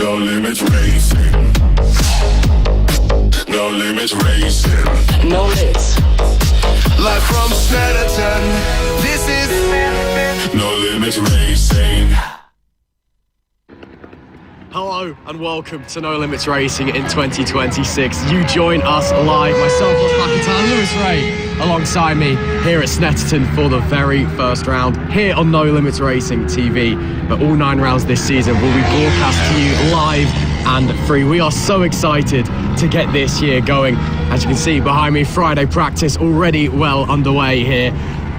No limits racing. No limits racing. No limits. Live from Snetterton. This is No Limits Racing. Hello and welcome to No Limits Racing in 2026. You join us live, myself, Ross McIntyre, Lewis Ray, alongside me here at Snetterton for the very first round here on No Limits Racing TV. But all 9 rounds this season will be broadcast to you live and free. We are so excited to get this year going. As you can see behind me, Friday practice already well underway here.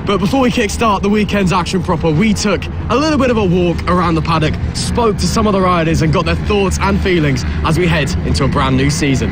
But before we kickstart the weekend's action proper, we took a little bit of a walk around the paddock, spoke to some of the riders and got their thoughts and feelings as we head into a brand new season.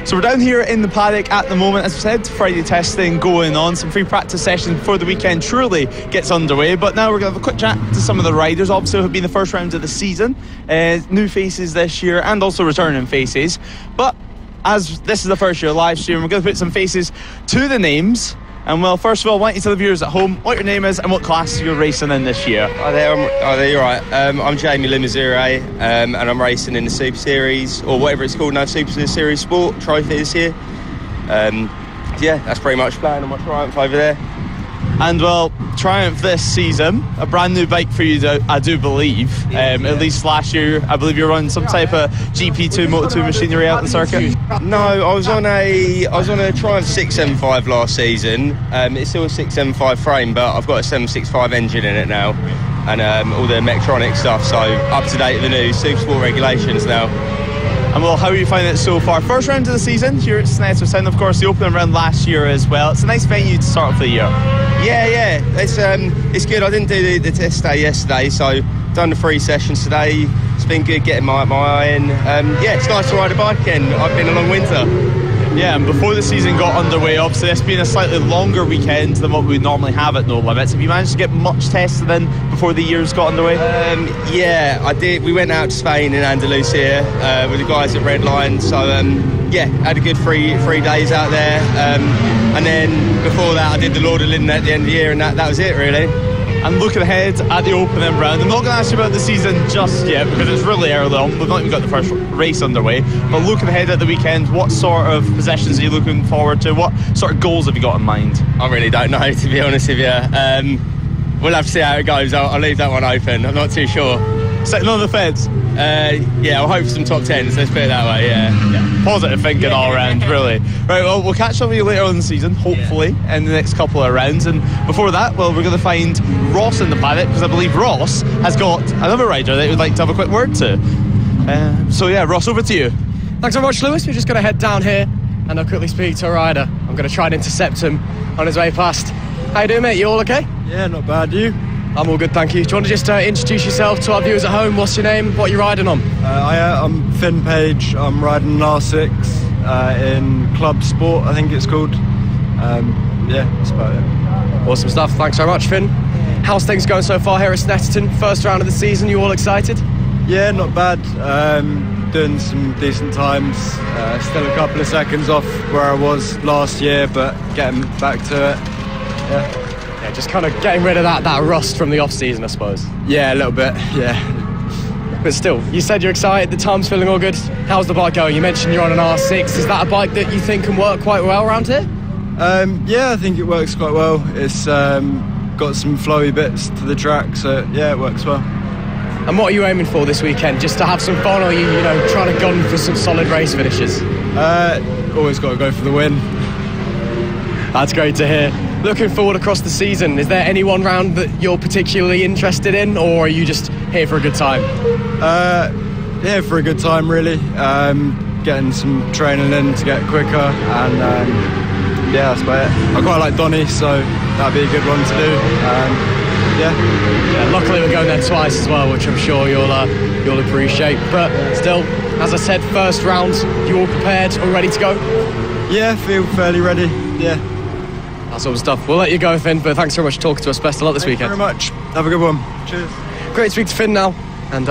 So we're down here in the paddock at the moment, as we said, Friday testing going on, some free practice sessions before the weekend truly gets underway. But now we're going to have a quick chat to some of the riders, obviously who have been the first rounds of the season, new faces this year and also returning faces. But as this is the first year live stream, we're going to put some faces to the names. And well, first of all, I want you to tell the viewers at home what your name is and what class you're racing in this year. Hi there, you're right. I'm Jamie Limazure, and I'm racing in the Super Series, or whatever it's called now, Super Series Sport Trophy this year. Yeah, that's pretty much playing on my Triumph over there. And well, Triumph this season, a brand new bike for you, I do believe. At least last year, I believe you were running some type of GP2 Moto2 machinery out in the circuit. No, I was on a Triumph 675 last season. It's still a 675 frame, but I've got a 765 engine in it now, and all the Mectronic stuff. So up to date with the new Super Sport regulations now. And well, how are you finding it so far? First round of the season here at Snetterton, of course, the opening round last year as well. It's a nice venue to start off the year. Yeah, it's good. I didn't do the test day yesterday, so done the 3 sessions today. It's been good getting my eye in. Yeah, it's nice to ride a bike again. I've been a long winter. Yeah, and before the season got underway, obviously it's been a slightly longer weekend than what we normally have at No Limits. Have you managed to get much tested in before the years got underway? Yeah, I did. We went out to Spain in Andalusia with the guys at Redline. So yeah, had a good three days out there. And then before that, I did the Lord of Linden at the end of the year, and that was it really. And looking ahead at the opening round, I'm not going to ask you about the season just yet because it's really early on. We've not even got the first race underway. But looking ahead at the weekend, what sort of possessions are you looking forward to? What sort of goals have you got in mind? I really don't know, to be honest with you. We'll have to see how it goes. I'll leave that one open. I'm not too sure. Sitting on the fence? Yeah, I'll hope for some top 10s, let's put it that way, yeah. Positive thinking all round, really. Right, well, we'll catch up with you later on in the season, hopefully, in the next couple of rounds. And before that, well, we're going to find Ross in the paddock, because I believe Ross has got another rider that he would like to have a quick word to. So yeah, Ross, over to you. Thanks so much, Lewis. We're just going to head down here and I'll quickly speak to a rider. I'm going to try and intercept him on his way past. How you doing, mate? You all okay? Yeah, not bad. You? I'm all good, thank you. Do you want to just introduce yourself to our viewers at home? What's your name? What are you riding on? I'm Finn Page. I'm riding an R6 in Club Sport, I think it's called. Yeah, that's about it. Awesome stuff. Thanks very much, Finn. How's things going so far here at Snetterton? First round of the season, you all excited? Yeah, not bad. Doing some decent times. Still a couple of seconds off where I was last year, but getting back to it. Yeah. Yeah, just kind of getting rid of that rust from the off-season, I suppose. Yeah, a little bit, yeah. But still, you said you're excited, the time's feeling all good. How's the bike going? You mentioned you're on an R6. Is that a bike that you think can work quite well around here? Yeah, I think it works quite well. It's got some flowy bits to the track, so yeah, it works well. And what are you aiming for this weekend? Just to have some fun, or are you trying to gun for some solid race finishes? Always got to go for the win. That's great to hear. Looking forward across the season, is there any one round that you're particularly interested in, or are you just here for a good time? Here for a good time, really. Getting some training in to get quicker, and yeah, that's about it. I quite like Donny, so that'd be a good one to do. Yeah, luckily we're going there twice as well, which I'm sure you'll appreciate. But still, as I said, first round, you all prepared, all ready to go? Yeah, feel fairly ready, yeah. That sort of stuff. We'll let you go, Finn, but thanks very much for talking to us. Best of luck this weekend. Thank you very much. Have a good one. Cheers. Great to speak to Finn now, and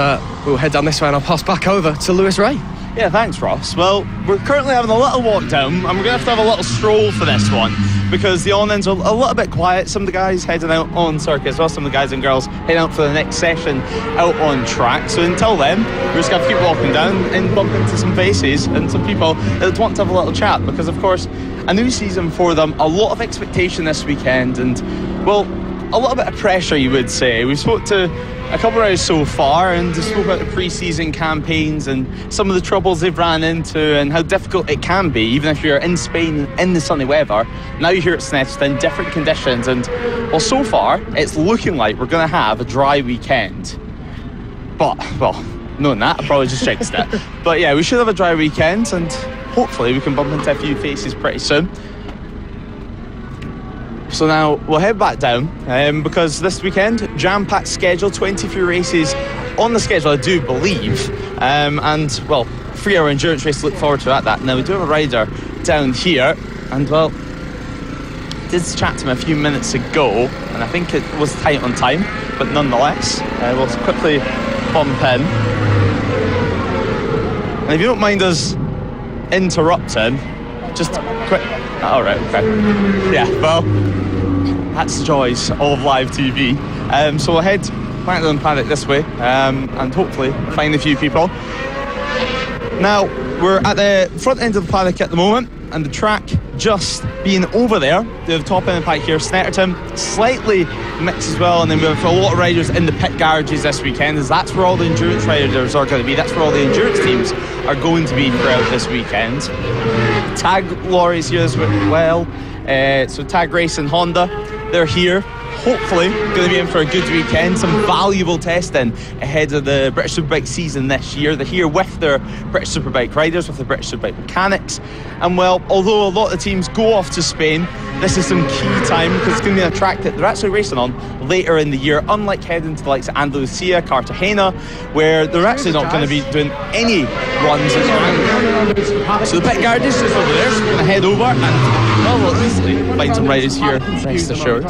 we'll head down this way and I'll pass back over to Lewis Ray. Yeah, thanks, Ross. Well, we're currently having a little walk down, and we're going to have a little stroll for this one, because the on-ends are a little bit quiet. Some of the guys heading out on circuit as well, some of the guys and girls heading out for the next session out on track. So until then, we're just going to keep walking down and bump into some faces and some people that want to have a little chat, because, of course, a new season for them, a lot of expectation this weekend, and, well, a little bit of pressure, you would say. We spoke to a couple of rounds so far and just spoke about the pre-season campaigns and some of the troubles they've ran into and how difficult it can be, even if you're in Spain in the sunny weather. Now you're here at Snetterton, different conditions, and, well, so far it's looking like we're going to have a dry weekend. But, well, knowing that, I probably just jinxed it. But yeah, we should have a dry weekend, and hopefully we can bump into a few faces pretty soon. So now we'll head back down, because this weekend, jam-packed schedule, 23 races on the schedule, I do believe, and, well, 3-hour endurance race to look forward to at that. Now we do have a rider down here, and, well, did chat to him a few minutes ago, and I think it was tight on time, but nonetheless, we'll quickly bump in. And if you don't mind us interrupting, just quick. All right, okay. Yeah, well, that's the joys of live TV. So we'll head back down Paddock this way, and hopefully find a few people. Now, we're at the front end of the paddock at the moment, and the track just being over there. The top end of the paddock here, Snetterton, slightly mixed as well, and then we have a lot of riders in the pit garages this weekend, as that's where all the endurance riders are going to be. That's where all the endurance teams are going to be throughout this weekend. Tag lorries here as well. So Tag Racing Honda, they're here. Hopefully going to be in for a good weekend, some valuable testing ahead of the British Superbike season this year. They're here with their British Superbike riders, with the British Superbike mechanics, and, well, although a lot of the teams go off to Spain, this is some key time, because it's going to be a track that they're actually racing on later in the year, unlike heading to the likes of Andalusia, Cartagena, where they're actually not going to be doing any runs in January. So the pit garage is just over there, so we're going to head over and, well, we'll easily find some riders here, rest assured.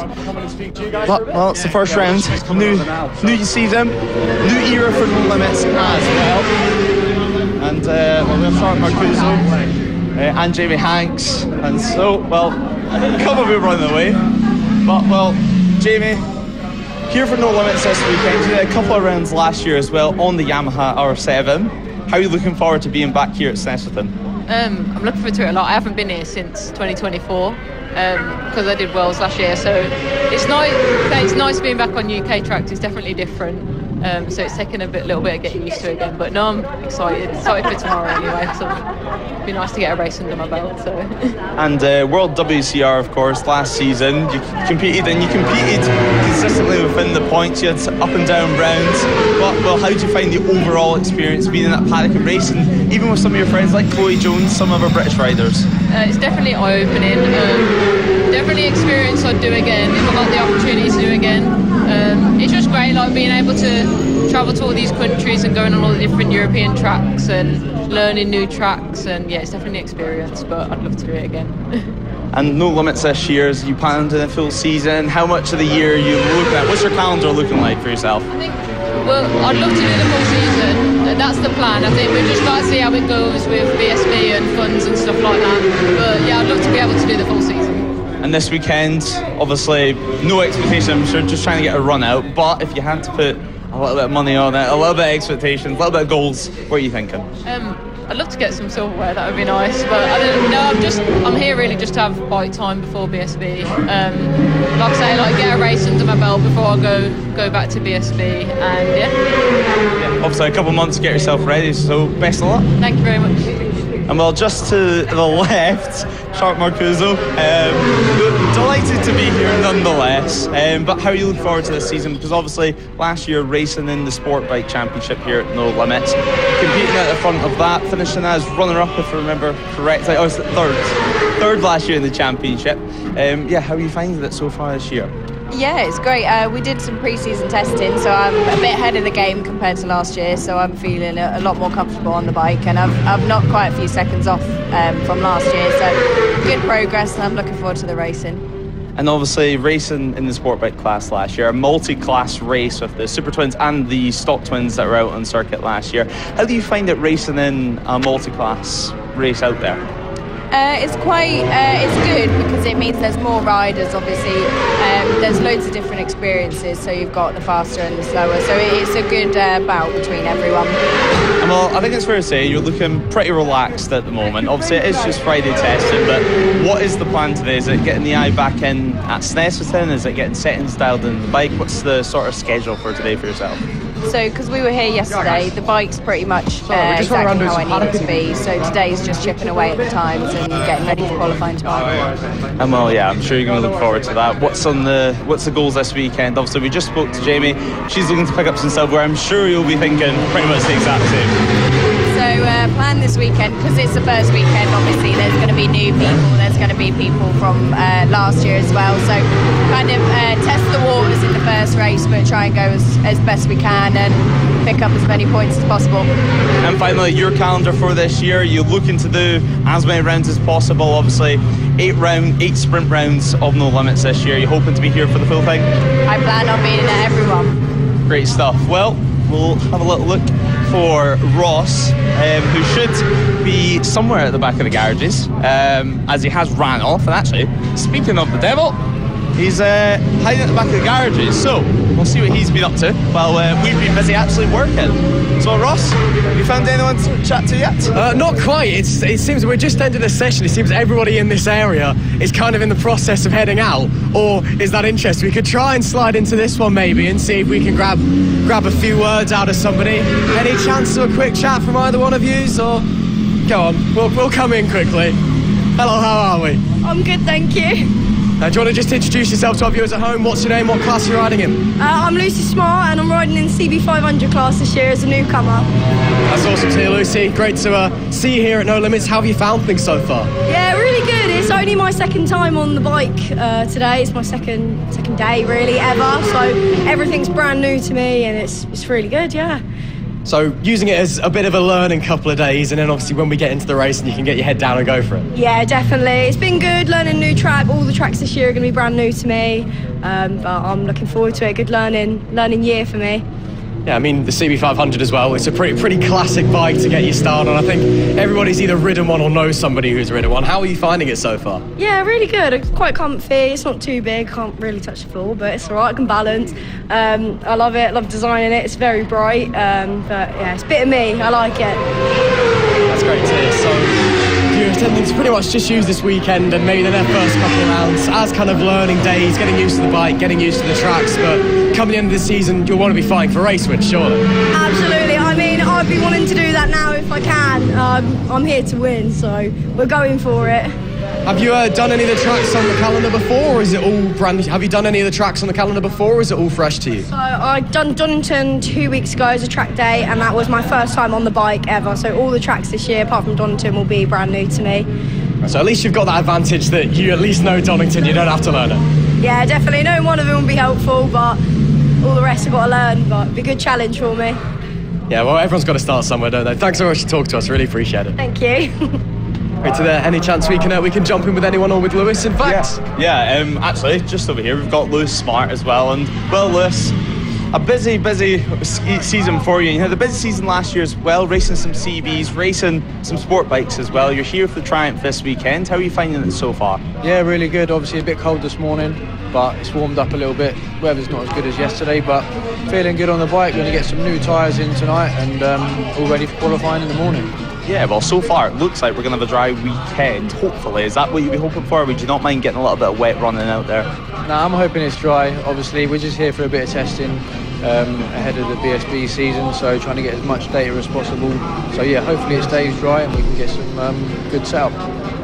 But, well, it's the first round. New season, new era for No Limits as well. And, well, we have Charlotte Marcuso and Jamie Hanks, and so, well, a couple of people running away. But, well, Jamie, here for No Limits this weekend. You did a couple of rounds last year as well on the Yamaha R7. How are you looking forward to being back here at Snetterton? I'm looking forward to it a lot. I haven't been here since 2024 because I did Worlds last year, so it's nice being back on UK tracks. It's definitely different. So it's taken a little bit of getting used to it again, but no, I'm excited for tomorrow anyway. So it'd be nice to get a race under my belt. So. And World WCR, of course, last season you competed consistently within the points. You had up and down rounds. But, well, how did you find the overall experience being in that paddock and racing, even with some of your friends like Chloe Jones, some of our British riders? It's definitely eye-opening. Definitely experience I'd do again if I got the opportunity to do again. It's just great, like being able to travel to all these countries and going on all the different European tracks and learning new tracks, and yeah, it's definitely an experience, but I'd love to do it again. And No Limits this year, as you plan on doing a full season, how much of the year are you looking at? What's your calendar looking like for yourself? I think, well, I'd love to do the full season. That's the plan. I think we've just got to see how it goes with BSB and funds and stuff like that. But yeah, I'd love to be able to do the full season. And this weekend, obviously, no expectation, I'm sure, just trying to get a run out. But if you had to put a little bit of money on it, a little bit of expectations, a little bit of goals, what are you thinking? I'd love to get some silverware, that would be nice. But I don't know, I'm here really just to have bike time before BSB. Like I say, get a race under my belt before I go back to BSB, and yeah. Obviously, a couple of months to get yourself ready, so best of luck. Thank you very much. And, well, just to the left, Charlotte Marcuso, delighted to be here nonetheless. But how are you looking forward to this season? Because obviously last year racing in the Sportbike Championship here at No Limits, competing at the front of that, finishing as runner-up if I remember correctly. Oh, it's third last year in the championship. Yeah, how are you finding it so far this year? Yeah, it's great. We did some pre-season testing, so I'm a bit ahead of the game compared to last year, so I'm feeling a lot more comfortable on the bike, and I've knocked quite a few seconds off from last year, so good progress, and I'm looking forward to the racing. and obviously racing in the Sportbike class last year, a multi-class race with the Supertwins and the stock twins that were out on circuit last year. How do you find it racing in a multi-class race out there? It's good because it means there's more riders, obviously. There's loads of different experiences, so you've got the faster and the slower, so it's a good bout between everyone. And well, I think it's fair to say you're looking pretty relaxed at the moment. Obviously it is just Friday testing, but what is the plan today? Is it getting the eye back in at Snetterton? Is it getting settings dialed in the bike? What's the sort of schedule for today for yourself? So, because we were here yesterday, the bike's pretty much exactly how I need it to be. So today's just chipping away at the times and getting ready for qualifying tomorrow. And well, yeah, I'm sure you're going to look forward to that. What's the goals this weekend? Obviously, we just spoke to Jamie. She's looking to pick up some silverware. I'm sure you'll be thinking pretty much the exact same. So plan this weekend, because it's the first weekend, obviously there's going to be new people, there's going to be people from last year as well, so kind of test the waters in the first race, but try and go as best we can and pick up as many points as possible. And finally, your calendar for this year, you're looking to do as many rounds as possible. Obviously 8 sprint rounds of No Limits this year. You're hoping to be here for the full thing? I plan on being at everyone. Great stuff. Well, we'll have a little look for Ross, who should be somewhere at the back of the garages, as he has ran off. And actually, speaking of the devil, he's hiding at the back of the garages, so we'll see what he's been up to while we've been busy actually working. So Ross, have you found anyone to chat to yet? Not quite. It seems we're just ended a session. It seems everybody in this area is kind of in the process of heading out, or is that interest? We could try and slide into this one maybe and see if we can grab a few words out of somebody. Any chance of a quick chat from either one of yous, or go on, we'll come in quickly. Hello, how are we? I'm good, thank you. Do you want to just introduce yourself to our viewers at home? What's your name? What class are you riding in? I'm Lucy Smart and I'm riding in CB500 class this year as a newcomer. That's awesome to hear, Lucy. Great to see you here at No Limits. How have you found things so far? Yeah, really good. It's only my second time on the bike today. It's my second day really ever, so everything's brand new to me and it's really good, yeah. So using it as a bit of a learning couple of days, and then obviously when we get into the race and you can get your head down and go for it. Yeah, definitely. It's been good learning a new track. All the tracks this year are going to be brand new to me, but I'm looking forward to it. Good learning year for me. Yeah, I mean, the CB500 as well, it's a pretty classic bike to get you started on. I think everybody's either ridden one or knows somebody who's ridden one. How are you finding it so far? Yeah, really good. It's quite comfy. It's not too big. Can't really touch the floor, but it's all right. I can balance. I love it. Love designing it. It's very bright. But yeah, it's a bit of me. I like it. That's great to hear. So you're intending to pretty much just use this weekend and maybe the first couple of rounds as kind of learning days, getting used to the bike, getting used to the tracks, but coming into the season, you'll want to be fighting for race wins, surely? Absolutely. I mean, I'd be wanting to do that now if I can. I'm here to win, so we're going for it. Have you done any of the tracks on the calendar before, or is it all brand new? Have you done any of the tracks on the calendar before, or is it all fresh to you? So I've done Donington 2 weeks ago as a track day, and that was my first time on the bike ever. So all the tracks this year, apart from Donington, will be brand new to me. So at least you've got that advantage that you at least know Donington, you don't have to learn it. Yeah, definitely. Knowing one of them will be helpful, but all the rest I've got to learn, but it'll be a good challenge for me. Yeah, well, everyone's got to start somewhere, don't they? Thanks so much for talking to us, really appreciate it. Thank you. Right, to there, any chance we can jump in with anyone or with Lewis, in fact? Yeah, actually, just over here, we've got Lewis Smart as well, and well, Lewis, a busy season for you. You had a busy season last year as well, racing some CBs, racing some sport bikes as well. You're here for the Triumph this weekend. How are you finding it so far? Yeah, really good. Obviously a bit cold this morning, but it's warmed up a little bit. Weather's not as good as yesterday, but feeling good on the bike. Going to get some new tyres in tonight and all ready for qualifying in the morning. Yeah, well, so far it looks like we're going to have a dry weekend, hopefully. Is that what you'd be hoping for, or would you not mind getting a little bit of wet running out there? No, I'm hoping it's dry. Obviously, we're just here for a bit of testing ahead of the BSB season, so trying to get as much data as possible. So yeah, hopefully it stays dry and we can get some good setup.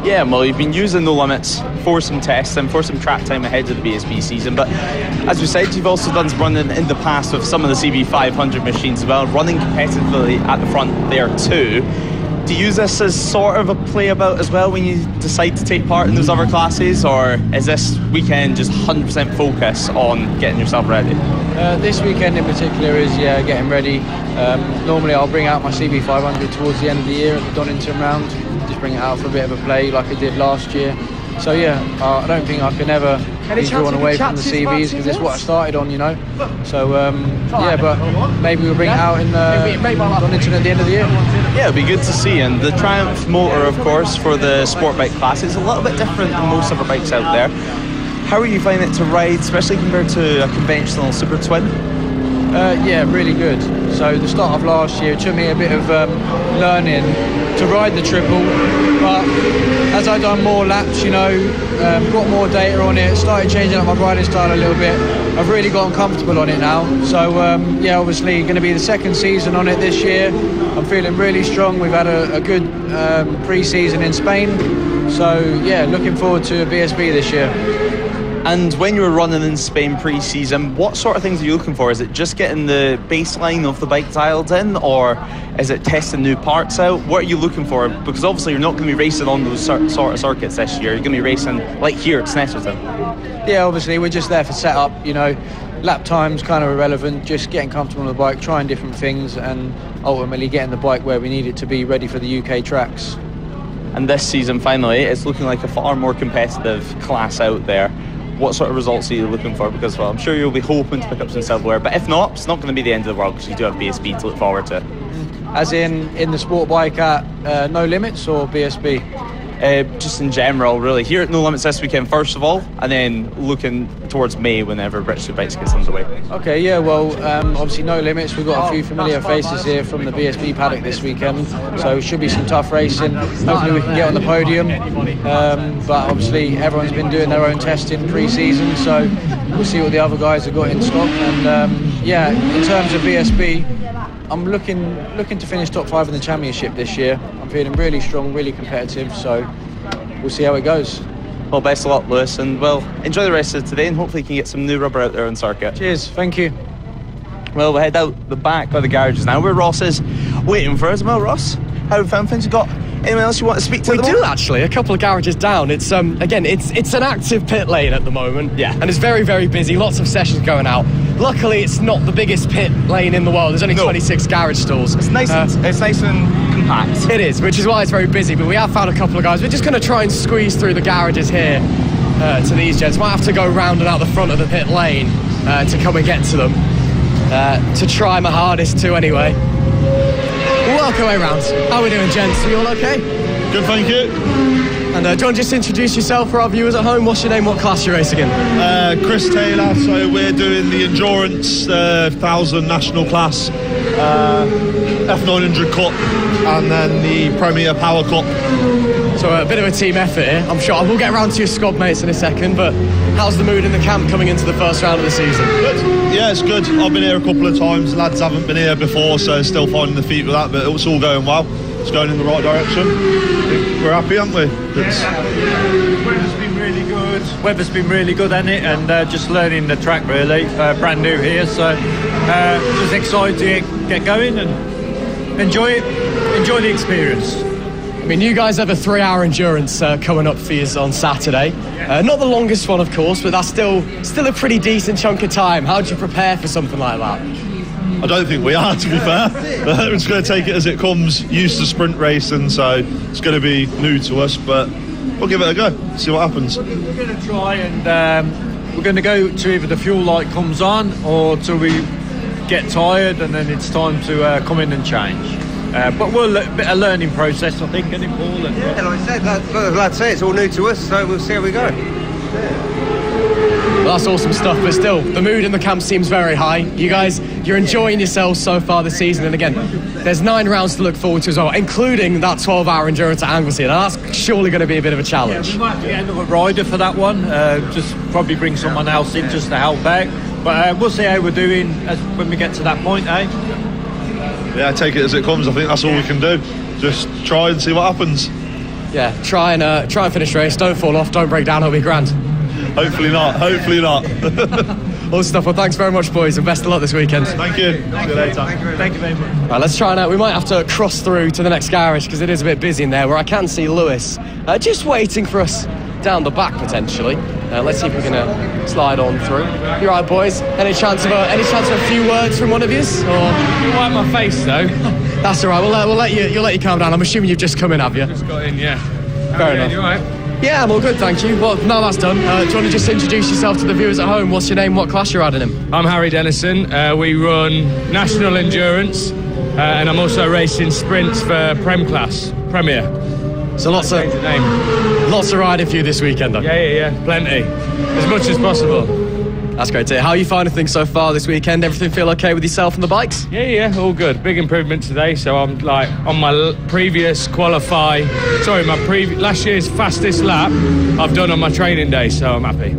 Yeah, well, you've been using No Limits for some tests and for some track time ahead of the BSB season, but as you said, you've also done some running in the past with some of the CB500 machines as well, running competitively at the front there too. Do you use this as sort of a play about as well when you decide to take part in those other classes, or is this weekend just 100% focus on getting yourself ready? This weekend in particular is getting ready. Normally I'll bring out my CB500 towards the end of the year at the Donington round, just bring it out for a bit of a play like I did last year. So yeah, I don't think I can ever be drawn away from the CVs because it's what I started on, you know. So yeah, but maybe we'll bring it out on Donington at the end of the year. Yeah, it'll be good to see. And the Triumph motor, of course, for the Sportbike class is a little bit different than most other bikes out there. How are you finding it to ride, especially compared to a conventional Supertwin? Yeah, really good. So the start of last year, it took me a bit of learning to ride the triple, but as I've done more laps, you know, got more data on it, started changing up my riding style a little bit, I've really gotten comfortable on it now. So yeah, obviously going to be the second season on it this year. I'm feeling really strong. We've had a good pre-season in Spain, so yeah, looking forward to a BSB this year. And when you were running in Spain pre-season, what sort of things are you looking for? Is it just getting the baseline of the bike dialed in, or is it testing new parts out? What are you looking for? Because obviously you're not going to be racing on those sort of circuits this year. You're going to be racing like here at Snetterton. Yeah, obviously we're just there for setup, you know. Lap time's kind of irrelevant, just getting comfortable on the bike, trying different things, and ultimately getting the bike where we need it to be, ready for the UK tracks. And this season, finally, it's looking like a far more competitive class out there. What sort of results are you looking for? Because, well, I'm sure you'll be hoping to pick up some silverware, but if not, it's not going to be the end of the world because you do have BSB to look forward to. As in the Sportbike at No Limits or BSB? Just in general, really. Here at No Limits this weekend, first of all, and then looking towards May whenever British Superbikes gets underway. Okay, yeah, well, obviously No Limits. We've got a few familiar faces here from the BSB paddock this weekend, so it should be some tough racing. Hopefully we can get on the podium, but obviously everyone's been doing their own testing pre-season, so we'll see what the other guys have got in stock. And yeah, in terms of BSB, I'm looking to finish top 5 in the championship this year. I'm feeling really strong, really competitive, so we'll see how it goes. Well, best of luck, Lewis, and well, enjoy the rest of today, and hopefully you can get some new rubber out there on circuit. Cheers, thank you. Well, we'll head out the back by the garages now, where Ross is waiting for us. Well, Ross, how have you found things? You got anyone else you want to speak to? We do actually, a couple of garages down. It's again, it's an active pit lane at the moment. Yeah. And it's very, very busy, lots of sessions going out. Luckily, it's not the biggest pit lane in the world. There's only 26 garage stalls. It's nice and compact. It is, which is why it's very busy, but we have found a couple of guys. We're just going to try and squeeze through the garages here to these gents. Might have to go round and out the front of the pit lane to come and get to them. To try my hardest to anyway. We'll work our way round. How are we doing, gents? Are you all okay? Good, thank you. And do you want to just introduce yourself for our viewers at home? What's your name? What class you're racing in? Chris Taylor. So we're doing the Endurance 1000 National Class, F900 Cup, and then the Premier Power Cup. So a bit of a team effort here. I'm sure we'll get around to your squad mates in a second, but how's the mood in the camp coming into the first round of the season? Good. Yeah, it's good. I've been here a couple of times. Lads haven't been here before, so still finding the feet with that, but it's all going well. It's going in the right direction. We're happy, aren't we? Weather's been really good. Weather's been really good, hasn't it? And just learning the track really. Brand new here, so just excited to get going and enjoy it. Enjoy the experience. I mean, you guys have a 3-hour endurance coming up for you on Saturday. Not the longest one, of course, but that's still a pretty decent chunk of time. How do you prepare for something like that? I don't think we are, to be fair. We're just going to take it as it comes, used to sprint racing, so it's going to be new to us, but we'll give it a go, see what happens. We're going to try and we're going to go to either the fuel light comes on or till we get tired and then it's time to come in and change. But we're a bit of a learning process, I think, isn't it, Paul? Yeah, like I said, like I say, it's all new to us, so we'll see how we go. Well, that's awesome stuff, but still, the mood in the camp seems very high. You guys, you're enjoying yourselves so far this season, and again, there's 9 rounds to look forward to as well, including that 12-hour endurance at Anglesey. Now, that's surely going to be a bit of a challenge. Yeah, we might have to get another rider for that one, just probably bring someone else in just to help out. But we'll see how we're doing when we get to that point, eh? Yeah, take it as it comes. I think that's all we can do. Just try and see what happens. Yeah, try and finish the race. Don't fall off, don't break down, it'll be grand. Hopefully not, hopefully not. All stuff. Well, thanks very much, boys, and best of luck this weekend. Thank you. See you later. Thank you very much. Right, let's try and we might have to cross through to the next garage because it is a bit busy in there, where I can see Lewis just waiting for us down the back potentially. Let's see if we can slide on through. You right, boys? Any chance of a few words from one of you? Or Wipe my face though. That's all right. We'll let you calm down. I'm assuming you've just come in, have you? Just got in, yeah. Fair enough. You all right? Yeah, I'm all good, thank you. Well, now that's done, do you want to just introduce yourself to the viewers at home? What's your name, what class you're riding in? I'm Harry Dennison. We run National Endurance, and I'm also racing sprints for Premier. So lots of riding for you this weekend, though? Yeah, plenty. As much as possible. That's great to hear. How are you finding things so far this weekend? Everything feel okay with yourself and the bikes? Yeah, all good. Big improvement today. So I'm like on my last year's fastest lap I've done on my training day, so I'm happy.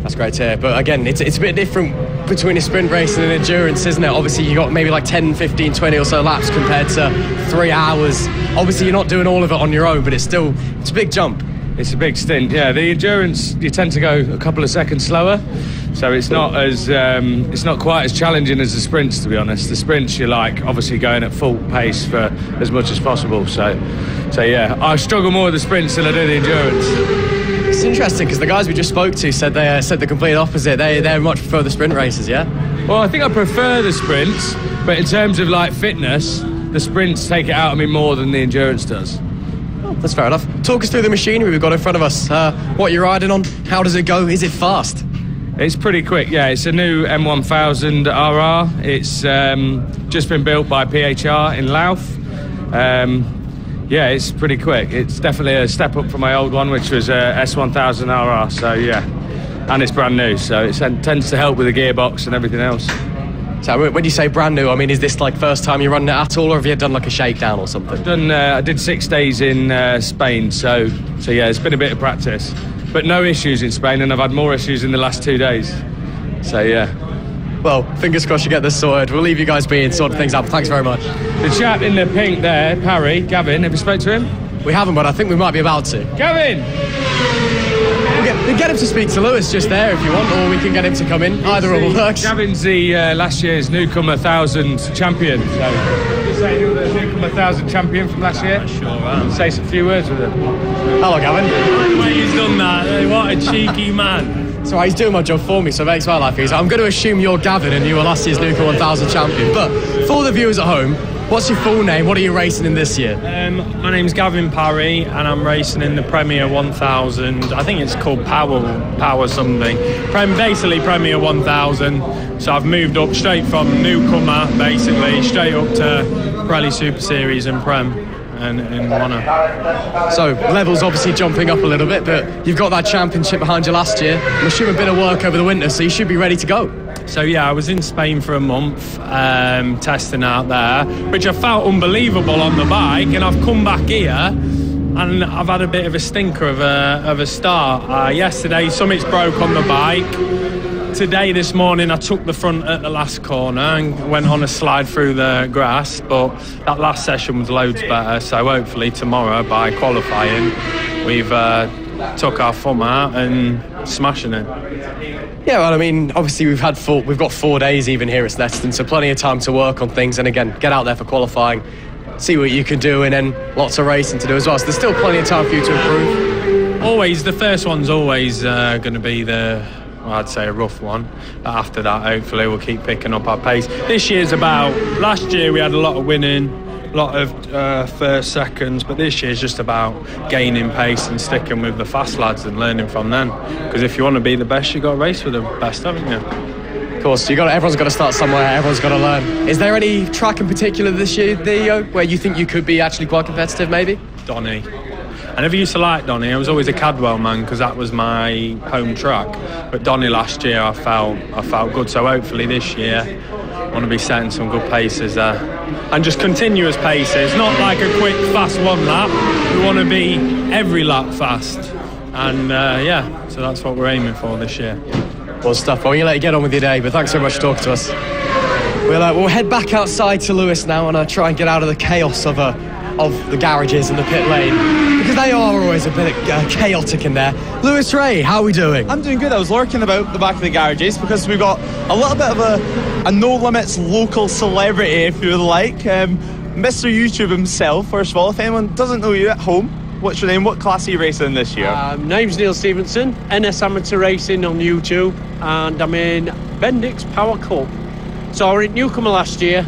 That's great to hear. But again, it's a bit different between a sprint race and an endurance, isn't it? Obviously, you got maybe like 10, 15, 20 or so laps compared to 3 hours. Obviously, you're not doing all of it on your own, but it's a big jump. It's a big stint, yeah. The endurance, you tend to go a couple of seconds slower, so it's not quite as challenging as the sprints, to be honest. The sprints, you're like obviously going at full pace for as much as possible. So yeah, I struggle more with the sprints than I do the endurance. It's interesting because the guys we just spoke to said the complete opposite. They much prefer the sprint races, yeah? Well, I think I prefer the sprints, but in terms of like fitness, the sprints take it out of me more than the endurance does. Oh, that's fair enough. Talk us through the machinery we've got in front of us. What you're riding on, how does it go? Is it fast? It's pretty quick, yeah. It's a new M1000 RR. It's just been built by PHR in Louth. Yeah, it's pretty quick. It's definitely a step up from my old one, which was S1000 RR. So yeah, and it's brand new, so it tends to help with the gearbox and everything else. So when you say brand new, I mean, is this like first time you're running it at all, or have you done like a shakedown or something? I did 6 days in Spain, so yeah, it's been a bit of practice, but no issues in Spain, and I've had more issues in the last 2 days. So yeah. Well, fingers crossed you get this sorted. We'll leave you guys be and sort things out. Thanks very much. The chap in the pink there, Parry, Gavin, have you spoke to him? We haven't, but I think we might be about to. Gavin! We get him to speak to Lewis just there if you want, or we can get him to come in. Either or works. Gavin's the last year's Newcomer 1000 champion. So, you say you're the Newcomer 1000 champion from last year? Sure am. Say a few words with him. Hello, Gavin. The way he's done that, what a cheeky man. So he's doing my job for me, so it makes my life easier. I'm going to assume you're Gavin and you were last year's Newcomer 1000 champion. But for the viewers at home, what's your full name? What are you racing in this year? My name's Gavin Parry, and I'm racing in the Premier 1000. I think it's called Power something. Basically Premier 1000. So I've moved up straight from newcomer, basically, straight up to Pirelli Super Series and Prem in Mono. So levels obviously jumping up a little bit, but you've got that championship behind you last year. I'm assuming a bit of work over the winter, so you should be ready to go. So yeah, I was in Spain for a month testing out there, which I felt unbelievable on the bike, and I've come back here and I've had a bit of a stinker of a start. Yesterday summits broke on the bike. Today, this morning, I took the front at the last corner and went on a slide through the grass, but that last session was loads better, so hopefully tomorrow by qualifying we've took our thumb out and smashing it. Yeah, well, I mean, obviously we've got 4 days even here at Snetterton, so plenty of time to work on things, and again, get out there for qualifying, see what you can do, and then lots of racing to do as well. So there's still plenty of time for you to improve. Always, the first one's always going to be I'd say a rough one, but after that hopefully we'll keep picking up our pace. This year's last year we had a lot of winning, a lot of first seconds, but this year's just about gaining pace and sticking with the fast lads and learning from them, because if you want to be the best, you've got to race with the best, haven't you? Of course, everyone's got to start somewhere, everyone's got to learn. Is there any track in particular this year, Theo, where you think you could be actually quite competitive maybe? Donny. I never used to like Donny. I was always a Cadwell man because that was my home track. But Donny last year, I felt good. So hopefully this year, I want to be setting some good paces there, and just continuous paces, not like a quick fast one lap. We want to be every lap fast, and so that's what we're aiming for this year. Well, stuff. Well, we'll let you get on with your day, but thanks so much for talking to us. We'll head back outside to Lewis now and try and get out of the chaos of the garages and the pit lane, because they are always a bit chaotic in there. Lewis Ray, how are we doing? I'm doing good. I was lurking about the back of the garages because we've got a little bit of a No Limits local celebrity, if you would like. Mr. YouTube himself, first of all. If anyone doesn't know you at home, what's your name? What class are you racing this year? Name's Neil Stevenson, NS Amateur Racing on YouTube, and I'm in Bendix Power Cup. So I was at Newcomer last year,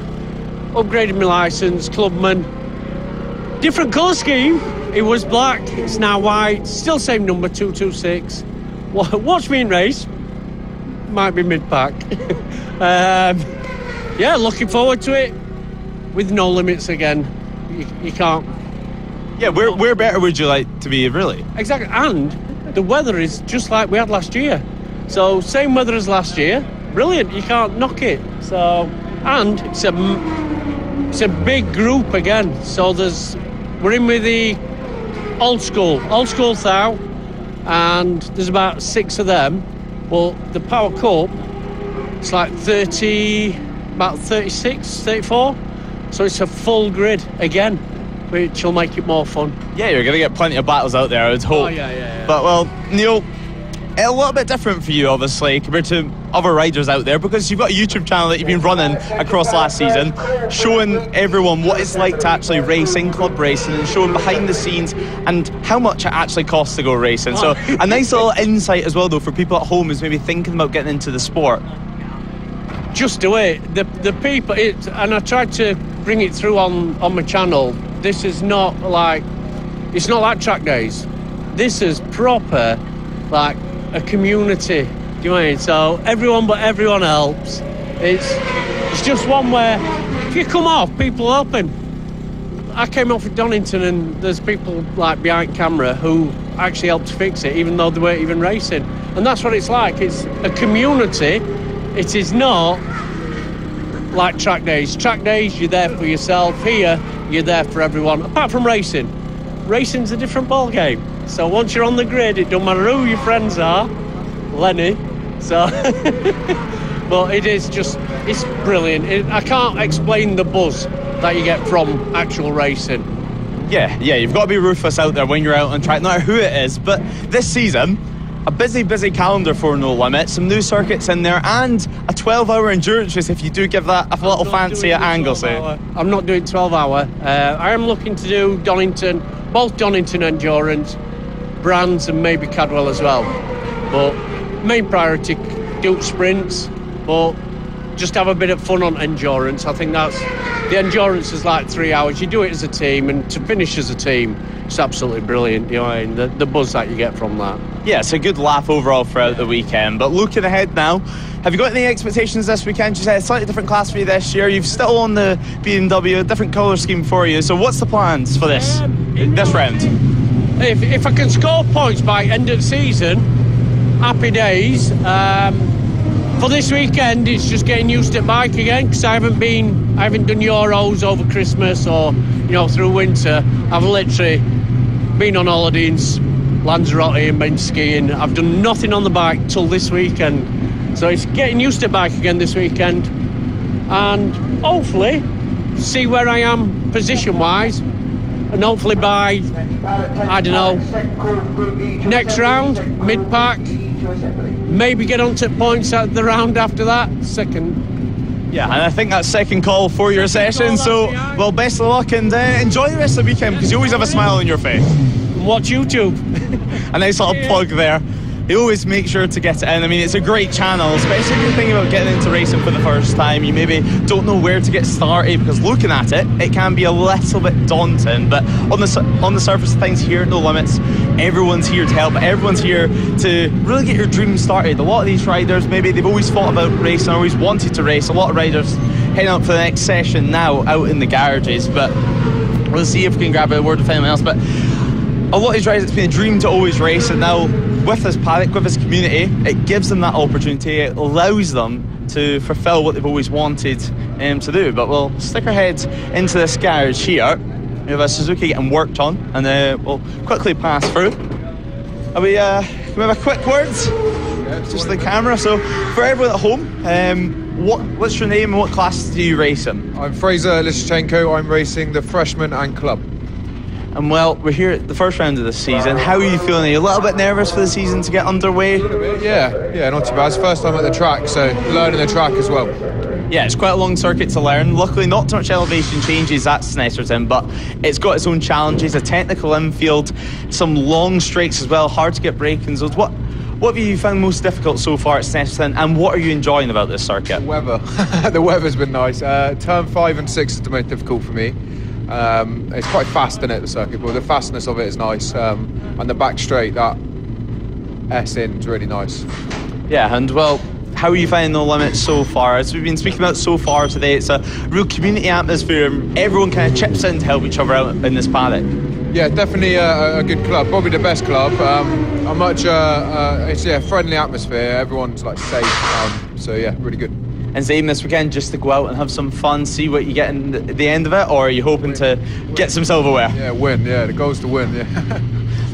upgraded my licence, clubman. Different colour scheme, It was black, it's now white, still same number, 226. Watch me in race, might be mid-pack. Yeah, looking forward to it, with no limits again. You can't. Yeah, where better would you like to be, really? Exactly, and the weather is just like we had last year. So, same weather as last year, brilliant, you can't knock it. So, and it's a big group again. So we're in with the old school Thou, and there's about 6 of them. Well, the Power Cup, it's like 36, 34. So it's a full grid again, which will make it more fun. Yeah, you're going to get plenty of battles out there, I would hope. Oh, yeah. But, well, Neil, a little bit different for you, obviously, compared to other riders out there, because you've got a YouTube channel that you've been running across last season, showing everyone what it's like to actually race in club racing and showing behind the scenes and how much it actually costs to go racing. So a nice little insight as well, though, for people at home who's maybe thinking about getting into the sport. Just do it. The people, and I tried to bring it through on my channel. This is not like, it's not like track days. This is proper, like, a community. Do you know what I mean? So everyone but everyone helps. It's just one where if you come off, people helping. I came off at Donington and there's people like behind camera who actually helped fix it, even though they weren't even racing. And that's what it's like. It's a community. It is not like track days. Track days, you're there for yourself. Here, you're there for everyone. Apart from racing. Racing's a different ball game. So once you're on the grid, it don't matter who your friends are. Lenny. So, but it's brilliant. I can't explain the buzz that you get from actual racing. Yeah, you've got to be ruthless out there when you're out on track, no matter who it is. But this season, a busy calendar for No Limit, some new circuits in there, and a 12-hour endurance race if you do give that a little fancy angle. I'm not doing 12-hour. I am looking to do both Donington Endurance, Brands, and maybe Cadwell as well. But main priority, do sprints, but just have a bit of fun on endurance. I think the endurance is like 3 hours. You do it as a team, and to finish as a team, it's absolutely brilliant. You know, and the buzz that you get from that. Yeah, it's a good laugh overall throughout the weekend. But looking ahead now, have you got any expectations this weekend? You said a slightly different class for you this year. You've still on the BMW, a different colour scheme for you. So what's the plans for this round? If I can score points by end of the season, happy days. For this weekend, it's just getting used to bike again, because I haven't done Euros over Christmas or through winter. I've literally been on holiday in Lanzarote and been skiing. I've done nothing on the bike till this weekend, so it's getting used to bike again this weekend, and hopefully see where I am position wise, and hopefully by next round mid-pack, maybe get onto points at the round after that, second. Yeah, and I think that's second call for your session. So, well, best of luck and enjoy the rest of the weekend, because you always have a smile on your face. Watch YouTube. A nice little plug there. You always make sure to get it in. I mean, it's a great channel, especially if you're thinking about getting into racing for the first time. You maybe don't know where to get started, because looking at it can be a little bit daunting. But on the surface of things here at No Limits, everyone's here to help. Everyone's here to really get your dreams started. A lot of these riders, maybe they've always thought about racing, always wanted to race. A lot of riders heading up for the next session now out in the garages. But we'll see if we can grab a word with anyone else. But a lot of these riders, it's been a dream to always race, and now with this paddock, with this community, it gives them that opportunity. It allows them to fulfill what they've always wanted to do. But we'll stick our heads into this garage here. We have a Suzuki getting worked on, and we'll quickly pass through. Can we have a quick word? Just the camera. So for everyone at home, what's your name and what class do you race in? I'm Fraser Lischenko. I'm racing the freshman and club. And well, we're here at the first round of the season. How are you feeling? Are you a little bit nervous for the season to get underway? Yeah, not too bad. It's the first time at the track, so learning the track as well. Yeah, it's quite a long circuit to learn. Luckily, not too much elevation changes at Snetterton, but it's got its own challenges, a technical infield, some long straights as well, hard to get braking zones. What have you found most difficult so far at Snetterton, and what are you enjoying about this circuit? Weather. The weather's been nice. Turn 5 and 6 is the most difficult for me. It's quite fast, isn't it, the circuit, but the fastness of it is nice. And the back straight, that S-in is really nice. Yeah, and well, how are you finding No Limits so far? As we've been speaking about so far today, it's a real community atmosphere. Everyone kind of chips in to help each other out in this paddock. Yeah, definitely a good club, probably the best club. It's a friendly atmosphere. Everyone's like safe, so yeah, really good. And aim this weekend just to go out and have some fun, see what you get in the end of it, or are you hoping to get some silverware? Yeah, win. Yeah, the goal's to win. Yeah.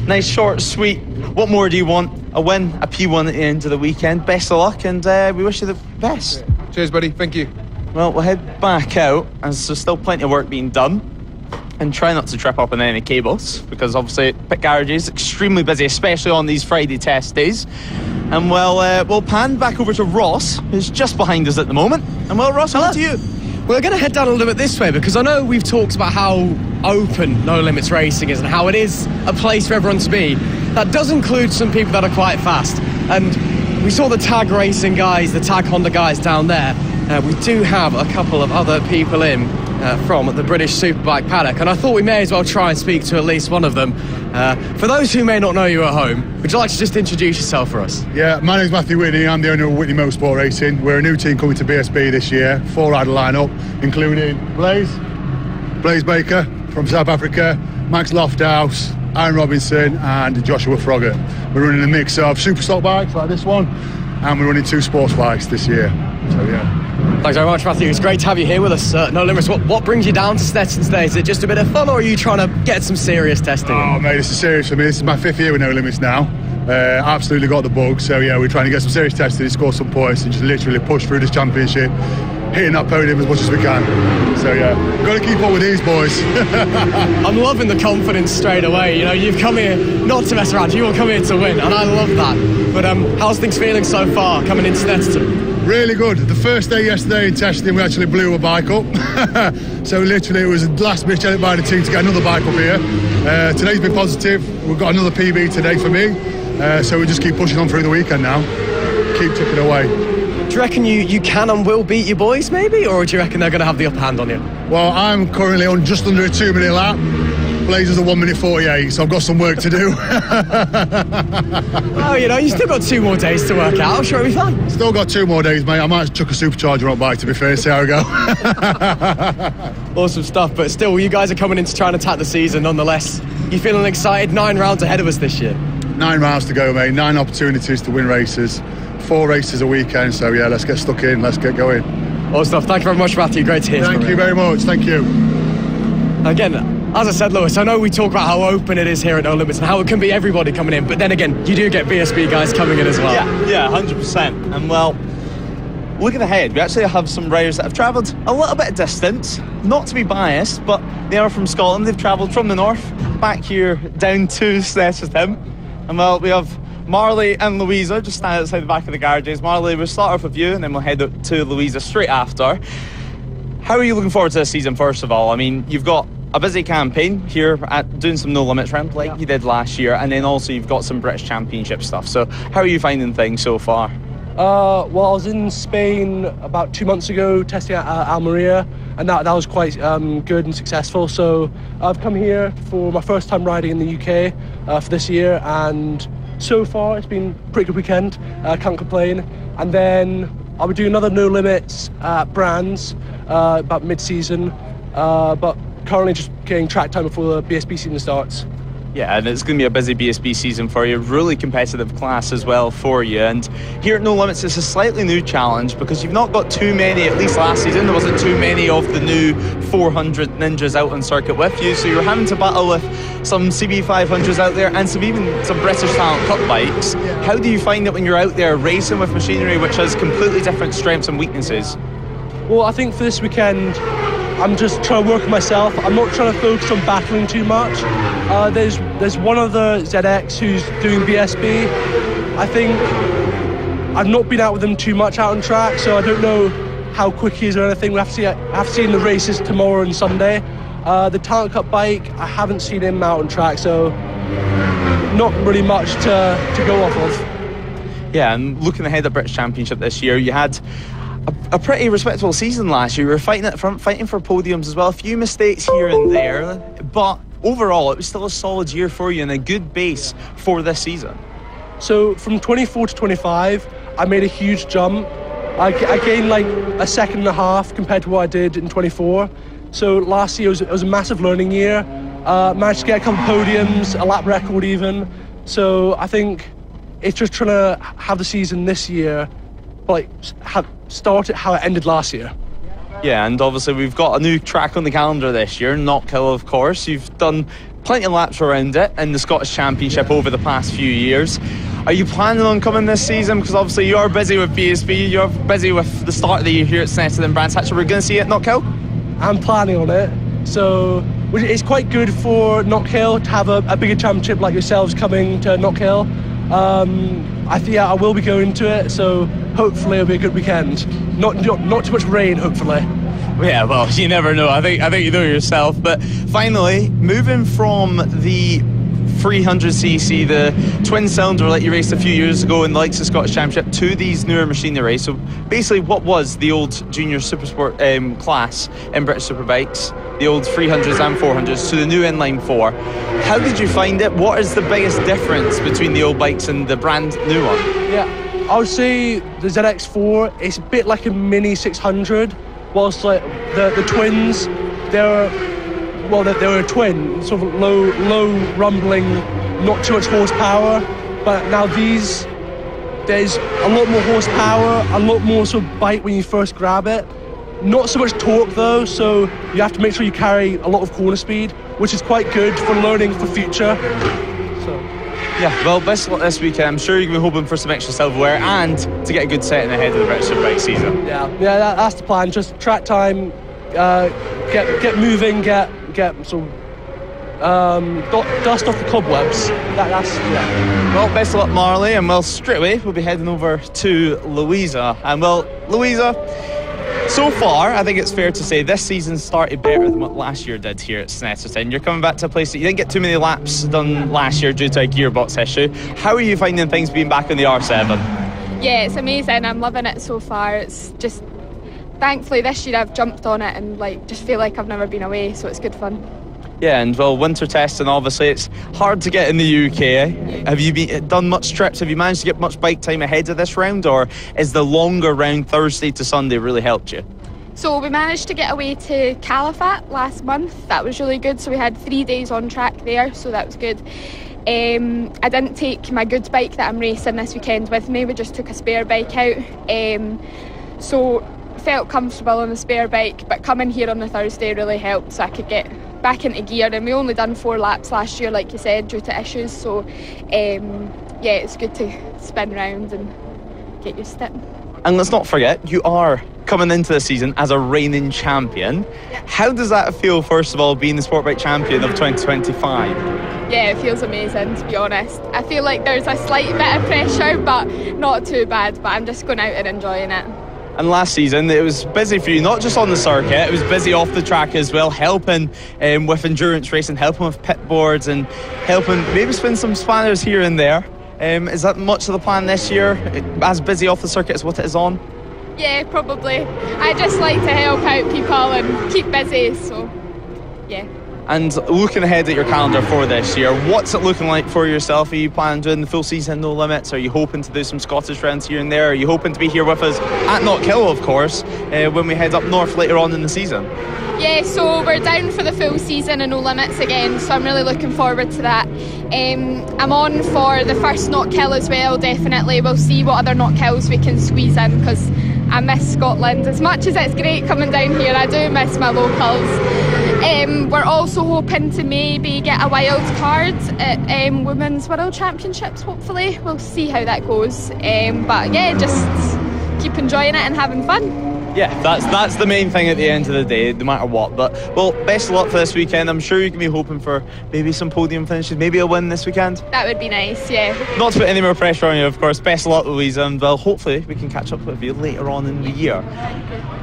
Nice, short, sweet. What more do you want? A win, a P1 at the end of the weekend. Best of luck, and we wish you the best. Cheers, buddy. Thank you. Well, we'll head back out, as there's still plenty of work being done. And try not to trip up on any cables, because obviously pit garage is extremely busy, especially on these Friday test days. And we'll pan back over to Ross, who's just behind us at the moment. And well, Ross, over to you. We're going to head down a little bit this way, because I know we've talked about how open No Limits Racing is and how it is a place for everyone to be. That does include some people that are quite fast. And we saw the tag racing guys, the tag Honda guys down there. We do have a couple of other people in from the British Superbike paddock, and I thought we may as well try and speak to at least one of them. For those who may not know you at home, would you like to just introduce yourself for us? Yeah, my name's Matthew Whitney. I'm the owner of Whitney Motorsport Racing. We're a new team coming to BSB this year, 4-rider lineup, including Blaze Baker from South Africa, Max Lofthouse, Aaron Robinson and Joshua Froggatt. We're running a mix of super stock bikes like this one, and we're running 2 sports bikes this year. So yeah. Thanks very much, Matthew. It's great to have you here with us. No Limits, what brings you down to Snetterton today? Is it just a bit of fun, or are you trying to get some serious testing? Oh, mate, this is serious for me. This is my 5th year with No Limits now. Absolutely got the bug. So, yeah, we're trying to get some serious testing, score some points, and just literally push through this championship, hitting that podium as much as we can. So, yeah, we've got to keep up with these boys. I'm loving the confidence straight away. You know, you've come here not to mess around. You will come here to win, and I love that. But how's things feeling so far coming into Snetterton? Really good. The first day yesterday in testing, we actually blew a bike up. So literally it was a last minute edit by the team to get another bike up here. Today's been positive. We've got another PB today for me. So we just keep pushing on through the weekend now. Keep chipping away. Do you reckon you can and will beat your boys maybe? Or do you reckon they're going to have the upper hand on you? Well, I'm currently on just under a 2-minute lap. Blazers are 1:48, so I've got some work to do. Oh, you know, you still got 2 more days to work out. I'm sure it'll be fun. Still got 2 more days, mate. I might chuck a supercharger on bike, to be fair, see how we go. Awesome stuff, but still, you guys are coming in to try and attack the season nonetheless. You feeling excited? 9 rounds ahead of us this year. 9 rounds to go, mate. 9 opportunities to win races. 4 races a weekend, so yeah, let's get stuck in. Let's get going. Awesome stuff. Thank you very much, Matthew. Great to hear. Thank you very much. Thank you. Again, as I said, Lewis, I know we talk about how open it is here at No Limits and how it can be everybody coming in, but then again, you do get BSB guys coming in as well. Yeah, 100%. And well, looking ahead, we actually have some riders that have travelled a little bit of distance, not to be biased, but they are from Scotland. They've travelled from the north back here down to Snetterton. And well, we have Marley and Louisa just standing outside the back of the garages. Marley, we'll start off with you and then we'll head up to Louisa straight after. How are you looking forward to this season, first of all? I mean, you've got a busy campaign here at doing some No Limits round like you did last year, and then also you've got some British Championship stuff. So how are you finding things so far? Well, I was in Spain about 2 months ago testing at Almeria, and that was quite good and successful. So I've come here for my first time riding in the UK for this year, and so far it's been a pretty good weekend. Can't complain. And then I'll be doing another No Limits at Brands about mid-season, but currently just getting track time before the BSB season starts. Yeah, and it's going to be a busy BSB season for you, really competitive class as well for you. And here at No Limits, it's a slightly new challenge because you've not got too many, at least last season, there wasn't too many of the new 400 Ninjas out on circuit with you, so you're having to battle with some CB500s out there and some British Talent Cup bikes. How do you find it when you're out there racing with machinery which has completely different strengths and weaknesses? Well, I think for this weekend, I'm just trying to work on myself. I'm not trying to focus on battling too much. There's one other ZX who's doing BSB. I think I've not been out with him too much out on track, so I don't know how quick he is or anything. I have to see in the races tomorrow and Sunday. The Talent Cup bike, I haven't seen him out on track, so not really much to go off of. Yeah, and looking ahead at the British Championship this year, you had a pretty respectable season last year. You were fighting for podiums as well. A few mistakes here and there, but overall it was still a solid year for you and a good base for this season. So from 24 to 25, I made a huge jump. I gained like a second and a half compared to what I did in 24. So last year it was a massive learning year. Managed to get a couple podiums, a lap record even. So I think it's just trying to have the season this year, like start it how it ended last year. Yeah, and obviously we've got a new track on the calendar this year, Knockhill, of course. You've done plenty of laps around it in the Scottish Championship over the past few years. Are you planning on coming this season? Because obviously you are busy with PSP, you're busy with the start of the year here at Snetterton and Brandfixx. We're going to see it at Knockhill? I'm planning on it. So it's quite good for Knockhill to have a bigger championship like yourselves coming to Knockhill. I think I will be going to it, so hopefully it'll be a good weekend. Not too much rain, hopefully. Yeah, well, you never know. I think you know yourself. But finally, moving from the 300cc, the twin cylinder that you raced a few years ago in the likes of Scottish Championship, to these newer machinery. So basically, what was the old junior Supersport class in British Superbikes, the old 300s and 400s, to the new inline 4. How did you find it? What is the biggest difference between the old bikes and the brand new one? Yeah, I would say the ZX4 is a bit like a mini 600, whilst like the twins, they were a twin, sort of low rumbling, not too much horsepower. But now these, there's a lot more horsepower, a lot more sort of bite when you first grab it. Not so much torque though, so you have to make sure you carry a lot of corner speed, which is quite good for learning for future. So yeah, well, best of luck this weekend. I'm sure you're going to be hoping for some extra silverware and to get a good setting ahead of the British Superbike season. Yeah, that's the plan. Just track time, get moving, get sort of dust off the cobwebs. That's yeah. Well, best of luck, Marley, and well, straight away we'll be heading over to Louisa. And well, Louisa, so far, I think it's fair to say this season started better than what last year did here at Snetterton. You're coming back to a place that you didn't get too many laps done last year due to a gearbox issue. How are you finding things being back on the R7? Yeah, it's amazing. I'm loving it so far. It's just, thankfully this year I've jumped on it and like just feel like I've never been away, so it's good fun. Yeah, and well, winter testing, obviously it's hard to get in the UK. Have you done much trips? Have you managed to get much bike time ahead of this round, or is the longer round Thursday to Sunday really helped you? So we managed to get away to Califat last month. That was really good. So we had 3 days on track there, so that was good. I didn't take my goods bike that I'm racing this weekend with me. We just took a spare bike out. So felt comfortable on the spare bike, but coming here on the Thursday really helped, so I could get back into gear. And we only done 4 laps last year, like you said, due to issues. So yeah, it's good to spin round and get used to it. And let's not forget, you are coming into the season as a reigning champion. How does that feel, first of all, being the Sportbike champion of 2025? Yeah, it feels amazing, to be honest. I feel like there's a slight bit of pressure, but not too bad. But I'm just going out and enjoying it. And last season, it was busy for you, not just on the circuit, it was busy off the track as well, helping with endurance racing, helping with pit boards, and helping maybe spin some spanners here and there. Is that much of the plan this year, as busy off the circuit as what it is on? Yeah, probably. I just like to help out people and keep busy, so yeah. And looking ahead at your calendar for this year, what's it looking like for yourself? Are you planning on doing the full season, no limits? Are you hoping to do some Scottish rounds here and there? Are you hoping to be here with us at Knockhill, of course, when we head up north later on in the season? Yeah, so we're down for the full season and no limits again, so I'm really looking forward to that. I'm on for the first Knockhill as well, definitely. We'll see what other Knockhills we can squeeze in, because I miss Scotland. As much as it's great coming down here, I do miss my locals. We're also hoping to maybe get a wild card at Women's World Championships, hopefully. We'll see how that goes. But yeah, just keep enjoying it and having fun. Yeah, that's the main thing at the end of the day, no matter what. But, well, best of luck for this weekend. I'm sure you can be hoping for maybe some podium finishes, maybe a win this weekend. That would be nice, yeah. Not to put any more pressure on you, of course. Best of luck, Louisa, and, well, hopefully we can catch up with you later on in the year.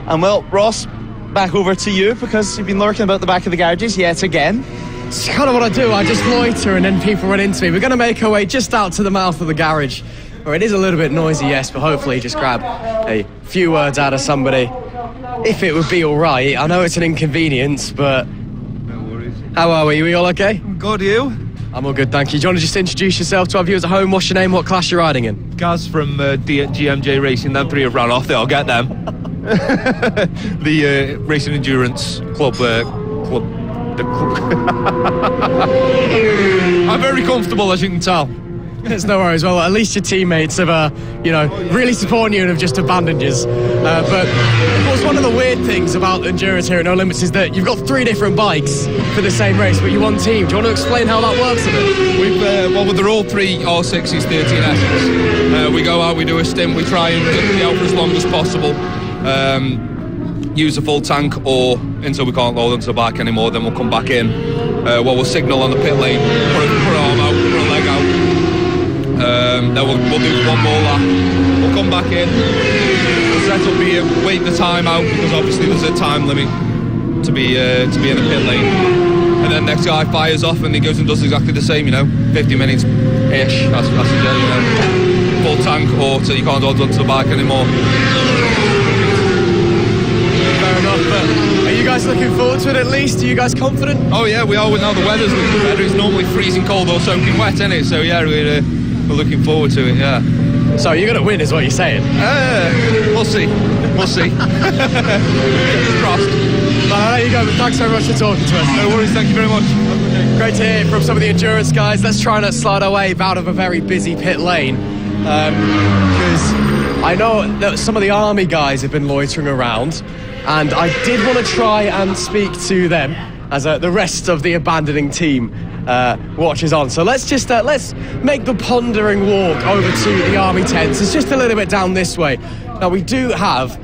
And, well, Ross, back over to you, because you've been lurking about the back of the garages yet again. It's kind of what I do. I just loiter and then people run into me. We're going to make our way just out to the mouth of the garage. Or it is a little bit noisy, yes, but hopefully just grab a few words out of somebody. If it would be all right. I know it's an inconvenience, but... No worries. How are we? Are we all okay? Good, you? I'm all good, thank you. Do you want to just introduce yourself to our viewers at home? What's your name? What class you're riding in? Gaz from GMJ Racing. Them three have ran off. I'll get them. The Racing Endurance Club. I'm very comfortable, as you can tell. There's no worries. Well, at least your teammates have, really supported you and have just abandoned you. But of course, one of the weird things about endurance here at No Limits is that you've got 3 different bikes for the same race, but you're one team. Do you want to explain how that works a bit? They're all 3 R6s, 13Ss. We go out, we do a stint, we try and get the out for as long as possible. Use a full tank or until we can't load onto the bike anymore, then we'll come back in. We'll signal on the pit lane, put an arm out, put a leg out. Then we'll do one more lap. We'll come back in. The set will be wait the time out because obviously there's a time limit to be in the pit lane. And then next guy fires off and he goes and does exactly the same. 50 minutes ish. That's the full tank or till you can't hold onto the bike anymore. Fair enough, but are you guys looking forward to it at least? Are you guys confident? Oh yeah, we are. Now the weather's looking better. It's normally freezing cold or soaking wet, isn't it? So yeah, we're looking forward to it, yeah. So you're going to win is what you're saying? We'll see. Fingers crossed. There you go, but thanks very much for talking to us. No worries, thank you very much. Great to hear from some of the endurance guys. Let's try and slide our way out of a very busy pit lane. Because I know that some of the army guys have been loitering around, and I did want to try and speak to them as the rest of the abandoning team watches on. So let's make the pondering walk over to the army tents. It's just a little bit down this way. Now we do have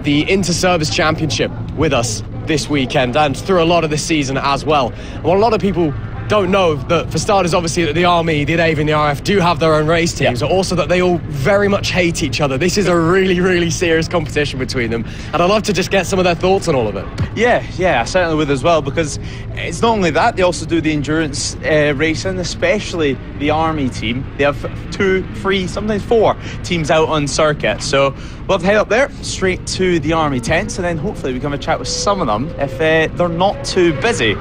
the Inter-Service Championship with us this weekend and through a lot of the season as well. And what a lot of people don't know, that for starters, obviously, that the Army, the Navy and the RAF do have their own race teams, but also that they all very much hate each other. This is a really, really serious competition between them, and I'd love to just get some of their thoughts on all of it. Yeah, I certainly would as well, because it's not only that, they also do the endurance racing, especially the Army team. They have 2, 3, sometimes 4 teams out on circuit, so we'll have to head up there, straight to the Army tents, and then hopefully we can have a chat with some of them if they're not too busy.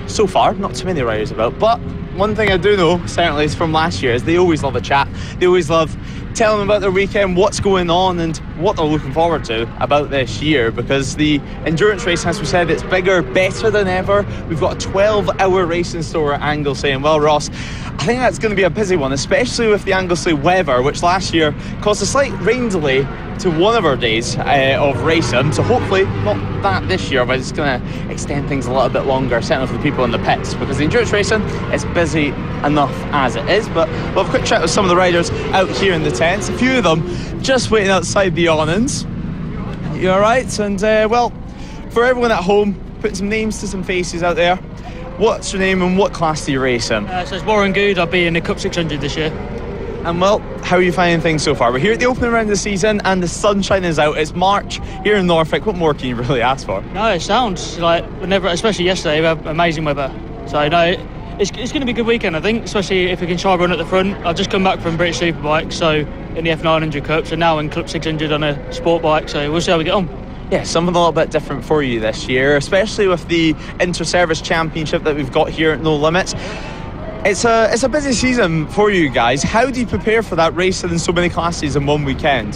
So far, not too many riders about, but one thing I do know, certainly, is from last year, is they always love a chat. They always love telling them about their weekend, what's going on, and what they're looking forward to about this year, because the endurance race, as we said, it's bigger, better than ever. We've got a 12-hour racing store at Anglesey, and well, Ross, I think that's going to be a busy one, especially with the Anglesey weather, which last year caused a slight rain delay to one of our days of racing, so hopefully not that this year, but it's going to extend things a little bit longer, certainly for the people in the pits, because the endurance racing is busy enough as it is. But we'll have a quick chat with some of the riders out here in the tents, a few of them just waiting outside the awnings. You alright? And well, for everyone at home, put some names to some faces out there. What's your name and what class do you race in? So it's Warren Good. I'll be in the Cup 600 this year. And well, how are you finding things so far? We're here at the opening round of the season and the sunshine is out. It's March here in Norfolk. What more can you really ask for? No, it sounds like whenever, especially yesterday, we had amazing weather. So no, it's going to be a good weekend, I think, especially if we can try run at the front. I've just come back from British Superbike, so in the F900 Cup, so now in Club 600 on a Sportbike, so we'll see how we get on. Yeah, something a little bit different for you this year, especially with the Inter-Service Championship that we've got here at No Limits. It's a busy season for you guys. How do you prepare for that, racing in so many classes in one weekend?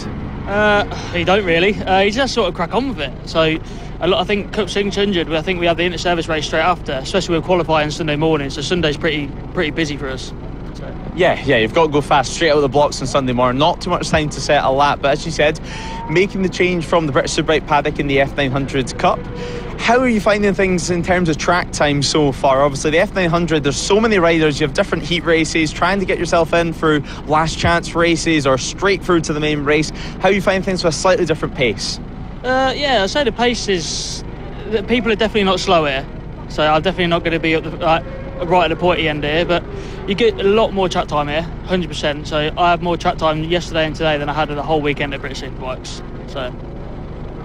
You don't really. You just sort of crack on with it. So I think Cup 600, I think we have the Inter-Service race straight after, especially with qualifying Sunday morning, so Sunday's pretty busy for us. So. Yeah, you've got to go fast, straight out of the blocks on Sunday morning. Not too much time to set a lap, but as you said, making the change from the British Superbike Paddock in the F900 Cup. How are you finding things in terms of track time so far? Obviously, the F900, there's so many riders, you have different heat races, trying to get yourself in through last chance races or straight through to the main race. How are you finding things with a slightly different pace? I'd say the pace is... People are definitely not slow here, so I'm definitely not going to be up right at the pointy end here, but you get a lot more track time here, 100%. So I have more track time yesterday and today than I had the whole weekend at British Superbikes. So...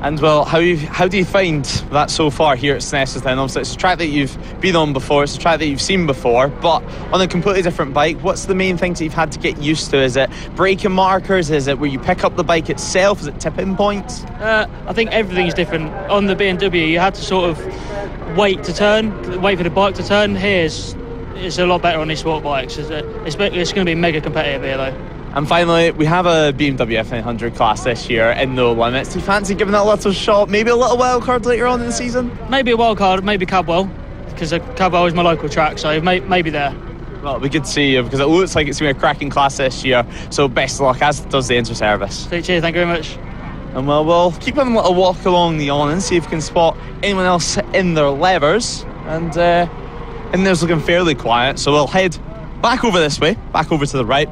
And well, how do you find that so far here at Snetterton? Obviously, it's a track that you've been on before, it's a track that you've seen before, but on a completely different bike. What's the main things that you've had to get used to? Is it braking markers? Is it where you pick up the bike itself? Is it tip-in points? I think everything's different. On the BMW, you had to sort of wait for the bike to turn. Here, it's a lot better on these sport bikes. It's going to be mega competitive here, though. And finally, we have a BMW F900 class this year in No Limits. Do you fancy giving it a little shot? Maybe a little wild card later on in the season? Maybe a wild card, maybe Cadwell, because Cadwell is my local track, so maybe there. Well, we could see you, because it looks like it's going to be a cracking class this year. So best of luck, as does the inter-service. Cheers, thank you very much. And well, we'll keep having a little walk along the awning, see if we can spot anyone else in their levers. And there's looking fairly quiet, so we'll head back over this way, back over to the right,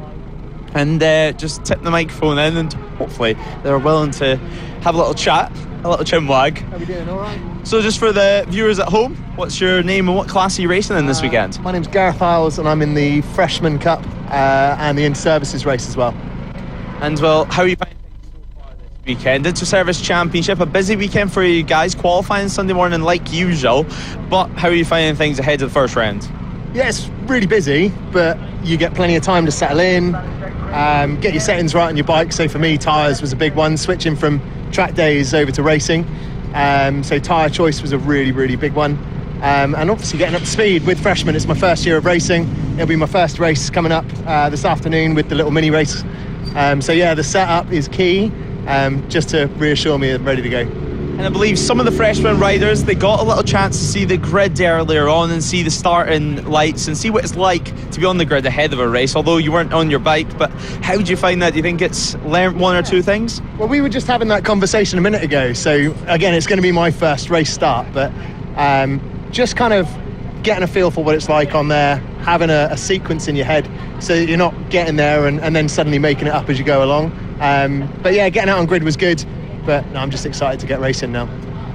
and just tip the microphone in, and hopefully they're willing to have a little chat, a little chin wag. How are we doing? All right? So just for the viewers at home, what's your name and what class are you racing in this weekend? My name's Gareth Isles, and I'm in the Freshman Cup and the Inter-Services race as well. And well, how are you finding things so far this weekend? Inter-Service Championship, a busy weekend for you guys, qualifying Sunday morning like usual, but how are you finding things ahead of the first round? Yeah, it's really busy, but you get plenty of time to settle in, get your settings right on your bike. So for me, tyres was a big one, switching from track days over to racing. So tyre choice was a really, really big one. And obviously getting up to speed with Freshman. It's my first year of racing. It'll be my first race coming up this afternoon with the little mini race. So yeah, the setup is key, just to reassure me I'm ready to go. And I believe some of the freshman riders, they got a little chance to see the grid earlier on and see the starting lights and see what it's like to be on the grid ahead of a race, although you weren't on your bike. But how did you find that? Do you think it's learned one or two things? Well, we were just having that conversation a minute ago. So again, it's going to be my first race start, but just kind of getting a feel for what it's like on there, having a sequence in your head so that you're not getting there and then suddenly making it up as you go along. But yeah, getting out on grid was good. But no, I'm just excited to get racing now.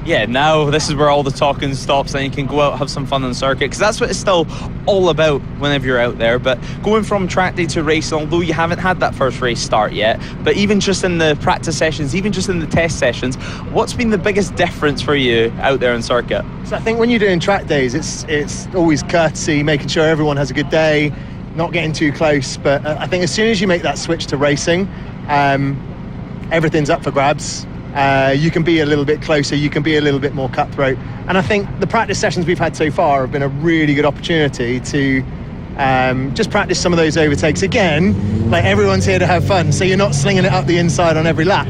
Yeah, now this is where all the talking stops and you can go out and have some fun on circuit, because that's what it's still all about whenever you're out there. But going from track day to racing, although you haven't had that first race start yet, but even just in the practice sessions, even just in the test sessions, what's been the biggest difference for you out there on circuit? So I think when you're doing track days, it's always courtesy, making sure everyone has a good day, not getting too close. But I think as soon as you make that switch to racing, everything's up for grabs. You can be a little bit closer, you can be a little bit more cutthroat. And I think the practice sessions we've had so far have been a really good opportunity to just practice some of those overtakes. Again, like, everyone's here to have fun, so you're not slinging it up the inside on every lap.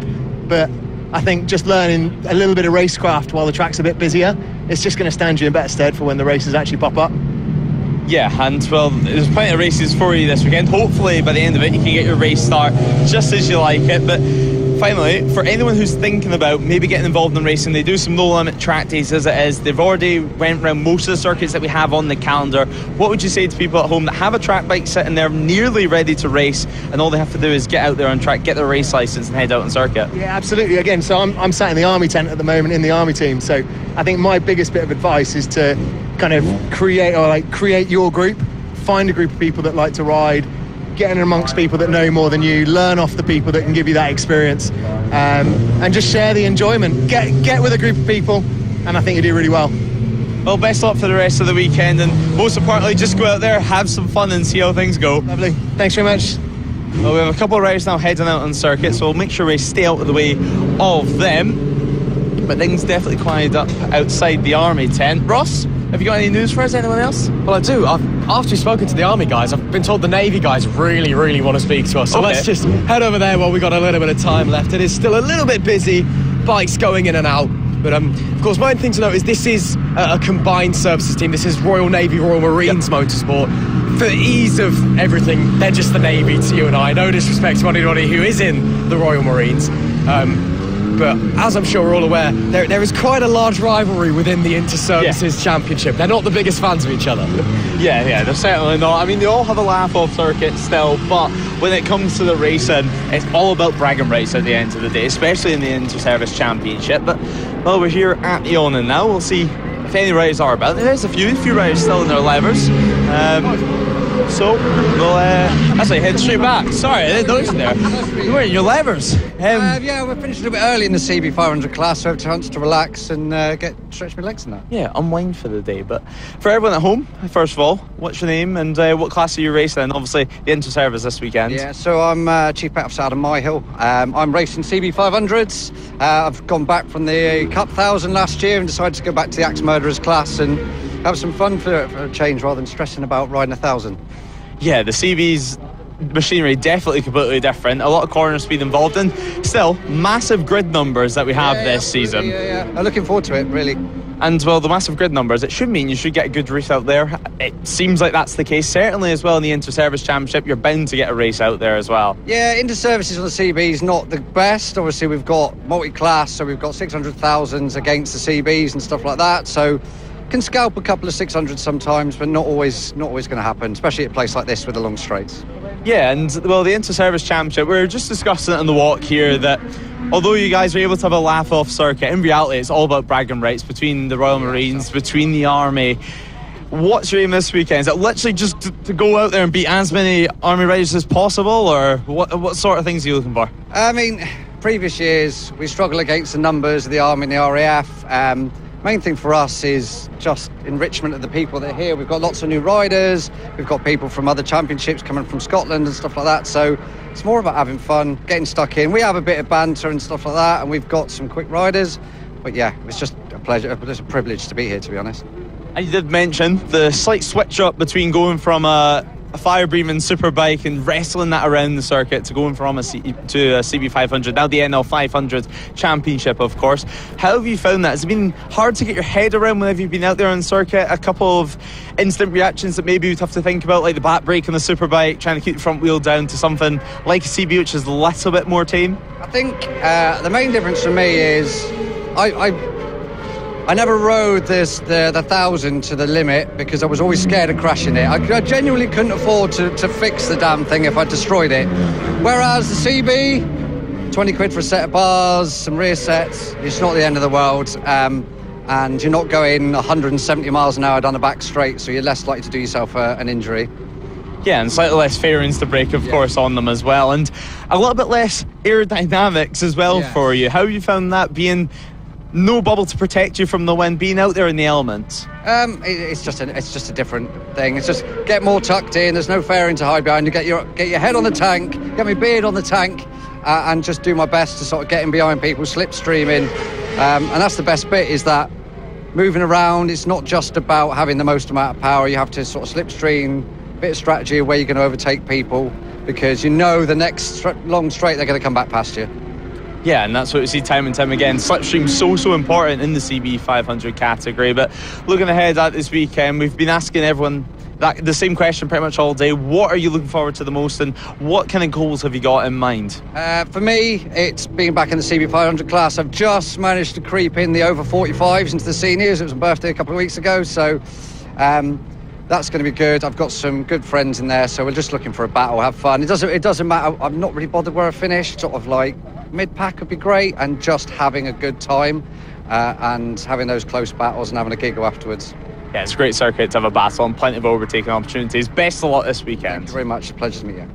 But I think just learning a little bit of racecraft while the track's a bit busier, it's just going to stand you in better stead for when the races actually pop up. Yeah, and well, there's plenty of races for you this weekend. Hopefully by the end of it you can get your race start just as you like it. But finally, for anyone who's thinking about maybe getting involved in racing, they do some no-limit track days as it is. They've already went around most of the circuits that we have on the calendar. What would you say to people at home that have a track bike sitting there nearly ready to race, and all they have to do is get out there on track, get their race license and head out on circuit? Yeah, absolutely. Again, so I'm sat in the army tent at the moment in the army team. So I think my biggest bit of advice is to kind of create your group, find a group of people that like to ride, get in amongst people that know more than you, learn off the people that can give you that experience, and just share the enjoyment. Get with a group of people, and I think you do really well. Well, best luck for the rest of the weekend, and most importantly, just go out there, have some fun and see how things go. Lovely. Thanks very much. Well, we have a couple of riders now heading out on circuit, so we'll make sure we stay out of the way of them. But things definitely quieted up outside the army tent. Ross, have you got any news for us? Anyone else? Well, I do. After you've spoken to the Army guys, I've been told the Navy guys really, really want to speak to us. So let's just head over there while we've got a little bit of time left. It is still a little bit busy, bikes going in and out. But of course, my thing to note is this is a combined services team. This is Royal Navy, Royal Marines Motorsport. For the ease of everything, they're just the Navy to you and I. No disrespect to anybody who is in the Royal Marines. But as I'm sure we're all aware, there is quite a large rivalry within the Inter-Services Championship. They're not the biggest fans of each other. Yeah, they're certainly not. I mean, they all have a laugh off circuit still, but when it comes to the racing, it's all about bragging rights at the end of the day, especially in the Inter-Service Championship. But, well, we're here at the awning now. We'll see if any riders are about. There's a few riders still in their levers. So we'll That's like heading straight back. Sorry, I didn't notice there. You're wearing your levers. Yeah, we're finishing a bit early in the CB500 class, so I have a chance to relax and stretch my legs and that. Yeah, unwind for the day. But for everyone at home, first of all, what's your name and what class are you racing in? Obviously, the inter-service this weekend. Yeah, so I'm Chief Pet Officer Adam Myhill. I'm racing CB500s. I've gone back from the Cup 1000 last year and decided to go back to the Axe Murderers class and have some fun for a change rather than stressing about riding 1,000. Yeah, the CB's machinery definitely completely different. A lot of corner speed involved, and still massive grid numbers that we have this season. Yeah. I'm looking forward to it, really. And well, the massive grid numbers, it should mean you should get a good race out there. It seems like that's the case, certainly as well in the Inter-Service Championship. You're bound to get a race out there as well. Yeah, Inter-Services on the CB is not the best. Obviously, we've got multi-class, so we've got 600,000s against the CBs and stuff like that. So can scalp a couple of 600s sometimes, but not always going to happen, especially at a place like this with the long straights. Yeah, and well, the Inter-Service Championship, we were just discussing it on the walk here that although you guys were able to have a laugh off circuit, in reality it's all about bragging rights between the Royal Marines, between the Army. What's your aim this weekend? Is it literally just to go out there and beat as many Army riders as possible, or what sort of things are you looking for? I mean, previous years we struggle against the numbers of the Army and the RAF. Main thing for us is just enrichment of the people that are here. We've got lots of new riders, we've got people from other championships coming from Scotland and stuff like that, so it's more about having fun, getting stuck in. We have a bit of banter and stuff like that, and we've got some quick riders, but yeah, it's just a pleasure, it's a privilege to be here, to be honest. And you did mention the slight switch up between going from a fire-breathing Superbike and wrestling that around the circuit to going from to a CB500, now the NL500 Championship, of course. How have you found that? Has it been hard to get your head around whenever you've been out there on circuit? A couple of instant reactions that maybe you'd have to think about, like the back brake on the Superbike, trying to keep the front wheel down to something like a CB, which is a little bit more tame? I think the main difference for me is I never rode the 1,000 to the limit because I was always scared of crashing it. I genuinely couldn't afford to fix the damn thing if I destroyed it. Whereas the CB, 20 quid for a set of bars, some rear sets, it's not the end of the world. And you're not going 170 miles an hour down the back straight, so you're less likely to do yourself an injury. Yeah, and slightly less fairings to brake, of course, on them as well. And a little bit less aerodynamics as well for you. How have you found that, being no bubble to protect you from the wind, being out there in the elements? It's just a different thing. It's just get more tucked in. There's no fairing to hide behind. You get your head on the tank, get my beard on the tank, and just do my best to sort of get in behind people, slipstreaming. And that's the best bit, is that moving around. It's not just about having the most amount of power. You have to sort of slipstream, bit of strategy of where you're going to overtake people, because you know the next long straight they're going to come back past you. Yeah, and that's what we see time and time again. Slipstream's so important in the CB500 category. But looking ahead at this weekend, we've been asking everyone the same question pretty much all day. What are you looking forward to the most, and what kind of goals have you got in mind? For me, it's being back in the CB500 class. I've just managed to creep in the over 45s into the seniors. It was my birthday a couple of weeks ago, so that's going to be good. I've got some good friends in there, so we're just looking for a battle, have fun. It doesn't matter. I'm not really bothered where I finish. Sort of like mid-pack would be great, and just having a good time and having those close battles and having a giggle afterwards. Yeah, it's a great circuit to have a battle and plenty of overtaking opportunities. Best of luck this weekend. Thank you very much. Pleasure to meet you.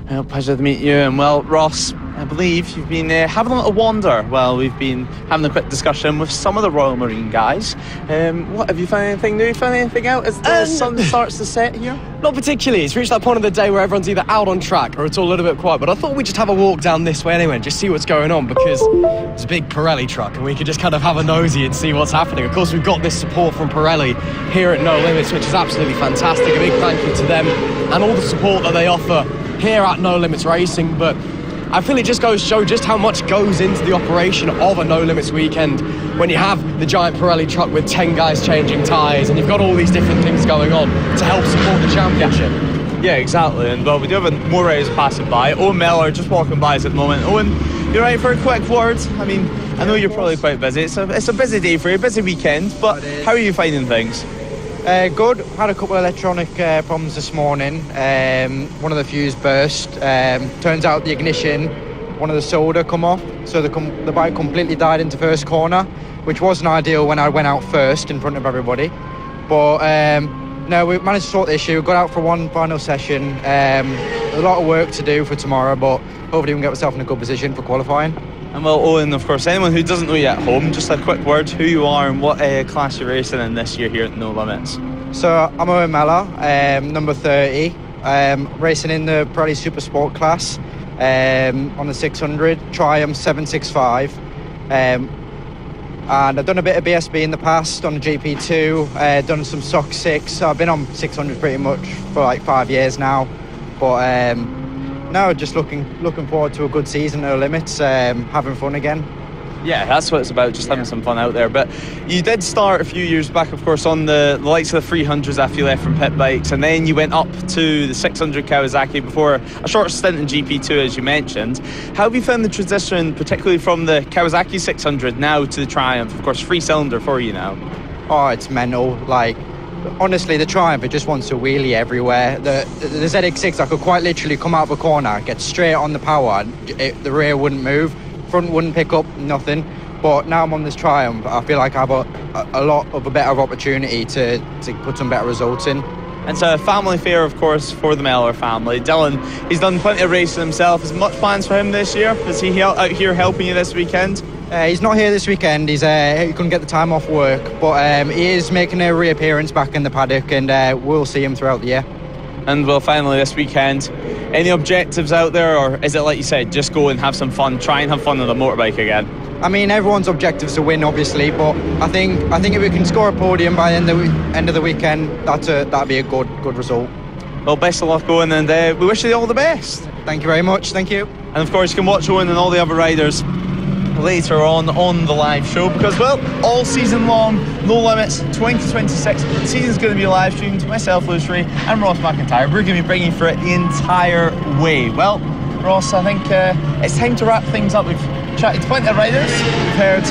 Well, pleasure to meet you. And well, Ross, I believe you've been having a little wander while we've been having a quick discussion with some of the Royal Marine guys. What, have you found anything new? Found anything out as the sun starts to set here? Not particularly. It's reached that point of the day where everyone's either out on track or it's all a little bit quiet. But I thought we'd just have a walk down this way anyway and just see what's going on, because it's a big Pirelli truck and we could just kind of have a nosy and see what's happening. Of course, we've got this support from Pirelli here at No Limits, which is absolutely fantastic. A big thank you to them and all the support that they offer here at No Limits Racing. But I feel it just goes to show just how much goes into the operation of a No Limits weekend when you have the giant Pirelli truck with 10 guys changing tyres and you've got all these different things going on to help support the championship. Yeah, exactly. And well, we do have more riders passing by. Owen Mellor just walking by us at the moment. Owen, you're right for a quick word? I mean, I know you're probably quite busy. It's a busy day for you, a busy weekend, but how are you finding things? Good. Had a couple of electronic problems this morning. One of the fuse burst. Turns out the ignition, one of the solder come off, so the bike completely died into first corner, which wasn't ideal when I went out first in front of everybody. But no, we managed to sort the issue. Got out for one final session. a lot of work to do for tomorrow, but hopefully we can get ourselves in a good position for qualifying. And well, Owen, of course, anyone who doesn't know you at home, just a quick word, who you are and what class you're racing in this year here at No Limits. So I'm Owen Mellor, number 30, racing in the Pirelli Super Sport class on the 600, Triumph 765. And I've done a bit of BSB in the past, done a GP2, done some SOC 6. So I've been on 600 pretty much for like 5 years now. But now just looking forward to a good season, No Limits, having fun again. Yeah, that's what it's about, just having some fun out there. But you did start a few years back, of course, on the likes of the 300s after you left from pit bikes, and then you went up to the 600 Kawasaki before a short stint in GP2, as you mentioned. How have you found the transition, particularly from the Kawasaki 600 now to the Triumph? Of course, 3-cylinder for you now. Oh, it's mental. Like, honestly, the Triumph, it just wants to wheelie everywhere. The ZX6, I could quite literally come out of a corner, get straight on the power, the rear wouldn't move, front wouldn't pick up, nothing. But now I'm on this Triumph, I feel like I have a lot of a better opportunity to put some better results in. And it's a family fair, of course, for the Mellor family. Dylan, he's done plenty of racing himself. Is much plans for him this year? Is he out here helping you this weekend? He's not here this weekend. He couldn't get the time off work, but he is making a reappearance back in the paddock, and we'll see him throughout the year. And well, finally this weekend, any objectives out there, or is it like you said, just go and have some fun, try and have fun on the motorbike again? I mean, everyone's objective is to win, obviously, but I think if we can score a podium by the end of the weekend, that'd be a good result. Well, best of luck going, and we wish you all the best. Thank you very much. Thank you. And of course, you can watch Owen and all the other riders later on the live show, because, well, all season long, No Limits 2026, the season's going to be live streamed. Myself, Lewis Ray, and Ross McIntyre, we're going to be bringing you for it the entire way. Well, Ross, I think it's time to wrap things up. We've chatted to plenty of riders, we've heard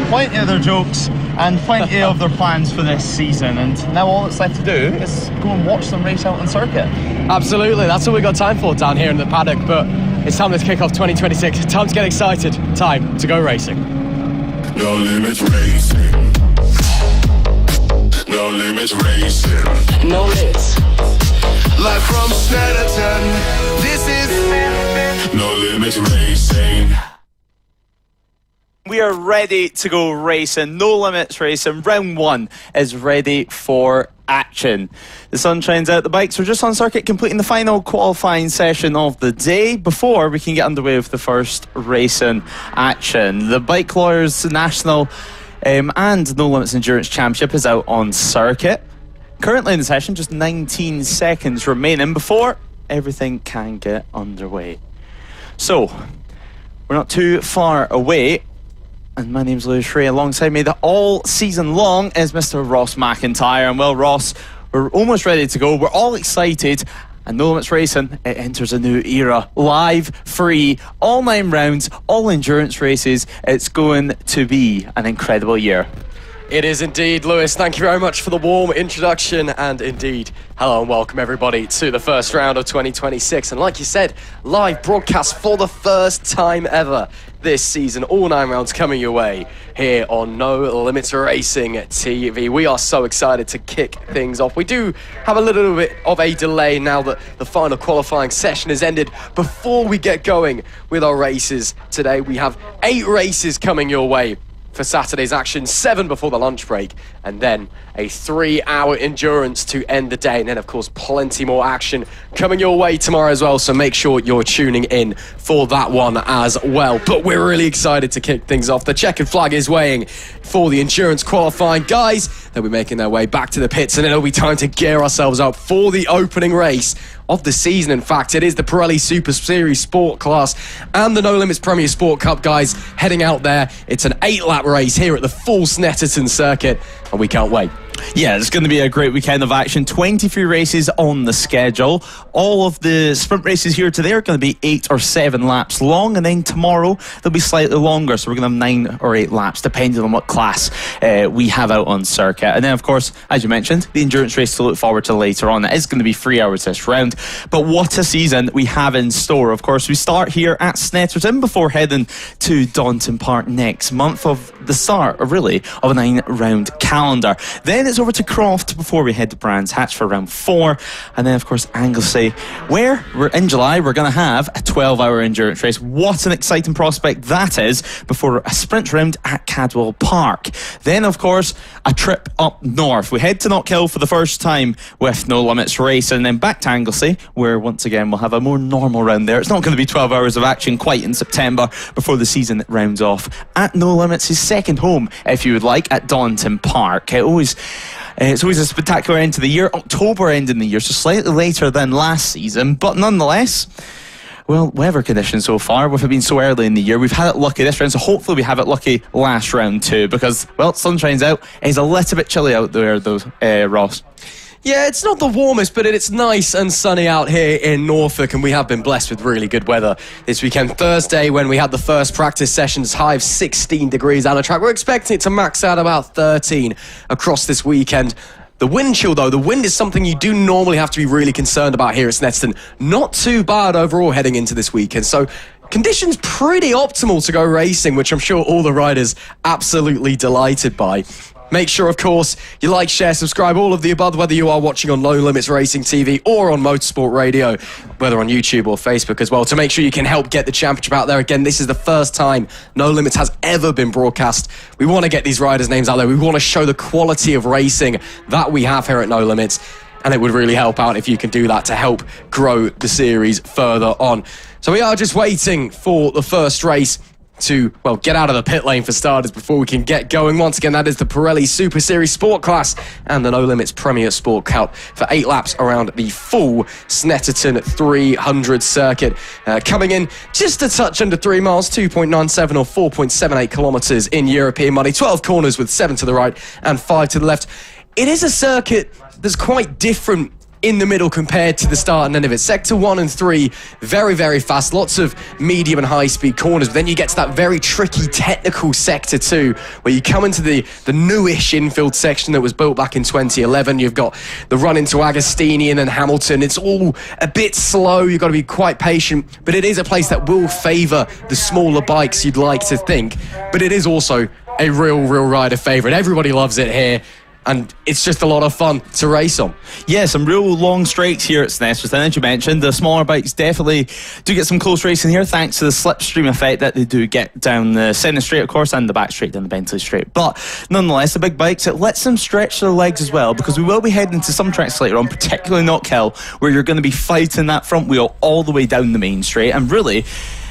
plenty of their jokes and plenty of their plans for this season, and now all that's left to do is go and watch them race out on circuit. Absolutely, that's all we got time for down here in the paddock, but it's time to kick off 2026. Time to get excited. Time to go racing. No Limits Racing. No Limits Racing. No Limits. Live from Snetterton. This is No Limits Racing. We are ready to go racing. No Limits Racing. Round 1 is ready for action. The sun shines out, the bikes are just on circuit, completing the final qualifying session of the day before we can get underway with the first racing action. The Bike Lawyers National and No Limits Endurance Championship is out on circuit. Currently in the session, just 19 seconds remaining before everything can get underway. So, we're not too far away. And my name's Lewis Ray. Alongside me all season long is Mr. Ross McIntyre. And well, Ross, we're almost ready to go. We're all excited. And No Limits Racing, it enters a new era. Live, free, all 9 rounds, all endurance races. It's going to be an incredible year. It is indeed, Lewis. Thank you very much for the warm introduction, and indeed, hello and welcome everybody to the first round of 2026. And like you said, live broadcast for the first time ever this season, all 9 rounds coming your way here on No Limits Racing TV. We are so excited to kick things off. We do have a little bit of a delay now that the final qualifying session has ended. Before we get going with our races today, we have 8 races coming your way for Saturday's action, 7 before the lunch break, and then a 3-hour endurance to end the day, and then of course plenty more action coming your way tomorrow as well, so make sure you're tuning in for that one as well. But we're really excited to kick things off. The checkered flag is waving for the endurance qualifying guys. They'll be making their way back to the pits, and it'll be time to gear ourselves up for the opening race of the season. In fact, it is the Pirelli Super Series Sport class and the No Limits Premier Sport Cup guys heading out there. It's an 8-lap race here at the full Snetterton circuit, and we can't wait. Yeah, it's going to be a great weekend of action. 23 races on the schedule. All of the sprint races here today are going to be 8 or 7 laps long, and then tomorrow they'll be slightly longer, so we're going to have 9 or 8 laps depending on what class we have out on circuit. And then of course, as you mentioned, the endurance race to look forward to later on. It is going to be 3 hours this round, but what a season we have in store. Of course, we start here at Snetterton before heading to Daunton Park next month, of the start really of a 9-round calendar. Then it's over to Croft before we head to Brands Hatch for round 4. And then, of course, Anglesey, where we're in July, we're going to have a 12-hour endurance race. What an exciting prospect that is, before a sprint round at Cadwell Park. Then, of course, a trip up north. We head to Knockhill for the first time with No Limits Race, and then back to Anglesey, where once again we'll have a more normal round there. It's not going to be 12 hours of action quite in September before the season rounds off at No Limits, his second home, if you would like, at Donington Park. It's always a spectacular end to the year, October end in the year, so slightly later than last season, but nonetheless, well, weather conditions so far, with it being so early in the year, we've had it lucky this round, so hopefully we have it lucky last round too, because, well, sun shines out. It's a little bit chilly out there though, Ross. Yeah, it's not the warmest, but it's nice and sunny out here in Norfolk, and we have been blessed with really good weather this weekend. Thursday, when we had the first practice sessions, high of 16 degrees on the track. We're expecting it to max out about 13 across this weekend. The wind chill, though, the wind is something you do normally have to be really concerned about here at Snetterton. Not too bad overall heading into this weekend, so conditions pretty optimal to go racing, which I'm sure all the riders absolutely delighted by. Make sure, of course, you like, share, subscribe, all of the above, whether you are watching on No Limits Racing TV or on Motorsport Radio, whether on YouTube or Facebook as well, to make sure you can help get the championship out there. Again, this is the first time No Limits has ever been broadcast. We want to get these riders' names out there. We want to show the quality of racing that we have here at No Limits, and it would really help out if you can do that to help grow the series further on. So we are just waiting for the first race to, well, get out of the pit lane for starters before we can get going. Once again, that is the Pirelli Super Series Sport class and the No Limits Premier Sport count for 8 laps around the full Snetterton 300 circuit. Coming in just a touch under 3 miles, 2.97 or 4.78 kilometres in European money, 12 corners with 7 to the right and 5 to the left. It is a circuit that's quite different in the middle compared to the start and end of it. Sector 1 and 3, very, very fast, lots of medium and high speed corners, but then you get to that very tricky technical Sector 2, where you come into the newish infield section that was built back in 2011. You've got the run into Agostini and then Hamilton. It's all a bit slow, you've got to be quite patient, but it is a place that will favour the smaller bikes, you'd like to think, but it is also a real rider favourite. Everybody loves it here, and it's just a lot of fun to race on. Yeah, some real long straights here at Snetterton. As you mentioned, the smaller bikes definitely do get some close racing here, thanks to the slipstream effect that they do get down the centre straight, of course, and the back straight down the Bentley straight. But nonetheless, the big bikes, it lets them stretch their legs as well, because we will be heading to some tracks later on, particularly Knockhill, where you're going to be fighting that front wheel all the way down the main straight, and really,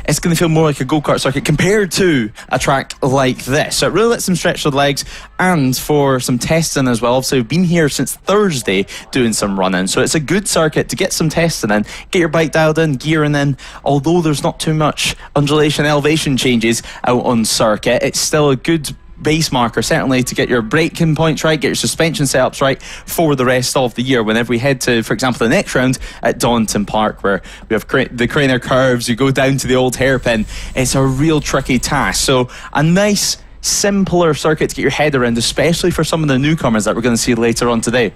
it's going to feel more like a go-kart circuit compared to a track like this. So it really lets them stretch their legs, and for some testing as well. So we've been here since Thursday doing some running. So it's a good circuit to get some testing in, get your bike dialed in, gearing in. Although there's not too much undulation elevation changes out on circuit, it's still a good base marker, certainly, to get your braking points right, get your suspension setups right for the rest of the year. Whenever we head to, for example, the next round at Donington Park, where we have the Craner curves, you go down to the old hairpin, it's a real tricky task. So a nice, simpler circuit to get your head around, especially for some of the newcomers that we're going to see later on today.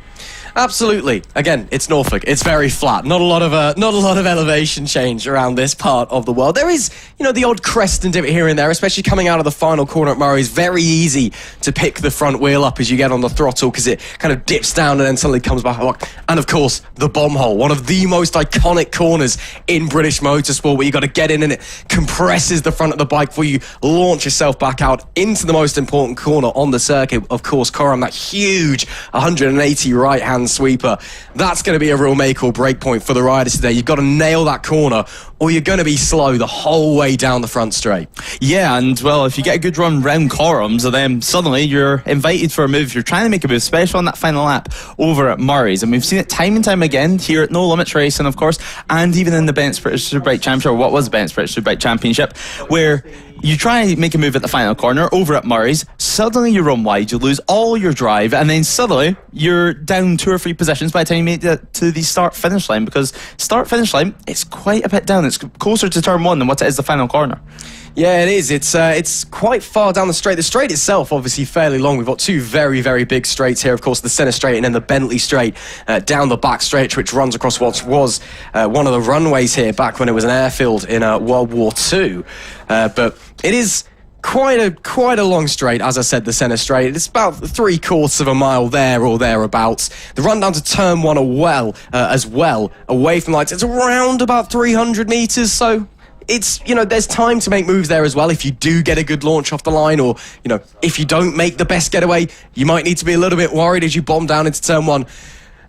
Absolutely. Again, it's Norfolk. It's very flat. Not a lot of elevation change around this part of the world. There is, the odd crest and divot here and there, especially coming out of the final corner at Murray's. Very easy to pick the front wheel up as you get on the throttle, because it kind of dips down and then suddenly comes back up. And of course, the bomb hole, one of the most iconic corners in British motorsport, where you got to get in and it compresses the front of the bike before you launch yourself back out into the most important corner on the circuit. Of course, Coram, that huge 180 right-hand sweeper. That's going to be a real make or break point for the riders today. You've got to nail that corner, or you're going to be slow the whole way down the front straight. Yeah, and well, if you get a good run round Corams, then suddenly you're invited for a move. You're trying to make a move, especially on that final lap over at Murray's, and we've seen it time and time again here at No Limits Racing, of course, and even in the Bentley British Superbike Championship, or what was the Bentley British Superbike Championship, where you try and make a move at the final corner over at Murray's, suddenly you run wide, you lose all your drive, and then suddenly you're down 2 or 3 positions by the time you make it to the start-finish line, because start-finish line, it's quite a bit down. It's closer to turn 1 than what it is the final corner. Yeah, it is. It's quite far down the straight. The straight itself, obviously, fairly long. We've got 2 very, very big straights here. Of course, the centre straight and then the Bentley straight down the back straight, which runs across what was one of the runways here back when it was an airfield in World War II. But it is quite a long straight, as I said, the centre straight. It's about 3/4 of a mile there or thereabouts. The run down to turn 1 as well, away from lights, it's around about 300 metres, so it's, there's time to make moves there as well. If you do get a good launch off the line, or, if you don't make the best getaway, you might need to be a little bit worried as you bomb down into turn 1.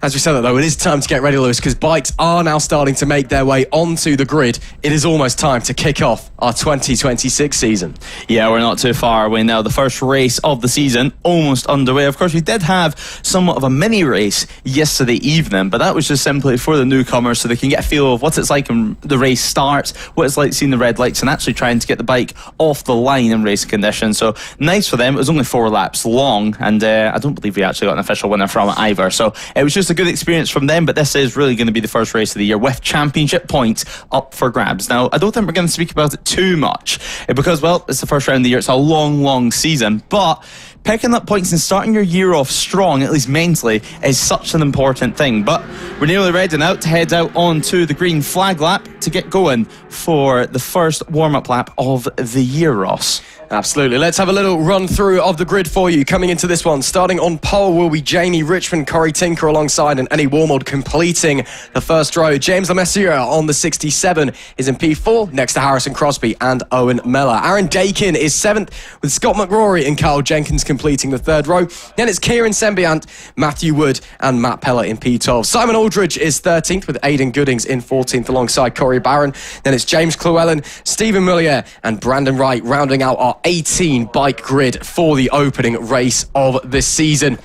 As we said that, though, it is time to get ready, Lewis, because bikes are now starting to make their way onto the grid. It is almost time to kick off our 2026 season. Yeah, we're not too far away now. The first race of the season almost underway. Of course, we did have somewhat of a mini race yesterday evening, but that was just simply for the newcomers so they can get a feel of what it's like when the race starts, what it's like seeing the red lights and actually trying to get the bike off the line in racing conditions. So nice for them. It was only 4 laps long, and I don't believe we actually got an official winner from it either. So it was just a good experience from them, but this is really going to be the first race of the year with championship points up for grabs. Now, I don't think we're going to speak about it too much because, well, it's the first round of the year. It's a long season, but picking up points and starting your year off strong, at least mentally, is such an important thing. But we're nearly ready now to head out onto the green flag lap to get going for the first warm-up lap of the year, Ross. Absolutely. Let's have a little run through of the grid for you. Coming into this one, starting on pole will be Jamie Richmond, Corey Tinker alongside, and Eddie Warmold completing the first row. James Lemessier on the 67 is in P4, next to Harrison Crosby and Owen Mellor. Aaron Dakin is 7th, with Scott McRory and Carl Jenkins completing the 3rd row. Then it's Kieran Sembiant, Matthew Wood and Matt Peller in P12. Simon Aldridge is 13th, with Aidan Goodings in 14th alongside Corey Barron. Then it's James Llewellyn, Stephen Mullier and Brandon Wright rounding out our 18 bike grid for the opening race of the season.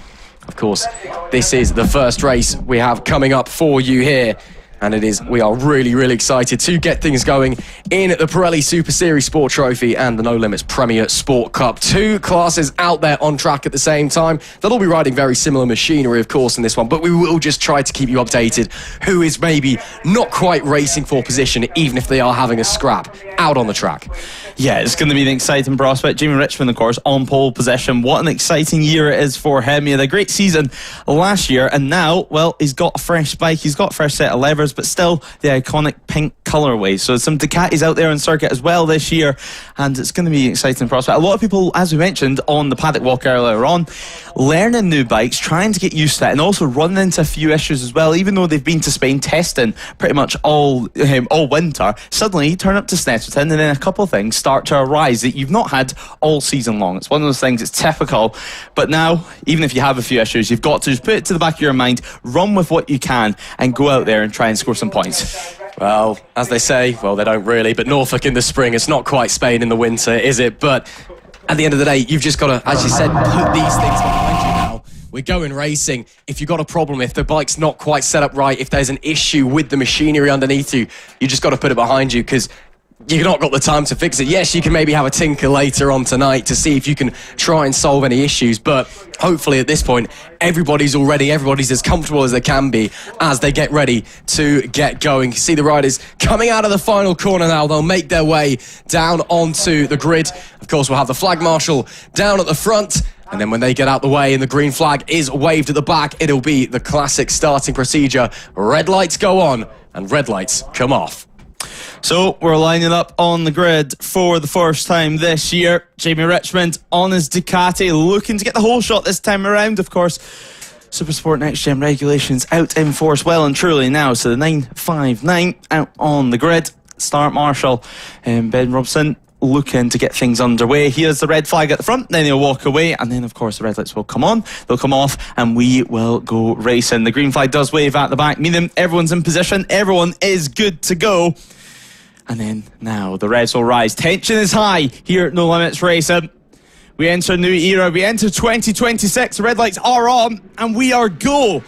Of course, this is the first race we have coming up for you here, and we are really excited to get things going in the Pirelli Super Series Sport Trophy and the No Limits Premier Sport Cup. 2 classes out there on track at the same time. They'll all be riding very similar machinery, of course, in this one, but we will just try to keep you updated who is maybe not quite racing for position, even if they are having a scrap out on the track. Yeah, it's going to be an exciting prospect. Jamie Richmond, of course, on pole position. What an exciting year it is for him. He had a great season last year, and now, well, he's got a fresh bike, he's got a fresh set of levers, but still the iconic pink colourway. So some Ducatis out there on circuit as well this year, and it's going to be an exciting prospect. A lot of people, as we mentioned on the Paddock walk earlier on, learning new bikes, trying to get used to it, and also running into a few issues as well. Even though they've been to Spain testing pretty much all winter, suddenly you turn up to Snetterton and then a couple of things start to arise that you've not had all season long. It's one of those things, it's typical, but now, even if you have a few issues, you've got to just put it to the back of your mind, run with what you can, and go out there and try and score some points. Well, as they say, well, they don't really, but Norfolk in the spring, it's not quite Spain in the winter, is it? But at the end of the day, you've just got to, as you said, put these things behind you now. We're going racing. If you've got a problem, if the bike's not quite set up right, if there's an issue with the machinery underneath you, you just got to put it behind you, because you've not got the time to fix it. Yes, you can maybe have a tinker later on tonight to see if you can try and solve any issues, but hopefully at this point, everybody's as comfortable as they can be as they get ready to get going. You see the riders coming out of the final corner now. They'll make their way down onto the grid. Of course, we'll have the flag marshal down at the front, and then when they get out the way and the green flag is waved at the back, it'll be the classic starting procedure. Red lights go on and red lights come off. So we're lining up on the grid for the first time this year. Jamie Richmond on his Ducati, looking to get the whole shot this time around. Of course, Supersport Next Gen regulations out in force well and truly now. So the 959 out on the grid. Start marshal Ben Robson looking to get things underway. Here's the red flag at the front, then he'll walk away, and then of course the red lights will come on, they'll come off, and we will go racing. The green flag does wave at the back, meaning everyone's in position, everyone is good to go. And then now the reds will rise. Tension is high here at No Limits Racing. We enter a new era, we enter 2026, the red lights are on, and we are go.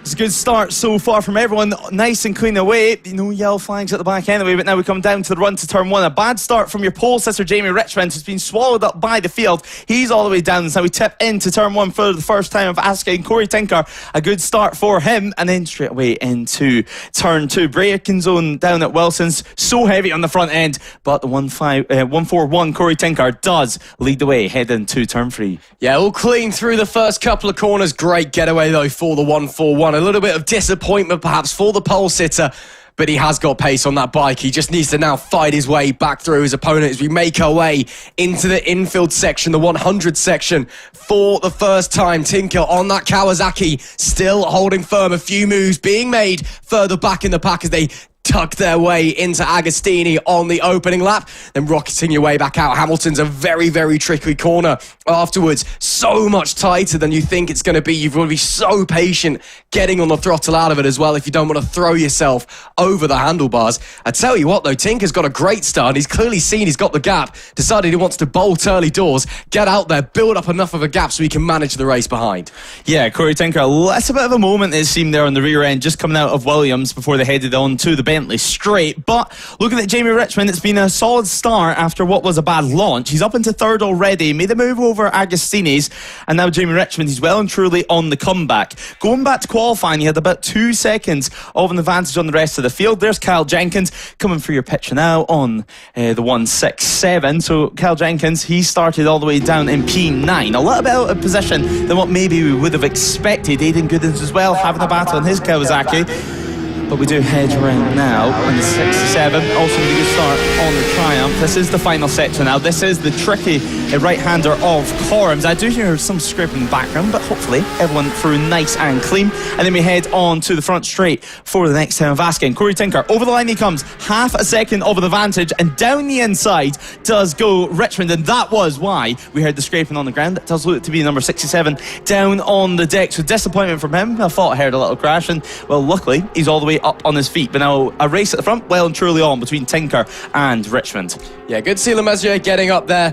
It's a good start so far from everyone, nice and clean away. No yellow flags at the back anyway, but now we come down to the run to turn 1. A bad start from your pole sister Jamie Richmond, who's been swallowed up by the field. He's all the way down, so we tip into turn 1 for the first time of asking Corey Tinker. A good start for him, and then straight away into turn 2. Braking zone down at Wilson's, so heavy on the front end, but the 141 Corey Tinker does lead the way heading to turn 3. Yeah, all clean through the first couple of corners. Great getaway though for the 141. A little bit of disappointment perhaps for the pole sitter, but he has got pace on that bike. He just needs to now fight his way back through his opponent as we make our way into the infield section, the 100 section. For the first time, Tinker on that Kawasaki, still holding firm. A few moves being made further back in the pack as they tuck their way into Agostini on the opening lap, then rocketing your way back out. Hamilton's a very, very tricky corner afterwards. So much tighter than you think it's going to be. You've got to be so patient getting on the throttle out of it as well if you don't want to throw yourself over the handlebars. I tell you what though, Tinker's got a great start. He's clearly seen he's got the gap, decided he wants to bolt early doors, get out there, build up enough of a gap so he can manage the race behind. Yeah, Corey Tinker, that's a bit of a moment it seemed there on the rear end, just coming out of Williams before they headed on to the Bentley straight. But looking at Jamie Richmond, it's been a solid start after what was a bad launch. He's up into third already, made a move over Agostini's, and now Jamie Richmond, he's well and truly on the comeback. Going back to qualifying, he had about 2 seconds of an advantage on the rest of the field. There's Kyle Jenkins coming for your picture now on the 167. So Kyle Jenkins, he started all the way down in P9, a little bit out of position than what maybe we would have expected. Aidan Goodins as well having a battle on his Kawasaki. But we do head around now on the 67. Also with a good start on the Triumph. This is the final section now. This is the tricky right-hander of Corums. I do hear some scraping in the background, but hopefully everyone through nice and clean. And then we head on to the front straight for the next time of asking. Corey Tinker, over the line he comes. Half a second of an advantage, and down the inside does go Richmond. And that was why we heard the scraping on the ground. It does look to be number 67 down on the deck. So disappointment from him. I thought I heard a little crash, and well, luckily he's all the way up on his feet. But now a race at the front, well and truly on between Tinker and Richmond. Yeah, good to see Lemaitre getting up there.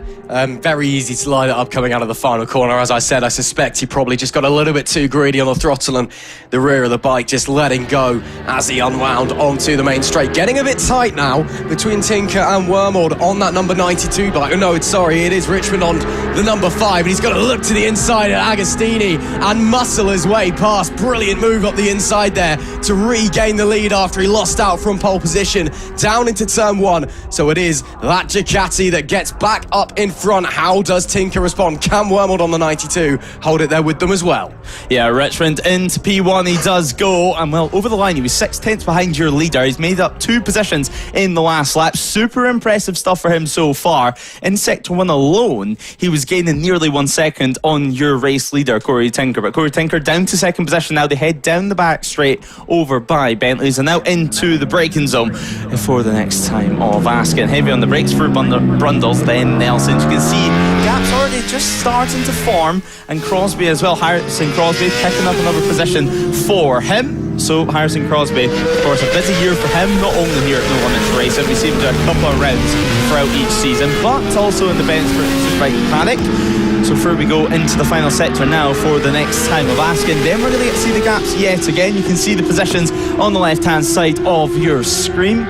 Very easy to line it up coming out of the final corner. As I said, I suspect he probably just got a little bit too greedy on the throttle and the rear of the bike just letting go as he unwound onto the main straight. Getting a bit tight now between Tinker and Wormald on that number 92 bike. Oh no, it is Richmond on the number 5, and he's got to look to the inside at Agostini and muscle his way past. Brilliant move up the inside there to regain the lead after he lost out from pole position down into turn 1. So it is that Ducati that gets back up in front. How does Tinker respond? Can Wormald on the 92 hold it there with them as well? Yeah, Richmond into P1 he does go, and well, over the line he was 6/10 behind your leader. He's made up 2 positions in the last lap. Super impressive stuff for him so far. In sector 1 alone he was gaining nearly 1 second on your race leader Corey Tinker. But Corey Tinker down to second position now. They head down the back straight over by Bentleys and now into the braking zone for the next time of asking. Heavy on the brakes for Brundles, then Nelson. You can see gaps already just starting to form, and Crosby as well. Harrison Crosby picking up another position for him. So Harrison Crosby, of course, a busy year for him, not only here at No Limits Racing. We see him do a couple of rounds throughout each season, but also in the bench for Supertwin Paddock. So through we go into the final sector now for the next time of asking. Then we're going to get to see the gaps yet again. You can see the positions on the left-hand side of your screen.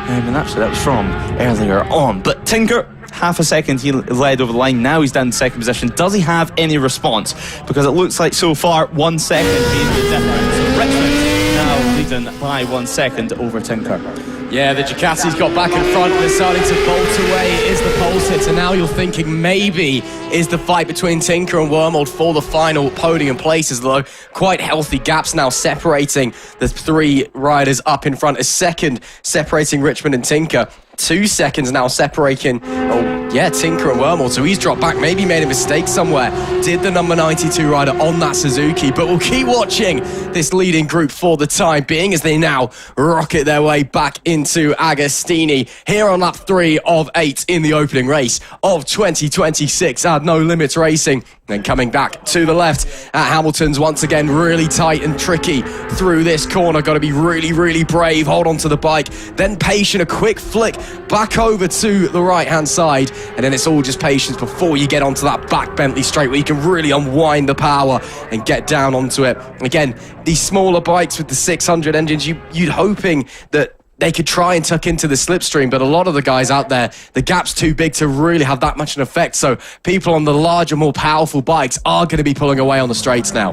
And actually that was from earlier on. But Tinker, half a second he led over the line. Now he's down to second position. Does he have any response? Because it looks like so far 1 second being the difference. So Richmond now leading by 1 second over Tinker. Yeah, the Ducati's got back in front and deciding to bolt away. It is the pole sitter. Now you're thinking maybe is the fight between Tinker and Wormald for the final podium places, though quite healthy gaps now separating the 3 riders up in front. A second separating Richmond and Tinker. 2 seconds now separating, Tinker and Wormald. So he's dropped back, maybe made a mistake somewhere. Did the number 92 rider on that Suzuki. But we'll keep watching this leading group for the time being as they now rocket their way back into Agostini here on lap 3 of 8 in the opening race of 2026 at No Limits Racing. Then coming back to the left at Hamilton's once again, really tight and tricky through this corner. Got to be really, really brave. Hold on to the bike. Then patient, a quick flick back over to the right-hand side. And then it's all just patience before you get onto that back Bentley straight where you can really unwind the power and get down onto it. Again, these smaller bikes with the 600 engines, you'd hoping that they could try and tuck into the slipstream, but a lot of the guys out there, the gap's too big to really have that much an effect. So people on the larger, more powerful bikes are going to be pulling away on the straights now.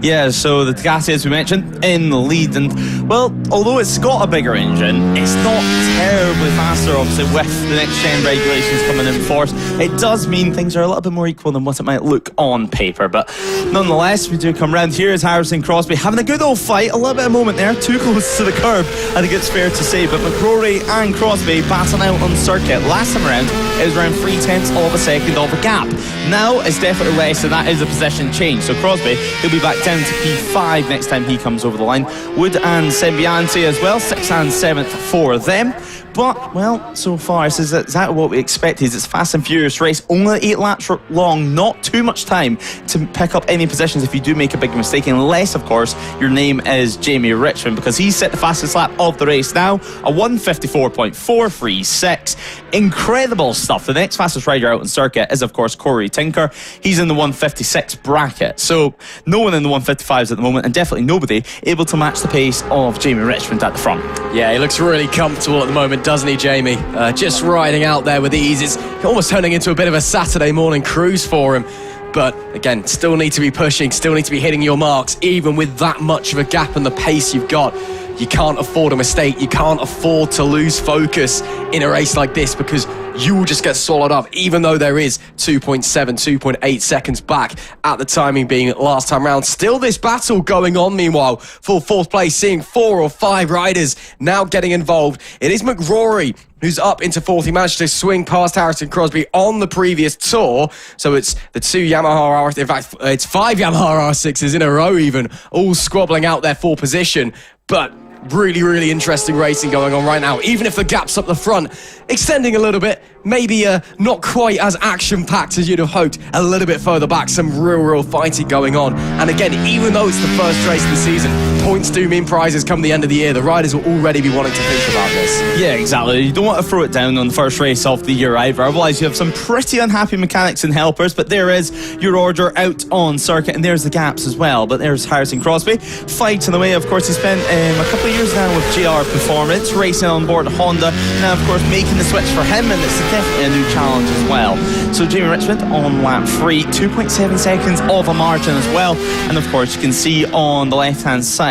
Yeah, so the Ducati, as we mentioned, in the lead, and well, although it's got a bigger engine, it's not terribly faster, obviously, with the next gen regulations coming in force. It does mean things are a little bit more equal than what it might look on paper, but nonetheless, we do come round. Here is Harrison Crosby having a good old fight, a little bit of moment there, too close to the curb, I think it's fair to say, but McRory and Crosby passing out on circuit. Last time around, it was around 0.3 of a second of a gap. Now it's definitely less, and that is a position change. So Crosby, he'll be back down to P5 next time he comes over the line. Wood and Sembianti as well, 6th and 7th for them. But, well, so far, this is exactly what we expected. It's a fast and furious race, only 8 laps long, not too much time to pick up any positions if you do make a big mistake, unless, of course, your name is Jamie Richmond, because he set the fastest lap of the race now, a 1:54.436. Incredible stuff. The next fastest rider out on circuit is, of course, Corey Tinker. He's in the 1:56 bracket, so no one in the 1:55s at the moment, and definitely nobody able to match the pace of Jamie Richmond at the front. Yeah, he looks really comfortable at the moment, doesn't he, Jamie? Just riding out there with ease. It's almost turning into a bit of a Saturday morning cruise for him. But again, still need to be pushing, still need to be hitting your marks, even with that much of a gap and the pace you've got. You can't afford a mistake. You can't afford to lose focus in a race like this, because you will just get swallowed up, even though there is 2.7, 2.8 seconds back at the timing being last time round. Still this battle going on, meanwhile, for 4th place, seeing 4 or 5 riders now getting involved. It is McRory who's up into 4th. He managed to swing past Harrison Crosby on the previous tour. So it's the 2 Yamaha in fact, it's 5 Yamaha R6s in a row even, all squabbling out there for position. But really, really interesting racing going on right now. Even if the gap's up the front, extending a little bit, maybe not quite as action-packed as you'd have hoped. A little bit further back, some real fighting going on. And again, even though it's the first race of the season, points do mean prizes come the end of the year. The riders will already be wanting to think about this. Yeah, exactly. You don't want to throw it down on the first race of the year either. Otherwise, you have some pretty unhappy mechanics and helpers. But there is your order out on circuit, and there's the gaps as well. But there's Harrison Crosby fighting away. Of course, he spent a couple of years now with JR Performance, racing on board Honda. Now, of course, making the switch for him, and it's definitely a new challenge as well. So Jamie Richmond on lap 3, 2.7 seconds of a margin as well. And of course, you can see on the left-hand side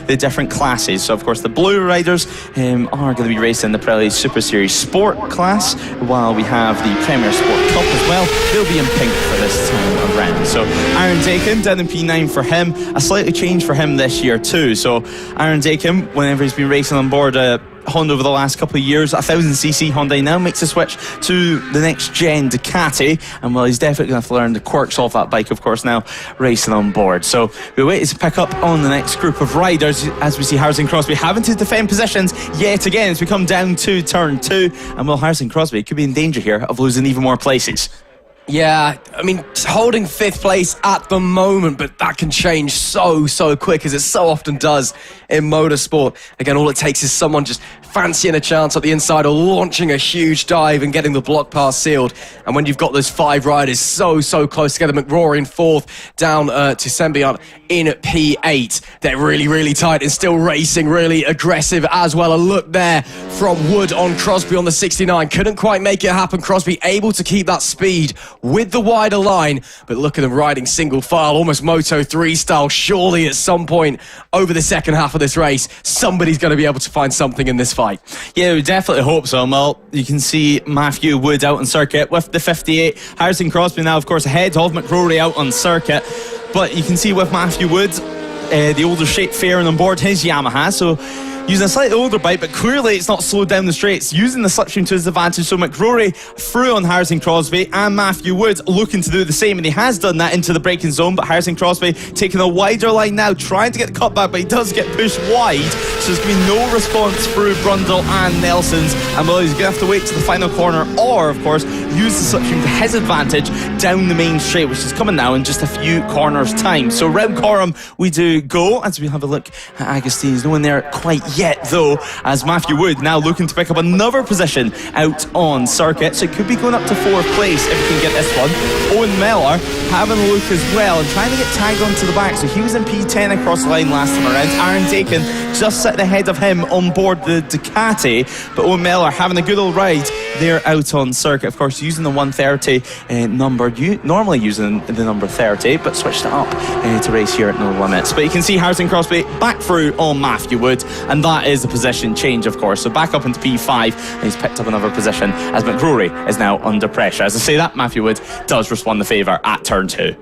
the different classes. So of course, the blue riders are going to be racing the Pirelli Super Series Sport class, while we have the Premier Sport Cup as well. They'll be in pink for this time around. So Aaron Dakin down in P9 for him. A slightly change for him this year too. So Aaron Dakin, whenever he's been racing on board Honda over the last couple of years, 1000cc Honda, now makes a switch to the next gen Ducati, and well, he's definitely going to have to learn the quirks of that bike, of course, now racing on board. So we're waiting to pick up on the next group of riders as we see Harrison Crosby having to defend positions yet again as we come down to turn 2, and well, Harrison Crosby could be in danger here of losing even more places. Yeah, I mean, holding 5th place at the moment, but that can change so quick, as it so often does in motorsport. Again, all it takes is someone just fancying a chance at the inside or launching a huge dive and getting the block pass sealed. And when you've got those 5 riders so close together, McRory in 4th, down to Sembiant in P8, they're really tight and still racing, really aggressive as well. A look there from Wood on Crosby on the 69. Couldn't quite make it happen. Crosby able to keep that speed with the wider line, but look at them riding single file, almost Moto3 style. Surely at some point over the second half of this race, somebody's going to be able to find something in this fight. Yeah, we definitely hope so. Well, you can see Matthew Wood out on circuit with the 58. Harrison Crosby now, of course, ahead of McRory out on circuit. But you can see with Matthew Wood, the older shape fairing on board his Yamaha, so using a slightly older bike, but clearly it's not slowed down the straights, using the slipstream to his advantage. So McRory through on Harrison Crosby, and Matthew Wood looking to do the same, and he has done that into the braking zone. But Harrison Crosby taking a wider line now, trying to get the cutback, but he does get pushed wide, so there's going to be no response through Brundle and Nelson's, and well, he's going to have to wait to the final corner, or of course use the slipstream to his advantage down the main straight, which is coming now in just a few corners time. So round Coram we do go, as we have a look at Agostini's. No one there quite yet though, as Matthew Wood now looking to pick up another position out on circuit, so it could be going up to 4th place if we can get this one. Owen Mellor having a look as well and trying to get tagged onto the back, so he was in P10 across the line last time around. Aaron Dakin just sitting ahead of him on board the Ducati, but Owen Mellor having a good old ride they're out on circuit, of course, using the 130 number. Normally using the number 30, but switched it up to race here at No Limits. But you can see Harrison Crosby back through on Matthew Wood, and that is a position change, of course. So back up into P5, and he's picked up another position as McRory is now under pressure. As I say that, Matthew Wood does respond the favour at turn 2.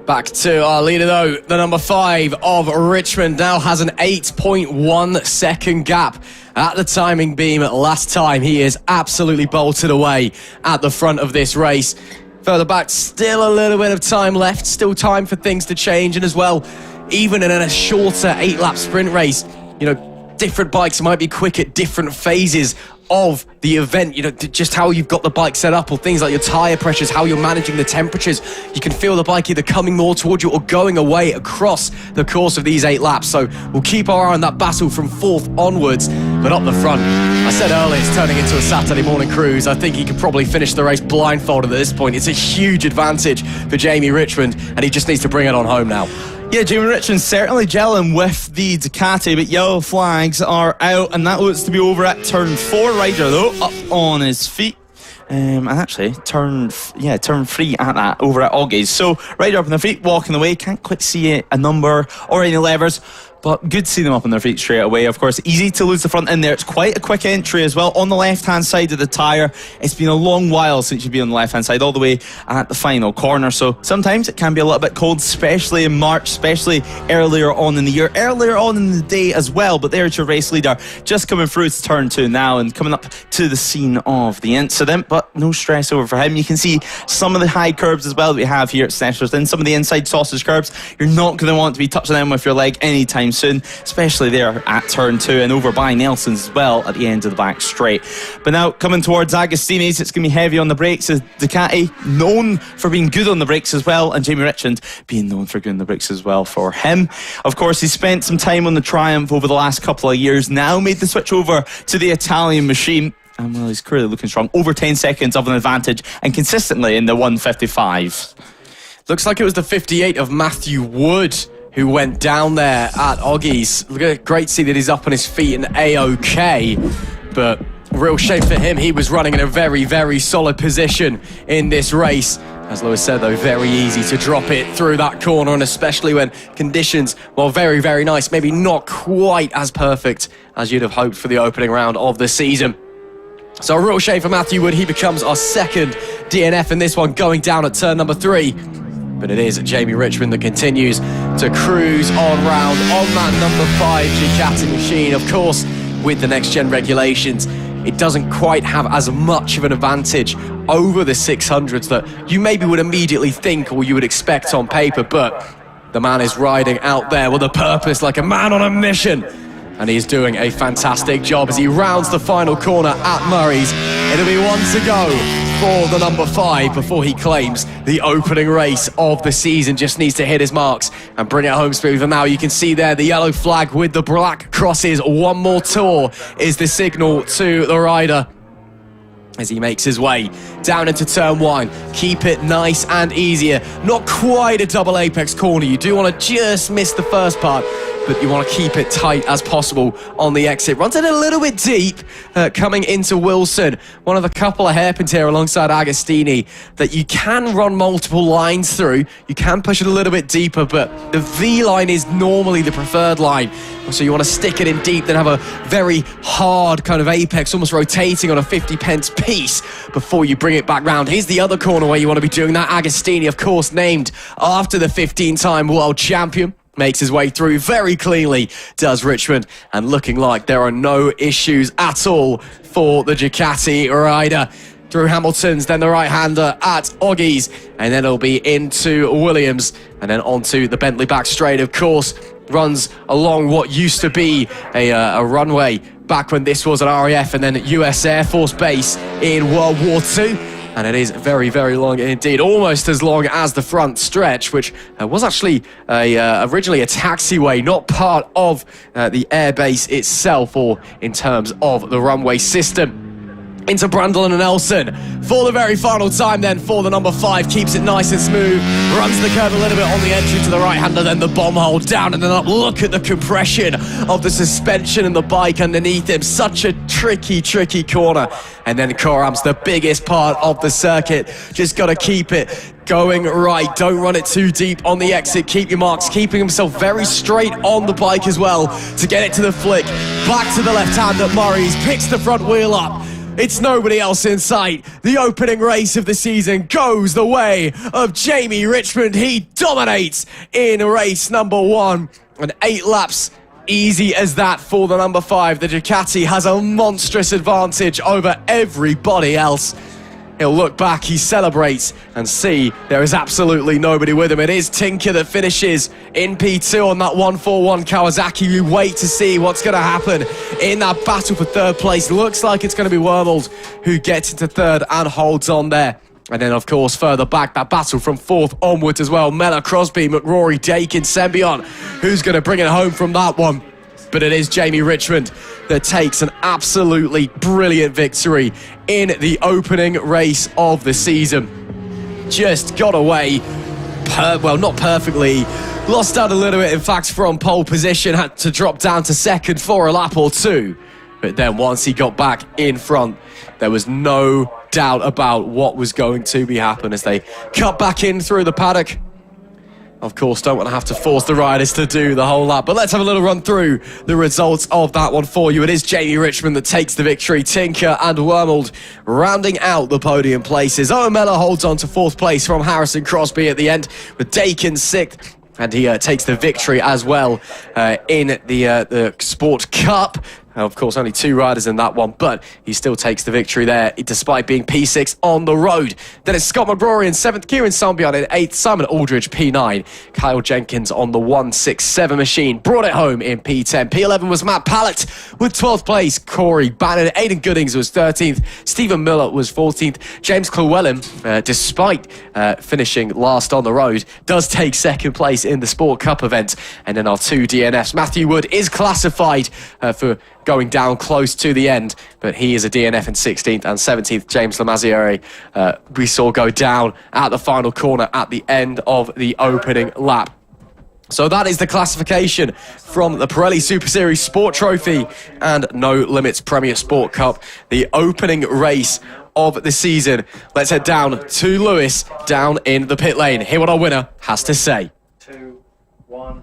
Back to our leader though, the number 5 of Richmond now has an 8.1 second gap at the timing beam. Last time he is absolutely bolted away at the front of this race. Further back, still a little bit of time left, still time for things to change, and as well, even in a shorter 8-lap sprint race, you know, different bikes might be quick at different phases of the event, you know, just how you've got the bike set up, or things like your tyre pressures, how you're managing the temperatures. You can feel the bike either coming more towards you or going away across the course of these 8 laps. So we'll keep our eye on that battle from 4th onwards. But up the front, I said earlier, it's turning into a Saturday morning cruise. I think he could probably finish the race blindfolded at this point. It's a huge advantage for Jamie Richmond, and he just needs to bring it on home now. Yeah, Jamie Richmond certainly gelling with the Ducati, but yellow flags are out, and that looks to be over at turn 4. Ryder, though, up on his feet. And actually, turn 3 at that, over at Augie's. So, Ryder up on their feet, walking away. Can't quite see a number or any levers, but good to see them up on their feet straight away. Of course, easy to lose the front end there. It's quite a quick entry as well on the left-hand side of the tyre. It's been a long while since you've been on the left-hand side, all the way at the final corner. So sometimes it can be a little bit cold, especially in March, especially earlier on in the year, earlier on in the day as well. But there's your race leader just coming through to turn 2 now and coming up to the scene of the incident. But no stress over for him. You can see some of the high curbs as well that we have here at Snetterton. Some of the inside sausage curbs, you're not going to want to be touching them with your leg anytime soon, especially there at turn 2 and over by Nelson's as well at the end of the back straight. But now coming towards Agostini's, it's going to be heavy on the brakes. Ducati known for being good on the brakes as well, and Jamie Richmond being known for good on the brakes as well for him. Of course, he spent some time on the Triumph over the last couple of years, now made the switch over to the Italian machine. And well, he's clearly looking strong. Over 10 seconds of an advantage and consistently in the 155. Looks like it was the 58 of Matthew Wood who went down there at Augie's. Great to see that he's up on his feet and A-OK, but real shame for him. He was running in a very, very solid position in this race. As Lewis said, though, very easy to drop it through that corner, and especially when conditions, well, very, very nice, maybe not quite as perfect as you'd have hoped for the opening round of the season. So a real shame for Matthew Wood. He becomes our second DNF in this one, going down at turn number 3. But it is Jamie Richmond that continues to cruise on round on that number 5 Ducati machine. Of course, with the next gen regulations, it doesn't quite have as much of an advantage over the 600s that you maybe would immediately think or you would expect on paper, but the man is riding out there with a purpose, like a man on a mission. And he's doing a fantastic job as he rounds the final corner at Murray's. It'll be 1 to go for the number 5 before he claims the opening race of the season. Just needs to hit his marks and bring it home smooth. And now you can see there the yellow flag with the black crosses. One more tour is the signal to the rider as he makes his way down into turn 1. Keep it nice and easier. Not quite a double apex corner. You do want to just miss the first part, but you want to keep it tight as possible on the exit. Runs it a little bit deep coming into Wilson. One of the couple of hairpins here alongside Agostini that you can run multiple lines through. You can push it a little bit deeper, but the V line is normally the preferred line. So you want to stick it in deep, then have a very hard kind of apex, almost rotating on a 50 pence piece before you bring it back round. Here's the other corner where you want to be doing that. Agostini, of course, named after the 15-time world champion. Makes his way through very cleanly, does Richmond, and looking like there are no issues at all for the Ducati rider. Through Hamilton's, then the right-hander at Augie's, and then it'll be into Williams, and then onto the Bentley back straight, of course. Runs along what used to be a runway back when this was an RAF and then US Air Force base in World War II. And it is very, very long indeed, almost as long as the front stretch, which was actually originally a taxiway, not part of the airbase itself or in terms of the runway system. into Brandon and Nelson for the very final time then for the number 5. Keeps it nice and smooth, runs the curve a little bit on the entry to the right hander, then the bomb hole down and then up. Look at the compression of the suspension and the bike underneath him. Such a tricky corner. And then Coram's the biggest part of the circuit. Just got to keep it going right. Don't run it too deep on the exit. Keep your marks, keeping himself very straight on the bike as well to get it to the flick. Back to the left hand at Murray's, picks the front wheel up. It's nobody else in sight. The opening race of the season goes the way of Jamie Richmond. He dominates in race number 1. And 8 laps, easy as that for the number 5. The Ducati has a monstrous advantage over everybody else. He'll look back, he celebrates, and see there is absolutely nobody with him. It is Tinker that finishes in P2 on that 141 Kawasaki. We wait to see what's going to happen in that battle for 3rd place. Looks like it's going to be Wormald who gets into 3rd and holds on there. And then, of course, further back, that battle from 4th onwards as well. Mellor, Crosby, McRory, Dakin, Sembion. Who's going to bring it home from that one? But it is Jamie Richmond that takes an absolutely brilliant victory in the opening race of the season. Just got away, well, not perfectly, lost out a little bit, in fact, from pole position, had to drop down to 2nd for a lap or 2. But then once he got back in front, there was no doubt about what was going to be happening as they cut back in through the paddock. Of course, don't want to have to force the riders to do the whole lap, but let's have a little run through the results of that one for you. It is Jamie Richmond that takes the victory. Tinker and Wormald rounding out the podium places. Owen Mellor holds on to 4th place from Harrison Crosby at the end, with Dakin 6th. And he takes the victory as well in the Sport Cup. Of course, only 2 riders in that one, but he still takes the victory there, despite being P6 on the road. Then it's Scott McRory in 7th, Kieran Sambion in 8th, Simon Aldridge P9, Kyle Jenkins on the 167 machine, brought it home in P10. P11 was Matt Pallett with 12th place, Corey Bannon, Aidan Goodings was 13th, Stephen Miller was 14th, James Llewellyn, despite finishing last on the road, does take 2nd place in the Sport Cup event. And then our 2 DNFs, Matthew Wood is classified for going down close to the end, but he is a DNF in 16th, and 17th, James Lamaziere, we saw go down at the final corner at the end of the opening lap. So that is the classification from the Pirelli Super Series Sport Trophy and No Limits Premier Sport Cup, the opening race of the season. Let's head down to Lewis, down in the pit lane. Hear what our winner has to say. 2, 1.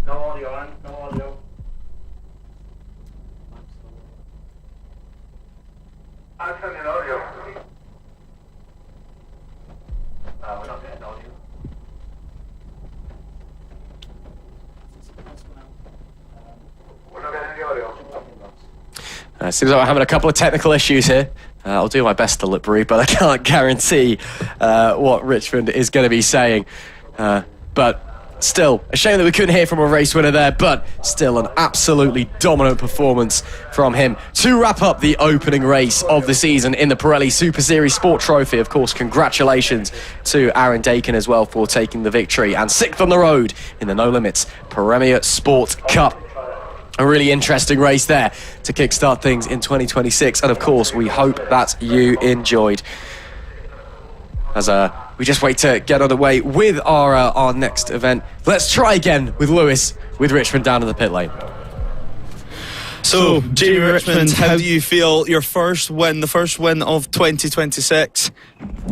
No audio on, no audio. I'm sending audio. We're not getting audio. We're not getting any audio. Seems like we're having a couple of technical issues here. I'll do my best to lip read, but I can't guarantee what Richmond is going to be saying. But still, a shame that we couldn't hear from a race winner there, but still an absolutely dominant performance from him to wrap up the opening race of the season in the Pirelli Super Series Sport Trophy. Of course, congratulations to Aaron Dakin as well for taking the victory, and 6th on the road in the No Limits Premier Sport Cup. A really interesting race there to kickstart things in 2026, and of course we hope that you enjoyed. As we just wait to get underway with our next event. Let's try again with Lewis, with Richmond down in the pit lane. So, Jamie Richmond, how do you feel? Your first win, the first win of 2026?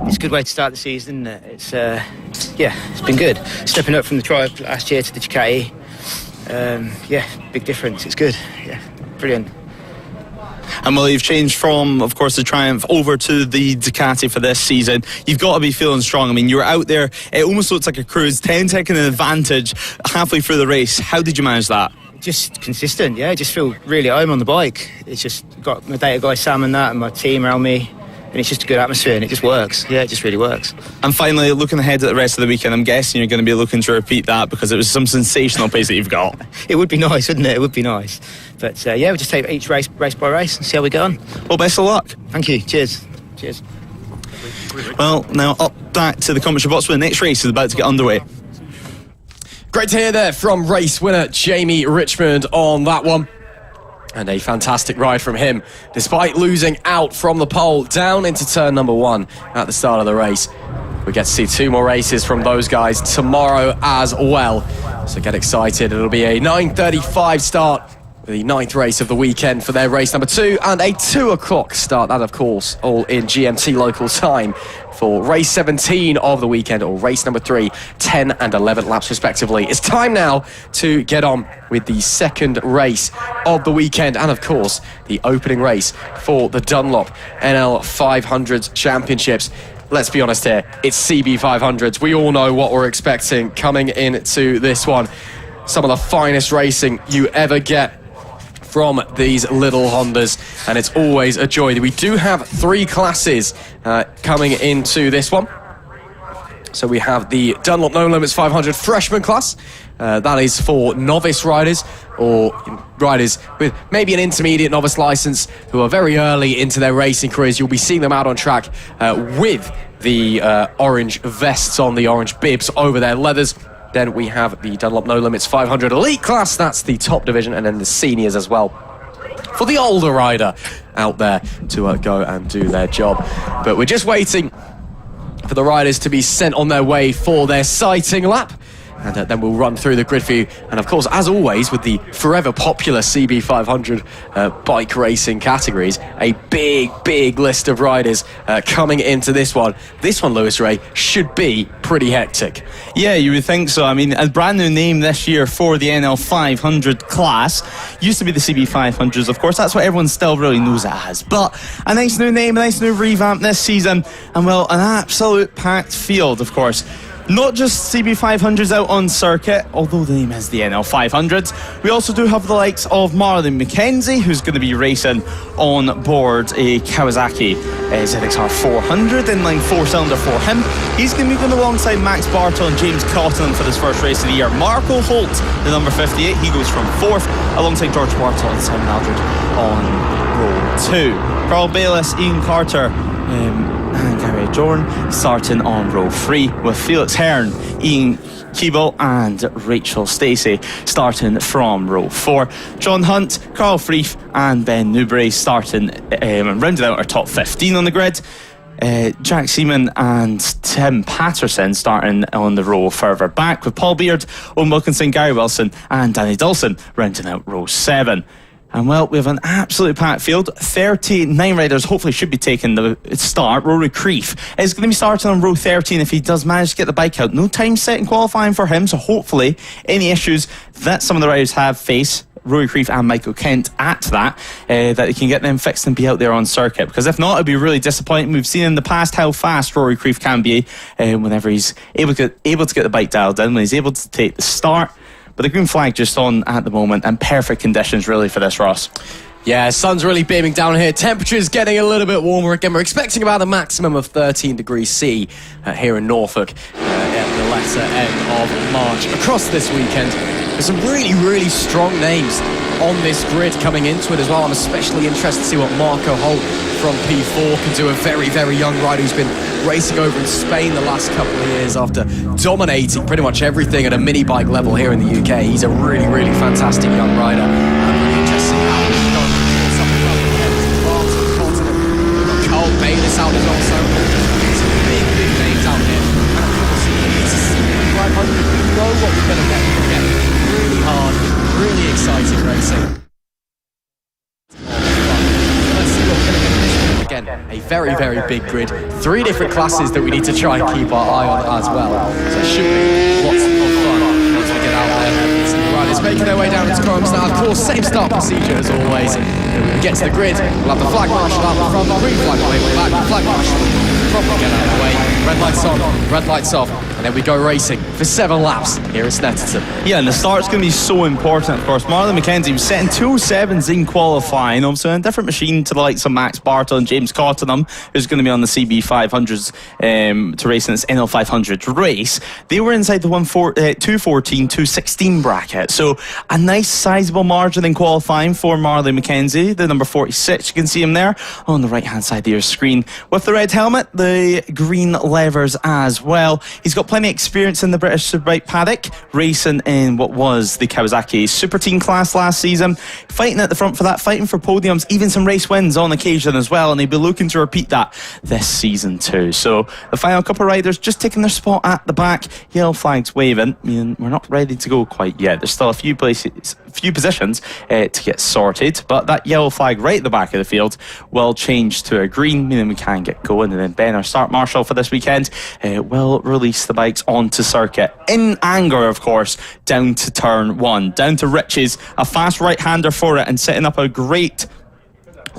It's a good way to start the season, isn't it? It's it's been good. Stepping up from the Triumph last year to the Ducati. Big difference. It's good. Yeah, brilliant. And well, you've changed from, of course, the Triumph over to the Ducati for this season. You've got to be feeling strong. I mean, you were out there, it almost looks like a cruise, 10 taking an advantage halfway through the race. How did you manage that? Just consistent, yeah. Just feel really at home on the bike. It's just got my data guy Sam and that, and my team around me. And it's just a good atmosphere, and it just works. Yeah, it just really works. And finally, looking ahead at the rest of the weekend, I'm guessing you're going to be looking to repeat that because it was some sensational pace that you've got. It would be nice, wouldn't it? It would be nice. But we'll just take each race by race and see how we get on. Well, best of luck. Thank you. Cheers. Cheers. Well, now up back to the Championship. The next race is about to get underway. Great to hear there from race winner Jamie Richmond on that one. And a fantastic ride from him, despite losing out from the pole down into turn number 1 at the start of the race. We get to see 2 more races from those guys tomorrow as well. So get excited. It'll be a 9:35 start, the 9th race of the weekend for their race number 2, and a 2 o'clock start. That, of course, all in GMT local time for race 17 of the weekend, or race number 3, 10 and 11 laps respectively. It's time now to get on with the second race of the weekend, and of course, the opening race for the Dunlop NL500 Championships. Let's be honest here, it's CB500s. We all know what we're expecting coming into this one. Some of the finest racing you ever get from these little Hondas, and it's always a joy. We do have 3 classes coming into this one. So we have the Dunlop No Limits 500 freshman class. That is for novice riders, or riders with maybe an intermediate novice license who are very early into their racing careers. You'll be seeing them out on track with the orange vests on, the orange bibs over their leathers. Then we have the Dunlop No Limits 500 Elite class. That's the top division, and then the seniors as well, for the older rider out there to go and do their job. But we're just waiting for the riders to be sent on their way for their sighting lap. And then we'll run through the grid for you. And of course, as always, with the forever popular CB500 bike racing categories, a big list of riders coming into this one. This one, Lewis Ray, should be pretty hectic. Yeah, you would think so. I mean, a brand new name this year for the NL500 class. Used to be the CB500s, of course. That's what everyone still really knows it as. But a nice new name, a nice new revamp this season. And, well, an absolute packed field, of course. Not just CB500s out on circuit, although the name is the NL500s. We also do have the likes of Marley McKenzie, who's going to be racing on board a Kawasaki ZXR 400, inline 4-cylinder for him. He's going to be going alongside Max Bartle and James Cotton for this first race of the year. Marco Holt, the number 58, he goes from 4th, alongside George Bartle and Simon Aldred on row 2. Carl Bayliss, Ian Carter, and Gary Jordan starting on row 3, with Felix Hearn, Ian Keeble and Rachel Stacey starting from row 4. John Hunt, Carl Freeth and Ben Newbury starting and rounding out our top 15 on the grid. Jack Seaman and Tim Patterson starting on the row further back, with Paul Beard, Owen Wilkinson, Gary Wilson and Danny Dawson rounding out row 7. And, well, we have an absolutely packed field. 39 riders hopefully should be taking the start. Rory Creef is going to be starting on row 13 if he does manage to get the bike out. No time set in qualifying for him, so hopefully any issues that some of the riders have faced, Rory Creef and Michael Kent at that they can get them fixed and be out there on circuit. Because if not, it'd be really disappointing. We've seen in the past how fast Rory Creef can be whenever he's able to get the bike dialed in, when he's able to take the start. But the green flag just on at the moment, and perfect conditions really for this, Ross. Yeah, sun's really beaming down here. Temperature's getting a little bit warmer again. We're expecting about a maximum of 13 degrees C here in Norfolk at the latter end of March. Across this weekend, there's some really strong names on this grid coming into it as well. I'm especially interested to see what Marco Holt from P4 can do. A very young rider who's been racing over in Spain the last couple of years after dominating pretty much everything at a mini bike level here in the UK. He's a really fantastic young rider. I'm really interested in how he's going to do something up against Barton Cotton. We've got Carl Bayliss out as also. Some big names out here. And of course, it's a CB500. We know what we're going to get. We're going to get really hard, really exciting racing. Let's see what we're going to get in this one. Again, a very big grid. 3 different classes that we need to try and keep our eye on as well. So it should be lots of fun once we get out there. So the riders making their way down into Corums now. Of course, same start procedure as always. When we get to the grid, we'll have the flag marshal out the front, the green flag on the back, the flag marshal. Probably get out of the way. Red lights on, red lights off. And then we go racing for 7 laps here at Snetterton. Yeah, and the start's going to be so important, of course. Marlon McKenzie was setting 2.7s in qualifying, obviously on a different machine to the likes of Max Bartle and James Cottenham, who's going to be on the CB500s to race in this NL500 race. They were inside the 214, 216 bracket. So a nice sizable margin in qualifying for Marley McKenzie, the number 46. You can see him there on the right-hand side of your screen with the red helmet, the green leather drivers as well. He's got plenty of experience in the British Superbike Paddock, racing in what was the Kawasaki Supertwin class last season, fighting at the front for that, fighting for podiums, even some race wins on occasion as well, and he'll be looking to repeat that this season too. So the final couple of riders just taking their spot at the back, yellow flags waving. I mean, we're not ready to go quite yet. There's still a few positions to get sorted, but that yellow flag right at the back of the field will change to a green, meaning we can get going. And then Ben, our start marshal for this weekend, will release the bikes onto circuit in anger, of course, down to turn 1, down to Rich's, a fast right-hander for it, and setting up a great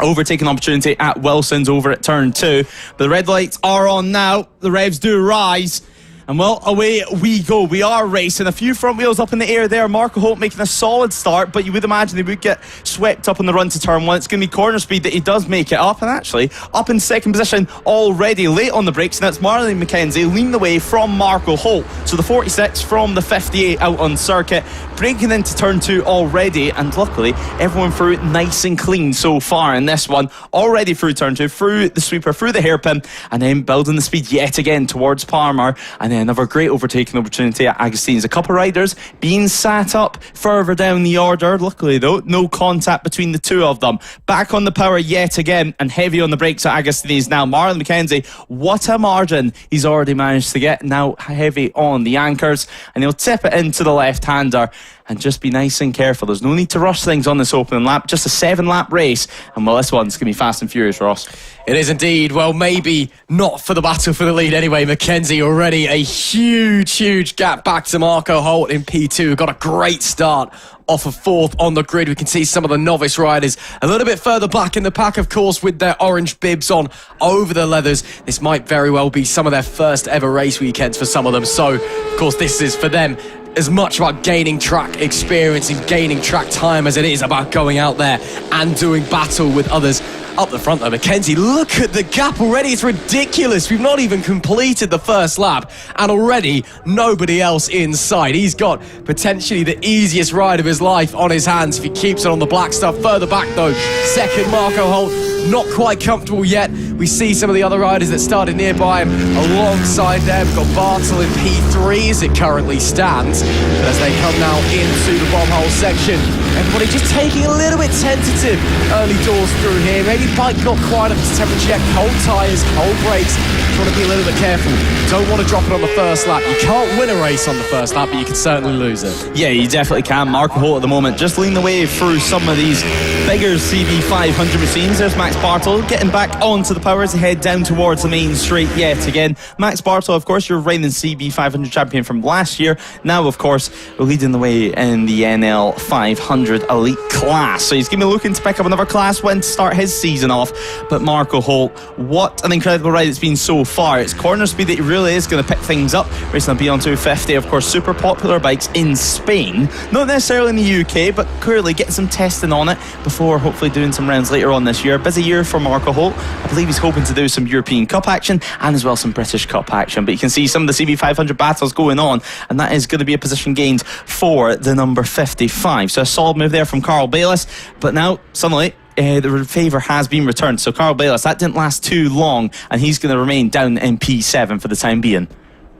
overtaking opportunity at Wilson's over at turn 2. The red lights are on now, the revs do rise, and well, away we go. We are racing. A few front wheels up in the air there. Marco Holt making a solid start, but you would imagine he would get swept up on the run to turn 1. It's going to be corner speed that he does make it up, and actually up in second position already late on the brakes, and that's Marlon McKenzie leading the way from Marco Holt. So the 46 from the 58 out on circuit, breaking into turn 2 already, and luckily everyone through nice and clean so far in this one. Already through turn 2, through the sweeper, through the hairpin, and then building the speed yet again towards Palmer, and then another great overtaking opportunity at Agostini's. A couple of riders being sat up further down the order. Luckily though, no contact between the two of them. Back on the power yet again, and heavy on the brakes at Agostini's now. Marlon McKenzie, what a margin he's already managed to get. Now heavy on the anchors, and he'll tip it into the left-hander. And just be nice and careful. There's no need to rush things on this opening lap. Just a 7-lap race. And well, this one's going to be fast and furious, Ross. It is indeed. Well, maybe not for the battle for the lead anyway. McKenzie already a huge gap back to Marco Holt in P2. Got a great start off of 4th on the grid. We can see some of the novice riders a little bit further back in the pack, of course, with their orange bibs on over the leathers. This might very well be some of their first ever race weekends for some of them. So, of course, this is for them as much about gaining track experience and gaining track time as it is about going out there and doing battle with others. Up the front though, McKenzie, look at the gap already. It's ridiculous. We've not even completed the first lap and already nobody else in sight. He's got potentially the easiest ride of his life on his hands if he keeps it on the black stuff. Further back though, second Marco Holt, not quite comfortable yet. We see some of the other riders that started nearby him alongside there. We've got Bartel in P3 as it currently stands. But as they come now into the bomb hole section, everybody just taking a little bit tentative early doors through here. Maybe bike not quite up to temperature yet. Cold tyres, cold brakes. Just want to be a little bit careful. Don't want to drop it on the first lap. You can't win a race on the first lap, but you can certainly lose it. Yeah, you definitely can. Marco Holt at the moment just leading the way through some of these bigger CB500 machines. There's Max Bartel getting back onto the power as they head down towards the main straight yet again. Max Bartel, of course, your reigning CB500 champion from last year. Now, of course, leading the way in the NL500 elite class. So he's going to be looking to pick up another class win to start his season off. But Marco Holt, what an incredible ride it's been so far. It's corner speed that he really is going to pick things up. Racing on B1 of course, super popular bikes in Spain. Not necessarily in the UK, but clearly getting some testing on it before hopefully doing some rounds later on this year. Busy year for Marco Holt. I believe he's hoping to do some European Cup action and as well some British Cup action. But you can see some of the CB500 battles going on, and that is going to be a position gained for the number 55. So a solid move there from Carl Bayliss. But now, suddenly, the favour has been returned. So Carl Bayliss, that didn't last too long, and he's going to remain down in P7 for the time being.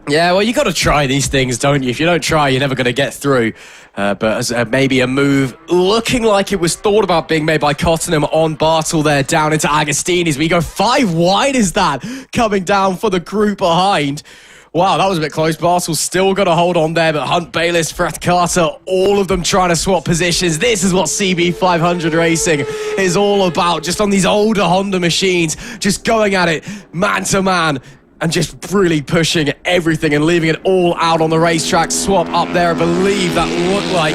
Yeah, well, you got to try these things, don't you? If you don't try, you're never going to get through. But as maybe a move looking like it was thought about being made by Cottenham on Bartel there, down into Agostini's. We go 5 wide, is that? Coming down for the group behind. Wow, that was a bit close. Bartel's still got to hold on there, but Hunt, Bayliss, Fred Carter, all of them trying to swap positions. This is what CB500 racing is all about, just on these older Honda machines, just going at it man to man. And just really pushing everything and leaving it all out on the racetrack. Swap up there, I believe that looked like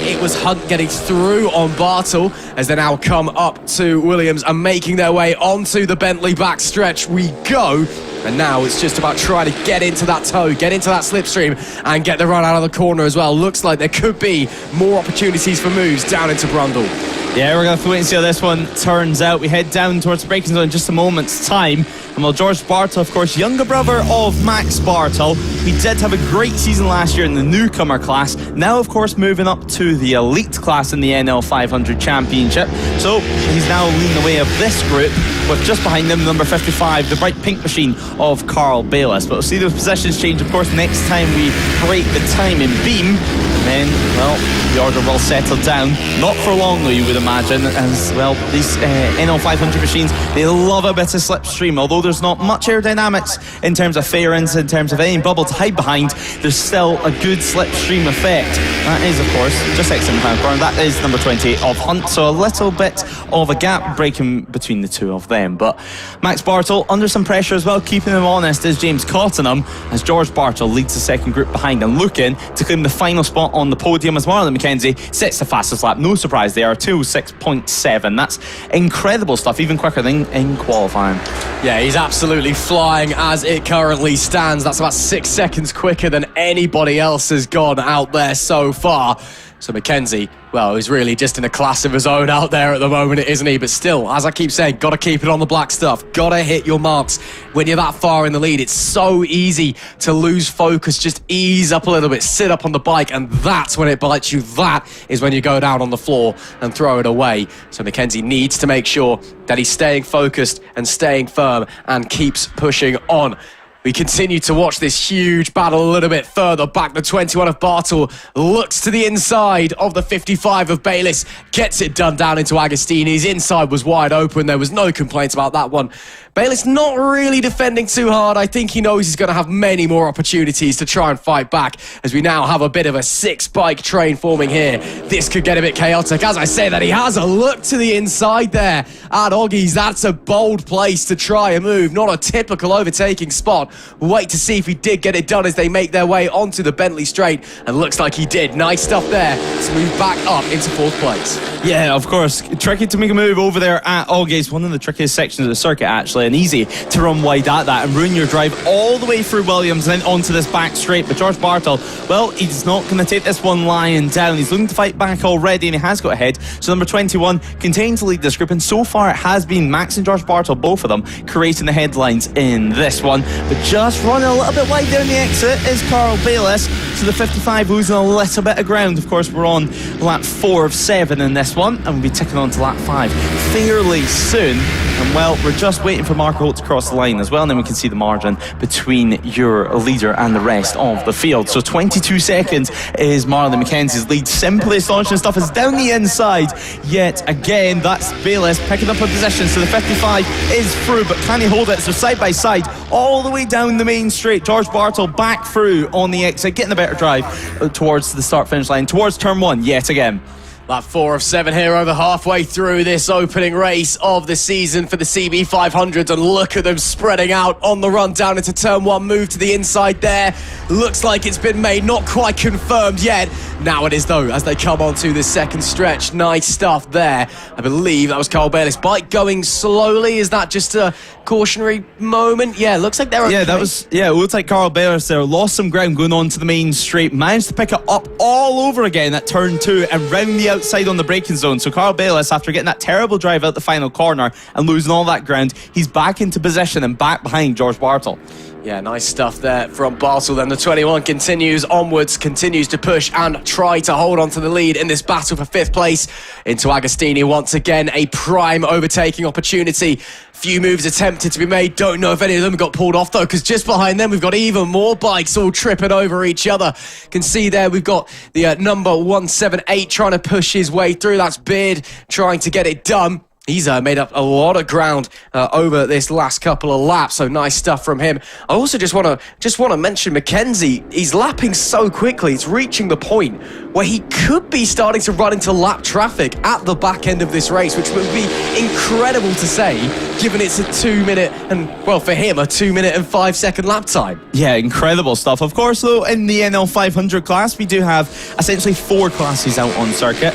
it was Hunt getting through on Bartel as they now come up to Williams and making their way onto the Bentley backstretch we go. And now it's just about trying to get into that toe, get into that slipstream and get the run out of the corner as well. Looks like there could be more opportunities for moves down into Brundle. Yeah, we're going to have to wait and see how this one turns out. We head down towards the braking zone in just a moment's time. And while George Bartle, of course, younger brother of Max Bartle, he did have a great season last year in the newcomer class. Now, of course, moving up to the elite class in the NL500 Championship. So he's now leading the way of this group, with just behind him, number 55, the bright pink machine of Carl Bayliss. But we'll see those positions change, of course, next time we break the time in beam. And then, well, the order will settle down. Not for long, though, you would imagine, as, well, these NL500 machines, they love a bit of slipstream. Although there's not much aerodynamics in terms of fairings, in terms of any bubble to hide behind, there's still a good slipstream effect. That is, of course, just excellent pound corner. That is number 28 of Hunt, so a little bit of a gap breaking between the two of them. But Max Bartle under some pressure as well, keeping him honest, is James Cottenham, as George Bartle leads the second group behind and looking to claim the final spot on the podium, as Marlon McKenzie sets the fastest lap. No surprise there, 2:06.7. That's incredible stuff, even quicker than in qualifying. Yeah, he's absolutely flying as it currently stands. That's about 6 seconds quicker than anybody else has gone out there so far. So McKenzie, well, he's really just in a class of his own out there at the moment, isn't he? But still, as I keep saying, got to keep it on the black stuff. Got to hit your marks. When you're that far in the lead, it's so easy to lose focus. Just ease up a little bit, sit up on the bike, and that's when it bites you. That is when you go down on the floor and throw it away. So McKenzie needs to make sure that he's staying focused and staying firm and keeps pushing on. We continue to watch this huge battle a little bit further back. The 21 of Bartle looks to the inside of the 55 of Bayliss, gets it done down into Agostini's. Inside was wide open. There was no complaints about that one. Bayliss not really defending too hard. I think he knows he's going to have many more opportunities to try and fight back, as we now have a bit of a 6-bike train forming here. This could get a bit chaotic. As I say that, he has a look to the inside there at Oggies. That's a bold place to try a move. Not a typical overtaking spot. Wait to see if he did get it done as they make their way onto the Bentley straight, and looks like he did. Nice stuff there to move back up into 4th place. Yeah, of course. Tricky to make a move over there at Oggies, one of the trickiest sections of the circuit, actually, and easy to run wide at that and ruin your drive all the way through Williams and then onto this back straight. But George Bartle, well, he's not going to take this one lying down. He's looking to fight back already, and he has got ahead. So number 21 continuing to lead this group, and so far it has been Max and George Bartle, both of them, creating the headlines in this one. But just running a little bit wide down the exit is Carl Bayliss. So the 55 losing a little bit of ground. Of course, we're on lap 4 of 7 in this one, and we'll be ticking on to lap 5 fairly soon. And well, we're just waiting for Marco Holt to cross the line as well, and then we can see the margin between your leader and the rest of the field. So 22 seconds is Marlon McKenzie's lead. Simply astonishing stuff is down the inside. Yet again, that's Bayliss picking up a position. So the 55 is through, but can he hold it? So side by side, all the way down the main straight. George Bartle back through on the exit, getting a better drive towards the start-finish line, towards turn 1 yet again. Lap 4 of 7 here, over halfway through this opening race of the season for the CB500s, and look at them spreading out on the run down into turn 1. Move to the inside there. Looks like it's been made, not quite confirmed yet. Now it is though, as they come onto the second stretch. Nice stuff there. I believe that was Carl Bayliss' bike going slowly. Is that just a cautionary moment? Yeah, looks like they're okay. It looks like Carl Bayliss there lost some ground going on to the main straight, managed to pick it up all over again at turn 2 and round the outside on the braking zone. So Carl Bayliss, after getting that terrible drive out the final corner and losing all that ground, he's back into position and back behind George Bartle. Yeah, nice stuff there from Bartle. Then the 21 continues onwards, continues to push and try to hold on to the lead in this battle for 5th place. Into Agostini once again, a prime overtaking opportunity. Few moves attempted to be made. Don't know if any of them got pulled off though, because just behind them we've got even more bikes all tripping over each other. Can see there we've got the number 178 trying to push his way through. That's Beard trying to get it done. He's made up a lot of ground over this last couple of laps, so nice stuff from him. I also just want to mention McKenzie. He's lapping so quickly. It's reaching the point where he could be starting to run into lap traffic at the back end of this race, which would be incredible to say, given it's a 2 minute and, well, for him, a 2 minute and 5 second lap time. Yeah, incredible stuff. Of course, though, in the NL500 class, we do have essentially 4 classes out on circuit.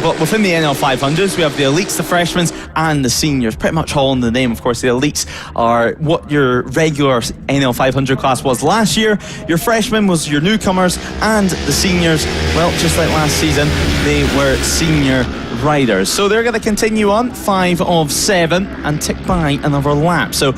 But within the NL500s, we have the elites, the freshmen, and the seniors, pretty much all in the name. Of course, the elites are what your regular NL500 class was last year. Your freshmen was your newcomers, and the seniors, well, just like last season, they were senior riders. So they're going to continue on 5 of 7 and tick by another lap. So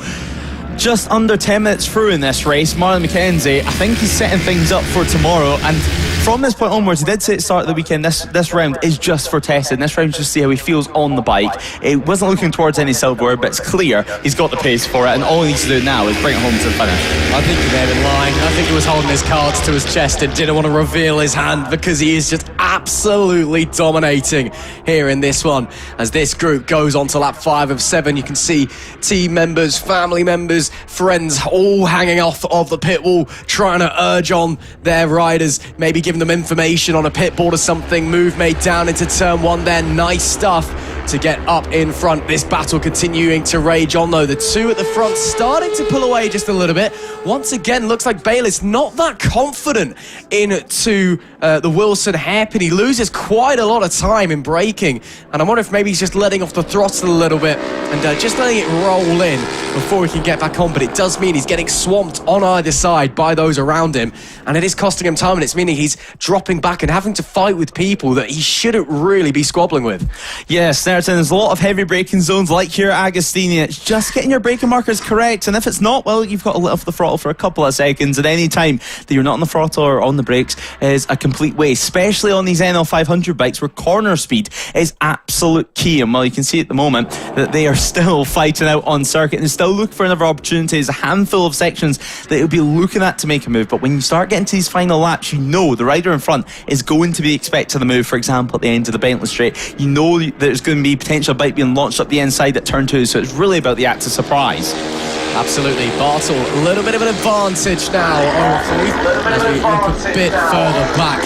just under 10 minutes through in this race, Marlon McKenzie, I think he's setting things up for tomorrow. And from this point onwards, he did say at the start of the weekend, this round is just for testing. This round just to see how he feels on the bike. It wasn't looking towards any silverware, but it's clear he's got the pace for it, and all he needs to do now is bring it home to the finish. I think he made it line. I think he was holding his cards to his chest and didn't want to reveal his hand, because he is just absolutely dominating here in this one. As this group goes on to lap 5 of 7, you can see team members, family members, friends all hanging off of the pit wall, trying to urge on their riders, maybe giving them information on a pit board or something. Move made down into turn 1 there. Nice stuff to get up in front. This battle continuing to rage on, though. The two at the front starting to pull away just a little bit. Once again, looks like Bayliss not that confident into the Wilson hairpin. He loses quite a lot of time in braking, and I wonder if maybe he's just letting off the throttle a little bit and just letting it roll in before he can get back on. But it does mean he's getting swamped on either side by those around him, and it is costing him time, and it's meaning he's dropping back and having to fight with people that he shouldn't really be squabbling with. Yes, there's a lot of heavy braking zones like here at Agostini. It's just getting your braking markers correct, and if it's not, well, you've got to let off the throttle for a couple of seconds. At any time that you're not on the throttle or on the brakes is a complete waste, especially on these NL500 bikes where corner speed is absolute key. And well, you can see at the moment that they are still fighting out on circuit and still looking for another opportunity. There's a handful of sections that you'll be looking at to make a move, but when you start getting to these final laps, you know the rider in front is going to be expecting the move. For example, at the end of the Bentley Straight, you know that there's going to be potential bike being launched up the inside at turn 2, so it's really about the act of surprise. Absolutely. Bartle, a little bit of an advantage now as we look a bit further back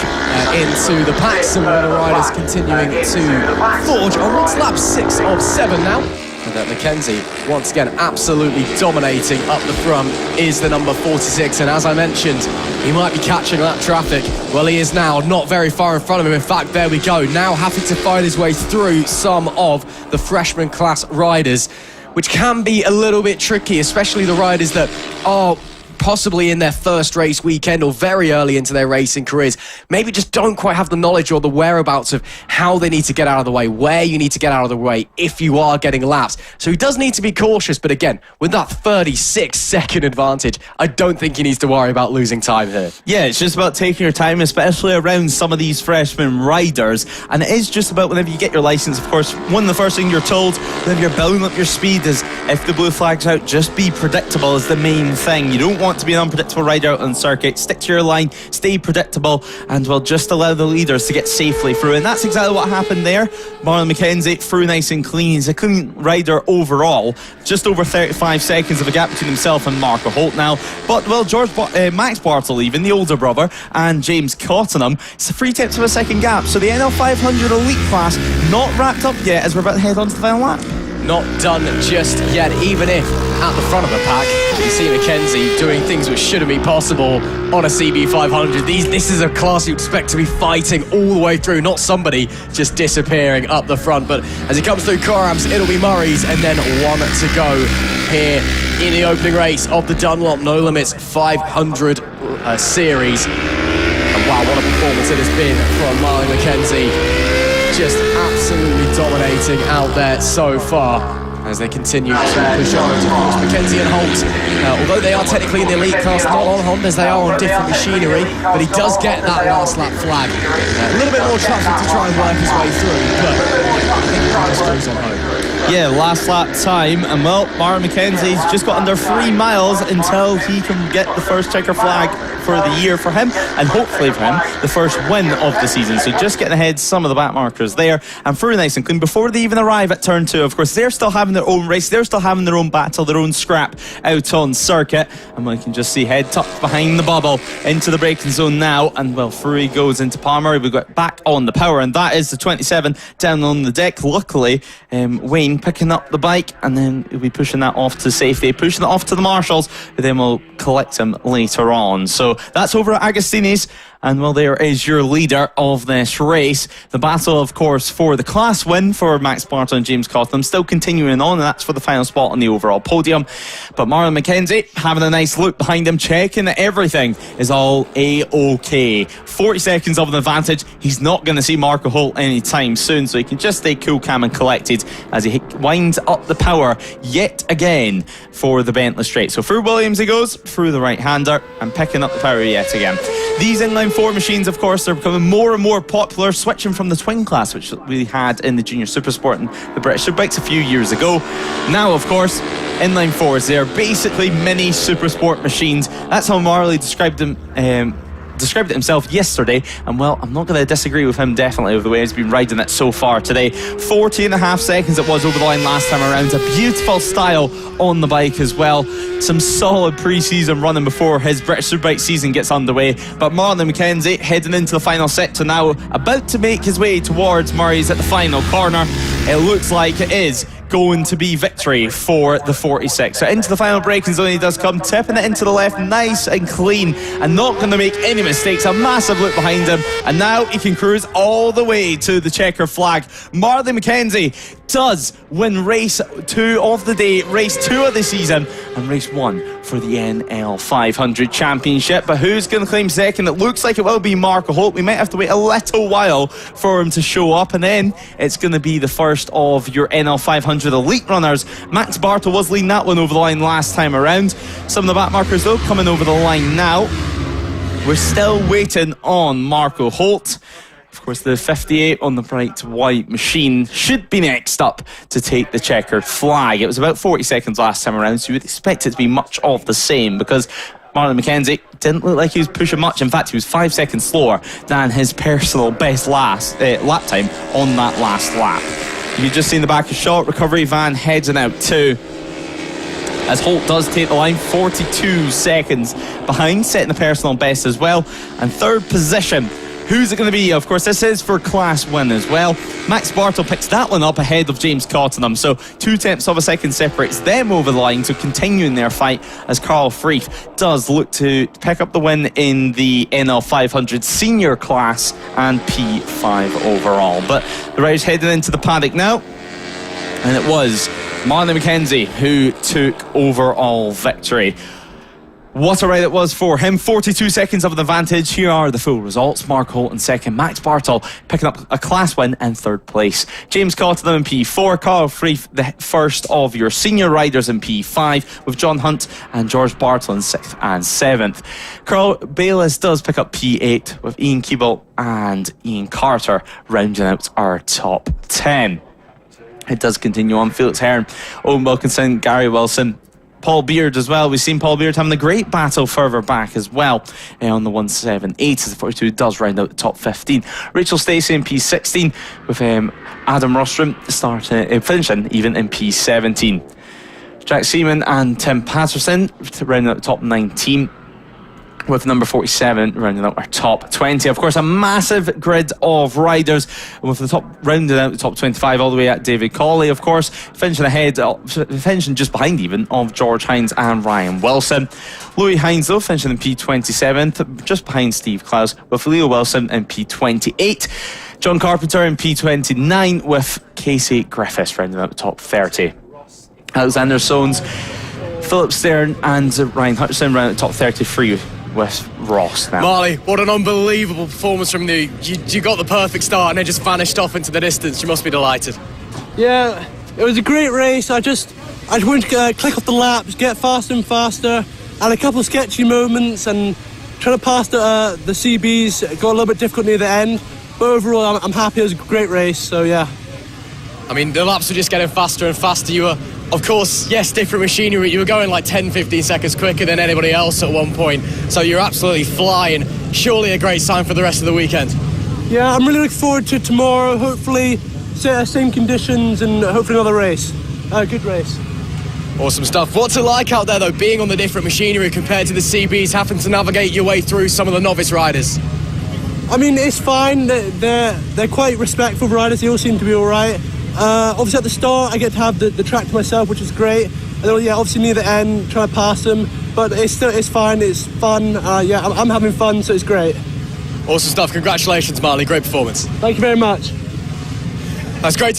into the pack. Some of the riders continuing to forge onwards. Lap 6 of 7 now. And McKenzie, once again, absolutely dominating up the front, is the number 46. And as I mentioned, he might be catching that traffic. Well, he is now, not very far in front of him. In fact, there we go. Now having to find his way through some of the freshman class riders, which can be a little bit tricky, especially the riders that are possibly in their first race weekend or very early into their racing careers, maybe just don't quite have the knowledge or the whereabouts of how they need to get out of the way, where you need to get out of the way if you are getting laps. So he does need to be cautious, but again, with that 36-second advantage, I don't think he needs to worry about losing time here. Yeah, it's just about taking your time, especially around some of these freshman riders, and it is just about whenever you get your license, of course, one of the first things you're told whenever you're building up your speed is if the blue flag's out, just be predictable is the main thing. You don't want to be an unpredictable rider out on circuit. Stick to your line, stay predictable, and well, just allow the leaders to get safely through. And that's exactly what happened there. Marlon McKenzie through nice and clean. He's a clean rider overall. Just over 35 seconds of a gap between himself and Marco Holt now. But well, Max Bartle, even the older brother, and James Cottenham, it's 3/10 of a second gap. So the NL500 Elite class not wrapped up yet as we're about to head on to the final lap. Not done just yet, even if at the front of the pack you see McKenzie doing things which shouldn't be possible on a CB500. This is a class you expect to be fighting all the way through, not somebody just disappearing up the front. But as he comes through Corams, it'll be Murray's, and then one to go here in the opening race of the Dunlop No Limits 500 series. And wow, what a performance it has been from Marlon McKenzie. Just absolutely dominating out there so far as they continue to push on. Of course, McKenzie and Holt, although they are technically in the elite class, not on Hondas, they are on different machinery, but he does get that last lap flag. A little bit more traffic to try and work his way through, but I think he just goes on home. Yeah, last lap time, and well, Marlon McKenzie's just got under 3 miles until he can get the first checker flag for the year for him, and hopefully for him, the first win of the season. So just getting ahead some of the back markers there, and through nice and clean before they even arrive at turn 2. Of course, they're still having their own race, they're still having their own battle, their own scrap out on circuit, and we can just see head tucked behind the bubble into the braking zone now, and well, through he goes into Palmer. We've got back on the power, and that is the 27 down on the deck. Luckily, Wayne picking up the bike, and then he'll be pushing that off to safety, pushing it off to the marshals, who then will collect him later on. So that's over at Agostini's, And well, there is your leader of this race. The battle, of course, for the class win for Max Bartle and James Cottam still continuing on, and that's for the final spot on the overall podium. But Marlon McKenzie having a nice look behind him, checking that everything is all A-OK. 40 seconds of an advantage. He's not going to see Marco Holt anytime soon, so he can just stay cool, calm and collected as he winds up the power yet again for the Bentley Straight. So through Williams he goes, through the right-hander, and picking up the power yet again. These inline 4 machines, of course, are becoming more and more popular, switching from the twin class, which we had in the Junior Supersport and the British Superbikes a few years ago. Now, of course, inline 4s, they're basically mini Supersport machines. That's how Marley described them. Described it himself yesterday, and well, I'm not going to disagree with him definitely with the way he's been riding it so far today. 40.5 seconds it was over the line last time around. A beautiful style on the bike as well. Some solid pre-season running before his British Superbike season gets underway. But Marlon McKenzie heading into the final sector now, about to make his way towards Murray's at the final corner. It looks like it is going to be victory for the 46. So into the final braking zone he does come, tipping it into the left, nice and clean, and not going to make any mistakes. A massive look behind him, and now he can cruise all the way to the checker flag. Marlon McKenzie does win race 2 of the day, race 2 of the season, and race 1 for the NL500 Championship. But who's going to claim second? It looks like it will be Marco Holt. We might have to wait a little while for him to show up, and then it's going to be the first of your NL500 elite runners. Max Bartle was leading that one over the line last time around. Some of the back markers though coming over the line now. We're still waiting on Marco Holt. Of course, the 58 on the bright white machine should be next up to take the checkered flag. It was about 40 seconds last time around, so you would expect it to be much of the same, because Marlon McKenzie didn't look like he was pushing much. In fact, he was 5 seconds slower than his personal best lap time on that last lap. You've just seen the back of shot, recovery van heading out too, as Holt does take the line, 42 seconds behind, setting the personal best as well. And third position, who's it going to be? Of course, this is for class win as well. Max Bartle picks that one up ahead of James Cottam, so 0.2 of a second separates them over the line, so continuing their fight as Carl Freeth does look to pick up the win in the NL500 senior class and P5 overall. But the riders heading into the paddock now, and it was Marlon McKenzie who took overall victory. What a ride it was for him. 42 seconds of an advantage. Here are the full results. Mark Holt in second, Max Bartle picking up a class win in third place. James Cottam in P4, Carl Freeth the first of your senior riders in P5, with John Hunt and George Bartle in 6th and 7th. Carl Bayliss does pick up P8, with Ian Keeble and Ian Carter rounding out our top 10. It does continue on. Felix Hearn, Owen Wilkinson, Gary Wilson, Paul Beard as well. We've seen Paul Beard having a great battle further back as well on the 178 as the 42 does round out the top 15. Rachel Stacey in P16, with Adam Rostrom finishing even in P17. Jack Seaman and Tim Patterson rounding out the top 19, with number 47 rounding out our top 20. Of course, a massive grid of riders, with the top rounding out the top 25 all the way at David Colley, of course, finishing just behind even of George Hines and Ryan Wilson. Louis Hines though finishing in P27, just behind Steve Klaus, with Leo Wilson in P28. John Carpenter in P29, with Casey Griffiths rounding out the top 30. Alexander Soanes, Philip Stern and Ryan Hutchison round out the top 33 with Ross now. Marley, what an unbelievable performance from you. You got the perfect start and then just vanished off into the distance. You must be delighted. Yeah, it was a great race. I just wanted to click off the laps, get faster and faster, and a couple of sketchy moments, and trying to pass the CBs got a little bit difficult near the end. But overall, I'm happy. It was a great race, so yeah. I mean, the laps were just getting faster and faster. You were, of course, yes, different machinery. You were going like 10-15 seconds quicker than anybody else at one point. So you're absolutely flying. Surely a great sign for the rest of the weekend. Yeah, I'm really looking forward to tomorrow. Hopefully, same conditions and hopefully another race. Good race. Awesome stuff. What's it like out there, though, being on the different machinery compared to the CBs, having to navigate your way through some of the novice riders? I mean, it's fine. They're quite respectful riders. They all seem to be all right. Obviously at the start I get to have the track to myself, which is great, and then obviously near the end trying to pass them, but it's fine, it's fun. I'm having fun, so it's great. Awesome stuff. Congratulations, Marley. Great performance. Thank you very much. That's great.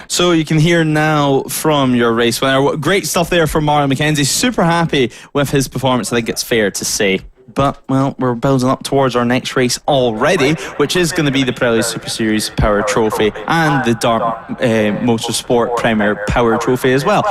So you can hear now from your race winner. Great stuff there from Mario McKenzie. Super happy with his performance, I think it's fair to say. But, well, we're building up towards our next race already, which is going to be the Pirelli Super Series Power Trophy and the Dart Motorsport Premier Power Trophy as well.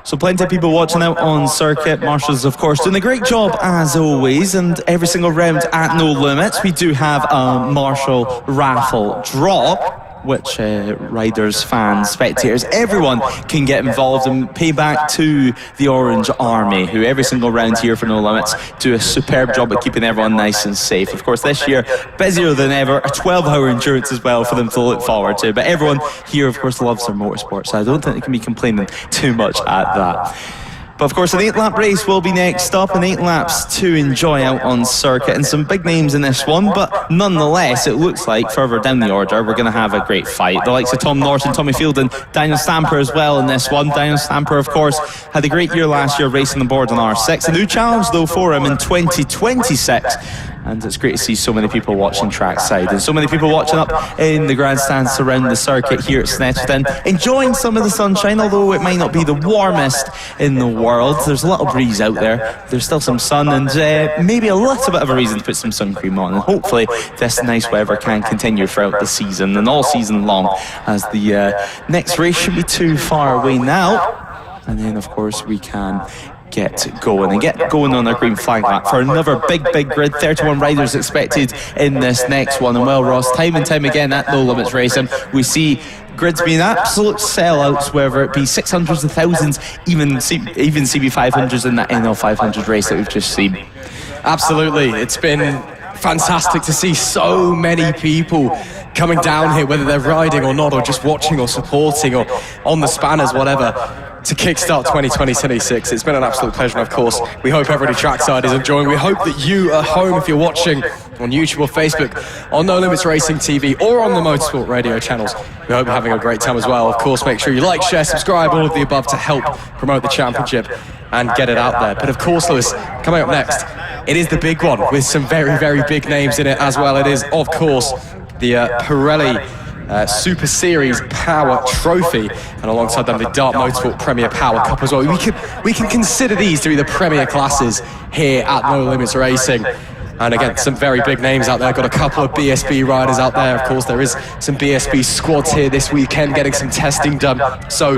So plenty of people watching out on circuit. Marshall's, of course, doing a great job as always, and every single round at No Limits we do have a Marshall raffle draw, which riders, fans, spectators, everyone can get involved and pay back to the Orange Army, who every single round here for No Limits do a superb job at keeping everyone nice and safe. Of course, this year, busier than ever, a 12-hour endurance as well for them to look forward to. But everyone here, of course, loves their motorsport, so I don't think they can be complaining too much at that. But of course, an 8-lap race will be next up, and 8 laps to enjoy out on circuit, and some big names in this one, but nonetheless, it looks like further down the order, we're going to have a great fight. The likes of Tom Norton, Tommy Fielden, Daniel Stamper as well in this one. Daniel Stamper, of course, had a great year last year racing the board on R6. A new challenge, though, for him in 2026. And it's great to see so many people watching trackside and so many people watching up in the grandstands around the circuit here at Snetterton, enjoying some of the sunshine, although it might not be the warmest in the world. There's a little breeze out there, there's still some sun, and maybe a little bit of a reason to put some sun cream on. And hopefully this nice weather can continue throughout the season and all season long, as the next race shouldn't be too far away now. And then of course we can get going on our green flag lap for another big grid. 31 riders expected in this next one, and well, Ross, time and time again at No Limits Racing we see grids being absolute sellouts, whether it be 600s, 1000s, even CB500s in that NL500 race that we've just seen. Absolutely, it's been fantastic to see so many people coming down here, whether they're riding or not, or just watching or supporting or on the spanners, whatever, to kickstart 2026. It's been an absolute pleasure, and of course we hope everybody trackside is enjoying. We hope that you at home, if you're watching on YouTube or Facebook, on No Limits Racing TV, or on the Motorsport radio channels, we hope you're having a great time as well. Of course, make sure you like, share, subscribe, all of the above to help promote the championship and get it out there. But of course, Lewis, coming up next, it is the big one with some very big names in it as well. It is, of course, the Pirelli Super Series Power Trophy, and alongside them the Dart Motorsport Premier Power Cup as well. We can consider these to be the premier classes here at No Limits Racing. And again, some very big names out there. Got a couple of BSB riders out there. Of course, there is some BSB squads here this weekend getting some testing done. So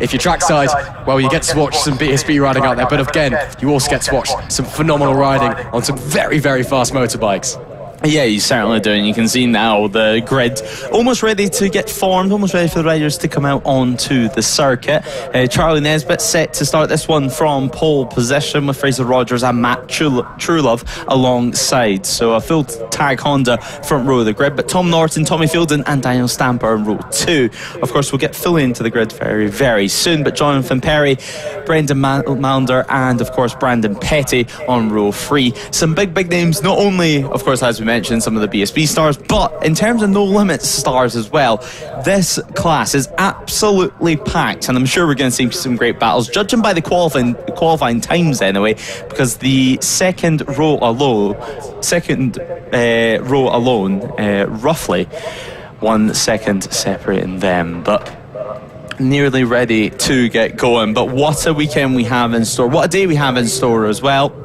if you're trackside, well, you get to watch some BSB riding out there. But again, you also get to watch some phenomenal riding on some very fast motorbikes. Yeah, you certainly do, and you can see now the grid almost ready to get formed, almost ready for the riders to come out onto the circuit. Charlie Nesbitt set to start this one from pole position with Fraser Rogers and Matt Truelove alongside. So a full tag Honda front row of the grid, but Tom Norton, Tommy Fielden and Daniel Stamper in row 2. Of course, we'll get fully into the grid very soon, but Jonathan Perry, Brendan Maunder and of course Brandon Petty on row 3. Some big names, not only, of course, as we mentioned, some of the BSB stars, but in terms of No Limits stars as well, this class is absolutely packed, and I'm sure we're going to see some great battles, judging by the qualifying times anyway, because the second row alone, roughly 1 second separating them, but nearly ready to get going. But what a weekend we have in store, what a day we have in store as well,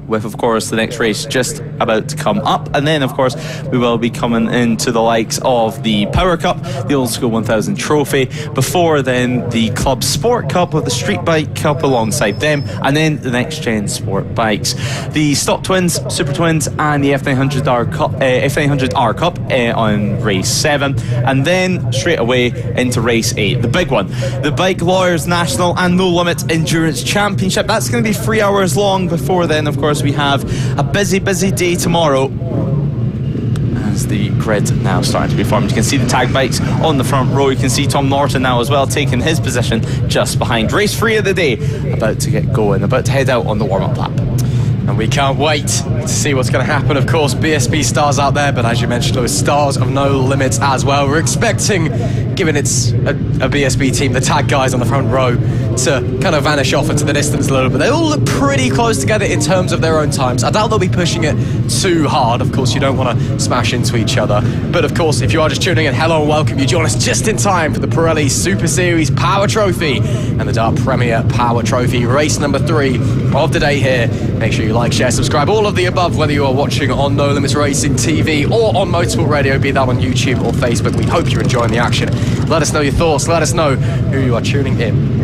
with of course the next race just about to come up, and then of course we will be coming into the likes of the Power Cup, the Old School 1000 Trophy, before then the Club Sport Cup with the Streetbike Cup alongside them, and then the next gen sport bikes, the Stock Twins, Super Twins and the F900R Cup on race 7, and then straight away into race 8, the big one, the Bike Lawyers National and No Limits Endurance Championship. That's going to be 3 hours long. Before then, of course, we have a busy day tomorrow as the grid now starting to be formed. You can see the tag bikes on the front row. You can see Tom Norton now as well taking his position just behind. Race 3 of the day about to get going, about to head out on the warm-up lap. And we can't wait to see what's going to happen. Of course, BSB stars out there, but as you mentioned, those stars of No Limits as well. We're expecting, given it's a BSB team, the tag guys on the front row, to kind of vanish off into the distance a little bit. They all look pretty close together in terms of their own times. I doubt they'll be pushing it too hard. Of course, you don't want to smash into each other. But of course, if you are just tuning in, hello and welcome. You join us just in time for the Pirelli Super Series Power Trophy and the Dart Premier Power Trophy, race number 3 of the day here. Make sure you like, share, subscribe, all of the above, whether you are watching on No Limits Racing TV or on Motorsport Radio, be that on YouTube or Facebook. We hope you're enjoying the action. Let us know your thoughts. Let us know who you are tuning in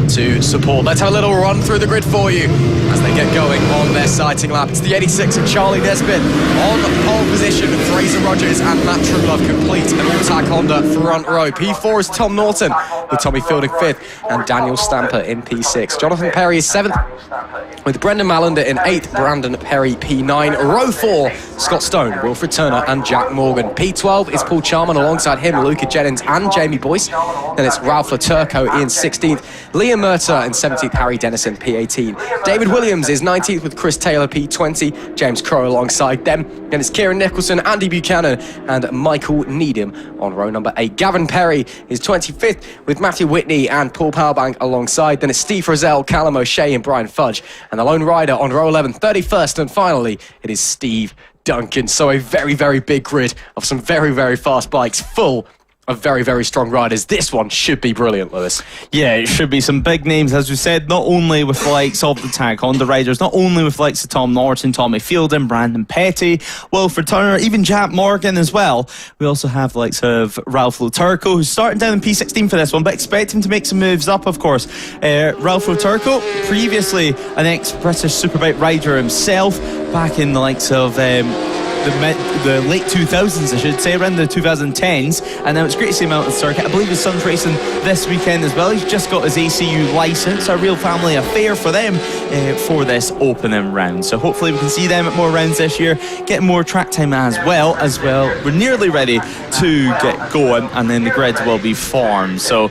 to support. Let's have a little run through the grid for you as they get going on their sighting lap. It's the 86 of Charlie Nesbitt on pole position. Fraser Rogers and Matt Truelove complete a new TAG Honda front row. P4 is Tom Norton, with Tommy Fielding 5th and Daniel Stamper in P6. Jonathan Perry is 7th, with Brendan Malander in 8th, Brandon Perry P9. Row 4, Scott Stone, Wilfred Turner and Jack Morgan. P12 is Paul Charman, alongside him Luca Jennings and Jamie Boyce. Then it's Ralph Laturco in 16th, Liam Murta in 17th, Harry Dennison P18. David Williams is 19th with Chris Taylor P20, James Crow alongside them. Then it's Kieran Nicholson, Andy Buchanan and Michael Needham on row number 8. Gavin Perry is 25th with Matthew Whitney and Paul Powerbank alongside. Then it's Steve Frizzell, Callum O'Shea and Brian Fudge. And the lone rider on row 11, 31st, and finally it is Steve Duncan. So a very, very big grid of some very, very fast bikes, full of very, very strong riders. This one should be brilliant, Lewis. Yeah, it should be some big names, as we said, not only with the likes of the TAG Honda riders, not only with the likes of Tom Norton, Tommy Fielding, Brandon Petty, Wilfred Turner, even Jack Morgan as well. We also have the likes of Ralph Laturco, who's starting down in P16 for this one, but expect him to make some moves up, of course. Ralph Laturco, previously an ex-British Superbike rider himself, back in the likes of the late 2000s, I should say, around the 2010s, and now it's great to see him out on the circuit. I believe his son's racing this weekend as well. He's just got his ACU licence, a real family affair for them for this opening round. So hopefully we can see them at more rounds this year, getting more track time as well. We're nearly ready to get going, and then the grid will be formed. So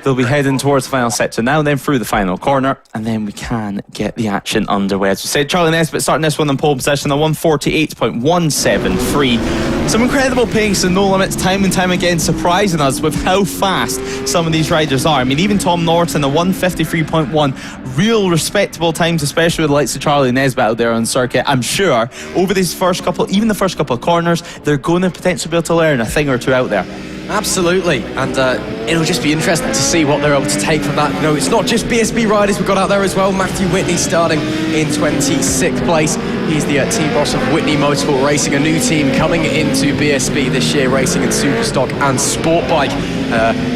they'll be heading towards the final sector now, then through the final corner, and then we can get the action underway. As we said, Charlie Nesbitt starting this one in pole position, a 148.173. Some incredible pace and No Limits, time and time again surprising us with how fast some of these riders are. I mean, even Tom Norton, a 153.1, real respectable times, especially with the likes of Charlie Nesbitt out there on circuit. I'm sure over these first couple, even the first couple of corners, they're going to potentially be able to learn a thing or two out there. Absolutely, and it'll just be interesting to see what they're able to take from that. You know, it's not just BSB riders we've got out there as well. Matthew Whitney starting in 26th place. He's the team boss of Whitney Motorsport Racing, a new team coming into BSB this year, racing in Superstock and Sportbike.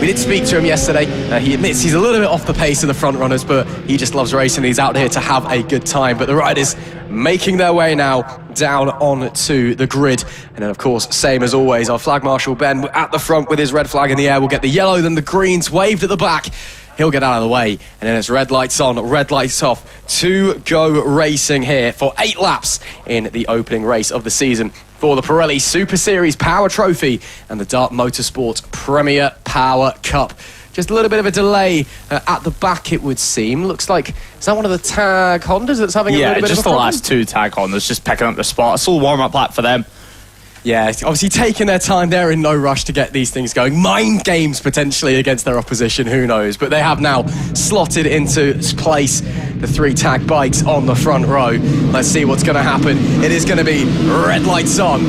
We did speak to him yesterday. He admits he's a little bit off the pace of the front runners, but he just loves racing. He's out here to have a good time. But the riders making their way now down onto the grid. And then, of course, same as always, our flag marshal Ben at the front with his red flag in the air. We'll get the yellow, then the greens waved at the back. He'll get out of the way, and then it's red lights on, red lights off to go racing here for 8 laps in the opening race of the season for the Pirelli Super Series Power Trophy and the Dart Motorsport Premier Power Cup. Just a little bit of a delay at the back, it would seem. Looks like, is that one of the TAG Hondas that's having a little bit of a problem? Yeah, just the last 2 TAG Hondas just picking up the spot. A full warm-up lap for them. Yeah, obviously taking their time. They're in no rush to get these things going. Mind games potentially against their opposition, who knows? But they have now slotted into place the 3 TAG bikes on the front row. Let's see what's going to happen. It is going to be red lights on.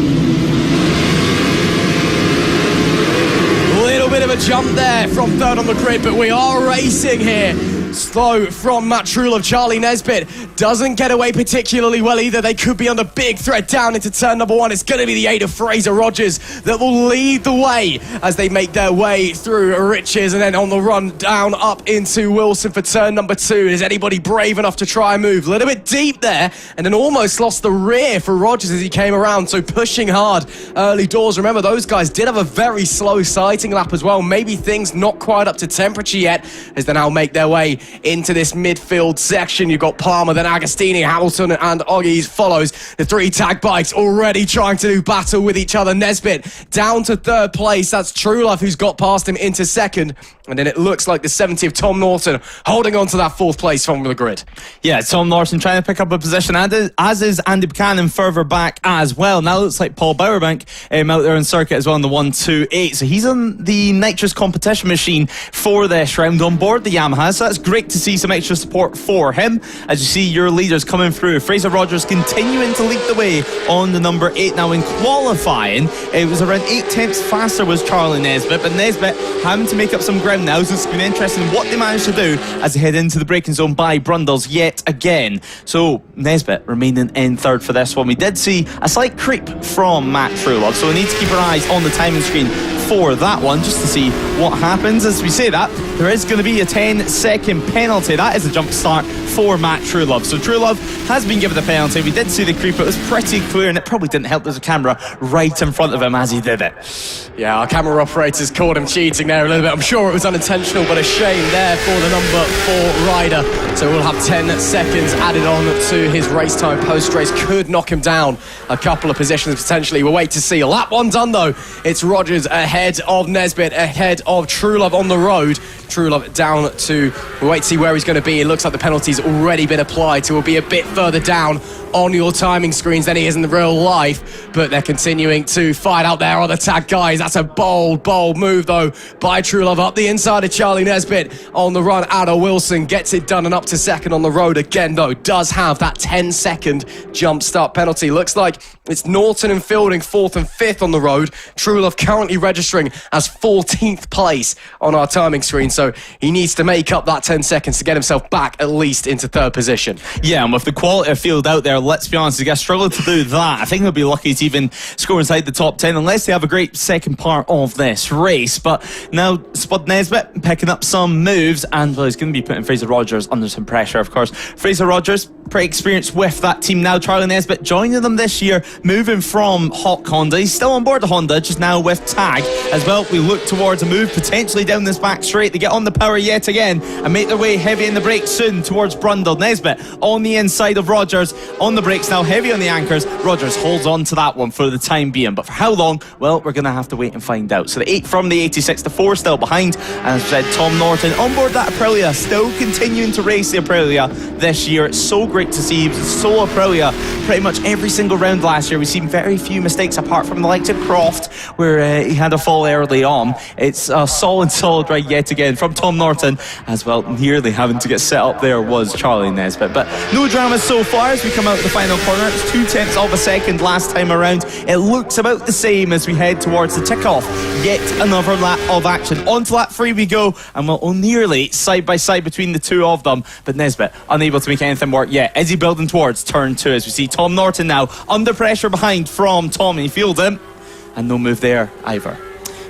Little bit of a jump there from third on the grid, but we are racing here. Slow from Matt Truelove. Charlie Nesbitt doesn't get away particularly well either. They could be under big threat down into turn number 1. It's going to be the 8 of Fraser Rogers that will lead the way as they make their way through Riches, and then on the run down up into Wilson for turn number 2. Is anybody brave enough to try and move? A little bit deep there, and then almost lost the rear for Rogers as he came around, so pushing hard early doors. Remember, those guys did have a very slow sighting lap as well. Maybe things not quite up to temperature yet as they now make their way into this midfield section. You've got Palmer, then Agostini, Hamilton and Oggies follows. The 3 TAG bikes already trying to do battle with each other. Nesbitt down to 3rd place. That's Truelove who's got past him into 2nd. And then it looks like the 70 of Tom Norton holding on to that 4th place from the grid. Yeah, Tom Norton trying to pick up a position, as is Andy Buchanan further back as well. Now it looks like Paul Bowerbank out there on circuit as well in the 128. So he's on the nitrous competition machine for this round on board the Yamaha. So that's great to see some extra support for him. As you see your leaders coming through, Fraser Rogers continuing to lead the way on the number 8. Now in qualifying, it was around 8 tenths faster was Charlie Nesbitt, but Nesbitt having to make up some ground now, so it's going to be interesting what they manage to do as they head into the braking zone by Brundles yet again. So Nesbitt remaining in third for this one. We did see a slight creep from Matt Truelove, so we need to keep our eyes on the timing screen for that one just to see what happens. As we say that, there is going to be a 10-second penalty. That is a jump start for Matt Truelove. So Truelove has been given the penalty. We did see the creep, it was pretty clear, and it probably didn't help there's a camera right in front of him as he did it. Yeah, our camera operators called him cheating there a little bit. I'm sure it was unintentional, but a shame there for the number 4 rider. So we'll have 10 seconds added on to his race time post-race. Could knock him down a couple of positions potentially. We'll wait to see. Lap 1 done though. It's Rogers ahead of Nesbitt, ahead of Truelove on the road. Truelove down to, we'll wait to see where he's going to be. It looks like the penalty's already been applied, so we'll be a bit further down on your timing screens than he is in the real life, but they're continuing to fight out there on the tag, guys. That's a bold move though by Truelove up the inside of Charlie Nesbitt on the run out of Wilson, gets it done and up to second on the road again though, does have that 10-second jump start penalty. Looks like it's Norton and Fielding 4th and 5th on the road. Truelove currently registering as 14th place on our timing screen, so he needs to make up that 10 seconds to get himself back at least into 3rd position. Yeah, and with the quality of field out there, let's be honest, he's going to struggle to do that. I think he'll be lucky to even score inside the top 10 unless they have a great second part of this race. But now Spud Nesbitt picking up some moves, and well, he's going to be putting Fraser Rogers under some pressure, of course. Fraser Rogers, pretty experienced with that team now. Charlie Nesbitt joining them this year, moving from Hawk Honda. He's still on board the Honda, just now with Tag as well. We look towards a move potentially down this back straight to get on the power yet again and make their way heavy in the brakes soon towards Brundle. Nesbitt on the inside of Rogers on the brakes now, heavy on the anchors. Rogers holds on to that one for the time being, but for how long? Well, we're going to have to wait and find out. So the 8 from the 86, the 4 still behind, and as I said, Tom Norton on board that Aprilia, still continuing to race the Aprilia this year. It's so great to see. He was solo Aprilia pretty much every single round last year. We've seen very few mistakes apart from the likes of Croft, where he had a fall early on. It's a solid ride yet again from Tom Norton as well. Nearly having to get set up there was Charlie Nesbitt, but no dramas so far as we come out the final corner. It's 0.2 of a second last time around. It looks about the same as we head towards the tick-off. Yet another lap of action. On to lap 3 we go, and we're nearly side by side between the two of them, but Nesbitt unable to make anything work yet. Is he building towards turn 2 as we see Tom Norton now under pressure behind from Tommy Fielding, and no move there either.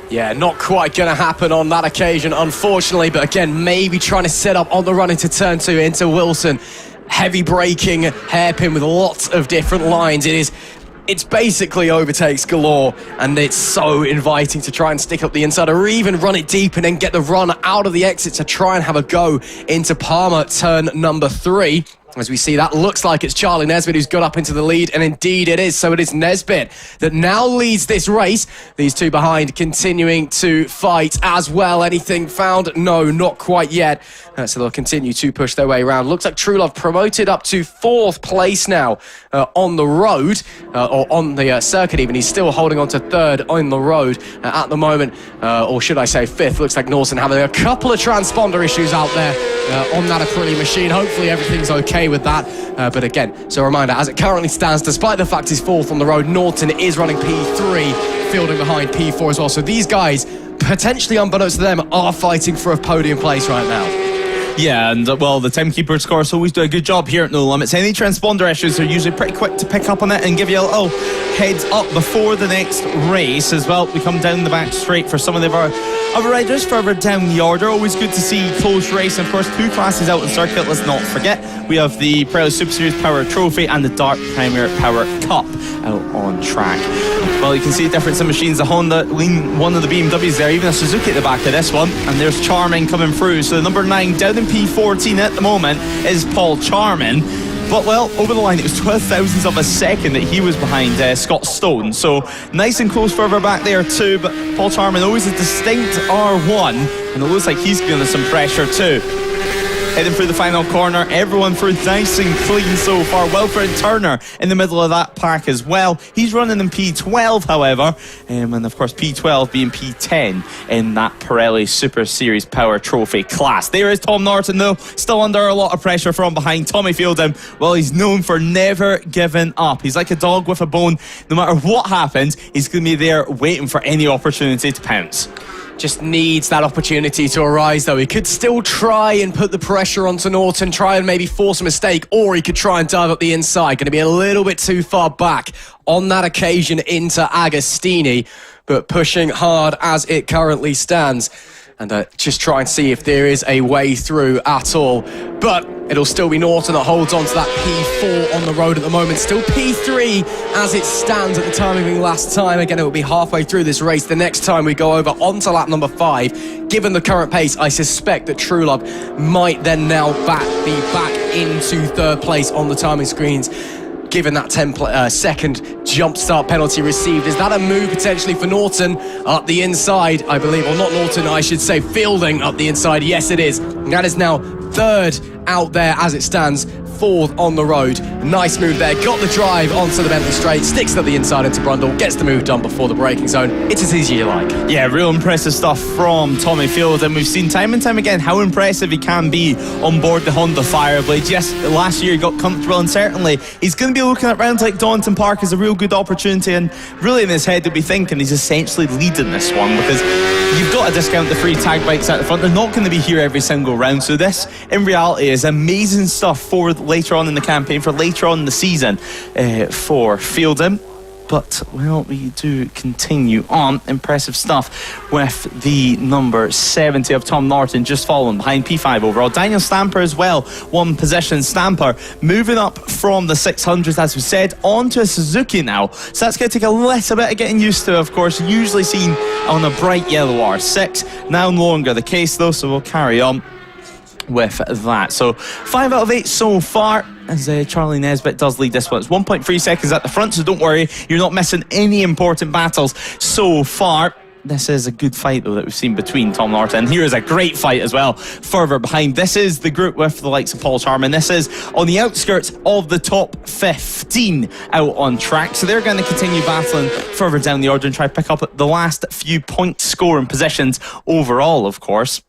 Yeah, not quite going to happen on that occasion, unfortunately, but again, maybe trying to set up on the run into turn 2 into Wilson. Heavy braking, hairpin with lots of different lines. It's basically overtakes galore, and it's so inviting to try and stick up the inside or even run it deep and then get the run out of the exit to try and have a go into Palmer turn number 3. As we see, that looks like it's Charlie Nesbitt who's got up into the lead, and indeed it is. So it is Nesbitt that now leads this race. These two behind continuing to fight as well. Anything found? No, not quite yet. So they'll continue to push their way around. Looks like Truelove promoted up to 4th place now on the road, or on the circuit even. He's still holding on to 3rd on the road at the moment, or should I say 5th. Looks like Norton having a couple of transponder issues out there on that Aprilia machine. Hopefully everything's okay with that. But again, so a reminder, as it currently stands, despite the fact he's 4th on the road, Norton is running P3, fielding behind P4 as well. So these guys, potentially unbeknownst to them, are fighting for a podium place right now. Yeah, and well, the timekeepers, of course, always do a good job here at No Limits. Any transponder issues are usually pretty quick to pick up on it and give you a little heads up before the next race as well. We come down the back straight for some of our other riders further down the order. Always good to see close race. And of course, 2 classes out in circuit. Let's not forget, we have the Pirelli Super Series Power Trophy and the Dart Premier Power Cup out on track. Well, you can see the difference in machines. The Honda lean one of the BMWs there, even a Suzuki at the back of this one. And there's Charming coming through. So the number 9 down in P14 at the moment is Paul Charman. But well, over the line, it was 12 thousandths of a second that he was behind Scott Stone. So nice and close further back there too. But Paul Charman always a distinct R1, and it looks like he's giving us some pressure too. Heading through the final corner, everyone through nice and clean so far. Wilfred Turner in the middle of that pack as well. He's running in P12, however, and of course P12 being P10 in that Pirelli Super Series Power Trophy class. There is Tom Norton though, still under a lot of pressure from behind. Tommy Fieldham, well, he's known for never giving up. He's like a dog with a bone. No matter what happens, he's going to be there waiting for any opportunity to pounce. Just needs that opportunity to arise, though. He could still try and put the pressure onto Norton, try and maybe force a mistake, or he could try and dive up the inside. Going to be a little bit too far back on that occasion into Agostini, but pushing hard as it currently stands. And just try and see if there is a way through at all. But it'll still be Norton that holds on to that P4 on the road at the moment. Still P3 as it stands at the timing last time. Again, it will be halfway through this race. The next time we go over onto lap number 5, given the current pace, I suspect that Trulove might then now be back into third place on the timing screens. Given that 10-second jump start penalty received. Is that a move potentially for Norton up the inside, I believe? Or not Norton, I should say Fielding up the inside. Yes, it is. And that is now third out there as it stands. Fourth on the road. Nice move there. Got the drive onto the Bentley straight. Sticks at the inside into Brundle. Gets the move done before the braking zone. It's as easy as you like. Yeah, real impressive stuff from Tommy Field. And we've seen time and time again how impressive he can be on board the Honda Fireblade. Yes, last year he got comfortable, and certainly he's going to be looking at rounds like Donington Park as a real good opportunity. And really in his head he'll be thinking he's essentially leading this one, because you've got to discount the free tag bikes at the front. They're not going to be here every single round. So this in reality is amazing stuff for later on in the campaign, for later on in the season for Fieldham. But, well, we do continue on. Impressive stuff with the number 70 of Tom Norton just falling behind P5 overall. Daniel Stamper as well, one position. Stamper moving up from the 600s, as we said, onto a Suzuki now. So that's going to take a little bit of getting used to, of course. Usually seen on a bright yellow R6. Now no longer the case, though, so we'll carry on with that. So 5 out of 8 so far, as Charlie Nesbitt does lead this one. It's 1.3 seconds at the front, so don't worry, you're not missing any important battles so far. This is a good fight, though, that we've seen between Tom Norton. Here is a great fight as well, further behind. This is the group with the likes of Paul Charman. This is on the outskirts of the top 15 out on track. So they're going to continue battling further down the order and try to pick up the last few point scoring positions overall, of course.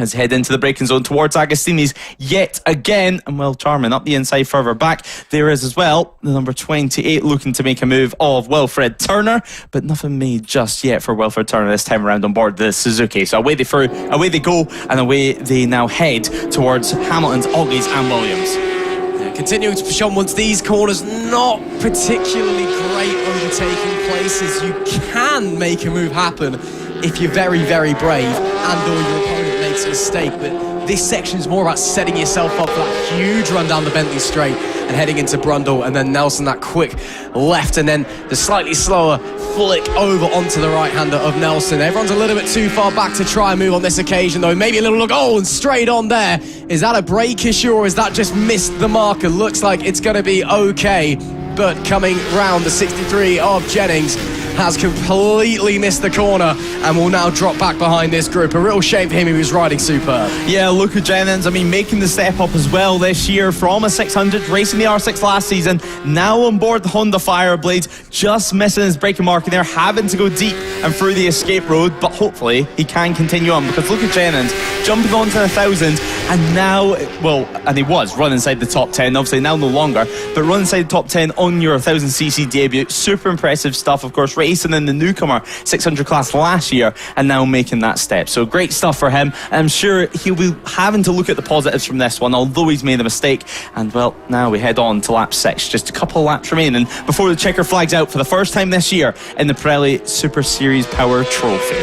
As head into the braking zone towards Agostini's yet again. And Will Charman up the inside further back. There is as well the number 28 looking to make a move of Wilfred Turner. But nothing made just yet for Wilfred Turner this time around on board the Suzuki. So away they go, and away they now head towards Hamilton's, Oggies and Williams. Continuing to push on once these corners, not particularly great overtaking places. You can make a move happen if you're very, very brave and or your opponent makes a mistake. But this section is more about setting yourself up for that huge run down the Bentley straight and heading into Brundle, and then Nelson that quick left, and then the slightly slower flick over onto the right-hander of Nelson. Everyone's a little bit too far back to try and move on this occasion, though. Maybe a little look, and straight on there. Is that a brake issue, or is that just missed the marker? Looks like it's going to be okay, but coming round the 63 of Jennings has completely missed the corner and will now drop back behind this group. A real shame for him, he was riding superb. Yeah, Luca Jennings, I mean, making the step up as well this year from a 600, racing the R6 last season, now on board the Honda Fireblade, just missing his braking marking there, having to go deep and through the escape road, but hopefully he can continue on, because Luca Jennings jumping onto the 1,000, and now, well, and he was running inside the top 10, obviously now no longer, but running inside the top 10 on your 1,000cc debut. Super impressive stuff, of course, racing in the newcomer 600 class last year and now making that step. So great stuff for him. I'm sure he'll be having to look at the positives from this one, although he's made a mistake. And well, now we head on to lap 6. Just a couple of laps remaining before the checker flags out for the first time this year in the Pirelli Super Series Power Trophy.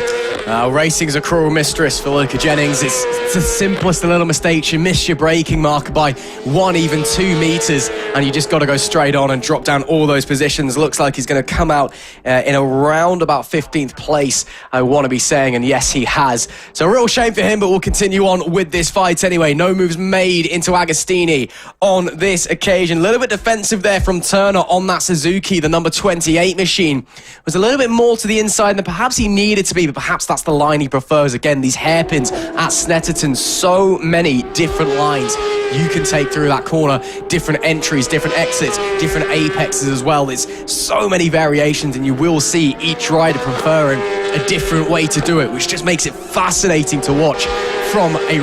Racing's a cruel mistress for Luca Jennings. It's the simplest of little mistakes. You miss your braking marker by 1, even 2 meters, and you just got to go straight on and drop down all those positions. Looks like he's going to come out in around about 15th place, I want to be saying, and yes, he has. So a real shame for him, but we'll continue on with this fight anyway. No moves made into Agostini on this occasion. A little bit defensive there from Turner on that Suzuki. The number 28 machine was a little bit more to the inside than perhaps he needed to be, but perhaps that That's the line he prefers. Again, these hairpins at Snetterton, so many different lines you can take through that corner, different entries, different exits, different apexes as well. There's so many variations, and you will see each rider preferring a different way to do it, which just makes it fascinating to watch from a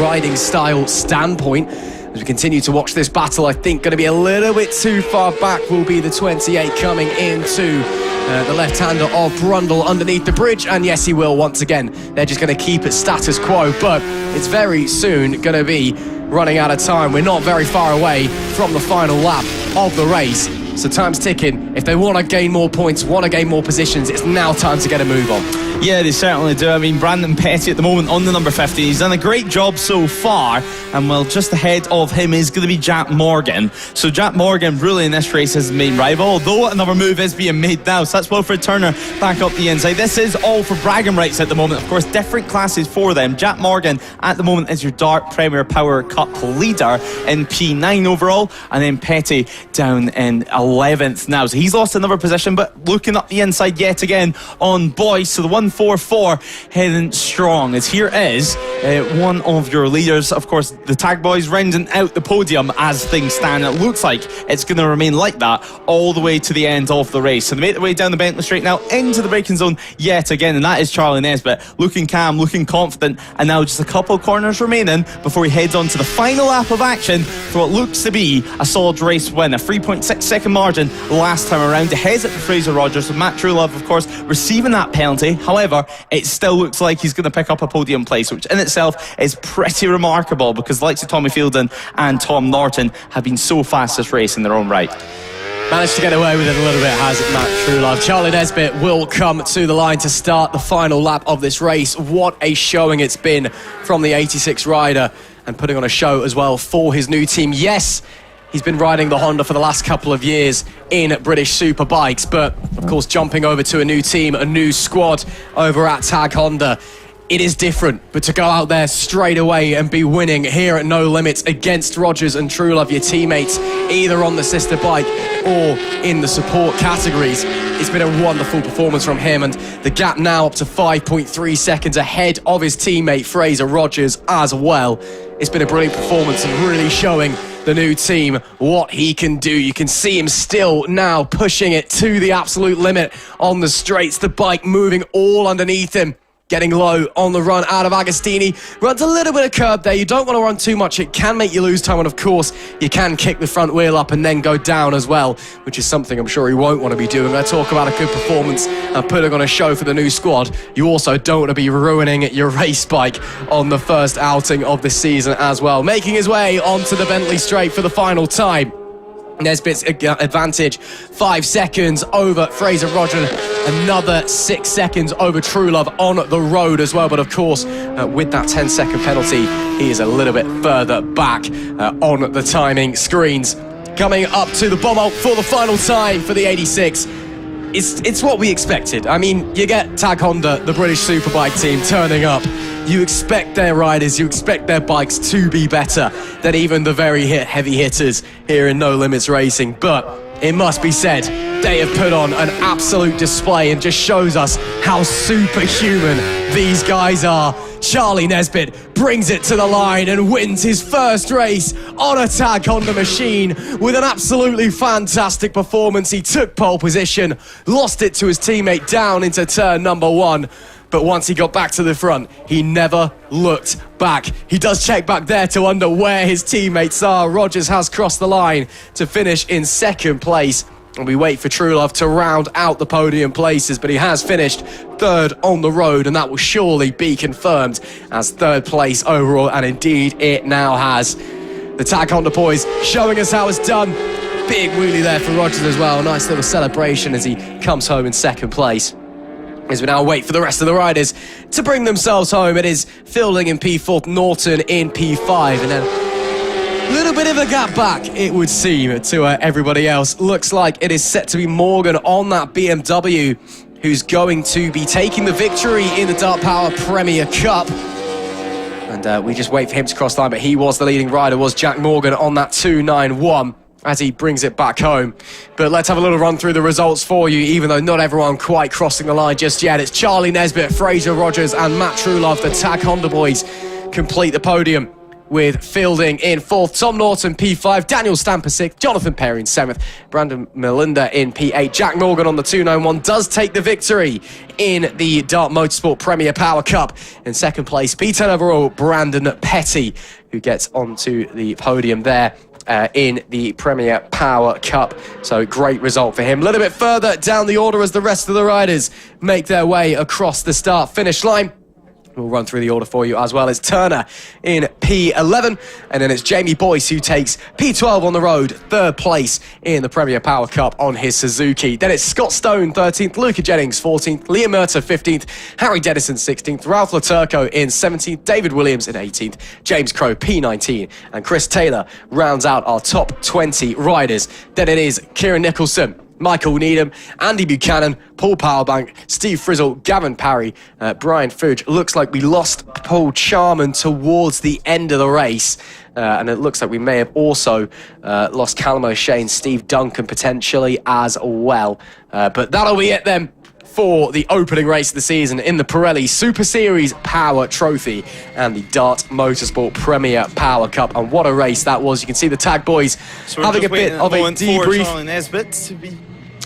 riding style standpoint. As we continue to watch this battle, I think going to be a little bit too far back will be the 28 coming into the left-hander of Brundle underneath the bridge, and yes, he will once again. They're just going to keep it status quo, but it's very soon going to be running out of time. We're not very far away from the final lap of the race, so time's ticking. If they want to gain more points, want to gain more positions, it's now time to get a move on. Yeah, they certainly do. I mean, Brandon Petty at the moment on the number 50. He's done a great job so far. And well, just ahead of him is going to be Jack Morgan. So Jack Morgan really in this race is the main rival, although another move is being made now. So that's Wilfred Turner back up the inside. This is all for bragging rights at the moment. Of course, different classes for them. Jack Morgan at the moment is your Dart Premier Power Cup leader in P9 overall. And then Petty down in 11th now. So he's lost another position, but looking up the inside yet again on Boyce. So the 144 heading strong, as here is one of your leaders. Of course, the Tag Boys rounding out the podium as things stand. It looks like it's going to remain like that all the way to the end of the race. So they make their way down the Bentley Straight now into the braking zone yet again, and that is Charlie Nesbitt looking calm, looking confident, and now just a couple corners remaining before he heads on to the final lap of action for what looks to be a solid race win. A 3.6 second margin last time around ahead at the Fraser Rogers, with Matt Truelove of course receiving that penalty. However, it still looks like he's going to pick up a podium place, which in itself is pretty remarkable because the likes of Tommy Fielden and Tom Norton have been so fast this race in their own right. Managed to get away with it a little bit, has it, Matt Truelove? Charlie Nesbitt will come to the line to start the final lap of this race. What a showing it's been from the 86 rider, and putting on a show as well for his new team. Yes, he's been riding the Honda for the last couple of years in British Superbikes, but of course jumping over to a new team, a new squad over at Tag Honda, it is different. But to go out there straight away and be winning here at No Limits against Rogers and Truelove, your teammates, either on the sister bike or in the support categories, it's been a wonderful performance from him, and the gap now up to 5.3 seconds ahead of his teammate Fraser Rogers as well. It's been a brilliant performance and really showing the new team what he can do. You can see him still now pushing it to the absolute limit on the straights. The bike moving all underneath him. Getting low on the run out of Agostini. Runs a little bit of curb there. You don't want to run too much. It can make you lose time. And of course, you can kick the front wheel up and then go down as well, which is something I'm sure he won't want to be doing. I talk about a good performance and putting on a show for the new squad. You also don't want to be ruining your race bike on the first outing of the season as well. Making his way onto the Bentley Straight for the final time. Nesbitt's advantage 5 seconds over Fraser Rogers, another 6 seconds over Truelove on the road as well. But of course, with that 10-second penalty, he is a little bit further back on the timing screens. Coming up to the bomb out for the final time for the 86. It's what we expected. I mean, you get Tag Honda, the British Superbike team, turning up. You expect their riders, you expect their bikes to be better than even the very heavy hitters here in No Limits Racing. But it must be said, they have put on an absolute display and just shows us how superhuman these guys are. Charlie Nesbitt brings it to the line and wins his first race on a Tag Honda machine with an absolutely fantastic performance. He took pole position, lost it to his teammate down into turn number 1. But once he got back to the front, he never looked back. He does check back there to wonder where his teammates are. Rogers has crossed the line to finish in second place. And we wait for Truelove to round out the podium places, but he has finished third on the road, and that will surely be confirmed as third place overall, and indeed it now has. The Tag Honda boys showing us how it's done. Big wheelie there for Rogers as well. Nice little celebration as he comes home in second place. As we now wait for the rest of the riders to bring themselves home, it is Fielding in P4, Norton in P5, and then a little bit of a gap back, it would seem, to everybody else. Looks like it is set to be Morgan on that BMW, who's going to be taking the victory in the Dart Power Premier Cup. And we just wait for him to cross the line, but he was the leading rider, was Jack Morgan on that 291. as he brings it back home. But let's have a little run through the results for you, even though not everyone quite crossing the line just yet. It's Charlie Nesbitt, Fraser Rogers and Matt Truelove, the Tag Honda boys, complete the podium, with Fielding in 4th, Tom Norton P5, Daniel Stamper 6th, Jonathan Perry in 7th, Brandon Melinda in P8. Jack Morgan on the 291 does take the victory in the Dart Motorsport Premier Power Cup. In 2nd place, P10 overall, Brandon Petty, who gets onto the podium there in the Premier Power Cup. So great result for him. A little bit further down the order as the rest of the riders make their way across the start-finish line. We'll run through the order for you as well. It's Turner in P11, and then it's Jamie Boyce who takes P12 on the road, 3rd place in the Premier Power Cup on his Suzuki. Then it's Scott Stone, 13th, Luca Jennings, 14th, Liam Murta, 15th, Harry Dennison, 16th, Ralph Laturco in 17th, David Williams in 18th, James Crow, P19, and Chris Taylor rounds out our top 20 riders. Then it is Kieran Nicholson, Michael Needham, Andy Buchanan, Paul Powerbank, Steve Frizzle, Gavin Parry, Brian Fudge. Looks like we lost Paul Charman towards the end of the race. And it looks like we may have also lost Callum O'Shane, Steve Duncan potentially as well. But that'll be it then for the opening race of the season in the Pirelli Super Series Power Trophy and the Dart Motorsport Premier Power Cup. And what a race that was. You can see the tag boys having a bit of a debrief.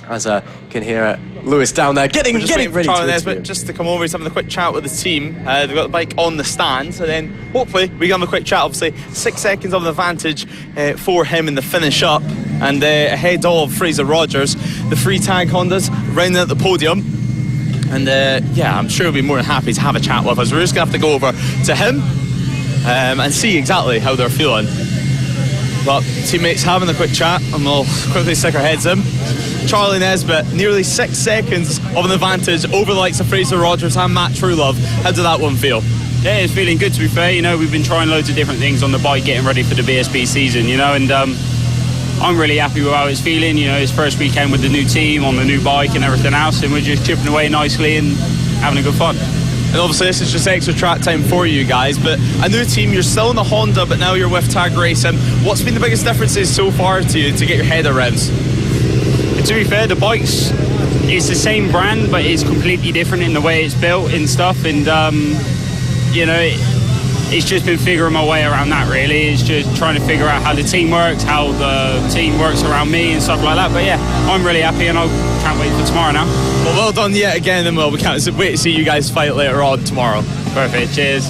As can hear Lewis down there getting ready Charlie Nesbitt just to come over. He's having a quick chat with the team. They've got the bike on the stand, so then hopefully we can have a quick chat. Obviously 6 seconds of an advantage for him in the finish up, and ahead of Fraser Rogers, the 3 tag Hondas rounding at the podium. And yeah, I'm sure he'll be more than happy to have a chat with us. We're just gonna have to go over to him and see exactly how they're feeling. But teammates having a quick chat, and we'll quickly stick our heads in. Charlie Nesbitt, nearly 6 seconds of an advantage over the likes of Fraser Rogers and Matt Truelove. How did that one feel? Yeah, it's feeling good, to be fair. You know, we've been trying loads of different things on the bike, getting ready for the BSB season, you know, and I'm really happy with how it's feeling. You know, it's first weekend with the new team on the new bike and everything else, and we're just chipping away nicely and having a good fun. And obviously this is just extra track time for you guys, but a new team, you're still in the Honda, but now you're with Tag Racing. What's been the biggest differences so far to you to get your head around? To be fair, the bike's it's the same brand, but it's completely different in the way it's built and stuff, and you know, it's just been figuring my way around that, really. It's just trying to figure out how the team works, how the team works around me and stuff like that. But yeah, I'm really happy, and I can't wait for tomorrow now. Well done yet again, and we can't wait to see you guys fight later on tomorrow. Perfect, cheers.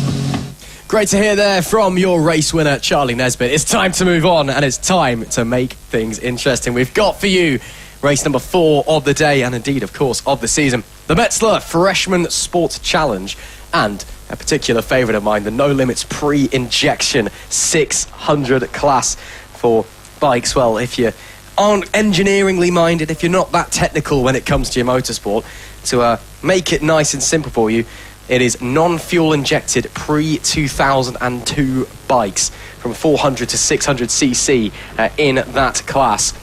Great to hear there from your race winner, Charlie Nesbitt. It's time to move on, and it's time to make things interesting. We've got for you race number 4 of the day, and indeed, of course, of the season. The Metzeler Freshman Sports Challenge, and a particular favourite of mine, the No Limits Pre-Injection 600 class for bikes. Well, if you aren't engineeringly minded, if you're not that technical when it comes to your motorsport, to make it nice and simple for you, it is non-fuel injected pre-2002 bikes from 400 to 600cc in that class.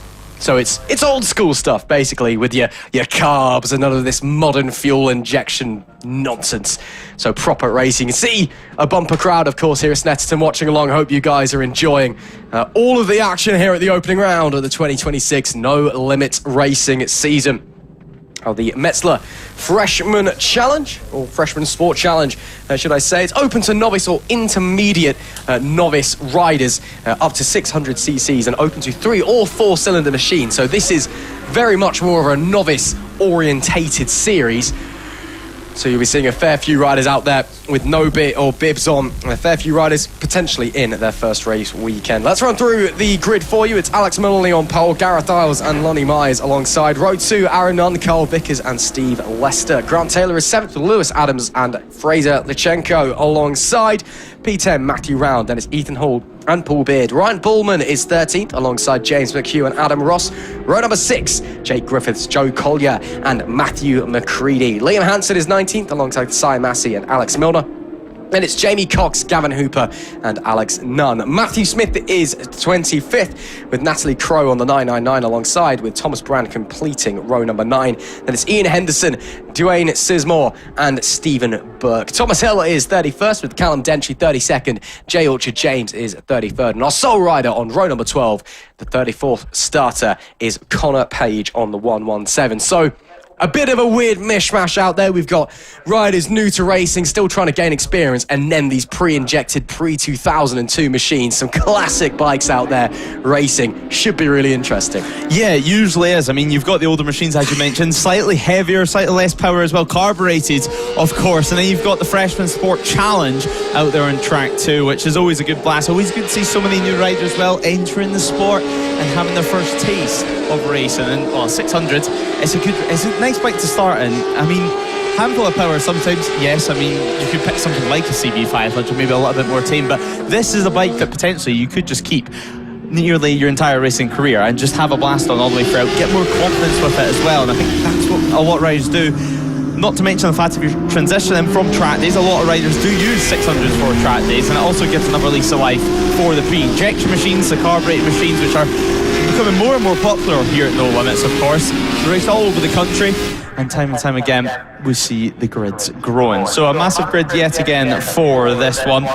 So it's old school stuff, basically, with your carbs and none of this modern fuel injection nonsense. So proper racing. See a bumper crowd, of course, here at Snetterton watching along. Hope you guys are enjoying all of the action here at the opening round of the 2026 No Limits Racing season. The Metzeler Freshman Challenge, or Freshman Sport Challenge, should I say. It's open to novice or intermediate novice riders up to 600cc's and open to 3 or 4 cylinder machines. So this is very much more of a novice orientated series. So you'll be seeing a fair few riders out there with no bit or bibs on, and a fair few riders potentially in their first race weekend. Let's run through the grid for you. It's Alex Mullally on pole, Gareth Isles and Lonnie Myers alongside. Row 2, Aaron Nunn, Carl Vickers and Steve Lester. Grant Taylor is 7th with Lewis Adams and Fraser Lichenko alongside. P10, Matthew Round, then it's Ethan Hall and Paul Beard. Ryan Bullman is 13th alongside James McHugh and Adam Ross. Row number 6, Jake Griffiths, Joe Collier and Matthew McCready. Liam Hansen is 19th alongside Cy Massey and Alex Milner. Then it's Jamie Cox, Gavin Hooper and Alex Nunn. Matthew Smith is 25th with Natalie Crowe on the 999 alongside with Thomas Brand completing row number 9. Then it's Ian Henderson, Dwayne Sismore and Stephen Burke. Thomas Hill is 31st with Callum Dentry 32nd. Jay Orchard James is 33rd. And our sole rider on row number 12, the 34th starter, is Connor Page on the 117. So a bit of a weird mishmash out there. We've got riders new to racing, still trying to gain experience, and then these pre-injected pre-2002 machines. Some classic bikes out there racing. Should be really interesting. Yeah, it usually is. I mean, you've got the older machines, as you mentioned, slightly heavier, slightly less power as well, carbureted, of course. And then you've got the Freshman Sport Challenge out there on track 2, which is always a good blast. Always good to see so many new riders, well, entering the sport and having their first taste of racing. And 600, it's a nice bike to start in. I mean, handful of power sometimes, yes. I mean, you could pick something like a CB500, maybe a little bit more tame, but this is a bike that potentially you could just keep nearly your entire racing career and just have a blast on all the way throughout, get more confidence with it as well. And I think that's what a lot of riders do. Not to mention the fact if you're transitioning from track days, a lot of riders do use 600s for track days, and it also gives another lease of life for the pre-injection machines, the carbureted machines, which are becoming more and more popular here at No Limits, of course. They race all over the country, and time again we see the grids growing. So a massive grid yet again for this one,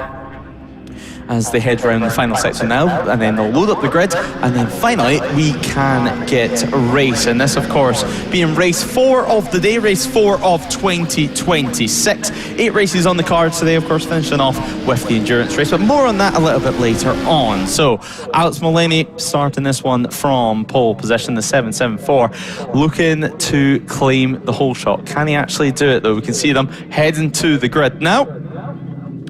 as they head around the final section now, and then they'll load up the grid, and then finally we can get racing. This, of course, being race 4 of the day, race 4 of 2026. 8 races on the cards today, of course, finishing off with the endurance race, but more on that a little bit later on. So Alex Mullaney starting this one from pole position, the 774, looking to claim the whole shot. Can he actually do it though? We can see them heading to the grid now.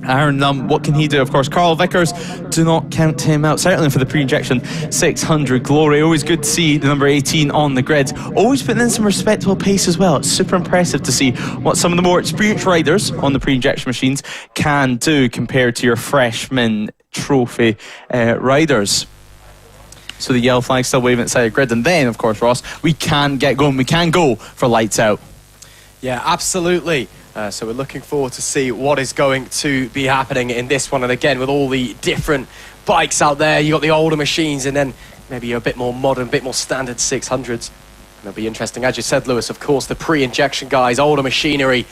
Aaron, what can he do? Of course, Carl Vickers, do not count him out, certainly for the pre-injection 600 glory. Always good to see the number 18 on the grid, always putting in some respectable pace as well. It's super impressive to see what some of the more experienced riders on the pre-injection machines can do compared to your freshman trophy riders. So the yellow flag still waving outside the grid, and then, of course, Ross, we can get going. We can go for lights out. Yeah, absolutely. So we're looking forward to see what is going to be happening in this one. And again, with all the different bikes out there, you got the older machines and then maybe a bit more modern, a bit more standard 600s. And it'll be interesting. As you said, Lewis, of course, the pre-injection guys, older machinery,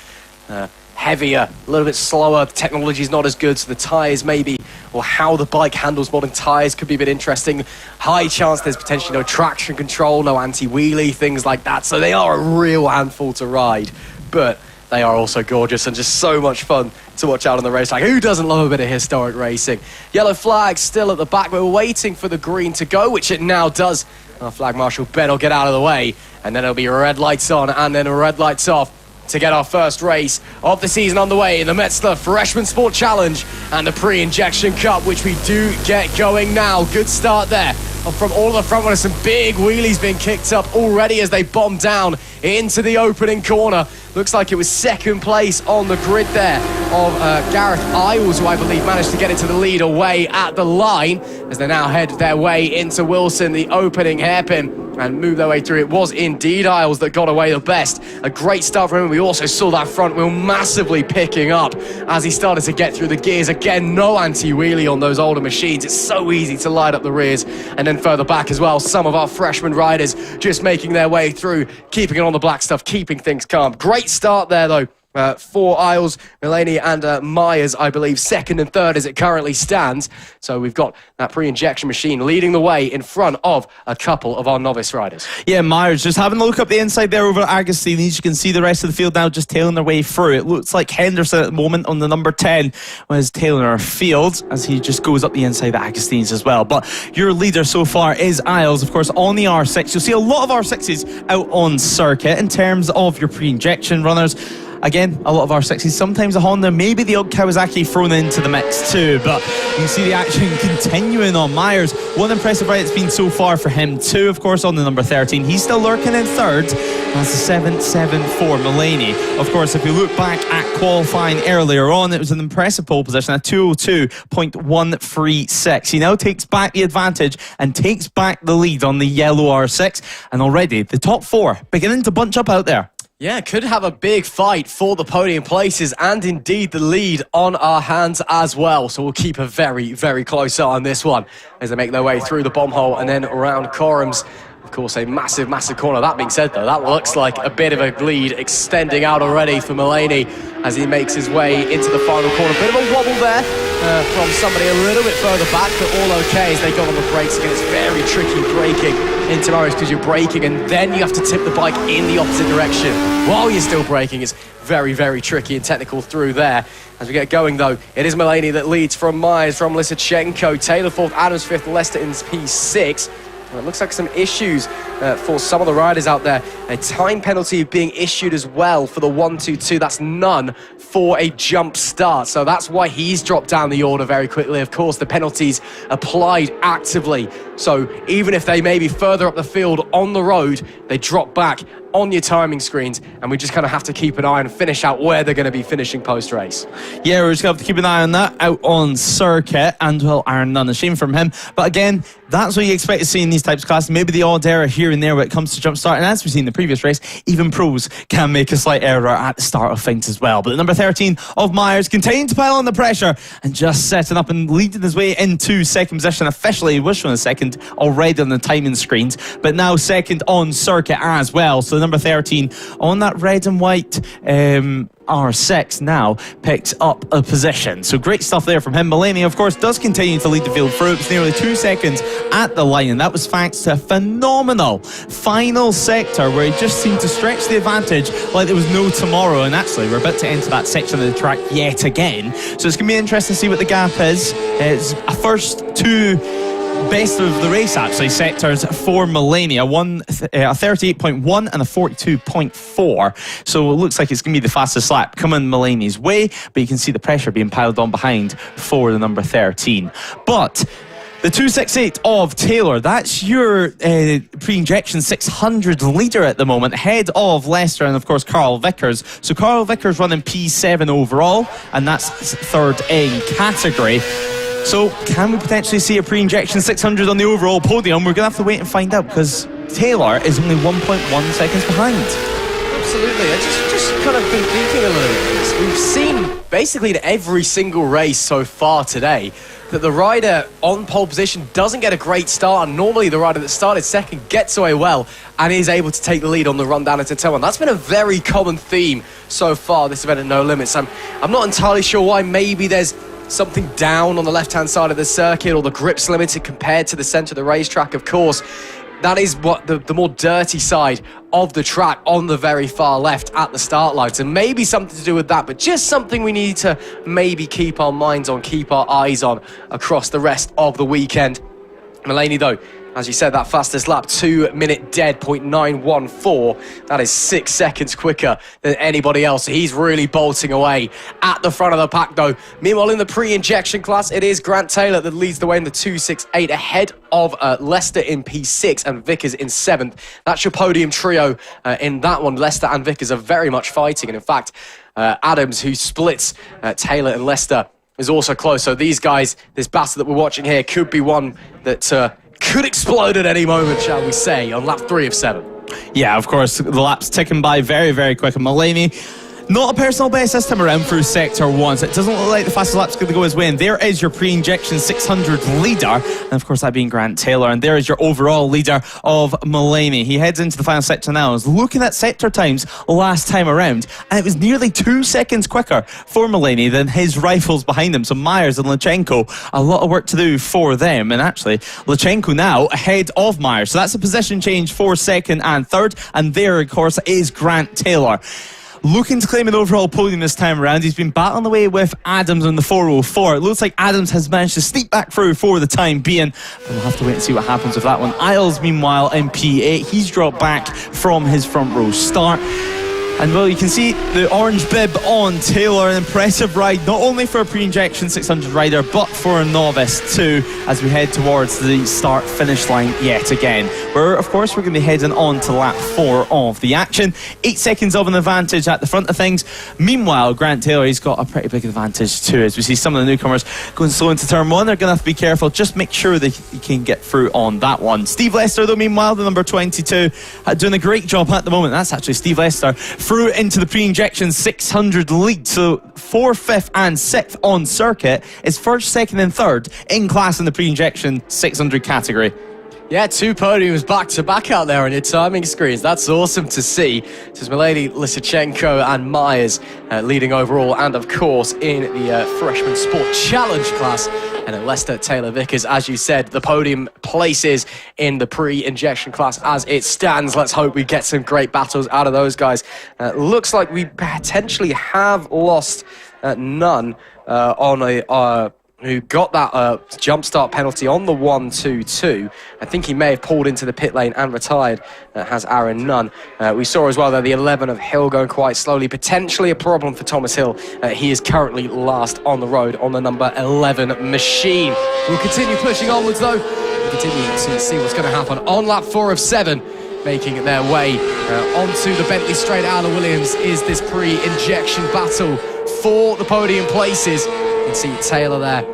heavier, a little bit slower. The technology's not as good, so the tyres maybe, or how the bike handles modern tyres could be a bit interesting. High chance there's potentially no traction control, no anti-wheelie, things like that. So they are a real handful to ride. But they are also gorgeous and just so much fun to watch out on the racetrack. Who doesn't love a bit of historic racing? Yellow flag still at the back. We're waiting for the green to go, which it now does. Our flag marshal Ben will get out of the way, and then it'll be red lights on and then red lights off to get our first race of the season on the way in the Metzeler Freshman Sport Challenge and the Pre-Injection Cup, which we do get going now. Good start there from all of the front runners. Some big wheelies being kicked up already as they bomb down into the opening corner. Looks like it was second place on the grid there of Gareth Isles, who I believe managed to get into the lead away at the line as they now head their way into Wilson, the opening hairpin, and move their way through. It was indeed Isles that got away the best. A great start from him. We also saw that front wheel massively picking up as he started to get through the gears. Again, no anti-wheelie on those older machines. It's so easy to light up the rears. And then further back as well, some of our freshman riders just making their way through, keeping it on the black stuff, keeping things calm. Great start there, though. For Isles, Mullaney and Myers, I believe, second and third as it currently stands. So we've got that pre-injection machine leading the way in front of a couple of our novice riders. Yeah, Myers just having a look up the inside there over at Agostini's. You can see the rest of the field now just tailing their way through. It looks like Henderson at the moment on the number 10 was tailing our field as he just goes up the inside at Agostini's as well. But your leader so far is Isles, of course, on the R6. You'll see a lot of R6s out on circuit in terms of your pre-injection runners. Again, a lot of R6s, sometimes a Honda, maybe the old Kawasaki thrown into the mix too, but you can see the action continuing on Myers. One impressive ride it's been so far for him too, of course, on the number 13. He's still lurking in third as the 774 Mullaney. Of course, if you look back at qualifying earlier on, it was an impressive pole position at 202.136. He now takes back the advantage and takes back the lead on the yellow R6, and already the top four beginning to bunch up out there. Yeah, could have a big fight for the podium places and indeed the lead on our hands as well. So we'll keep a very, very close eye on this one as they make their way through the bomb hole and then around Corums. Of course, a massive, massive corner. That being said, though, that looks like a bit of a lead extending out already for Mulaney as he makes his way into the final corner. Bit of a wobble there from somebody a little bit further back, but all okay as they go on the brakes again. It's very tricky braking in Tomorrow's because you're braking and then you have to tip the bike in the opposite direction while you're still braking. It's very, very tricky and technical through there. As we get going, though, it is Mulaney that leads from Myers, from Lysachenko, Taylor 4th, Adams 5th, Lester in P6. Well, it looks like some issues for some of the riders out there. A time penalty being issued as well for the 1-2-2. That's none for a jump start. So that's why he's dropped down the order very quickly. Of course, the penalties applied actively. So even if they may be further up the field on the road, they drop back on your timing screens, and we just kind of have to keep an eye and finish out where they're going to be finishing post-race. Yeah, we're just going to have to keep an eye on that out on circuit, and well, Aaron, none of shame from him. But again, that's what you expect to see in these types of classes. Maybe the odd error here and there when it comes to jump start, and as we've seen in the previous race, even pros can make a slight error at the start of things as well. But the number 13 of Myers continuing to pile on the pressure and just setting up and leading his way into second position. Officially, he was showing a second already on the timing screens, but now second on circuit as well. So number 13 on that red and white R6 now picked up a position. So great stuff there from him. Mulaney, of course, does continue to lead the field through. It was nearly 2 seconds at the line, and that was thanks to a phenomenal final sector where he just seemed to stretch the advantage like there was no tomorrow. And actually, we're about to enter that section of the track yet again. So it's going to be interesting to see what the gap is. It's a first two best of the race actually sectors for Mulaney, a 38.1 and a 42.4. So it looks like it's going to be the fastest lap coming Mulaney's way, but you can see the pressure being piled on behind for the number 13. But the 268 of Taylor, that's your pre-injection 600 leader at the moment, ahead of Lester and of course Carl Vickers. So Carl Vickers running P7 overall, and that's third in category. So can we potentially see a pre-injection 600 on the overall podium? We're going to have to wait and find out because Taylor is only 1.1 seconds behind. Absolutely. I just kind of been thinking a little bit of this. We've seen basically in every single race so far today that the rider on pole position doesn't get a great start, and normally the rider that started second gets away well and is able to take the lead on the run down into turn one. That's been a very common theme so far this event at No Limits. I'm not entirely sure why. Maybe there's something down on the left-hand side of the circuit, or the grip's limited compared to the centre of the racetrack. Of course, that is what the more dirty side of the track on the very far left at the start line. So maybe something to do with that, but just something we need to maybe keep our minds on, keep our eyes on across the rest of the weekend. Mulaney, though, as you said, that fastest lap, 2 minute dead, 0.914. That is 6 seconds quicker than anybody else. He's really bolting away at the front of the pack, though. Meanwhile, in the pre-injection class, it is Grant Taylor that leads the way in the 268, ahead of Lester in P6 and Vickers in 7th. That's your podium trio in that one. Lester and Vickers are very much fighting. And in fact, Adams, who splits Taylor and Lester, is also close. So these guys, this battle that we're watching here, could be one that could explode at any moment, shall we say, on lap 3 of 7. Yeah, of course, the lap's ticking by very, very quick. And Mulaney, not a personal best this time around through sector 1, so it doesn't look like the fastest lap's going to go his way. And there is your pre-injection 600 leader, and of course that being Grant Taylor. And there is your overall leader of Mulaney. He heads into the final sector now. I was looking at sector times last time around, and it was nearly 2 seconds quicker for Mulaney than his rivals behind him. So Myers and Lysachenko, a lot of work to do for them. And actually, Lysachenko now ahead of Myers. So that's a position change for second and third. And there, of course, is Grant Taylor, looking to claim an overall podium this time around. He's been battling away with Adams on the 404. It looks like Adams has managed to sneak back through for the time being, but we'll have to wait and see what happens with that one. Isles, meanwhile, in P8. He's dropped back from his front row start. And well, you can see the orange bib on Taylor. An impressive ride, not only for a pre-injection 600 rider, but for a novice too, as we head towards the start-finish line yet again. Where, of course, we're going to be heading on to lap 4 of the action. 8 seconds of an advantage at the front of things. Meanwhile, Grant Taylor, he's got a pretty big advantage too, as we see some of the newcomers going slow into turn 1. They're going to have to be careful. Just make sure they can get through on that one. Steve Lester, though, meanwhile, the number 22, doing a great job at the moment. That's actually Steve Lester through into the pre-injection 600 lead. So 4th, 5th and 6th on circuit is 1st, 2nd and 3rd in class in the pre-injection 600 category. Yeah, 2 podiums back-to-back out there on your timing screens. That's awesome to see. This is Milady, Lysachenko and Myers leading overall, and of course in the Freshman Sport Challenge class. And then Lester, Taylor, Vickers, as you said, the podium places in the pre-injection class as it stands. Let's hope we get some great battles out of those guys. Looks like we potentially have lost none on a... who got that jump start penalty on the 1-2-2. I think he may have pulled into the pit lane and retired, has Aaron Nunn. We saw as well that the 11 of Hill going quite slowly, potentially a problem for Thomas Hill. He is currently last on the road on the number 11 machine. We'll continue pushing onwards though. We'll continue to see what's going to happen on lap 4 of 7. Making their way onto the Bentley Straight. Out of Williams is this pre-injection battle for the podium places. You can see Taylor there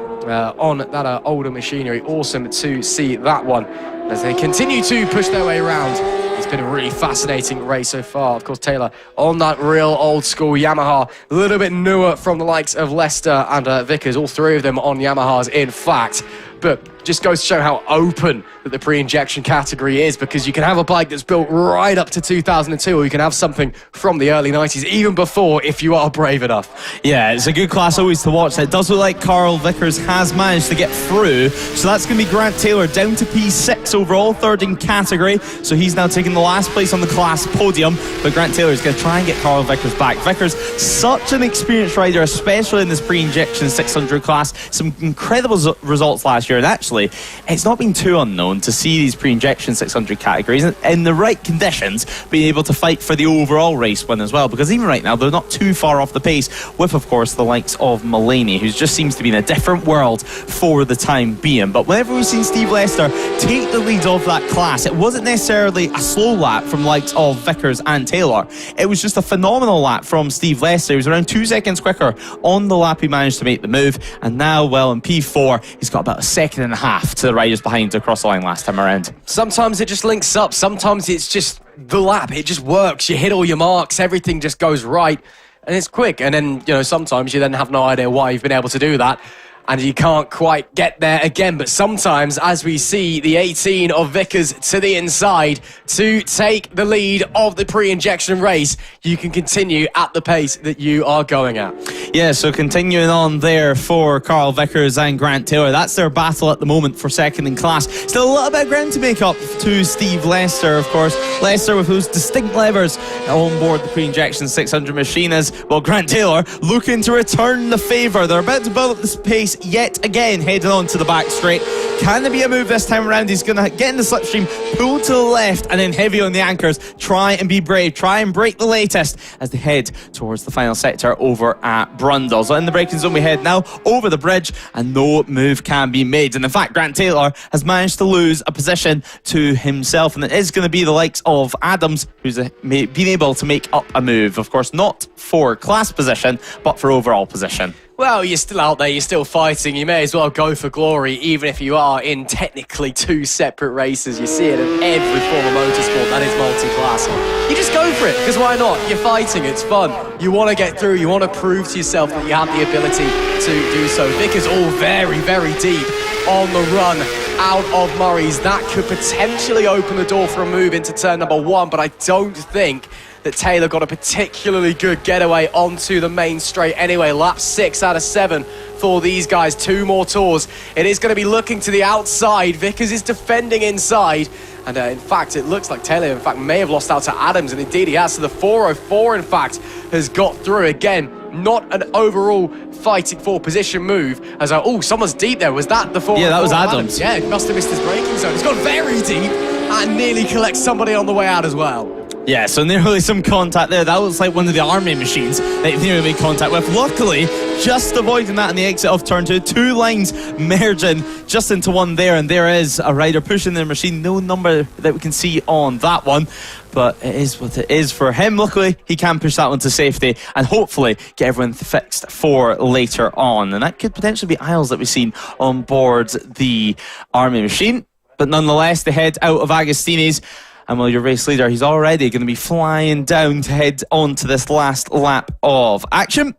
on that older machinery. Awesome to see that one as they continue to push their way around. It's been a really fascinating race so far. Of course, Taylor on that real old school Yamaha, a little bit newer from the likes of Lester and Vickers, all 3 of them on Yamahas in fact. But just goes to show how open that the pre-injection category is, because you can have a bike that's built right up to 2002, or you can have something from the early 90s, even before, if you are brave enough. Yeah, it's a good class always to watch. It does look like Carl Vickers has managed to get through, so that's going to be Grant Taylor down to P6 overall, 3rd in category, so he's now taking the last place on the class podium, but Grant Taylor is going to try and get Carl Vickers back. Vickers, such an experienced rider, especially in this pre-injection 600 class, some incredible results last year, and actually it's not been too unknown to see these pre-injection 600 categories in the right conditions being able to fight for the overall race win as well, because even right now they're not too far off the pace with, of course, the likes of Mulaney, who just seems to be in a different world for the time being. But whenever we've seen Steve Lester take the lead of that class, it wasn't necessarily a slow lap from the likes of Vickers and Taylor. It was just a phenomenal lap from Steve Lester. He was around 2 seconds quicker on the lap he managed to make the move, and now, well, in P4 he's got about a second and a half to the riders behind across the line last time around. Sometimes it just links up, sometimes it's just the lap, it just works, you hit all your marks, everything just goes right, and it's quick. And then, you know, sometimes you then have no idea why you've been able to do that, and you can't quite get there again. But sometimes, as we see the 18 of Vickers to the inside to take the lead of the pre-injection race, you can continue at the pace that you are going at. Yeah, so continuing on there for Carl Vickers and Grant Taylor. That's their battle at the moment for 2nd in class. Still a little bit of ground to make up to Steve Lester, of course. Lester with those distinct levers on board the pre-injection 600 machine, as well, Grant Taylor looking to return the favour. They're about to build up this pace yet again, heading on to the back straight. Can there be a move this time around? He's going to get in the slipstream, pull to the left, and then heavy on the anchors. Try and be brave, try and break the latest as they head towards the final sector over at Brundle. So in the braking zone we head now, over the bridge, and no move can be made. And in fact, Grant Taylor has managed to lose a position to himself, and it is going to be the likes of Adams who's been able to make up a move. Of course, not for class position, but for overall position. Well, you're still out there, you're still fighting, you may as well go for glory, even if you are in technically 2 separate races. You see it in every form of motorsport that is multi-class. You just go for it, because why not? You're fighting, it's fun. You want to get through, you want to prove to yourself that you have the ability to do so. Vickers all very, very deep on the run out of Murray's. That could potentially open the door for a move into turn number 1, but I don't think that Taylor got a particularly good getaway onto the main straight anyway. Lap 6 out of 7 for these guys. 2 more tours. It is going to be looking to the outside. Vickers is defending inside. And in fact, it looks like Taylor, in fact, may have lost out to Adams. And indeed he has. So the 404, in fact, has got through. Again, not an overall fighting for position move. As someone's deep there. Was that the 404? Yeah, that was Adams. Yeah, he must have missed his braking zone. He's gone very deep and nearly collects somebody on the way out as well. Yeah, so nearly some contact there. That looks like one of the army machines that nearly made contact with. Luckily, just avoiding that in the exit of turn 2. 2 lines merging just into one there, and there is a rider pushing their machine. No number that we can see on that one, but it is what it is for him. Luckily, he can push that one to safety and hopefully get everyone fixed for later on. And that could potentially be aisles that we've seen on board the army machine. But nonetheless, they head out of Agostini's. And while your race leader, he's already going to be flying down to head on to this last lap of action.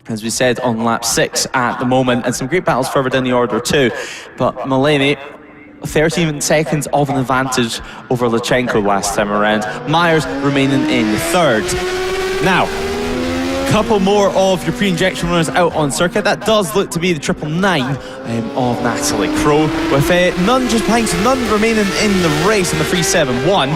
As we said, on lap 6 at the moment, and some great battles further down the order too. But Mulaney, 13 seconds of an advantage over Lachenko last time around. Myers remaining in third. Now, a couple more of your pre-injection runners out on circuit. That does look to be the 999 of Natalie Crow, with none just behind, so none remaining in the race in the 371.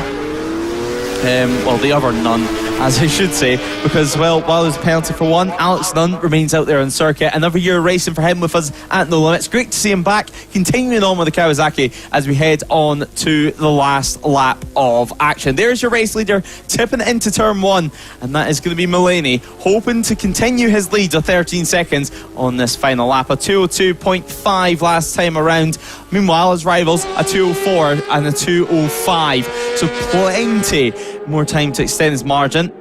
Well, the other none, as I should say, because, well, while there's a penalty for one, Alex Nunn remains out there on circuit. Another year of racing for him with us at No Limits. Great to see him back, continuing on with the Kawasaki as we head on to the last lap of action. There's your race leader tipping into turn 1, and that is going to be Mulaney, hoping to continue his lead of 13 seconds on this final lap. A 202.5 last time around. Meanwhile, his rivals, a 204 and a 205. So plenty more time to extend his margin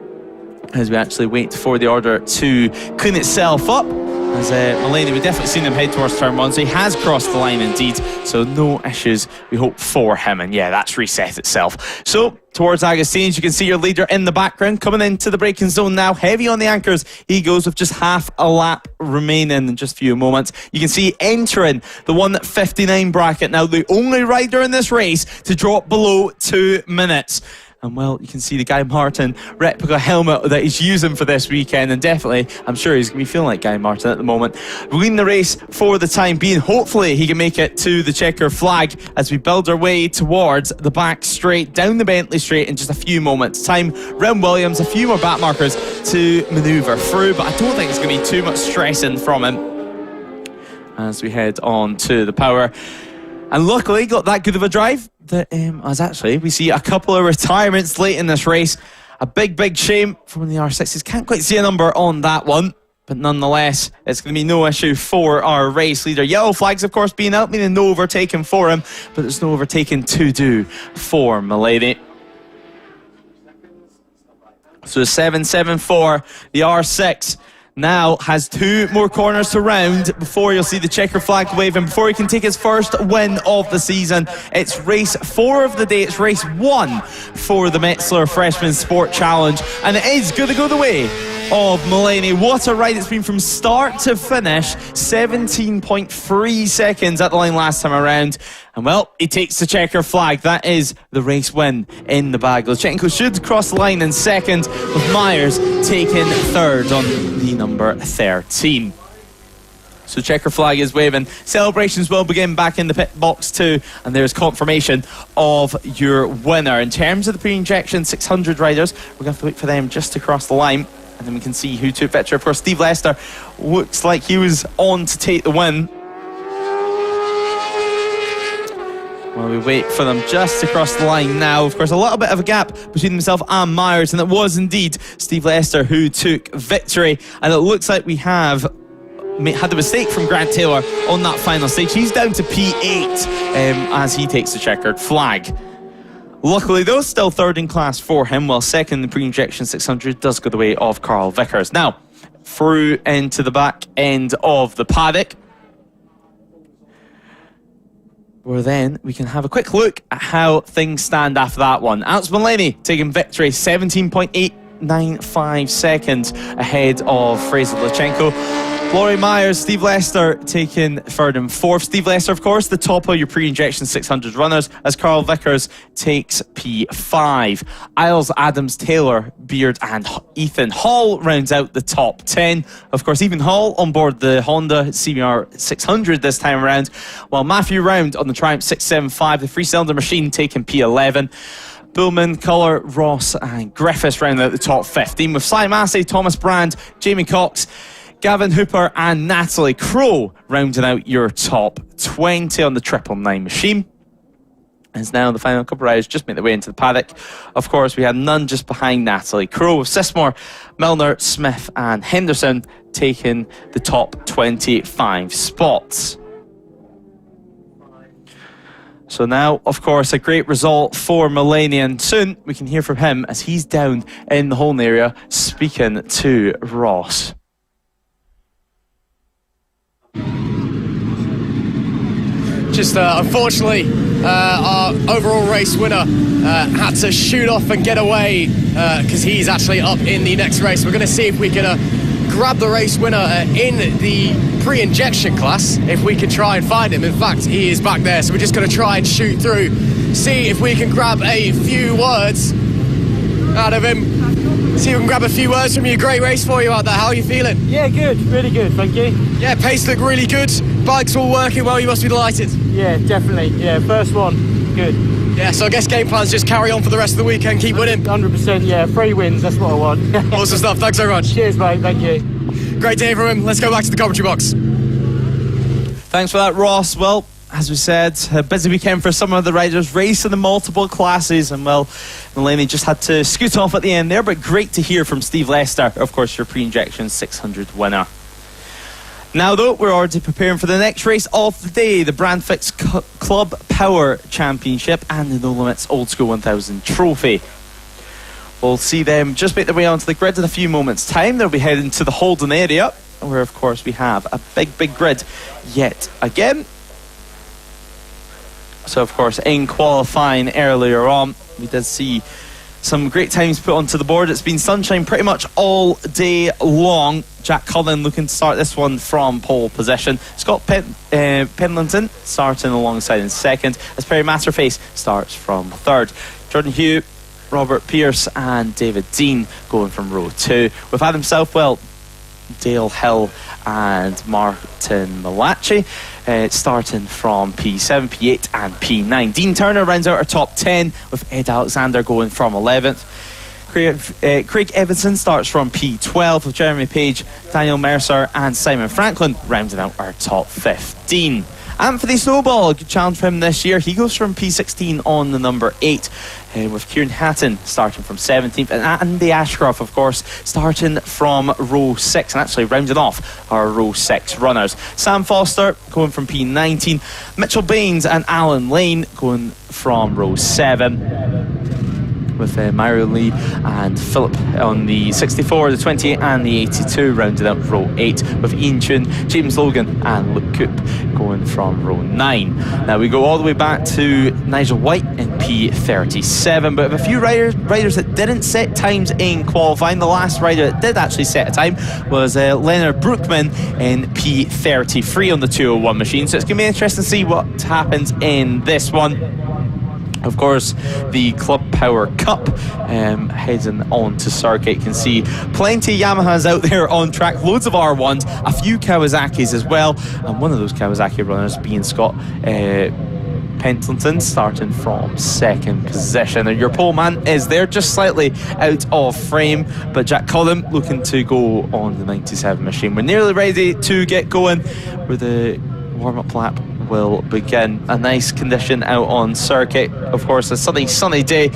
as we actually wait for the order to clean itself up. As Mulaney, we've definitely seen him head towards turn 1, so he has crossed the line indeed, so no issues we hope for him. And yeah, that's reset itself. So towards Agostins, you can see your leader in the background coming into the braking zone now, heavy on the anchors. He goes with just half a lap remaining in just a few moments. You can see entering the 1:59 bracket now, the only rider in this race to drop below 2 minutes. And well, you can see the Guy Martin replica helmet that he's using for this weekend, and definitely, I'm sure he's going to be feeling like Guy Martin at the moment. Leading the race for the time being. Hopefully he can make it to the checker flag as we build our way towards the back straight, down the Bentley straight in just a few moments' time. Ren Williams, a few more back markers to manoeuvre through, but I don't think it's going to be too much stressing from him as we head on to the power. And luckily got that good of a drive that as actually we see a couple of retirements late in this race. A big shame from the R6s. Can't quite see a number on that one, but nonetheless, it's going to be no issue for our race leader. Yellow flags, of course, being out, meaning no overtaking for him, but there's no overtaking to do for Mulaney. So 774, the R6 now has 2 more corners to round before you'll see the checker flag wave, and before he can take his first win of the season. It's race 4 of the day. It's race 1 for the Metzeler Freshman Sport Challenge, and it is going to go the way of Mulaney. What a ride it's been from start to finish. 17.3 seconds at the line last time around. And well, he takes the checker flag. That is the race win in the bag. Lachenko should cross the line in second, with Myers taking third on the number 13. So checker flag is waving. Celebrations will begin back in the pit box too, and there's confirmation of your winner. In terms of the pre-injection 600 riders, we're going to have to wait for them just to cross the line, and then we can see who took victory. Of course, Steve Lester looks like he was on to take the win. Well, we wait for them just to cross the line now. Of course, a little bit of a gap between himself and Myers, and it was indeed Steve Lester who took victory. And it looks like we have had a mistake from Grant Taylor on that final stage. He's down to P8 as he takes the checkered flag. Luckily, though, still third in class for him, while second in the pre-injection 600 does go the way of Carl Vickers. Now, through into the back end of the paddock, where then we can have a quick look at how things stand after that one. Alex Mulaney taking victory, 17.895 seconds ahead of Fraser Lachenko. Laurie Myers, Steve Lester taking third and fourth. Steve Lester, of course, the top of your pre-injection 600 runners, as Carl Vickers takes P5. Isles, Adams, Taylor, Beard and Ethan Hall rounds out the top 10. Of course, Ethan Hall on board the Honda CBR 600 this time around, while Matthew Round on the Triumph 675, the three-cylinder machine, taking P11. Bullman, Culler, Ross and Griffiths round out the top 15, with Sly Massey, Thomas Brand, Jamie Cox, Gavin Hooper and Natalie Crow rounding out your top 20 on the 999 machine. As now the final couple of riders just make their way into the paddock. Of course, we had none just behind Natalie Crow, with Sismore, Milner, Smith and Henderson taking the top 25 spots. So now, of course, a great result for Mulaney, and soon we can hear from him as he's down in the Holden area speaking to Ross. just unfortunately our overall race winner had to shoot off and get away because he's actually up in the next race. We're going to see if we can grab the race winner in the pre-injection class, if we can try and find him. In fact, he is back there, so we're just going to try and shoot through, see if we can grab a few words out of him. See if we can grab a few words from you. Great race for you out there. How are you feeling? Yeah, good. Really good, thank you. Yeah, pace looked really good. Bike's all working well. You must be delighted. Yeah, definitely. Yeah, first one, good. Yeah, so I guess game plan's just carry on for the rest of the weekend, keep winning. 100%, yeah. 3 wins, that's what I want. Awesome stuff. Thanks very much. Cheers, mate. Thank you. Great to hear from him. Let's go back to the commentary box. Thanks for that, Ross. Well, as we said, a busy weekend for some of the riders, racing in multiple classes, and well, Mulaney just had to scoot off at the end there, but great to hear from Steve Lester, of course, your pre-injection 600 winner. Now though, we're already preparing for the next race of the day, the Brandfixx Club Power Championship and the No Limits Old School 1000 Trophy. We'll see them just make their way onto the grid in a few moments' time. They'll be heading to the Holden area, where of course we have a big grid yet again. So of course in qualifying earlier on, we did see some great times put onto the board. It's been sunshine pretty much all day long. Jack Cullen looking to start this one from pole position. Scott Pendleton starting alongside in second, as Perry Matterface starts from third. Jordan Hugh, Robert Pierce and David Dean going from row 2, with Adam Southwell, Dale Hill and Martin Malachi starting from P7, P8 and P9. Dean Turner rounds out our top 10, with Ed Alexander going from 11th. Craig Evanson starts from P12, with Jeremy Page, Daniel Mercer and Simon Franklin rounding out our top 15. Anthony Snowball, a good challenge for him this year. He goes from P16 on the number 8, with Kieran Hatton starting from 17th, and Andy Ashcroft, of course, starting from row 6 and actually rounding off our row 6 runners. Sam Foster going from P19, Mitchell Baines and Alan Lane going from row 7. With Myron Lee and Philip on the 64, the 28 and the 82 rounded out row 8, with Ian Tune, James Logan and Luke Coop going from row 9. Now we go all the way back to Nigel White in P37, but a few riders that didn't set times in qualifying. The last rider that did actually set a time was Leonard Brookman in P33 on the 201 machine, so it's going to be interesting to see what happens in this one. Of course, the Club Power Cup heading on to circuit. You can see plenty of Yamahas out there on track, loads of R1s, a few Kawasaki's as well, and one of those Kawasaki runners being Scott Pendleton starting from 2nd position. And your pole man is there, just slightly out of frame, but Jack Cullen looking to go on the 97 machine. We're nearly ready to get going, where the warm-up lap will begin. A nice condition out on circuit, of course, a sunny day.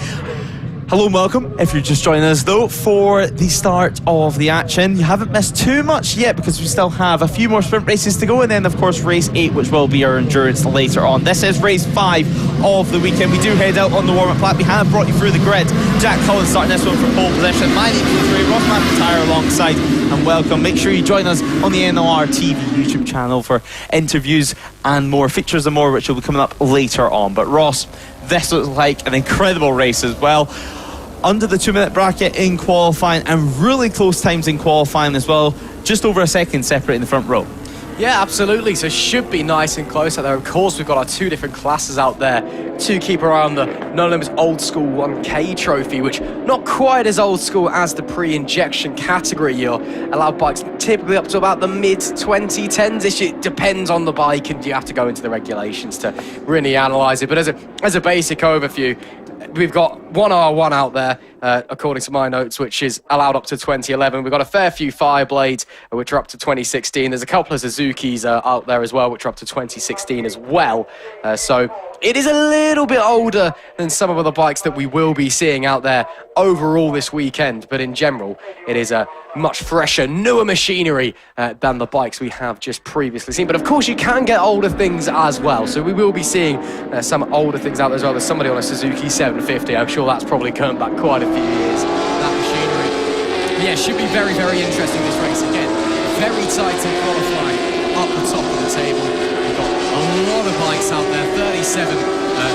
Hello and welcome, if you're just joining us though, for the start of the action. You haven't missed too much yet, because we still have a few more sprint races to go, and then of course race 8, which will be our endurance later on. This is race 5 of the weekend. We do head out on the warm-up lap. We have brought you through the grid. Jack Collins starting this one from pole position. My name is Ray, Ross McIntyre alongside, and welcome. Make sure you join us on the NLR TV YouTube channel for interviews and more, features and more, which will be coming up later on. But Ross, this looks like an incredible race as well. Under the 2-minute bracket in qualifying, and really close times in qualifying as well. Just over a second separating the front row. Yeah, absolutely. So should be nice and close out there. Of course, we've got our 2 different classes out there to keep our eye on. The No Limits Old School 1K trophy, which not quite as old school as the pre-injection category. You're allowed bikes typically up to about the mid-2010s-ish. It depends on the bike, and you have to go into the regulations to really analyse it. But as a basic overview, we've got one R1 out there, according to my notes, which is allowed up to 2011. We've got a fair few Fireblades, which are up to 2016. There's a couple of Suzuki's out there as well, which are up to 2016 as well. So it is a little bit older than some of the bikes that we will be seeing out there overall this weekend. But in general, it is a much fresher, newer machinery than the bikes we have just previously seen. But of course, you can get older things as well. So we will be seeing some older things out there as well. There's somebody on a Suzuki 750. I'm sure that's probably going back quite a few years, that machinery. Yeah, it should be very, very interesting, this race. Again, very tight in qualifying, up the top of the table. We've got A lot of bikes out there, 37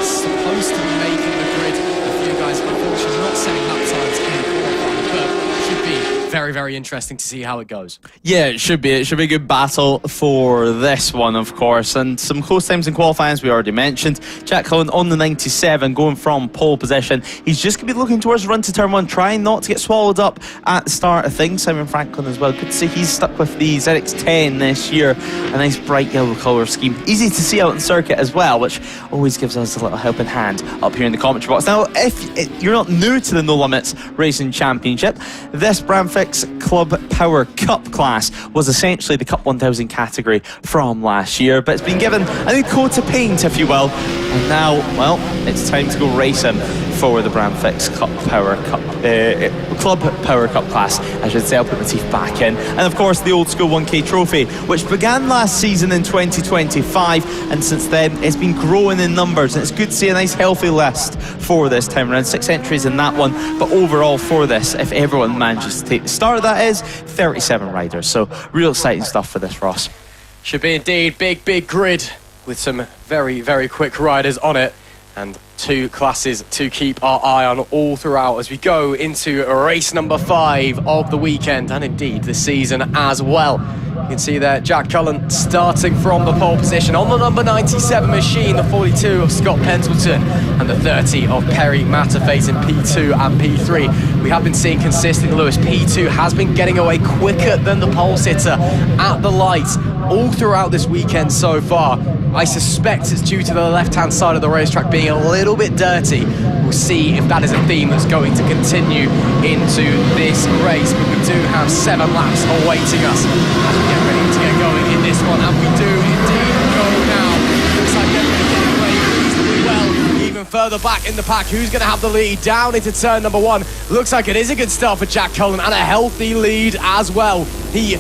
supposed to be making the grid. A few guys unfortunately not setting lap times in the qualifying, but should be very, very interesting to see how it goes. Yeah, it should be. It should be a good battle for this one, of course. And some close times in qualifying, as we already mentioned. Jack Cullen on the 97, going from pole position. He's just going to be looking towards the run to turn one, trying not to get swallowed up at the start of things. Simon Franklin as well. Good to see he's stuck with the ZX 10 this year. A nice bright yellow colour scheme. Easy to see out in circuit as well, which always gives us a little helping hand up here in the commentary box. Now, if you're not new to the No Limits Racing Championship, this Brandfixx Club Power Cup class was essentially the Cup 1000 category from last year, but it's been given a new coat of paint, if you will, and now, well, it's time to go racing for the Brandfixx Club Power Cup class. I should say, I'll put my teeth back in. And of course, the old school 1K trophy, which began last season in 2025, and since then it's been growing in numbers, and it's good to see a nice healthy list for this time around. 6 entries in that one, but overall for this, if everyone manages to take the start, that is 37 riders. So real exciting stuff for this, Ross. Should be indeed. Big grid with some very, very quick riders on it, and 2 classes to keep our eye on all throughout as we go into race number 5 of the weekend, and indeed the season as well. You can see there Jack Cullen starting from the pole position on the number 97 machine, the 42 of Scott Pendleton and the 30 of Perry Matterface in P2 and P3. We have been seeing consistent Lewis. P2 has been getting away quicker than the pole sitter at the lights all throughout this weekend so far. I suspect it's due to the left-hand side of the racetrack being a little bit dirty. We'll see if that is a theme that's going to continue into this race, but we do have 7 laps awaiting us as we get ready to get going in this one, and we do indeed go now. Looks like everything getting away reasonably well, even further back in the pack. Who's going to have the lead down into turn number 1? Looks like it is a good start for Jack Cullen, and a healthy lead as well. He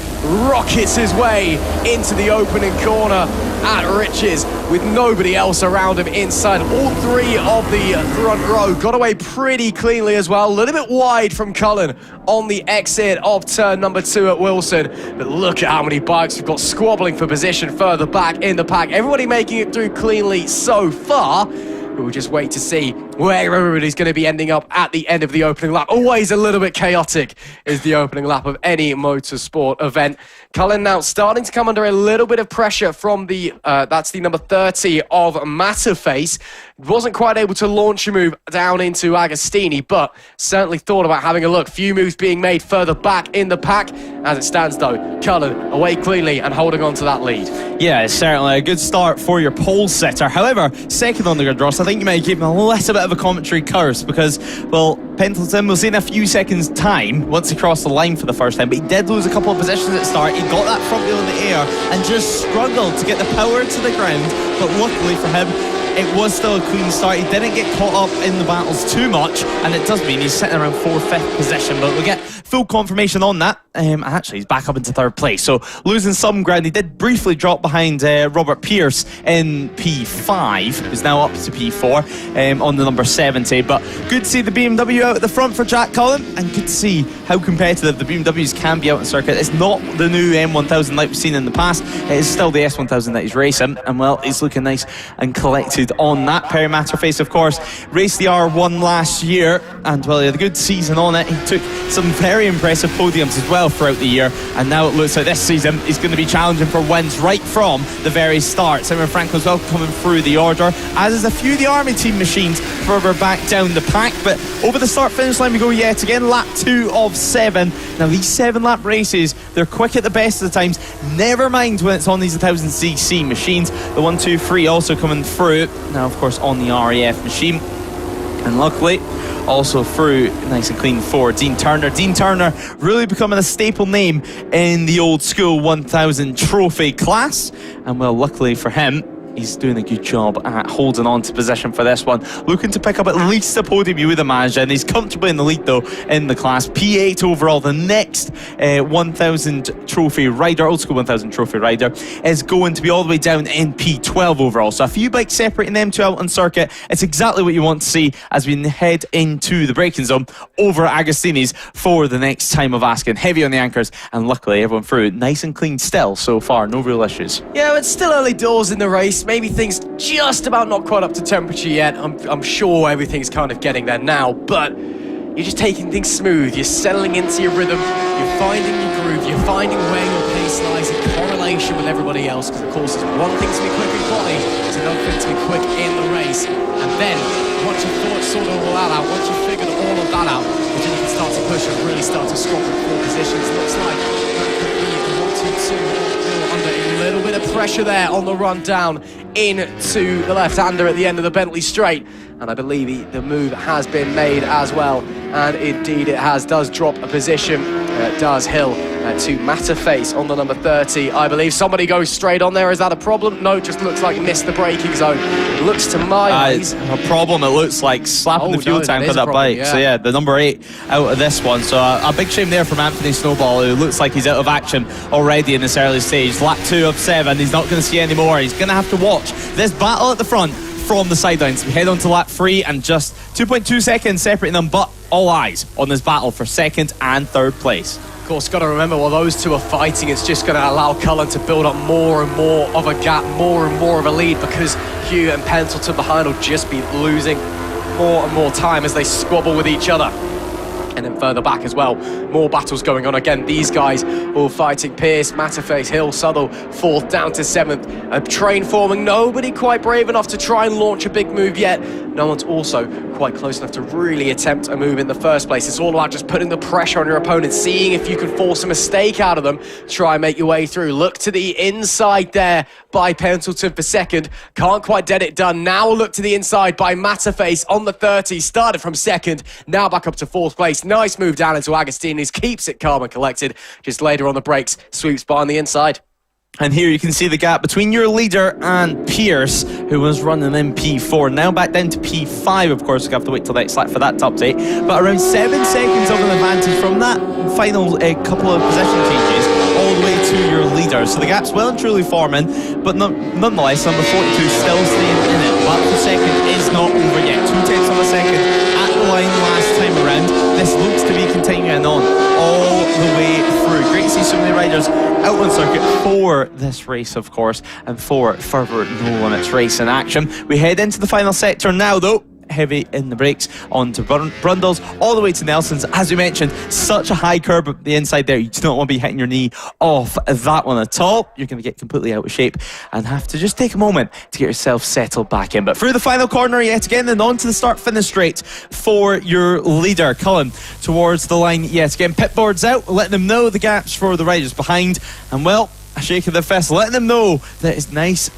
rockets his way into the opening corner at Riches with nobody else around him inside. All 3 of the front row got away pretty cleanly as well. A little bit wide from Cullen on the exit of turn number 2 at Wilson. But look at how many bikes we've got squabbling for position further back in the pack. Everybody making it through cleanly so far. But we'll just wait to see where everybody's going to be ending up at the end of the opening lap. Always a little bit chaotic is the opening lap of any motorsport event. Cullen now starting to come under a little bit of pressure from the, that's the number 30 of Matterface. Wasn't quite able to launch a move down into Agostini, but certainly thought about having a look. Few moves being made further back in the pack. As it stands though, Cullen away cleanly and holding on to that lead. Yeah, it's certainly a good start for your pole sitter. However, second on the grid, Ross, I think you might give him a little bit of a commentary curse because, well, Pendleton was in a few seconds' time once he crossed the line for the first time, but he did lose a couple of positions at the start. He got that front wheel in the air and just struggled to get the power to the ground, but luckily for him, it was still a clean start. He didn't get caught up in the battles too much, and it does mean he's sitting around 4th, 5th position, but we'll get full confirmation on that. Actually, he's back up into 3rd place, so losing some ground. He did briefly drop behind Robert Pierce in P5, who's now up to P4 on the number 70, but good to see the BMW out at the front for Jack Cullen, and good to see how competitive the BMWs can be out in circuit. It's not the new M1000 like we've seen in the past, it is still the S1000 that he's racing, and well, he's looking nice and collected on that. Perry Matterface, of course, raced the R1 last year, and well, he had a good season on it. He took some very impressive podiums as well throughout the year, and now it looks like this season he's going to be challenging for wins right from the very start. Simon Franklin as well coming through the order, as is a few of the Army team machines further back down the pack, but over the start finish line we go yet again. Lap 2 of 7. Now these 7 lap races, they're quick at the best of the times, never mind when it's on these 1000cc machines. The 1, 2, 3 also coming through now, of course, on the RAF machine, and luckily also through nice and clean for Dean Turner. Dean Turner really becoming a staple name in the old school 1000 trophy class, and well, luckily for him, he's doing a good job at holding on to position for this one. Looking to pick up at least a podium, you would imagine. He's comfortably in the lead though in the class. P8 overall. The next 1000 trophy rider, old school 1000 trophy rider, is going to be all the way down in P12 overall. So a few bikes separating them two out on circuit. It's exactly what you want to see as we head into the braking zone over at Agostini's for the next time of asking. Heavy on the anchors, and luckily everyone through nice and clean still so far. No real issues. Yeah, it's still early doors in the race. maybe things just about not quite up to temperature yet. I'm sure everything's kind of getting there now, but you're just taking things smooth. You're settling into your rhythm. You're finding your groove. You're finding where your pace lies in correlation with everybody else. Because, of course, it's one thing to be quick in quali, it's another thing to be quick in the race. And then, once you've thought sort of all that out, once you've figured all of that out, then you can start to push and really start to squat with 4 positions. Looks like that could be the 1-2-2 under a little bit of pressure there on the run down into the left-hander at the end of the Bentley straight. And I believe the move has been made as well. And indeed it has. Does drop a position. Does Hill to Matterface on the number 30. I believe somebody goes straight on there. Is that a problem? No, just looks like missed the braking zone. It looks to my eyes. A problem, it looks like slapping the fuel tank on that bike. Yeah. So yeah, the number 8 out of this one. So a big shame there from Anthony Snowball, who looks like he's out of action already in this early stage. Lap 2 of 7. He's not going to see any more. He's going to have to watch this battle at the front from the sidelines. We head on to lap 3 and just 2.2 seconds separating them, but all eyes on this battle for 2nd and 3rd place. Of course, got to remember, while those two are fighting, it's just going to allow Cullen to build up more and more of a gap, more and more of a lead, because Hugh and Pendleton behind will just be losing more and more time as they squabble with each other. And then further back as well, more battles going on. Again, these guys all fighting. Pierce, Matterface, Hill, Southall, 4th down to 7th. A train forming, nobody quite brave enough to try and launch a big move yet. No one's also quite close enough to really attempt a move in the first place. It's all about just putting the pressure on your opponent, seeing if you can force a mistake out of them, try and make your way through. Look to the inside there by Pendleton for 2nd. Can't quite get it done. Now look to the inside by Matterface on the 30. Started from 2nd, now back up to 4th place. Nice move down into Agostini's, keeps it calm and collected. Just later on the brakes, sweeps by on the inside. And here you can see the gap between your leader and Pierce, who was running in P4. Now back down to P5, of course. We have to wait till next lap for that to update. But around 7 seconds of an advantage from that final couple of position changes all the way to your leader. So the gap's well and truly forming, but nonetheless, number 42 still staying in it. But the 2nd is not over yet. 2/10 of a second at the line last time around. This looks to be continuing on all the way through. Great to see so many riders out on circuit for this race, of course, and for further No Limits race in action. We head into the final sector now, though. Heavy in the brakes onto Brundles all the way to Nelson's. As we mentioned, such a high curb up the inside there. You do not want to be hitting your knee off that one at all. You're going to get completely out of shape and have to just take a moment to get yourself settled back in. But through the final corner yet again, and on to the start finish straight for your leader, Cullen, towards the line yet again. Pit boards out, letting them know the gaps for the riders behind, and well, a shake of the fist, letting them know that it's nice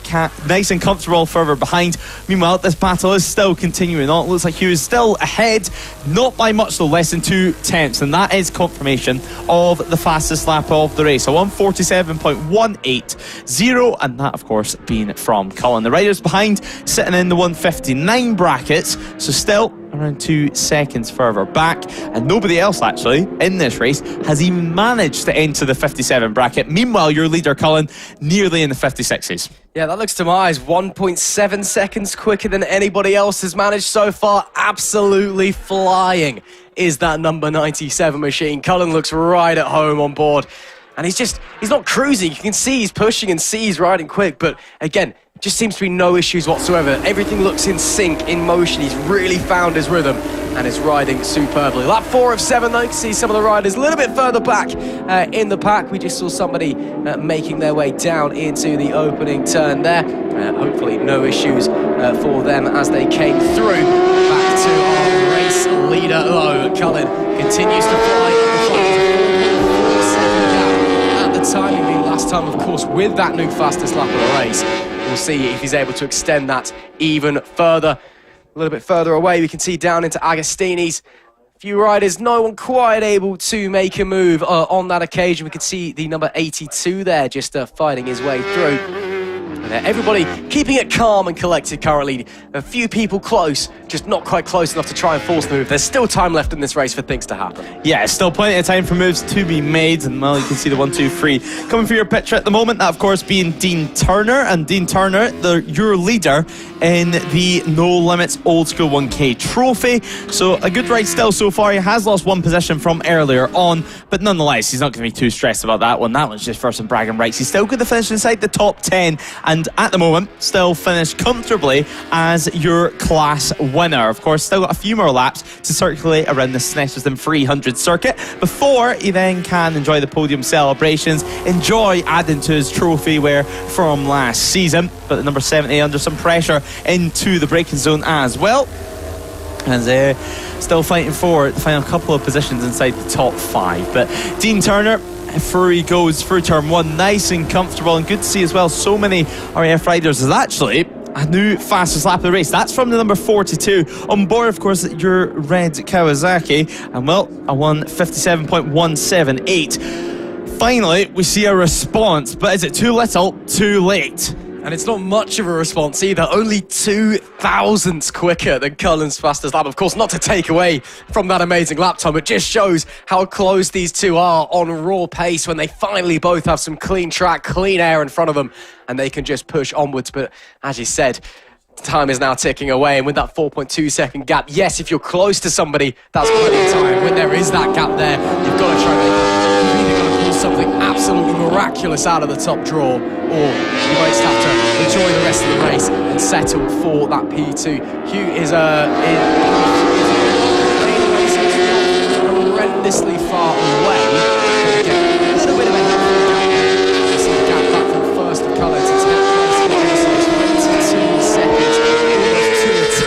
and comfortable further behind. Meanwhile, this battle is still continuing on. It looks like Hugh is still ahead, not by much though, less than 2/10, and that is confirmation of the fastest lap of the race. So 1:47.180, and that, of course, being from Cullen. The riders behind sitting in the 1:59 brackets, so still around 2 seconds further back, and nobody else actually in this race has even managed to enter the 57 bracket. Meanwhile, your leader Cullen nearly in the 56s. Yeah, that looks to my eyes 1.7 seconds quicker than anybody else has managed so far. Absolutely flying is that number 97 machine. Cullen looks right at home on board, and he's not cruising. You can see he's pushing and see he's riding quick, but again, just seems to be no issues whatsoever. Everything looks in sync, in motion. He's really found his rhythm and is riding superbly. Lap 4 of 7, though, you can see some of the riders a little bit further back in the pack. We just saw somebody making their way down into the opening turn there. Hopefully no issues for them as they came through. Back to our race leader, though. Cullen continues to fly at the timing being last time, of course, with that new fastest lap of the race. We'll see if he's able to extend that even further. A little bit further away, we can see down into Agostini's. Few riders, no one quite able to make a move on that occasion. We can see the number 82 there just fighting his way through. Everybody keeping it calm and collected currently. A few people close, just not quite close enough to try and force the move. There's still time left in this race for things to happen. Yeah, still plenty of time for moves to be made. And well, you can see the 1, 2, 3 coming for your picture at the moment. That, of course, being Dean Turner. And Dean Turner, your leader in the No Limits Old School 1K trophy. So a good ride still so far. He has lost one position from earlier on, but nonetheless, he's not going to be too stressed about that one. That one's just for some bragging rights. He's still going to finish inside the top 10 and and at the moment still finished comfortably as your class winner. Of course, still got a few more laps to circulate around the Snetterton 300 circuit before he then can enjoy the podium celebrations, enjoy adding to his trophy wear from last season. But the number 70 under some pressure into the braking zone as well, and still fighting for the final couple of positions inside the top 5. But Dean Turner, through he goes through turn 1, nice and comfortable, and good to see as well so many RAF riders is actually a new fastest lap of the race. That's from the number 42 on board, of course, your red Kawasaki, and well, a 1:57.178. Finally, we see a response, but is it too little, too late? And it's not much of a response either, only 2 thousandths quicker than Cullen's fastest lap. Of course, not to take away from that amazing lap time, it just shows how close these two are on raw pace when they finally both have some clean track, clean air in front of them, and they can just push onwards. But as you said, time is now ticking away, and with that 4.2 second gap, yes, if you're close to somebody, that's plenty of time. When there is that gap there, you've got to try and pull something absolutely miraculous out of the top draw, or you might just have to enjoy the rest of the race and settle for that P2. Hugh is horrendously far away. Again, a little bit of a head. You see the gap back from first to Cullen to 22 seconds, almost to a T.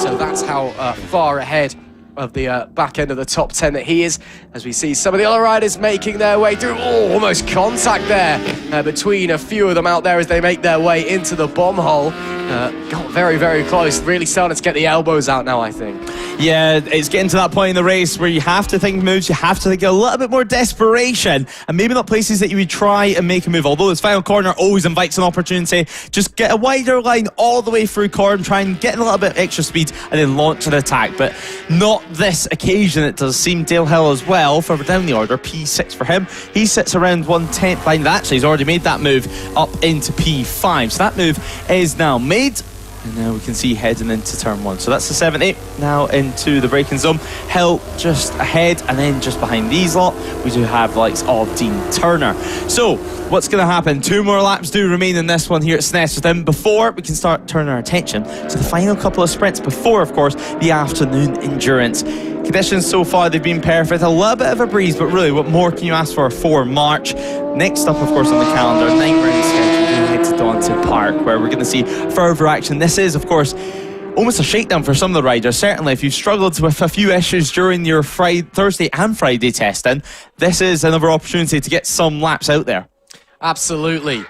So that's how far ahead of the back end of the top 10 that he is, as we see some of the other riders making their way through. Almost contact there between a few of them out there as they make their way into the bomb hole. Got very, very close. Really starting to get the elbows out now, I think. Yeah, it's getting to that point in the race where you have to think moves, you have to think a little bit more desperation, and maybe not places that you would try and make a move. Although this final corner always invites an opportunity, just get a wider line all the way through corner, try and get a little bit of extra speed and then launch an attack. But not this occasion, it does seem. Dale Hill as well, further down the order, P6 for him. He sits around 1/10 behind. Actually, he's already made that move up into P5. So that move is now made. And now we can see heading into turn 1. So that's the 70 now into the braking zone. Hill just ahead, and then just behind these lot, we do have the likes of Dean Turner. So what's going to happen? 2 more laps do remain in this one here at Snetterton before we can start turning our attention to the final couple of sprints before, of course, the afternoon endurance. Conditions so far, they've been perfect. A little bit of a breeze, but really, what more can you ask for March? Next up, of course, on the calendar, 9-round schedule. Head to Daunton Park, where we're going to see further action. This is, of course, almost a shakedown for some of the riders. Certainly, if you've struggled with a few issues during your Thursday and Friday testing, this is another opportunity to get some laps out there. Absolutely.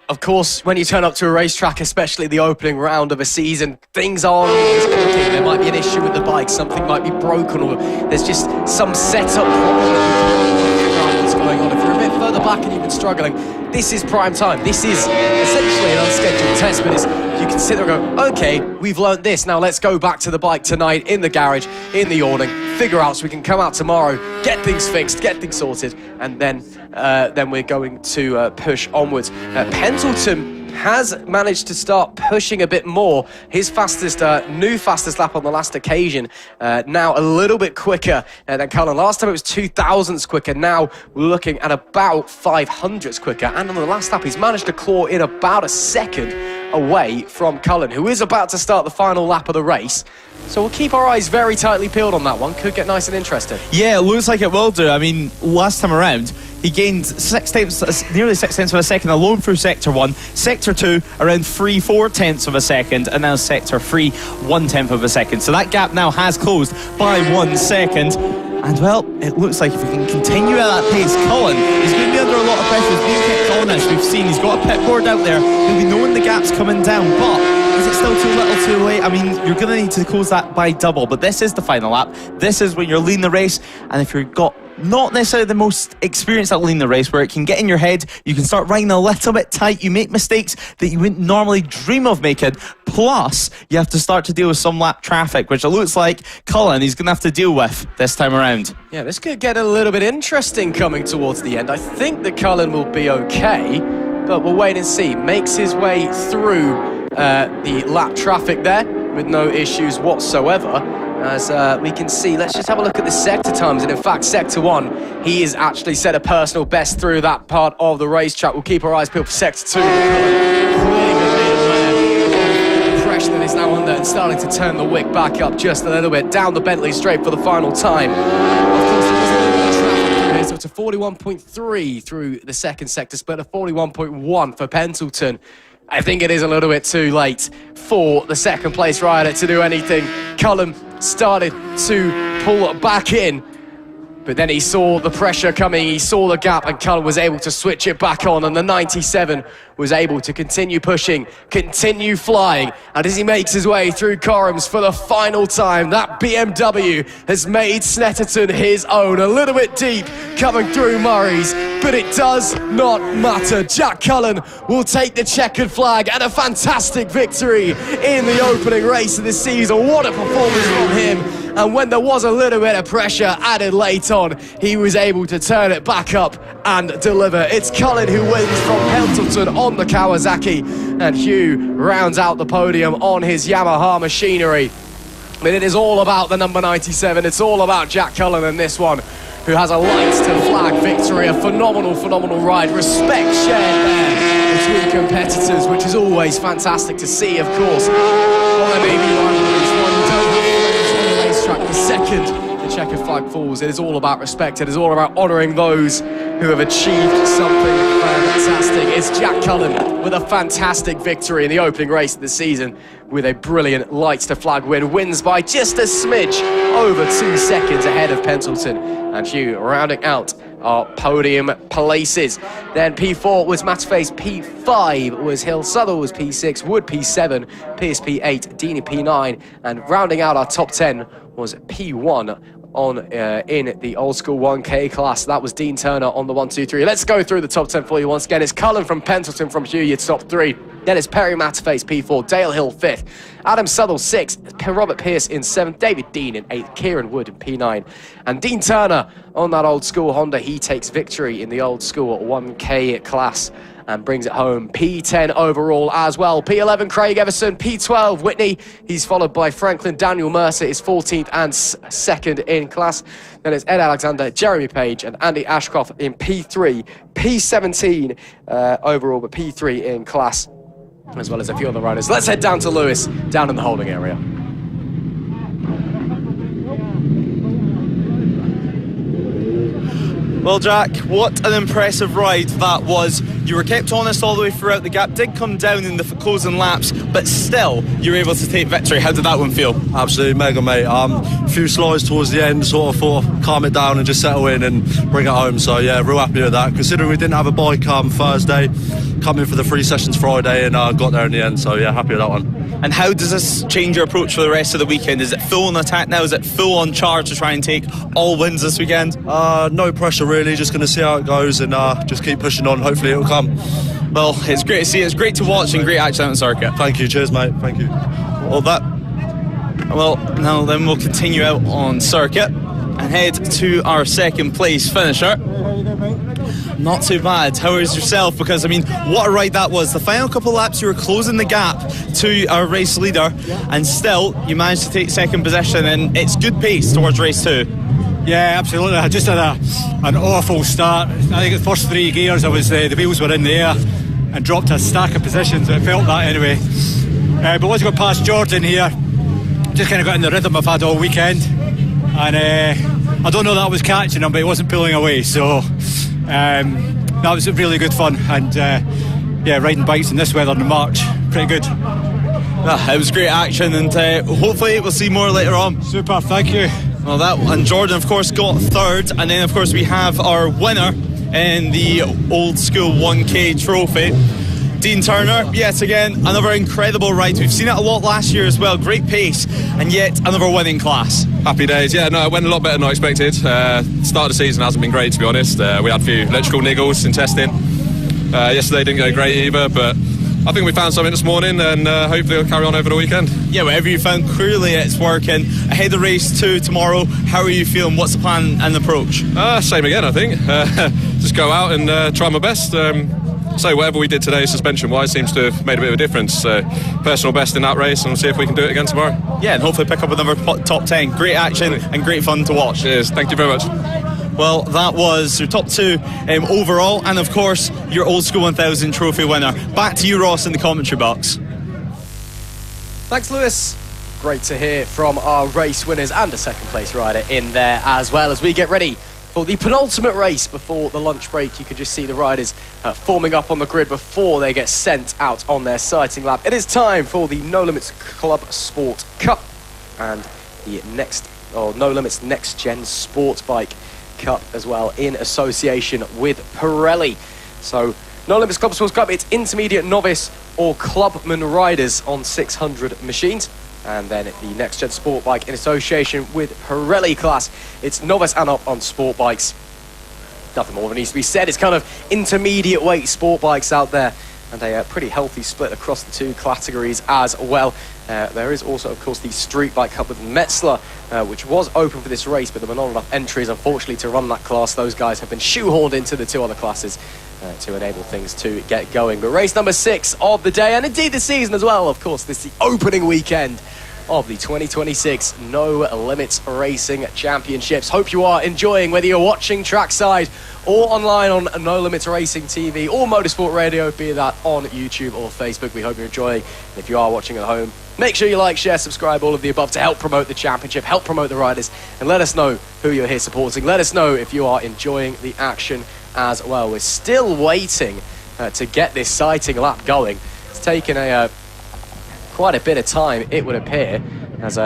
Of course, when you turn up to a racetrack, especially the opening round of a season, things aren't always clicking. There might be an issue with the bike, something might be broken, or there's just some setup problem. What's going on? If you're a bit further back and you've been struggling, this is prime time. This is essentially an unscheduled test, but you can sit there and go, okay, we've learnt this. Now let's go back to the bike tonight in the garage, in the awning, figure out so we can come out tomorrow, get things fixed, get things sorted, and then we're going to push onwards. Pendleton has managed to start pushing a bit more. His new fastest lap on the last occasion, now a little bit quicker than Cullen. Last time it was 2 thousandths quicker. Now we're looking at about 500ths quicker. And on the last lap, he's managed to claw in about a second away from Cullen, who is about to start the final lap of the race. So we'll keep our eyes very tightly peeled on that one. Could get nice and interesting. Yeah, it looks like it will do. I mean, last time around, he gained nearly 6 tenths of a second alone through Sector 1. Sector 2, around 3/4 tenths of a second. And now Sector 3, 1/10 of a second. So that gap now has closed by 1 second. And well, it looks like if we can continue at that pace, Cullen is going to be under a lot of pressure. He's being kept on, as we've seen. He's got a pit board out there. He'll be knowing the gap's coming down, but is it still too little too late? I mean, you're going to need to close that by double, but this is the final lap. This is when you're leading the race, and if you've got not necessarily the most experience at leading the race, where it can get in your head, you can start riding a little bit tight, you make mistakes that you wouldn't normally dream of making, plus you have to start to deal with some lap traffic, which it looks like Cullen is going to have to deal with this time around. Yeah, this could get a little bit interesting coming towards the end. I think that Cullen will be okay, but we'll wait and see. Makes his way through the lap traffic there with no issues whatsoever. As we can see, let's just have a look at the sector times. And in fact, Sector 1, he has actually set a personal best through that part of the racetrack. We'll keep our eyes peeled for Sector 2. is now under and starting to turn the wick back up just a little bit. Down the Bentley straight for the final time. Of course, there was a little bit of traffic through here, so it's a 41.3 through the second sector split, a 41.1 for Pendleton. I think it is a little bit too late for the second place rider to do anything. Cullen started to pull back in, but then he saw the pressure coming, he saw the gap, and Cullen was able to switch it back on, and the 97 was able to continue pushing, continue flying, and as he makes his way through Corums for the final time, that BMW has made Snetterton his own. A little bit deep coming through Murray's, but it does not matter. Jack Cullen will take the checkered flag and a fantastic victory in the opening race of the season. What a performance from him. And when there was a little bit of pressure added late on, he was able to turn it back up and deliver. It's Cullen who wins from Pendleton on the Kawasaki, and Hugh rounds out the podium on his Yamaha machinery. But it is all about the number 97. It's all about Jack Cullen in this one, who has a lights to flag victory. A phenomenal ride. Respect shared there between competitors, which is always fantastic to see, of course. Well, there may be rivalries. One don't have on the racetrack. The second the checkered flag falls, it is all about respect. It is all about honouring those who have achieved something fantastic. It's Jack Cullen with a fantastic victory in the opening race of the season, with a brilliant lights to flag win. Wins by just a smidge over 2 seconds ahead of Pendleton. And Hugh rounding out our podium places. Then P4 was Matface, P5 was Hill, Southall was P6, Wood P7, Pierce P8, Deeney P9, and rounding out our top 10 was P1 on in the old school 1K class. That was Dean Turner on the 1, 2, 3. Let's go through the top 10 for you once again. It's Cullen from Pendleton from Hugh, your top 3. Then it's Perry Matface, P4, Dale Hill 5th, Adam Southall 6th, Robert Pierce in 7th, David Dean in 8th, Kieran Wood in P9, and Dean Turner on that old school Honda. He takes victory in the old school 1K class and brings it home. P10 overall as well. P11, Craig Everson. P12, Whitney. He's followed by Franklin Daniel Mercer, is 14th and 2nd in class. Then it's Ed Alexander, Jeremy Page, and Andy Ashcroft in P3. P17 overall, but P3 in class, as well as a few other riders. Let's head down to Lewis, down in the holding area. Well, Jack, what an impressive ride that was. You were kept honest all the way throughout. The gap did come down in the closing laps, but still, you were able to take victory. How did that one feel? Absolutely mega, mate. A few slides towards the end, sort of thought, calm it down and just settle in and bring it home. So, yeah, real happy with that. Considering we didn't have a bike Thursday, coming for the 3 sessions Friday, and got there in the end. So, yeah, happy with that one. And how does this change your approach for the rest of the weekend? Is it full on attack now? Is it full on charge to try and take all wins this weekend? No pressure really, just going to see how it goes and just keep pushing on. Hopefully it'll come. Well, it's great to see. It's great to watch and great action on the circuit. Thank you, cheers mate, thank you. Well, now then we'll continue out on circuit and head to our second place finisher. Not too bad. How is yourself? Because, I mean, what a ride that was. The final couple of laps, you were closing the gap to our race leader, and still, you managed to take second position, and it's good pace towards race 2. Yeah, absolutely. I just had an awful start. I think the first 3 gears, the wheels were in the air and dropped a stack of positions. It felt that anyway. But once I got past Jordan here, just kind of got in the rhythm I've had all weekend. And I don't know that I was catching him, but he wasn't pulling away. So that was really good fun. And yeah, riding bikes in this weather in March, pretty good. It was great action, and hopefully we'll see more later on. Super, thank you. Well, and Jordan, of course, got third, and then, of course, we have our winner in the old school 1K trophy, Dean Turner. Yet again, another incredible ride. We've seen it a lot last year as well. Great pace, and yet another winning class. Happy days. Yeah, no, it went a lot better than I expected. Start of the season hasn't been great, to be honest. We had a few electrical niggles in testing. Yesterday didn't go great either, but I think we found something this morning, and hopefully it'll carry on over the weekend. Yeah, whatever you found, clearly it's working. Ahead of race 2 tomorrow, how are you feeling? What's the plan and approach? Same again, I think. Just go out and try my best. So whatever we did today, suspension-wise, seems to have made a bit of a difference. So personal best in that race, and we'll see if we can do it again tomorrow. Yeah, and hopefully pick up another top 10. Great action and great fun to watch. Cheers, thank you very much. Well, that was your top 2 overall, and of course, your Old School 1000 trophy winner. Back to you, Ross, in the commentary box. Thanks, Lewis. Great to hear from our race winners and a second place rider in there as well as we get ready for the penultimate race before the lunch break. You can just see the riders forming up on the grid before they get sent out on their sighting lap. It is time for the No Limits Club Sport Cup and the No Limits Next Gen Sportbike Cup as well, in association with Pirelli. So No Limits Club Sports Cup, it's intermediate, novice or clubman riders on 600 machines. And then the Next Gen Sportbike in association with Pirelli class, it's novice and up on sport bikes. Nothing more than needs to be said. It's kind of intermediate weight sport bikes out there, and a pretty healthy split across the two categories as well. There is also, of course, the Streetbike Cup with Metzeler, which was open for this race, but there were not enough entries, unfortunately, to run that class. Those guys have been shoehorned into the two other classes to enable things to get going. But race number 6 of the day, and indeed the season as well, of course, this is the opening weekend of the 2026 No Limits Racing Championships. Hope you are enjoying, whether you're watching trackside or online on No Limits Racing TV or Motorsport Radio, be that on YouTube or Facebook. We hope you're enjoying. And if you are watching at home, make sure you like, share, subscribe, all of the above to help promote the championship, help promote the riders, and let us know who you're here supporting. Let us know if you are enjoying the action as well. We're still waiting to get this sighting lap going. It's taken quite a bit of time, it would appear, as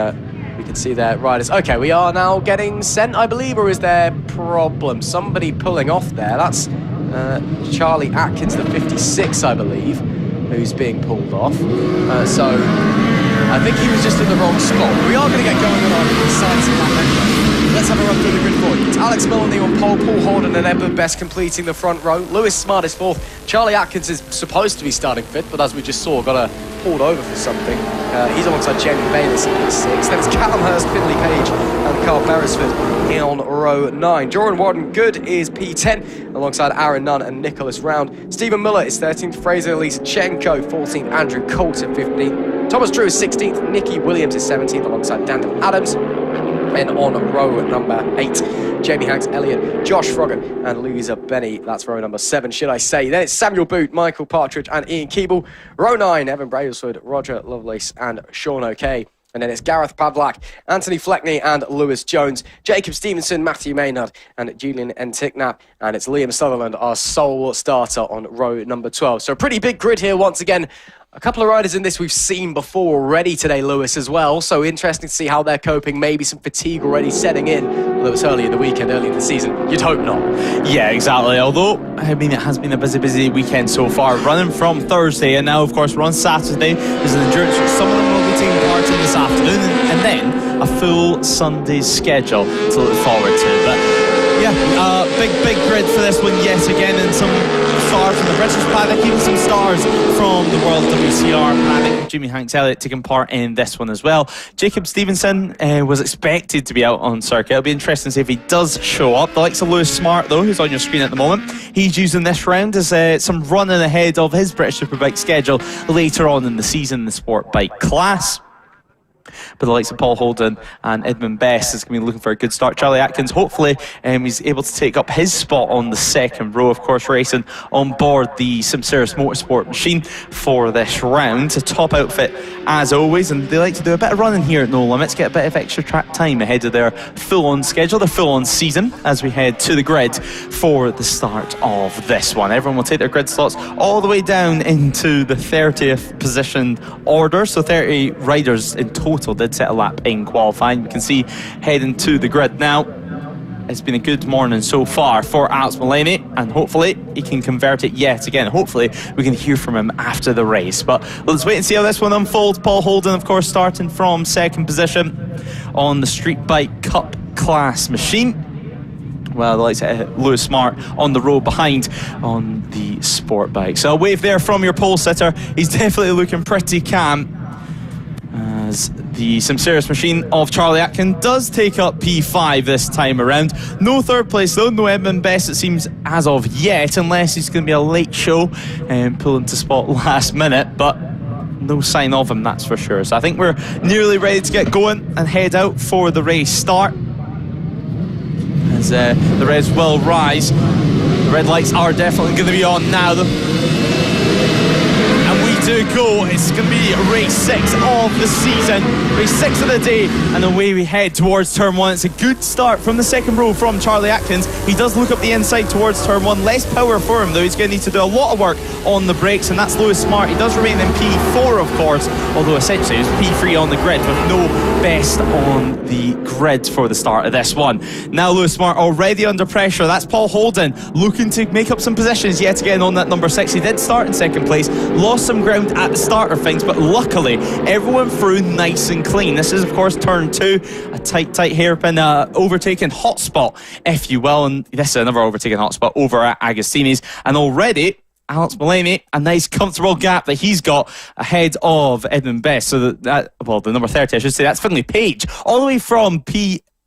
we can see their riders. Okay, we are now getting sent, I believe, or is there problem? Somebody pulling off there. That's Charlie Atkins, the 56, I believe, who's being pulled off. So I think he was just in the wrong spot. We are going to get going on our sighting lap anyway. Let's have a run through the grid for you. It's Alex Milne on pole, Paul Holden and Edward Best completing the front row. Lewis Smart is 4th. Charlie Atkins is supposed to be starting 5th, but as we just saw, got pulled over for something. He's alongside Jamie Bayliss in P6. Then it's Callum Hurst, Finley Page and Carl Beresford on row 9. Jordan Warden Good is P10 alongside Aaron Nunn and Nicholas Round. Stephen Miller is 13th. Fraser Lysachenko 14th. Andrew Colt at 15th. Thomas Drew is 16th. Nicky Williams is 17th alongside Daniel Adams. And on row number 8, Jamie Hanks, Elliott, Josh Froggatt and Louisa Benny. That's row number 7, should I say. Then it's Samuel Boot, Michael Partridge and Ian Keeble. Row 9, Evan Brailsford, Roger Lovelace and Sean O'Kay. And then it's Gareth Pavlak, Anthony Fleckney and Lewis Jones, Jacob Stevenson, Matthew Maynard and Julian Enticknap. And it's Liam Sutherland, our sole starter on row number 12. So a pretty big grid here once again. A couple of riders in this we've seen before already today, Lewis, as well. So interesting to see how they're coping. Maybe some fatigue already setting in. Although it was early in the weekend, early in the season. You'd hope not. Yeah, exactly. Although, I mean, it has been a busy weekend so far. Running from Thursday, and now, of course, we're on Saturday. There's an endurance which some of them will be taking part in this afternoon. And then a full Sunday schedule to look forward to. But yeah, big grid for this one yet again, and some stars from the British Paddock, even some stars from the World WCR Paddock. Jimmy Hanks Elliott taking part in this one as well. Jacob Stevenson was expected to be out on circuit. It'll be interesting to see if he does show up. The likes of Lewis Smart, though, who's on your screen at the moment, he's using this round as some running ahead of his British Superbike schedule later on in the season in the Sportbike class. But the likes of Paul Holden and Edmund Best is going to be looking for a good start. Charlie Atkins, hopefully, he's able to take up his spot on the second row, of course, racing on board the Simceris Motorsport machine for this round. A top outfit, as always, and they like to do a bit of running here at No Limits, get a bit of extra track time ahead of their full-on schedule, their full-on season, as we head to the grid for the start of this one. Everyone will take their grid slots all the way down into the 30th positioned order, so 30 riders in total did set a lap in qualifying. We can see heading to the grid now. It's been a good morning so far for Alex Mullaney, and hopefully he can convert it yet again. Hopefully we can hear from him after the race, but let's wait and see how this one unfolds. Paul Holden, of course, starting from second position on the Streetbike Cup class machine. Well, the likes of Lewis Smart on the row behind on the Sportbike. So a wave there from your pole sitter. He's definitely looking pretty calm, as the Simceris machine of Charlie Atkin does take up P5 this time around. No third place though, no Edmund Best it seems as of yet, unless he's going to be a late show and pull into spot last minute, but no sign of him, that's for sure. So I think we're nearly ready to get going and head out for the race start, as the reds will rise. The red lights are definitely going to be on now though. We to go. It's going to be race 6 of the season, race 6 of the day, and away we head towards turn 1. It's a good start from the second row from Charlie Atkins. He does look up the inside towards turn 1. Less power for him though. He's going to need to do a lot of work on the brakes, and that's Lewis Smart. He does remain in P4 of course, although essentially he's P3 on the grid with no best on the grid for the start of this one. Now Lewis Smart already under pressure. That's Paul Holden looking to make up some positions yet again on that number 6. He did start in second place, lost some ground at the start of things, but luckily everyone through nice and clean. This is of course turn 2, a tight hairpin overtaking hotspot if you will, and this is another overtaking hotspot over at Agostini's, and already Alex Mullaney, a nice comfortable gap that he's got ahead of Edmund Best. So the number 30 I should say, that's Finlay Page, all the way from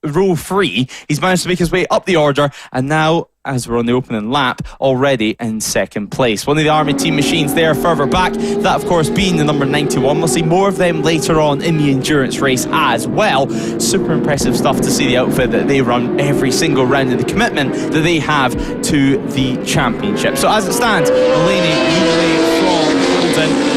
row 3. He's managed to make his way up the order, and now as we're on the opening lap, already in second place. One of the Army team machines there further back, that of course being the number 91. We'll see more of them later on in the endurance race as well. Super impressive stuff to see the outfit that they run every single round and the commitment that they have to the championship. So as it stands, Mullaney leading from Holden.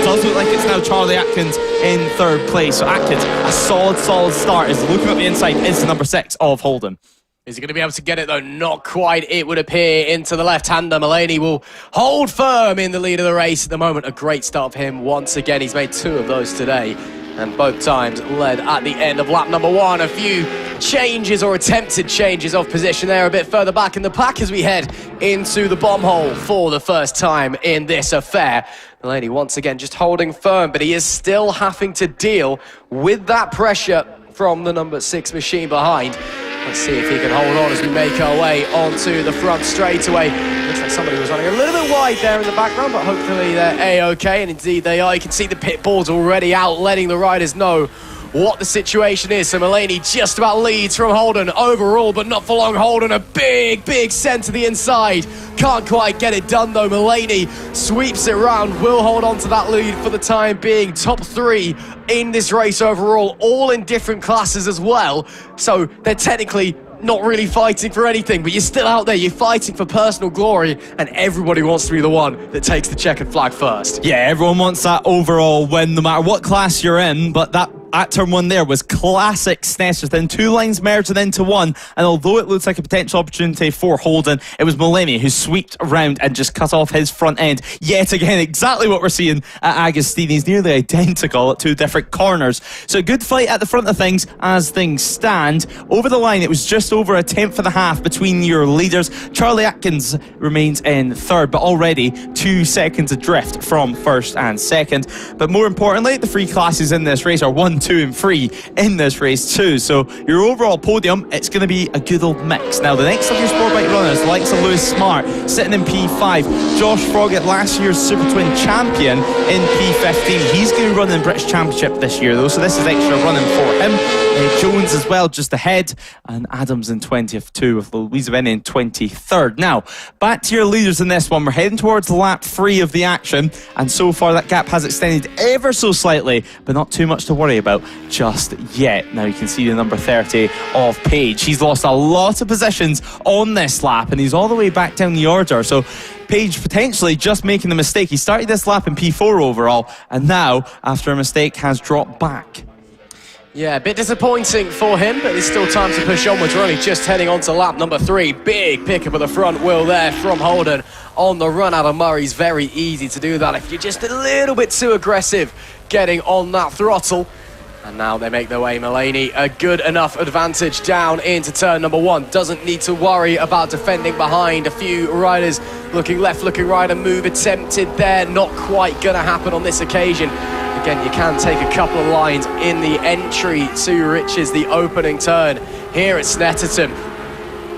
Does look like it's now Charlie Atkins in third place. So Atkins, a solid start, is looking up the inside, is the number 6 of Holden. Is he going to be able to get it though? Not quite, it would appear, into the left-hander. Mullaney will hold firm in the lead of the race at the moment. A great start for him once again. He's made 2 of those today, and both times led at the end of lap number 1. A few changes or attempted changes of position there a bit further back in the pack as we head into the bomb hole for the first time in this affair. Mullaney once again just holding firm, but he is still having to deal with that pressure from the number 6 machine behind. Let's see if he can hold on as we make our way onto the front straightaway. Looks like somebody was running a little bit wide there in the background, but hopefully they're A-OK, and indeed they are. You can see the pit boards already out, letting the riders know what the situation is. So Mullaney just about leads from Holden overall, but not for long. Holden, a big send to the inside. Can't quite get it done though. Mullaney sweeps it round, will hold on to that lead for the time being. Top 3 in this race overall, all in different classes as well. So they're technically not really fighting for anything, but you're still out there, you're fighting for personal glory, and everybody wants to be the one that takes the checkered flag first. Yeah, everyone wants that overall win, no matter what class you're in, but that at turn 1 there was classic Snetterton. 2 lines merged into one, and although it looks like a potential opportunity for Holden, it was Mullaney who sweeped around and just cut off his front end. Yet again, exactly what we're seeing at Agostini's, nearly identical at 2 different corners. So a good fight at the front of things as things stand. Over the line, it was just over a 1/10 of a half between your leaders. Charlie Atkins remains in third, but already 2 seconds adrift from first and second. But more importantly, the 3 classes in this race are 1, 2 and 3 in this race too. So your overall podium, it's going to be a good old mix. Now the next of your Sportbike runners, the likes of Lewis Smart sitting in P5, Josh Froggatt, last year's Supertwin champion, in P15. He's going to run in the British Championship this year though, so this is extra running for him. Jones as well just ahead, and Adams in 20th too, with Louisa Benny in 23rd. Now back to your leaders in this one. We're heading towards lap 3 of the action, and so far that gap has extended ever so slightly, but not too much to worry about just yet. Now you can see the number 30 of Page. He's lost a lot of positions on this lap, and he's all the way back down the order. So Page potentially just making the mistake. He started this lap in P4 overall, and now after a mistake has dropped back. Yeah, a bit disappointing for him, but there's still time to push onwards. We're only just heading on to lap number 3. Big pickup of the front wheel there from Holden on the run out of Murray's. Very easy to do that if you're just a little bit too aggressive getting on that throttle. And now they make their way. Mullaney, a good enough advantage down into turn number 1. Doesn't need to worry about defending behind. A few riders looking left, looking right. A move attempted there. Not quite going to happen on this occasion. Again, you can take a couple of lines in the entry to Rich's, the opening turn here at Snetterton.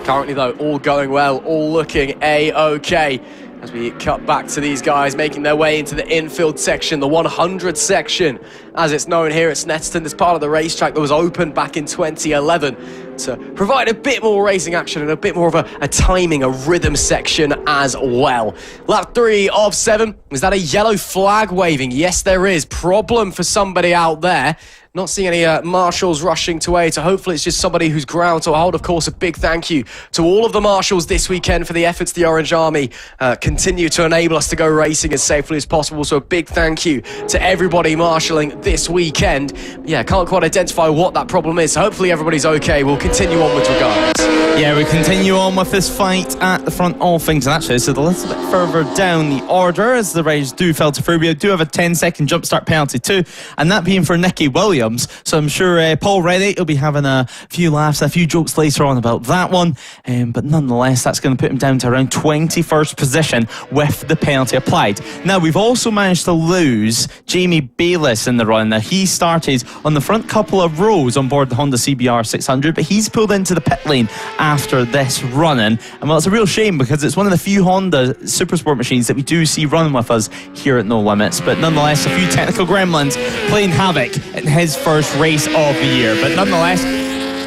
Currently, though, all going well, all looking A-OK. As we cut back to these guys making their way into the infield section, the 100 section as it's known here at Snetterton. This part of the racetrack that was opened back in 2011 to provide a bit more racing action and a bit more of a timing, a rhythm section as well. Lap 3 of 7. Is that a yellow flag waving? Yes, there is. Problem for somebody out there. Not seeing any marshals rushing to aid, so hopefully it's just somebody who's ground to a hold. Of course, a big thank you to all of the marshals this weekend for the efforts the Orange Army continue to enable us to go racing as safely as possible. So a big thank you to everybody marshalling this weekend. Yeah, can't quite identify what that problem is, so hopefully everybody's okay. We'll continue on with regards. Yeah, we continue on with this fight at the front of things, and actually it's a little bit further down the order as the riders do filter through. We do have a 10-second jump start penalty too, and that being for Nicky Williams. So I'm sure Paul Reddy will be having a few laughs, a few jokes later on about that one, but nonetheless that's going to put him down to around 21st position with the penalty applied. Now we've also managed to lose Jamie Bayliss in the run. Now he started on the front couple of rows on board the Honda CBR 600, but he's pulled into the pit lane after this running, and well, it's a real shame because it's one of the few Honda Supersport machines that we do see running with us here at No Limits, but nonetheless a few technical gremlins playing havoc in his first race of the year. But nonetheless,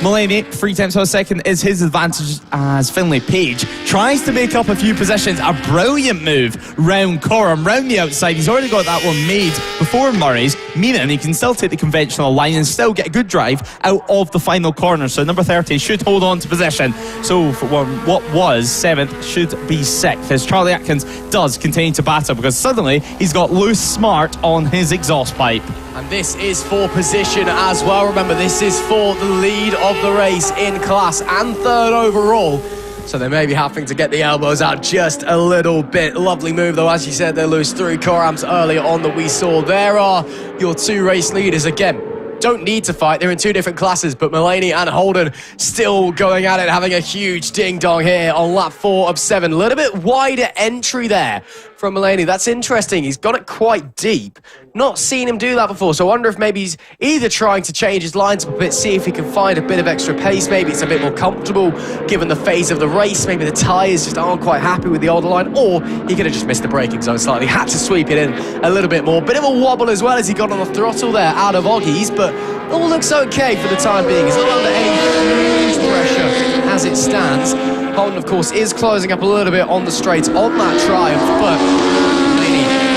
Mulaney, 3 tenths of a second is his advantage as Finlay Page tries to make up a few positions. A brilliant move round Coram, round the outside. He's already got that one made before Murray's, meaning he can still take the conventional line and still get a good drive out of the final corner. So number 30 should hold on to position. So for what was 7th should be 6th as Charlie Atkins does continue to batter because suddenly he's got Lewis Smart on his exhaust pipe. And this is for position as well. Remember, this is for the lead of the race in class and 3rd overall. So they may be having to get the elbows out just a little bit. Lovely move, though. As you said, they lose 3 Corams earlier on that we saw. There are your 2 race leaders again. Don't need to fight. They're in 2 different classes, but Mulaney and Holden still going at it, having a huge ding-dong here on lap 4 of 7. A little bit wider entry there from Mulaney. That's interesting. He's got it quite deep. Not seen him do that before, so I wonder if maybe he's either trying to change his lines up a bit, see if he can find a bit of extra pace. Maybe it's a bit more comfortable given the phase of the race. Maybe the tyres just aren't quite happy with the older line, or he could have just missed the braking zone slightly. Had to sweep it in a little bit more. Bit of a wobble as well as he got on the throttle there out of Oggies, but all looks okay for the time being. He's not under any huge pressure as it stands. Holden, of course, is closing up a little bit on the straights on that Triumph, but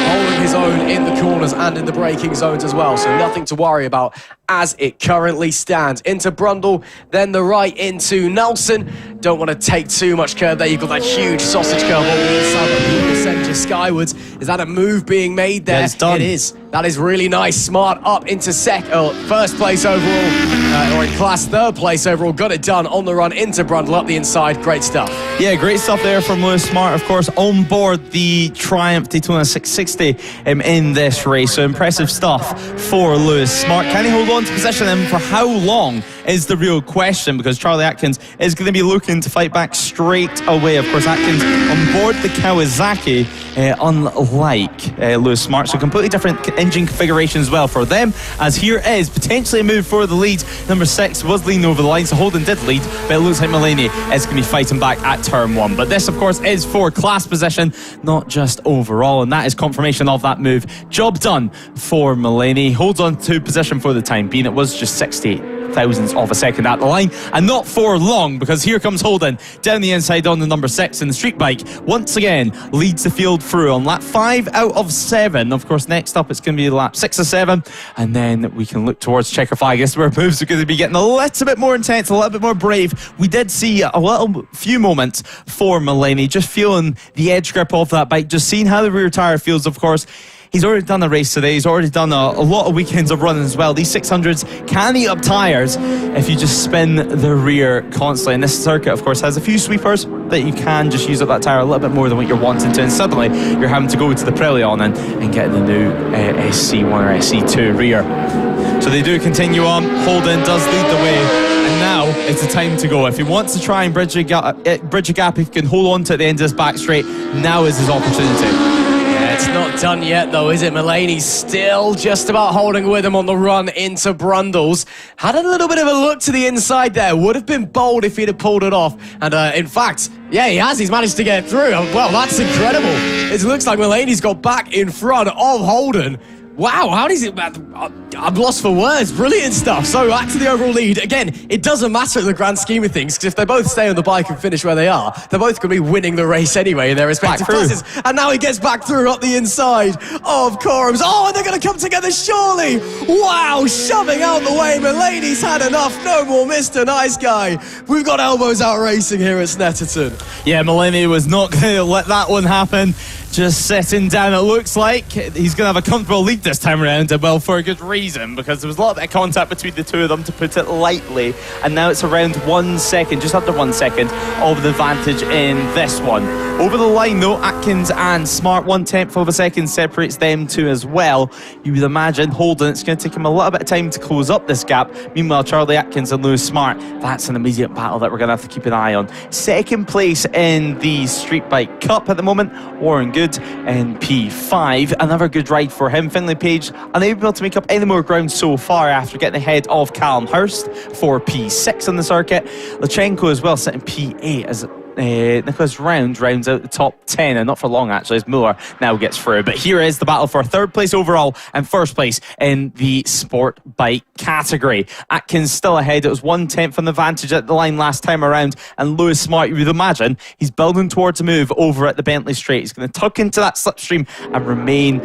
holding his own in the corners and in the braking zones as well, so nothing to worry about as it currently stands. Into Brundle, then the right into Nelson. Don't want to take too much curve there. You've got that huge sausage curve on the inside, but people send you skywards. Is that a move being made there? Yeah, it's done. It is. That is really nice. Smart up into first place overall, or in class 3rd place overall. Got it done on the run into Brundle up the inside. Great stuff. Yeah, great stuff there from Lewis Smart, of course, on board the Triumph Daytona 660 in this race. So impressive stuff for Lewis Smart. Can he hold on to position, and for how long is the real question, because Charlie Atkins is going to be looking to fight back straight away. Of course, Atkins on board the Kawasaki, unlike Lewis Smart, so completely different engine configuration as well for them, as here is potentially a move for the lead. Number 6 was leaning over the line, so Holden did lead, but it looks like Mulaney is going to be fighting back at turn 1. But this, of course, is for class position, not just overall, and that is confirmation of that move. Job done for Mulaney. Holds on to position for the time being. It was just 60 thousandths of a second at the line, and not for long, because here comes Holden down the inside on the number 6 in the street bike. Once again leads the field through on lap 5 out of 7. Of course, next up it's going to be lap 6 of 7, and then we can look towards checker flag. This is where moves are going to be getting a little bit more intense, a little bit more brave. We did see a few moments for Mulaney just feeling the edge grip of that bike, just seeing how the rear tyre feels. Of course, he's already done a race today. He's already done a lot of weekends of running as well. These 600s can eat up tyres if you just spin the rear constantly. And this circuit, of course, has a few sweepers that you can just use up that tyre a little bit more than what you're wanting to. And suddenly, you're having to go to the Pirelli on and get the new SC1 or SC2 rear. So they do continue on. Holden does lead the way. And now it's the time to go. If he wants to try and bridge a gap, if he can hold on to at the end of this back straight, now is his opportunity. It's not done yet, though, is it? Mulaney's still just about holding with him on the run into Brundles. Had a little bit of a look to the inside there. Would have been bold if he'd have pulled it off. And in fact, yeah, he has. He's managed to get through. Well, that's incredible. It looks like Mulaney's got back in front of Holden. Wow, how does it... I'm lost for words. Brilliant stuff. So back to the overall lead. Again, it doesn't matter in the grand scheme of things, because if they both stay on the bike and finish where they are, they're both going to be winning the race anyway in their respective classes. And now he gets back through up the inside of Corum's. Oh, and they're going to come together, surely. Wow, shoving out the way. Mulaney's had enough. No more Mr. Nice Guy. We've got elbows out racing here at Snetterton. Yeah, Mulaney was not going to let that one happen. Just sitting down, it looks like he's going to have a comfortable lead this time around, and well, for a good reason, because there was a lot of contact between the two of them, to put it lightly, and now it's around 1 second, just under 1 second of the advantage in this one. Over the line though, Atkins and Smart, 1/10 of a second separates them two as well. You would imagine Holden, it's going to take him a little bit of time to close up this gap. Meanwhile, Charlie Atkins and Lewis Smart, that's an immediate battle that we're going to have to keep an eye on. Second place in the Streetbike Cup at the moment, Warren Good in P5. Another good ride for him. Finlay Page unable to make up any more ground so far after getting ahead of Callum Hurst for P6 on the circuit. Lachenko as well sitting P8 as Nicholas rounds out the top 10, and not for long actually, as Muller now gets through. But here is the battle for third place overall and first place in the sport bike category. Atkins still ahead. It was 1/10 from the advantage at the line last time around, and Lewis Smart, you would imagine, he's building towards a move over at the Bentley Straight. He's going to tuck into that slipstream and remain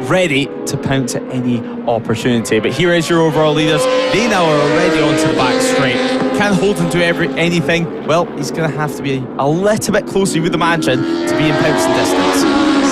ready to pounce at any opportunity. But here is your overall leaders. They now are already onto the back straight. Can Holden do anything? Well, he's going to have to be a little bit closer, you would imagine, to be in pouncing distance.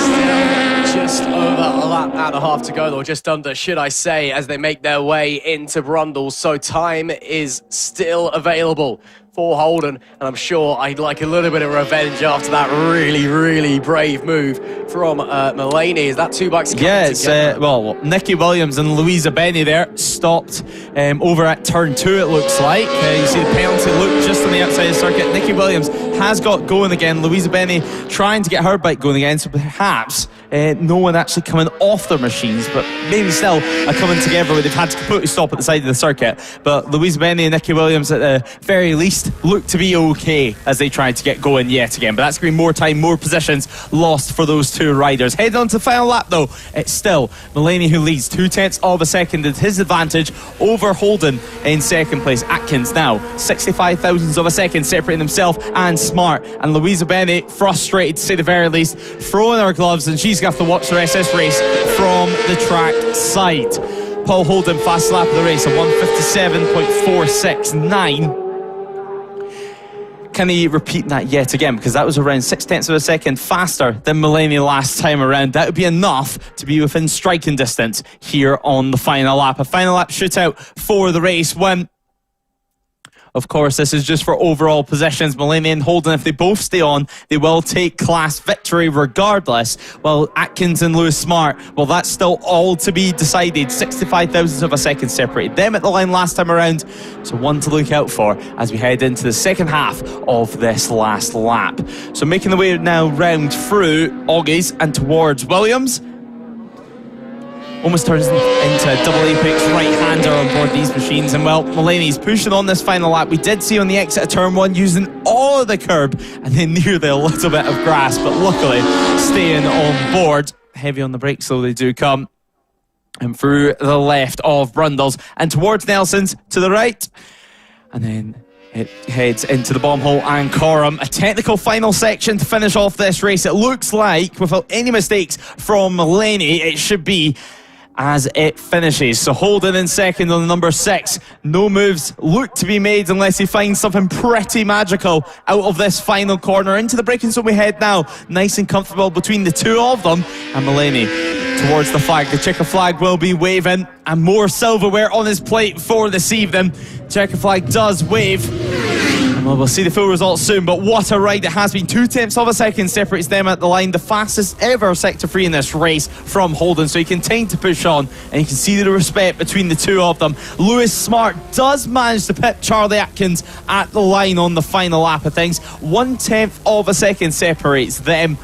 Still just over a lap and a half to go, or just under, should I say, as they make their way into Brundle. So time is still available for Holden, and I'm sure I'd like a little bit of revenge after that really, really brave move from Mulaney. Is that two bikes coming together? Well, Nicky Williams and Louisa Benny there stopped over at turn 2, it looks like. You see the penalty loop just on the outside of the circuit. Nicky Williams has got going again. Louisa Benny trying to get her bike going again, so perhaps no one actually coming off their machines, but maybe still are coming together where they've had to completely stop at the side of the circuit. But Louisa Benny and Nicky Williams at the very least look to be okay as they try to get going yet again. But that's going to be more time, more positions lost for those two riders. Heading on to the final lap though, it's still Mulaney who leads 0.2 of a second at his advantage over Holden in second place. Atkins now 65 thousandths of a second separating himself and Smart, and Louisa Benny frustrated to say the very least, throwing her gloves, and she's going to have to watch the rest of this race from the track side. Paul Holden fast lap of the race, a 1:57.469. Can he repeat that yet again? Because that was around 0.6 of a second faster than Mulaney last time around. That would be enough to be within striking distance here on the final lap. A final lap shootout for the race when, of course, this is just for overall positions. Mulaney and Holden, if they both stay on, they will take class victory regardless. While Atkins and Lewis Smart, well, that's still all to be decided. 65 thousandths of a second separated them at the line last time around. So one to look out for as we head into the second half of this last lap. So making the way now round through Augies and towards Williams. Almost turns into a double apex right-hander on board these machines. And well, Mulaney's pushing on this final lap. We did see on the exit of turn 1 using all of the curb and then nearly a little bit of grass, but luckily staying on board. Heavy on the brakes, so they do come. And through the left of Brundles and towards Nelson's to the right. And then it heads into the bomb hole and Coram. A technical final section to finish off this race. It looks like, without any mistakes from Mulaney, it should be as it finishes. So Holden in second on the number 6. No moves look to be made unless he finds something pretty magical out of this final corner. Into the braking zone we head now. Nice and comfortable between the two of them. And Mulaney towards the flag. The checker flag will be waving, and more silverware on his plate for this evening. Checker flag does wave. Well, we'll see the full results soon, but what a ride it has been. 0.2 of a second separates them at the line. The fastest ever sector 3 in this race from Holden, so he continued to push on, and you can see the respect between the two of them. Lewis Smart does manage to pip Charlie Atkins at the line on the final lap of things. 0.1 of a second separates them.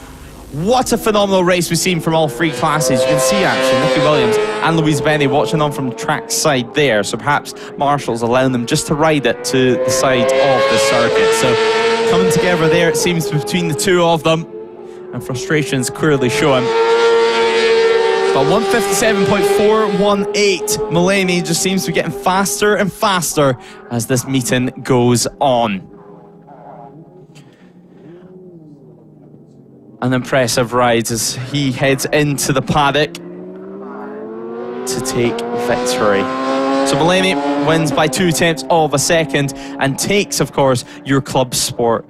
What a phenomenal race we've seen from all three classes. You can see actually Nicky Williams and Louise Benny watching on from the track side there, so perhaps Marshall's allowing them just to ride it to the side of the circuit. So coming together there, it seems, between the two of them, and frustrations clearly showing. But 157.418. Mulaney just seems to be getting faster and faster as this meeting goes on. An impressive ride as he heads into the paddock to take victory. So Mulaney wins by 2/10 of a second and takes, of course, your Club Sport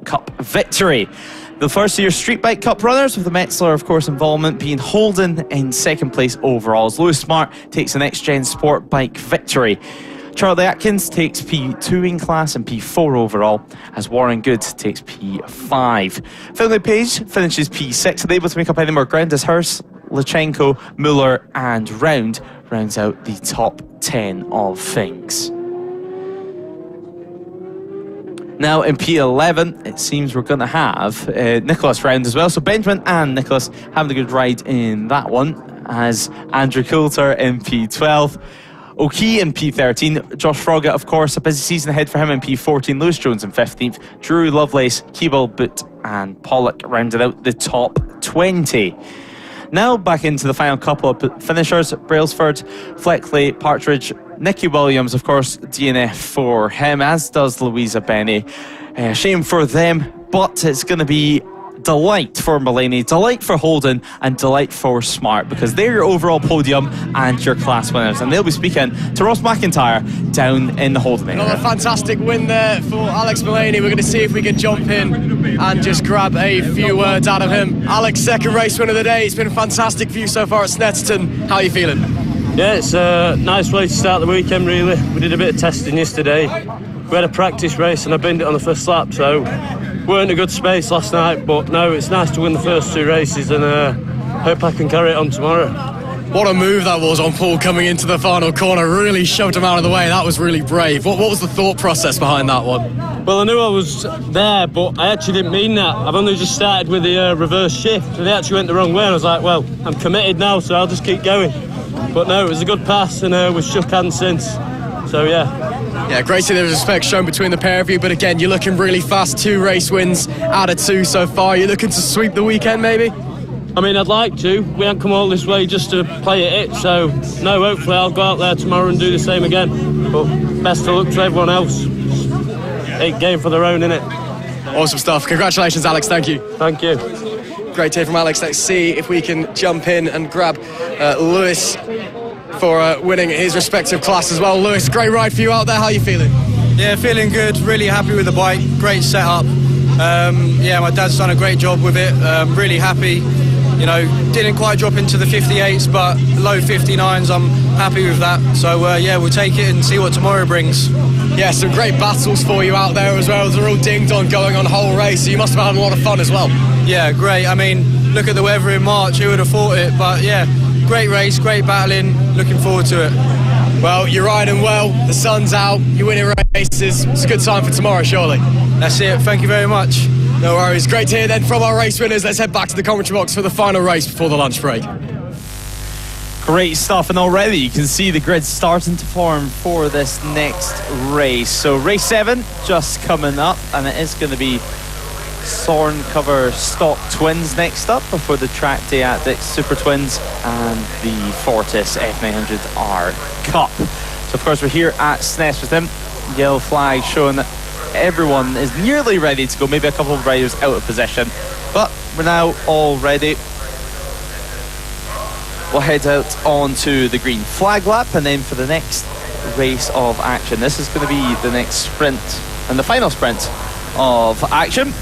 Cup victory. The first of your Streetbike Cup runners, with the Metzeler, of course, involvement being Holden in second place overall, as Lewis Smart takes the next gen Sportbike victory. Charlie Atkins takes P2 in class and P4 overall, as Warren Good takes P5. Finlay Page finishes P6, unable to make up any more ground as Hurst, Lachenko, Muller and Round rounds out the top 10 of things. Now in P11, it seems we're going to have Nicholas Round as well. So Benjamin and Nicholas having a good ride in that one, as Andrew Coulter in P12. O'Kee in P13, Josh Froggatt, of course, a busy season ahead for him in P14, Lewis Jones in 15th, Drew Lovelace, Keeble, Boot and Pollock rounded out the top 20. Now back into the final couple of finishers, Brailsford, Fleckley, Partridge, Nicky Williams, of course, DNF for him, as does Louisa Benny. Shame for them, but it's going to be delight for Mulaney, delight for Holden and delight for Smart, because they're your overall podium and your class winners, and they'll be speaking to Ross McIntyre down in the Holden area. Another fantastic win there for Alex Mulaney. We're going to see if we can jump in and just grab a few words out of him. Alex, second race win of the day. It's been fantastic for you so far at Snetterton. How are you feeling? Yeah, it's a nice way to start the weekend, really. We did a bit of testing yesterday. We had a practice race and I binned it on the first lap, so weren't in a good space last night, but no, it's nice to win the first two races and hope I can carry it on tomorrow. What a move that was on Paul coming into the final corner. Really shoved him out of the way. That was really brave. What was the thought process behind that one? Well, I knew I was there, but I actually didn't mean that. I've only just started with the reverse shift, and they actually went the wrong way, and I was like, well, I'm committed now, so I'll just keep going. But no, it was a good pass, and we've shook hands since. So, yeah. Yeah, great to see there's respect shown between the pair of you, but again, you're looking really fast. 2 race wins out of 2 so far. You're looking to sweep the weekend, maybe? I mean, I'd like to. We haven't come all this way just to play at it, so no, hopefully I'll go out there tomorrow and do the same again. But best of luck to everyone else. Eight game for their own, innit? Awesome stuff. Congratulations, Alex. Thank you. Thank you. Great to hear from Alex. Let's see if we can jump in and grab Lewis for winning his respective class as well. Lewis, great ride for you out there. How are you feeling? Yeah, feeling good. Really happy with the bike. Great setup. Yeah, my dad's done a great job with it. Really happy. You know, didn't quite drop into the 58s, but low 59s, I'm happy with that. So, yeah, we'll take it and see what tomorrow brings. Yeah, some great battles for you out there as well. They're all ding-dong going on the whole race, so you must have had a lot of fun as well. Yeah, great. I mean, look at the weather in March. Who would have thought it? But, yeah, great race, great battling. Looking forward to it. Well, you're riding well. The sun's out. You're winning races. It's a good time for tomorrow, surely. That's it. Thank you very much. No worries. Great to hear then from our race winners. Let's head back to the commentary box for the final race before the lunch break. Great stuff, and already you can see the grid starting to form for this next race. So race 7 just coming up, and it is going to be SORN cover stock twins next up before the Trackday Addicts Supertwins and the Fortis F900R Cup. So of course we're here at Snetterton. Yellow flag showing that everyone is nearly ready to go, maybe a couple of riders out of position, but we're now all ready. We'll head out onto the green flag lap, and then for the next race of action, this is going to be the next sprint and the final sprint of action.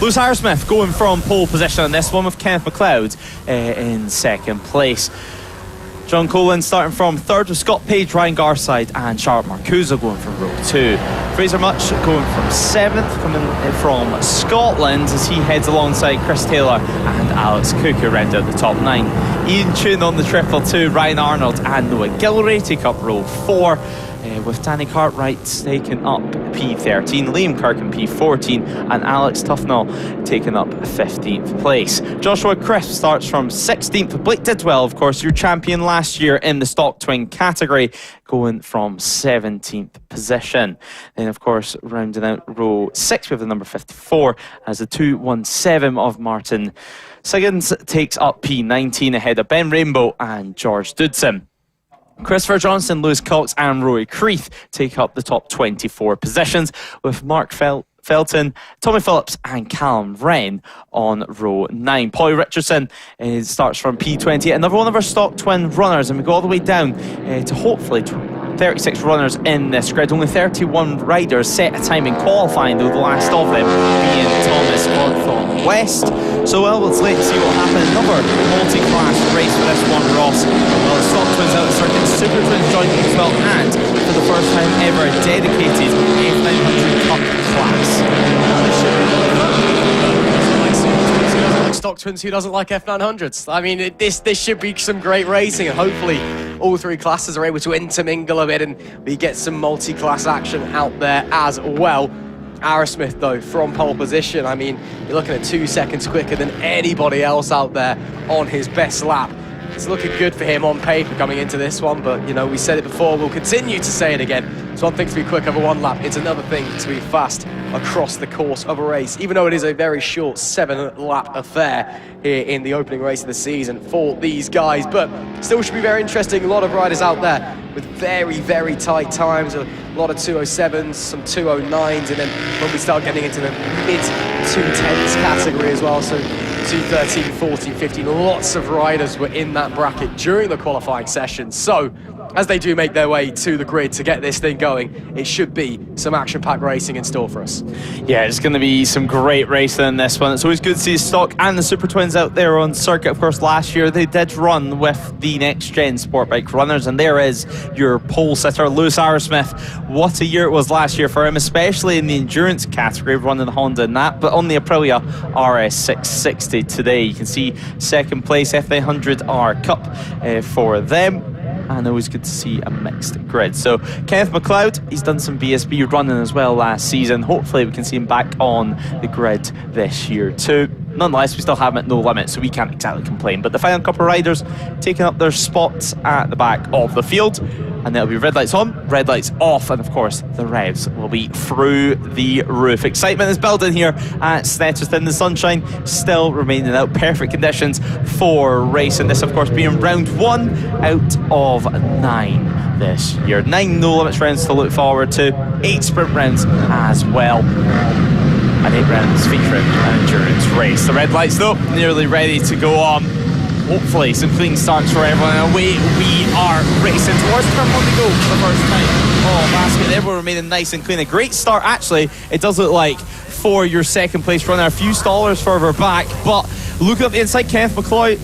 Lewis Hiersmith going from pole position on this one, with Kenneth McLeod in second place. John Colin starting from third, with Scott Page, Ryan Garside and Charlotte Marcuso going from row 2. Fraser Much going from 7th, coming from Scotland as he heads alongside Chris Taylor and Alex Cook, who round out the top 9. Ian Tune on the triple 2, Ryan Arnold and Noah Gilray take up row 4. With Danny Cartwright taking up P13, Liam Kirk in P14 and Alex Tufnell taking up 15th place. Joshua Crisp starts from 16th. Blake Tidwell, of course, your champion last year in the stock twin category, going from 17th position. Then, of course, rounding out row 6 with the number 54 as the 217 of Martin Siggins takes up P19 ahead of Ben Rainbow and George Dudson. Christopher Johnson, Lewis Cox and Rory Creeth take up the top 24 positions, with Mark Felton, Tommy Phillips and Callum Wren on row 9. Paulie Richardson starts from P20, another one of our stock twin runners, and we go all the way down to hopefully 36 runners in this grid. Only 31 riders set a time in qualifying, though the last of them being Thomas Orthorpe West. So let's wait to see what happens. Another multi-class race for this one, Ross. Well, the stock twins out of the circuit, Supertwin joining as well, and for the first time ever, a dedicated F900 Cup class. Stock twins, who doesn't like F900s? I mean, this should be some great racing, and hopefully all three classes are able to intermingle a bit and we get some multi-class action out there as well. Arrowsmith, though, from pole position, I mean, you're looking at 2 seconds quicker than anybody else out there on his best lap. It's looking good for him on paper coming into this one, but, you know, we said it before, we'll continue to say it again. It's one thing to be quick over one lap, it's another thing to be fast across the course of a race, even though it is a very short 7-lap affair here in the opening race of the season for these guys. But still should be very interesting. A lot of riders out there with very, very tight times, a lot of 207s, some 209s, and then when we start getting into the mid-210s category as well, so 213, 14, 15, lots of riders were in that bracket during the qualifying session. So as they do make their way to the grid to get this thing going, it should be some action-packed racing in store for us. Yeah, it's going to be some great racing in this one. It's always good to see stock and the Super Twins out there on circuit. Of course, last year they did run with the next-gen Sportbike runners, and there is your pole sitter, Lewis Arrowsmith. What a year it was last year for him, especially in the endurance category, running the Honda and that, but on the Aprilia RS660 today. You can see second place F900R Cup for them. And always good to see a mixed grid. So Kenneth McLeod, he's done some BSB running as well last season. Hopefully we can see him back on the grid this year too. Nonetheless, we still have him at no limit, so we can't exactly complain. But the final couple of riders taking up their spots at the back of the field. And there'll be red lights on, red lights off, and of course, the revs will be through the roof. Excitement is building here at Snetterton. The sunshine still remaining out. Perfect conditions for racing. This, of course, being round 1 out of 9 this year. 9 no limits rounds to look forward to. 8 sprint rounds as well. And 8 rounds featuring an endurance race. The red lights, though, nearly ready to go on. Hopefully some clean starts for everyone, and away we are racing towards turn 1 to go for the first time. Oh, basket, everyone remaining nice and clean. A great start, actually, it does look like, for your second place runner. A few stallers further back, but looking up the inside, Kenneth McLeod,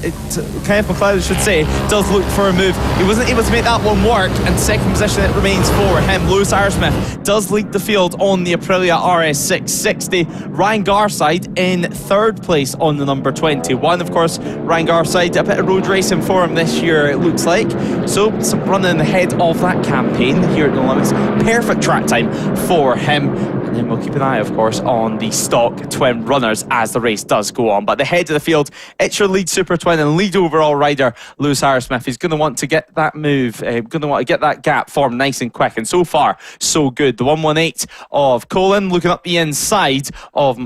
I should say, does look for a move. He wasn't able to make that one work, and second position it remains for him. Lewis Arrowsmith does lead the field on the Aprilia RS660. Ryan Garside in third place on the number 21. Of course, Ryan Garside, a bit of road racing for him this year, it looks like. So some running ahead of that campaign here at No Limits. Perfect track time for him. And then we'll keep an eye, of course, on the stock twin runners as the race does go on. But the head of the field, it's your lead super twin and lead overall rider, Lewis Arrowsmith. He's going to want to get that move, going to want to get that gap formed nice and quick. And so far, so good. The 118 of Colin looking up the inside of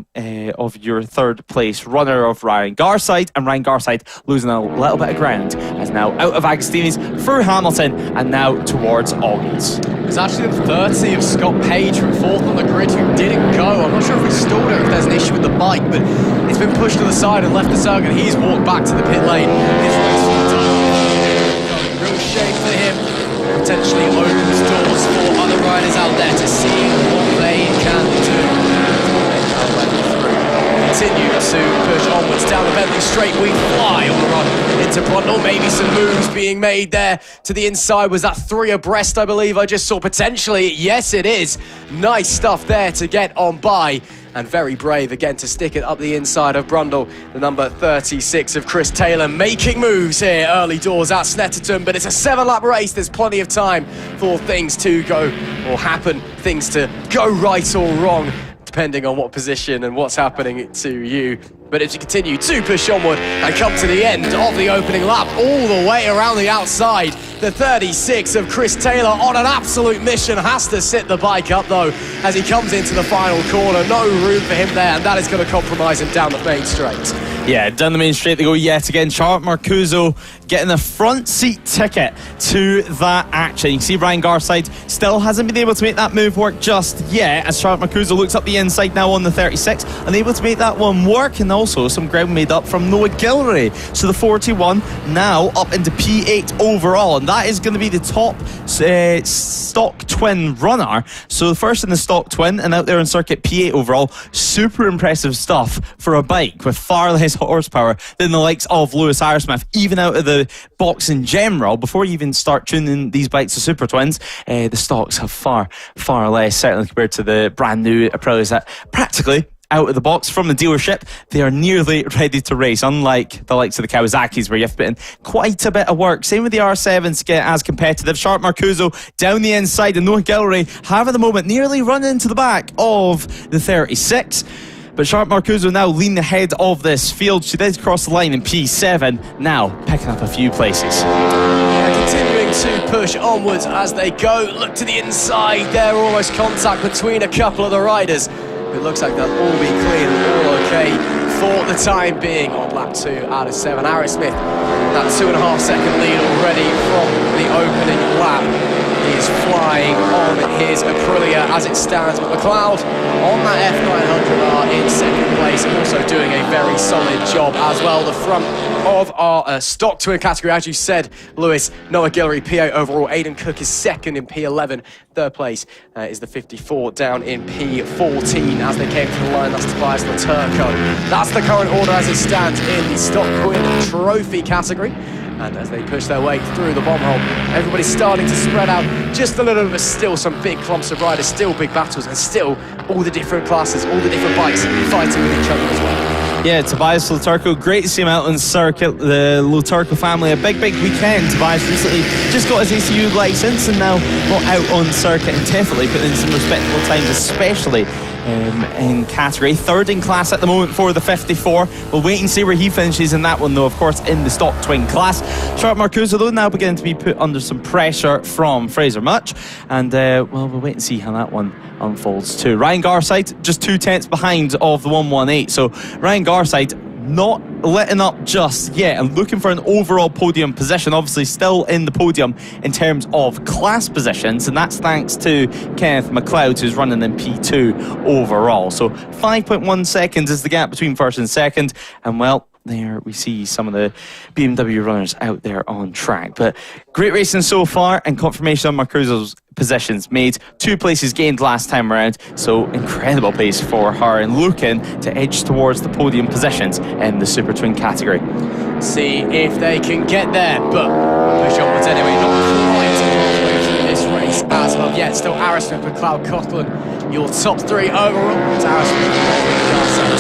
your third place runner of Ryan Garside. And Ryan Garside losing a little bit of ground as now out of Agostini's through Hamilton and now towards Ogden's. There's actually the 30 of Scott Page from fourth on the grid who didn't go. I'm not sure if we stalled it or if there's an issue with the bike, but it's been pushed to the side and left the circuit. He's walked back to the pit lane. His race for the time. Real shame for him. Potentially opens doors for other riders out there to see what they can do. Continue to push onwards down the Bentley straight. We fly on the run into Brundle. Maybe some moves being made there to the inside. Was that 3 abreast, I believe I just saw potentially? Yes, it is. Nice stuff there to get on by. And very brave again to stick it up the inside of Brundle. The number 36 of Chris Taylor making moves here early doors at Snetterton. But it's a 7-lap race. There's plenty of time for things to go or happen. Things to go right or wrong, depending on what position and what's happening to you. But as you continue to push onward and come to the end of the opening lap, all the way around the outside, the 36 of Chris Taylor on an absolute mission, has to sit the bike up though as he comes into the final corner. No room for him there, and that is going to compromise him down the main straight. Yeah, down the main straight they go yet again. Charlotte Marcuso getting a front seat ticket to that action. You can see Ryan Garside still hasn't been able to make that move work just yet, as Charlotte Marcuso looks up the inside now on the 36, unable to make that one work, and also some ground made up from Noah Gilroy. So the 41 now up into P8 overall, and that is going to be the top stock twin runner. So the first in the stock twin and out there on circuit, P8 overall. Super impressive stuff for a bike with far less horsepower than the likes of Lewis Arrowsmith, even out of the box in general. Before you even start tuning these bikes to Super Twins, the stocks have far less, certainly compared to the brand new Aprilias that practically out of the box from the dealership, they are nearly ready to race, unlike the likes of the Kawasaki's where you have to put in quite a bit of work. Same with the R7s to get as competitive. Charlotte Marcuso down the inside, and Noah Gilroy have at the moment nearly run into the back of the 36. But Charlotte Marcuso now leading ahead of this field. She did cross the line in P7, now picking up a few places. Continuing to push onwards as they go. Look to the inside there, almost contact between a couple of the riders. It looks like they'll all be clean and all okay for the time being on lap 2 out of 7. Arrowsmith, that 2.5 second lead already from the opening lap. He is flying on his Aprilia as it stands, but McLeod on that F900R in second place, also doing a very solid job as well. The front of our stock twin category, as you said, Lewis, Noah Gilroy, P8 overall. Aidan Cook is second in P11. Third place is the 54 down in P14 as they came to the line. That's Tobias Laturco. That's the current order as it stands in the stock twin trophy category. And as they push their way through the bomb hole, everybody's starting to spread out just a little bit. Still some big clumps of riders, still big battles, and still all the different classes, all the different bikes fighting with each other as well. Yeah, Tobias Laturco, great to see him out on circuit. The Laturco family, a big weekend. Tobias recently just got his ACU licence and now got out on circuit and definitely put in some respectable times, especially in category. Third in class at the moment for the 54. We'll wait and see where he finishes in that one, though, of course, in the stock twin class. Charlotte Marcuso, though, now beginning to be put under some pressure from Fraser Much, and we'll wait and see how that one unfolds too. Ryan Garside just 2 tenths behind of the 118, so Ryan Garside not letting up just yet and looking for an overall podium position. Obviously still in the podium in terms of class positions, and that's thanks to Kenneth McLeod, who's running in P2 overall. So 5.1 seconds is the gap between first and second, and well, there we see some of the BMW runners out there on track. But great racing so far, and confirmation on Marcuso's positions made. 2 places gained last time around, so incredible pace for her and looking to edge towards the podium positions in the Super Twin category. See if they can get there, but push onwards anyway. Not quite halfway through this race as of yet. Still Arrowsmith, McLeod, Coughlin, your top 3 overall. It's Arrowsmith,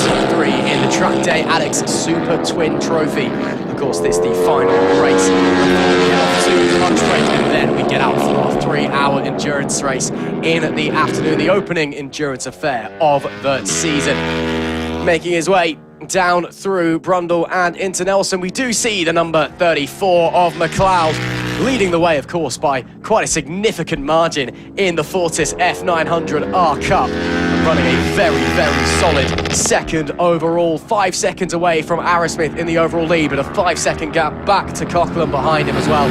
top 3 in the Trackday Addicts Super Twin Trophy. Of course, this is the final race. We head off to lunch break, and then we get out for our 3-hour endurance race in the afternoon, the opening endurance affair of the season. Making his way down through Brundle and into Nelson, we do see the number 34 of McLeod leading the way, of course, by quite a significant margin in the Fortis F900R Cup, running a very solid second overall, 5 seconds away from Arrowsmith in the overall lead, but a 5-second gap back to Coughlin behind him as well.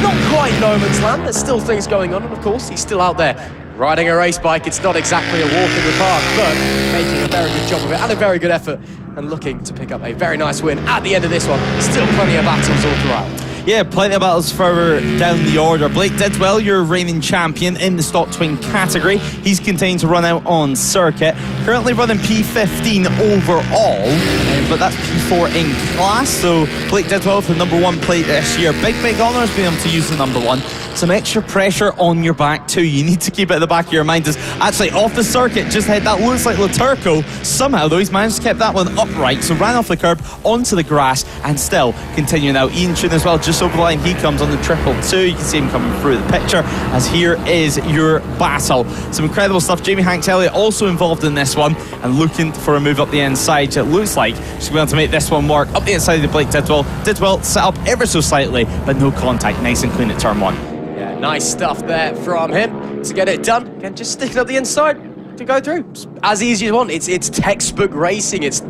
Not quite no man's land, there's still things going on, and of course he's still out there riding a race bike. It's not exactly a walk in the park, but making a very good job of it and a very good effort, and looking to pick up a very nice win at the end of this one. Still plenty of battles all throughout. Yeah, plenty of battles further down the order. Blake Didwell, your reigning champion in the stock twin category. He's continuing to run out on circuit. Currently running P15 overall, but that's P4 in class. So Blake Didwell for the number 1 plate this year. Big honours being able to use the number 1. Some extra pressure on your back too. You need to keep it at the back of your mind. As actually off the circuit, just had that looks like Laturco. Somehow though, he's managed to keep that one upright. So ran off the curb onto the grass and still continuing now. Ian Toon as well, just over the line. He comes on the 222. You can see him coming through the picture as here is your battle. Some incredible stuff. Jamie Hanks Elliott also involved in this one and looking for a move up the inside. It looks like she's going to make this one work. Up the inside of the Blake Didwell. Didwell set up ever so slightly, but no contact. Nice and clean at turn 1. Nice stuff there from him to get it done. Again, just sticking up the inside to go through. As easy as you want. It's textbook racing. It's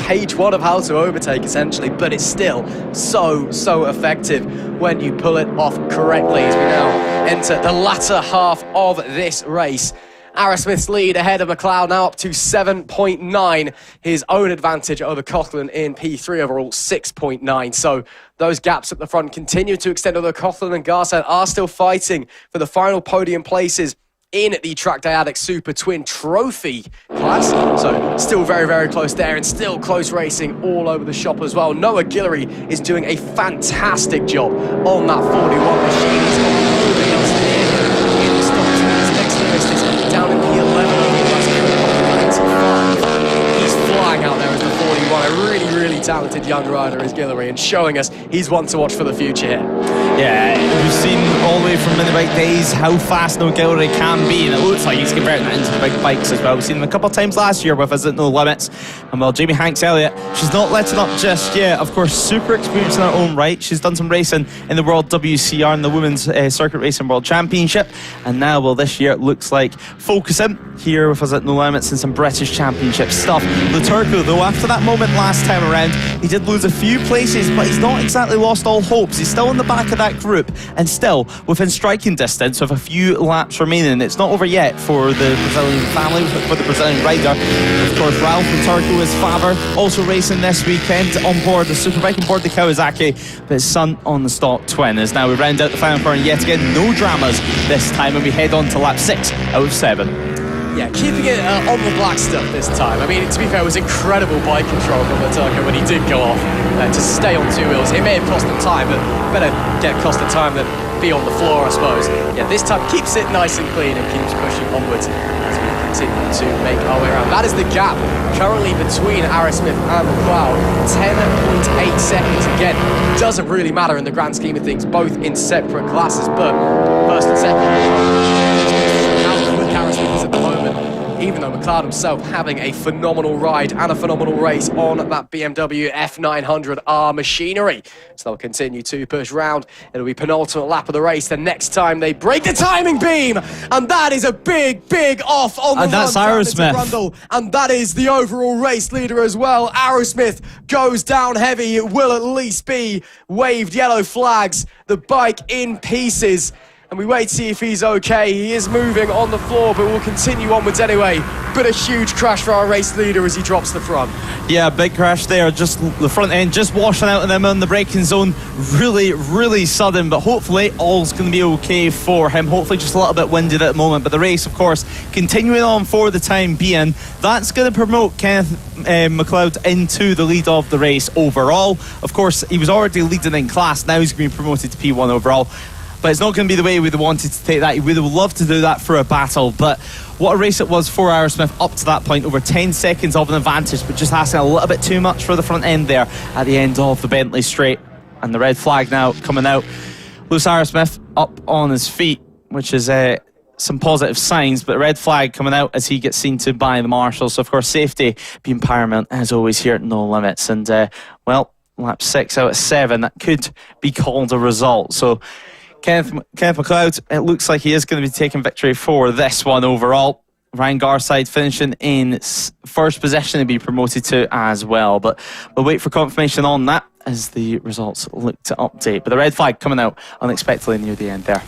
page one of how to overtake, essentially, but it's still so effective when you pull it off correctly as we now enter the latter half of this race. Arrowsmith's lead ahead of McLeod, now up to 7.9. His own advantage over Coughlin in P3 overall, 6.9. So those gaps at the front continue to extend, although Coughlin and Garside are still fighting for the final podium places in the Trackday Addicts Supertwin trophy class. So still very close there, and still close racing all over the shop as well. Noah Guillory is doing a fantastic job on that 41 machine. He's got moving us in the stock twins. Next list is down in P11. He's flying out there as the 41. A really talented young rider is Guillory, and showing us he's one to watch for the future here. Yeah, we've seen all the way from mini bike days how fast No Guillory can be, and it looks like he's converting that into the big bikes as well. We've seen him a couple of times last year with us at No Limits, and well, Jamie Hanks Elliott, she's not letting up just yet. Of course, super experienced in her own right. She's done some racing in the World WCR and the Women's Circuit Racing World Championship, and now, well, this year it looks like focusing here with us at No Limits and some British Championship stuff. Luturco, though, after that moment last time around, he did lose a few places, but he's not exactly lost all hopes. He's still in the back of that group and still within striking distance with a few laps remaining. It's not over yet for the Brazilian family, for the Brazilian rider. Of course, Ralph Luturco, his father, also racing this weekend on board the Superbike, on board the Kawasaki, but his son on the stock twin. As now we round out the final four, and yet again, no dramas this time, and we head on to lap 6 out of 7. Yeah, keeping it on the black stuff this time. I mean, to be fair, it was incredible bike control from Luturco when he did go off to stay on two wheels. It may have cost him time, but better get cost of time than be on the floor, I suppose. Yeah, this time keeps it nice and clean and keeps pushing onwards as we continue to make our way around. That is the gap currently between Arrowsmith and McLeod. 10.8 seconds. Again, doesn't really matter in the grand scheme of things, both in separate classes, but first and second. Arrowsmith is at the moment, even though McLeod himself having a phenomenal ride and a phenomenal race on that BMW F900R machinery. So they'll continue to push round. It'll be penultimate lap of the race. The next time they break the timing beam, and that is a big off on the and that's Arrowsmith. And that is the overall race leader as well. Arrowsmith goes down heavy. It will at least be waved yellow flags. The bike in pieces. And we wait to see if he's okay. He is moving on the floor, but we'll continue onwards anyway. But a huge crash for our race leader as he drops the front. Yeah, big crash there. Just the front end just washing out of them in the braking zone. Really sudden, but hopefully all's going to be okay for him. Hopefully just a little bit winded at the moment. But the race, of course, continuing on for the time being. That's going to promote Kenneth McLeod into the lead of the race overall. Of course, he was already leading in class. Now he's going to be promoted to P1 overall. But it's not going to be the way we'd have wanted to take that. He would have loved to do that for a battle. But what a race it was for Arrowsmith up to that point. Over 10 seconds of an advantage, but just asking a little bit too much for the front end there at the end of the Bentley straight. And the red flag now coming out. Lewis Arrowsmith up on his feet, which is some positive signs. But the red flag coming out as he gets seen to by the marshals. So, of course, safety being paramount as always here at No Limits. And, well, lap 6 out of 7. That could be called a result. So, Kenneth McLeod, it looks like he is going to be taking victory for this one overall. Ryan Garside finishing in first position to be promoted to as well. But we'll wait for confirmation on that as the results look to update. But the red flag coming out unexpectedly near the end there.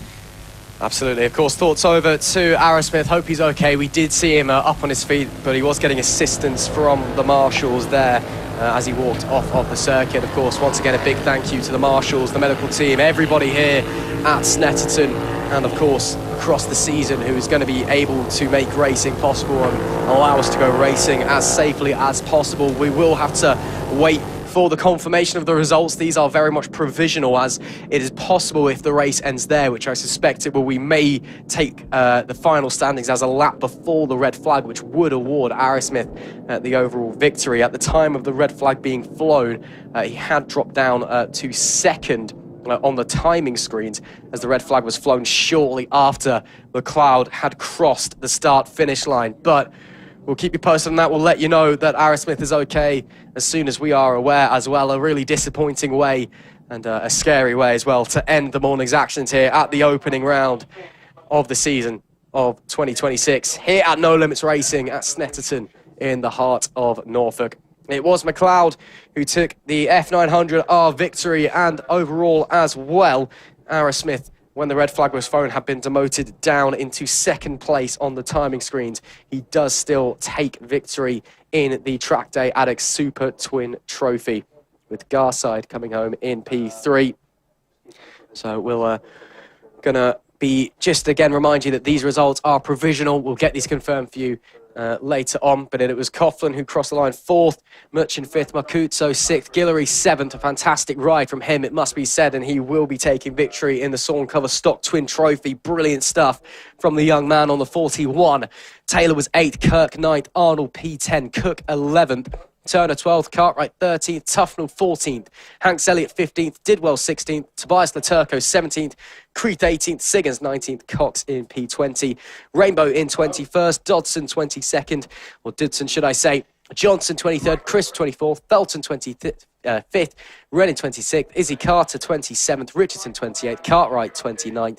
Absolutely. Of course, thoughts over to Arrowsmith. Hope he's okay. We did see him up on his feet, but he was getting assistance from the marshals there as he walked off of the circuit. Of course, once again, a big thank you to the marshals, the medical team, everybody here at Snetterton, and of course, across the season, who is going to be able to make racing possible and allow us to go racing as safely as possible. We will have to wait for the confirmation of the results. These are very much provisional, as it is possible if the race ends there, which I suspect it will, we may take the final standings as a lap before the red flag, which would award Arrowsmith the overall victory. At the time of the red flag being flown, he had dropped down to second on the timing screens as the red flag was flown shortly after McLeod had crossed the start-finish line. But we'll keep you posted on that. We'll let you know that Arrowsmith is okay as soon as we are aware as well. A really disappointing way and a scary way as well to end the morning's actions here at the opening round of the season of 2026 here at No Limits Racing at Snetterton in the heart of Norfolk. It was McLeod who took the F900R victory, and overall as well, Ara Smith, when the red flag was thrown, had been demoted down into second place on the timing screens. He does still take victory in the Trackday Addicts Supertwin trophy, with Garside coming home in P3. So we'll gonna be just again remind you that these results are provisional. We'll get these confirmed for you later on, but it was Coughlin who crossed the line 4th, Merchant 5th, Makutso 6th, Guillory 7th. A fantastic ride from him, it must be said, and he will be taking victory in the SORN Cover Stock Twin Trophy. Brilliant stuff from the young man on the 41. Taylor was 8th, Kirk 9th, Arnold P10, Cook 11th, Turner 12th, Cartwright 13th, Tufnell 14th, Hanks Elliott 15th, Didwell 16th, Tobias Laturco 17th, Creeth 18th, Siggins 19th, Cox in P20, Rainbow in 21st, Dodson 22nd, or Dodson should I say, Johnson 23rd, Chris 24th, Felton 25th, Rennie 26th, Izzy Carter 27th, Richardson 28th, Cartwright 29th,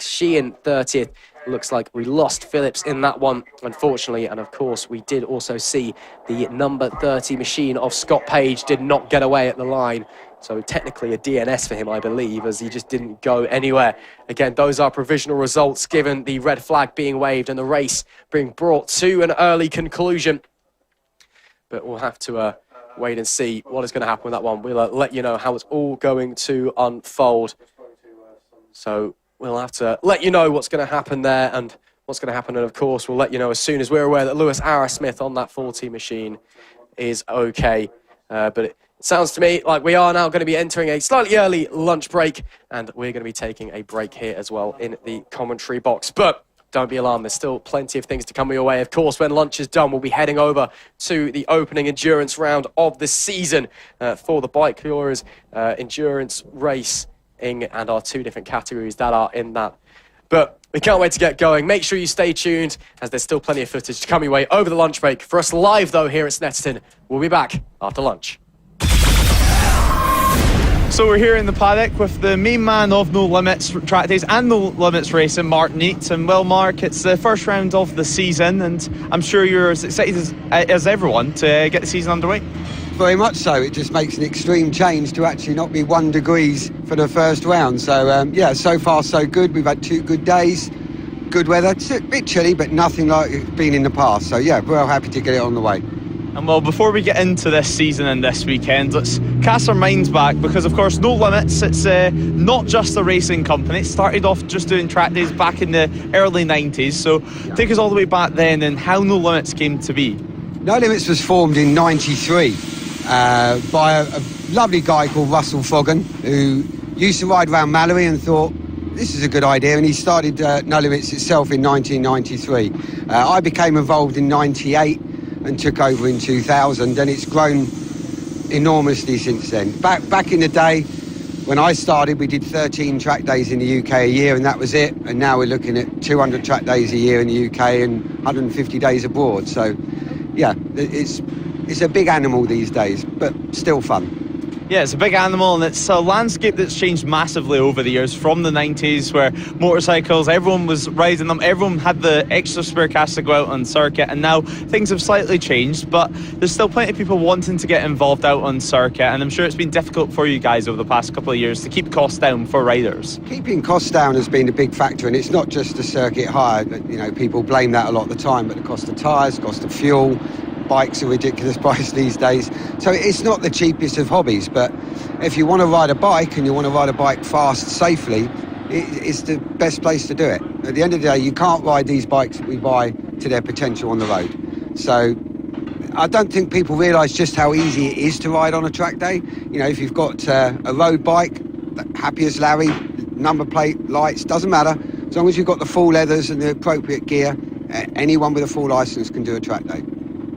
Sheehan 30th. Looks like we lost Phillips in that one, unfortunately. And of course, we did also see the number 30 machine of Scott Page did not get away at the line. So technically a DNS for him, I believe, as he just didn't go anywhere. Again, those are provisional results given the red flag being waved and the race being brought to an early conclusion. But we'll have to wait and see what is going to happen with that one. We'll let you know how it's all going to unfold. So we'll have to let you know what's going to happen there and what's going to happen. And, of course, we'll let you know as soon as we're aware that Lewis Arrowsmith on that 40 machine is okay. But it sounds to me like we are now going to be entering a slightly early lunch break, and we're going to be taking a break here as well in the commentary box. But don't be alarmed, there's still plenty of things to come your way. Of course, when lunch is done, we'll be heading over to the opening endurance round of the season for the Bike Curious endurance race and our 2 different categories that are in that. But we can't wait to get going. Make sure you stay tuned, as there's still plenty of footage to come your way over the lunch break. For us live, though, here at Snetterton, we'll be back after lunch. So we're here in the paddock with the main man of No Limits Trackdays and No Limits Racing, Mark Neate. And well, Mark, it's the first round of the season, and I'm sure you're as excited as everyone to get the season underway. Very much so. It just makes an extreme change to actually not be 1 degree for the first round. So, yeah, so far so good. We've had 2 good days, good weather. It's a bit chilly, but nothing like it's been in the past. So, yeah, we're happy to get it on the way. And well, before we get into this season and this weekend, let's cast our minds back, because of course No Limits, it's not just a racing company. It started off just doing track days back in the early 90s. So take us all the way back then and how No Limits came to be. No Limits was formed in 93 by a lovely guy called Russell Foggan, who used to ride around Mallory and thought, this is a good idea, and he started No Limits itself in 1993. I became involved in 98 and took over in 2000, and it's grown enormously since then. Back in the day, when I started, we did 13 track days in the UK a year, and that was it. And now we're looking at 200 track days a year in the UK and 150 days abroad. So, yeah, it's a big animal these days, but still fun. Yeah, it's a big animal, and it's a landscape that's changed massively over the years, from the 90s where motorcycles, everyone was riding them, everyone had the extra spare cash to go out on circuit, and now things have slightly changed, but there's still plenty of people wanting to get involved out on circuit, and I'm sure it's been difficult for you guys over the past couple of years to keep costs down for riders. Keeping costs down has been a big factor, and it's not just the circuit hire. You know, people blame that a lot of the time, but the cost of tyres, cost of fuel, bikes are ridiculous price these days. So it's not the cheapest of hobbies, but if you want to ride a bike and you want to ride a bike fast, safely, it's the best place to do it. At the end of the day, you can't ride these bikes that we buy to their potential on the road. So I don't think people realise just how easy it is to ride on a track day. You know, if you've got a road bike, happy as Larry, number plate, lights, doesn't matter. As long as you've got the full leathers and the appropriate gear, anyone with a full licence can do a track day.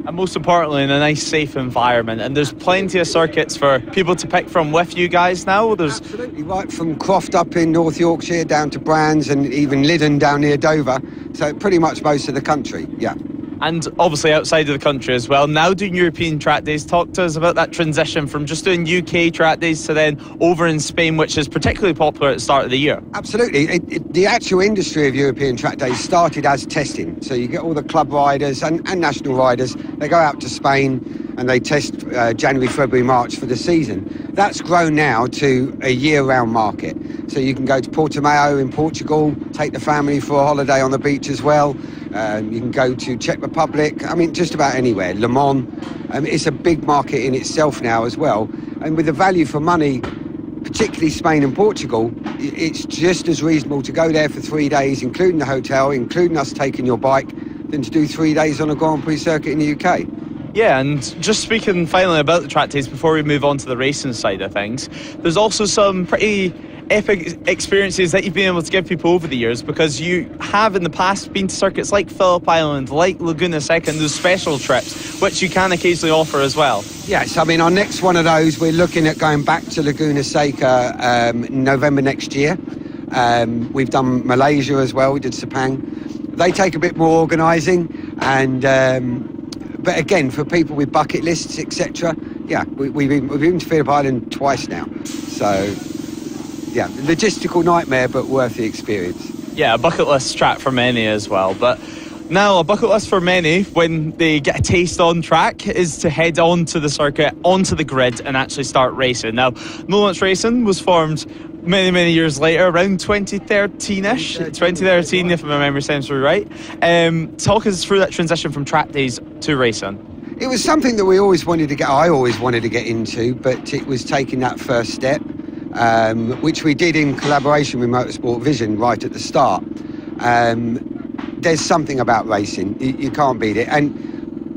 And most importantly, in a nice, safe environment. And there's plenty of circuits for people to pick from with you guys now. There's absolutely, right from Croft up in North Yorkshire down to Brands and even Lyddon down near Dover. So pretty much most of the country, yeah. And obviously outside of the country as well. Now doing European track days. Talk to us about that transition from just doing UK track days to then over in Spain, which is particularly popular at the start of the year. Absolutely. The actual industry of European track days started as testing. So you get all the club riders and national riders. They go out to Spain and they test January, February, March for the season. That's grown now to a year-round market. So you can go to Portimao in Portugal, take the family for a holiday on the beach as well. You can go to Czech Republic, I mean, just about anywhere. Le Mans. It's a big market in itself now as well. And with the value for money, particularly Spain and Portugal, it's just as reasonable to go there for 3 days, including the hotel, including us taking your bike, than to do 3 days on a Grand Prix circuit in the UK. Yeah, and just speaking finally about the track days before we move on to the racing side of things, there's also some pretty epic experiences that you've been able to give people over the years, because you have in the past been to circuits like Phillip Island, like Laguna Seca, and those special trips, which you can occasionally offer as well. Yes, I mean, our next one of those, we're looking at going back to Laguna Seca November next year. We've done Malaysia as well, we did Sepang. They take a bit more organising, and but again, for people with bucket lists, etc., yeah, we've been to Phillip Island twice now. So, yeah, logistical nightmare, but worth the experience. Yeah, a bucket list track for many as well. But now a bucket list for many, when they get a taste on track, is to head on to the circuit, onto the grid, and actually start racing. Now, No Limits Racing was formed many years later, around 2013-ish, 2013 if my memory serves me right. Talk us through that transition from track days to racing. It was something that I always wanted to get into, but it was taking that first step, which we did in collaboration with Motorsport Vision right at the start. There's something about racing, you can't beat it, and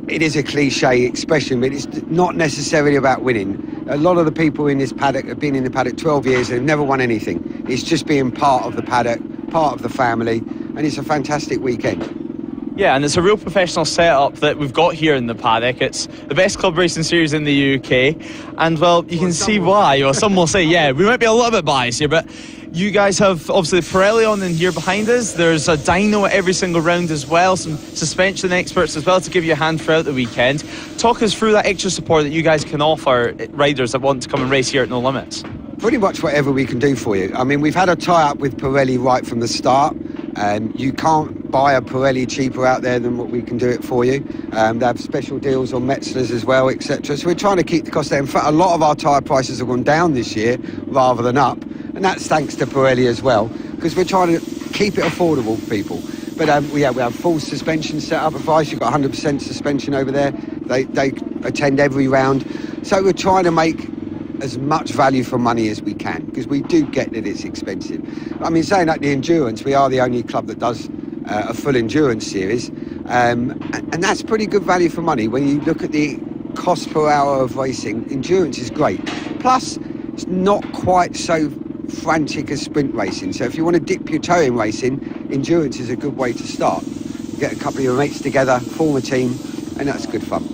it is a cliche expression, but it's not necessarily about winning. A lot of the people in this paddock have been in the paddock 12 years and have never won anything. It's just being part of the paddock, part of the family, and it's a fantastic weekend. Yeah, and it's a real professional setup that we've got here in the paddock. It's the best club racing series in the UK, and well, you can see why. Or some will say, yeah, we might be a little bit biased here, but you guys have obviously Pirelli on in here behind us. There's a dyno at every single round as well, some suspension experts as well to give you a hand throughout the weekend. Talk us through that extra support that you guys can offer riders that want to come and race here at No Limits. Pretty much whatever we can do for you. I mean, we've had a tie-up with Pirelli right from the start. You can't buy a Pirelli cheaper out there than what we can do it for you. They have special deals on Metzelers as well, etc. So we're trying to keep the cost down. In fact, a lot of our tyre prices have gone down this year rather than up. And that's thanks to Pirelli as well, because we're trying to keep it affordable for people. But we have full suspension set-up advice. You've got 100% suspension over there. They attend every round. So we're trying to make as much value for money as we can, because we do get that it's expensive. I mean, saying that, the endurance, we are the only club that does a full endurance series, and that's pretty good value for money. When you look at the cost per hour of racing, endurance is great. Plus, it's not quite so frantic as sprint racing. So if you want to dip your toe in racing, endurance is a good way to start. Get a couple of your mates together, form a team, and that's good fun.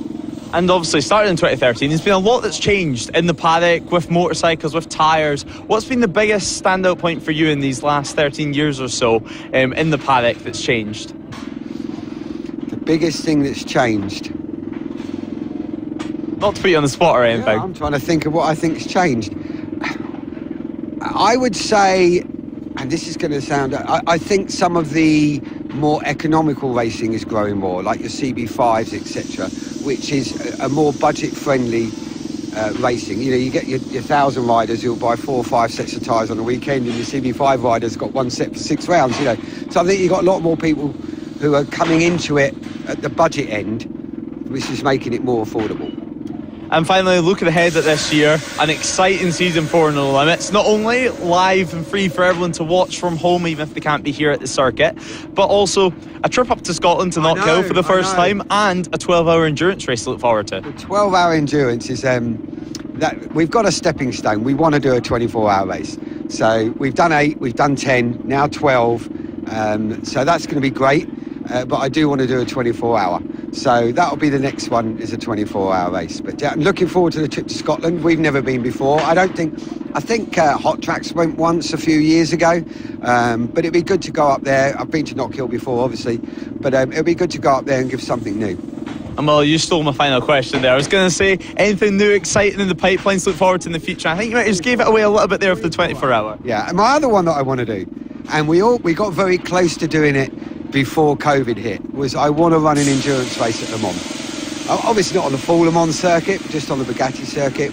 And obviously, starting in 2013, there's been a lot that's changed in the paddock, with motorcycles, with tyres. What's been the biggest standout point for you in these last 13 years or so in the paddock that's changed? The biggest thing that's changed? Not to put you on the spot or anything. Yeah, I'm trying to think of what I think has changed. I would say, and this is going to sound, I think some of the more economical racing is growing more, like your CB5s, etc., which is a more budget-friendly racing. You know, you get your 1,000 riders who'll buy 4 or 5 sets of tyres on a weekend, and your CB5 riders got one set for 6 rounds. You know, so I think you've got a lot more people who are coming into it at the budget end, which is making it more affordable. And finally, looking ahead at this year, an exciting season for No Limits. Not only live and free for everyone to watch from home, even if they can't be here at the circuit, but also a trip up to Scotland to Knockhill for the first time, and a 12-hour endurance race to look forward to. The 12-hour endurance is that we've got a stepping stone. We want to do a 24-hour race. So we've done 8, we've done 10, now 12. So that's going to be great. But I do want to do a 24-hour. So that'll be the next one, is a 24-hour race. But yeah, I'm looking forward to the trip to Scotland. We've never been before. I think Hot Tracks went once a few years ago. But it'd be good to go up there. I've been to Knockhill before, obviously. But it'd be good to go up there and give something new. And well, you stole my final question there. I was going to say, anything new, exciting in the pipelines to look forward to in the future? I think you might just gave it away a little bit there for the 24-hour. Yeah, and my other one that I want to do, and we got very close to doing it before COVID hit, was I want to run an endurance race at Le Mans. Obviously not on the full Le Mans circuit, just on the Bugatti circuit.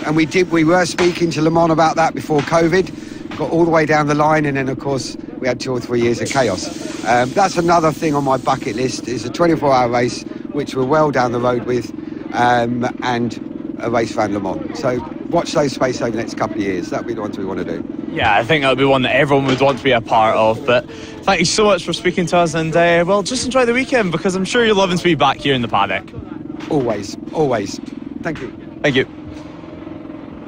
And we were speaking to Le Mans about that before COVID, got all the way down the line, and then of course we had 2 or 3 years of chaos. That's another thing on my bucket list, is a 24-hour race, which we're well down the road with, and a race around Le Mans. So watch those space over the next couple of years. That'll be the ones we want to do. Yeah, I think that would be one that everyone would want to be a part of. But thank you so much for speaking to us, and well, just enjoy the weekend, because I'm sure you're loving to be back here in the paddock. Always. Thank you. Thank you.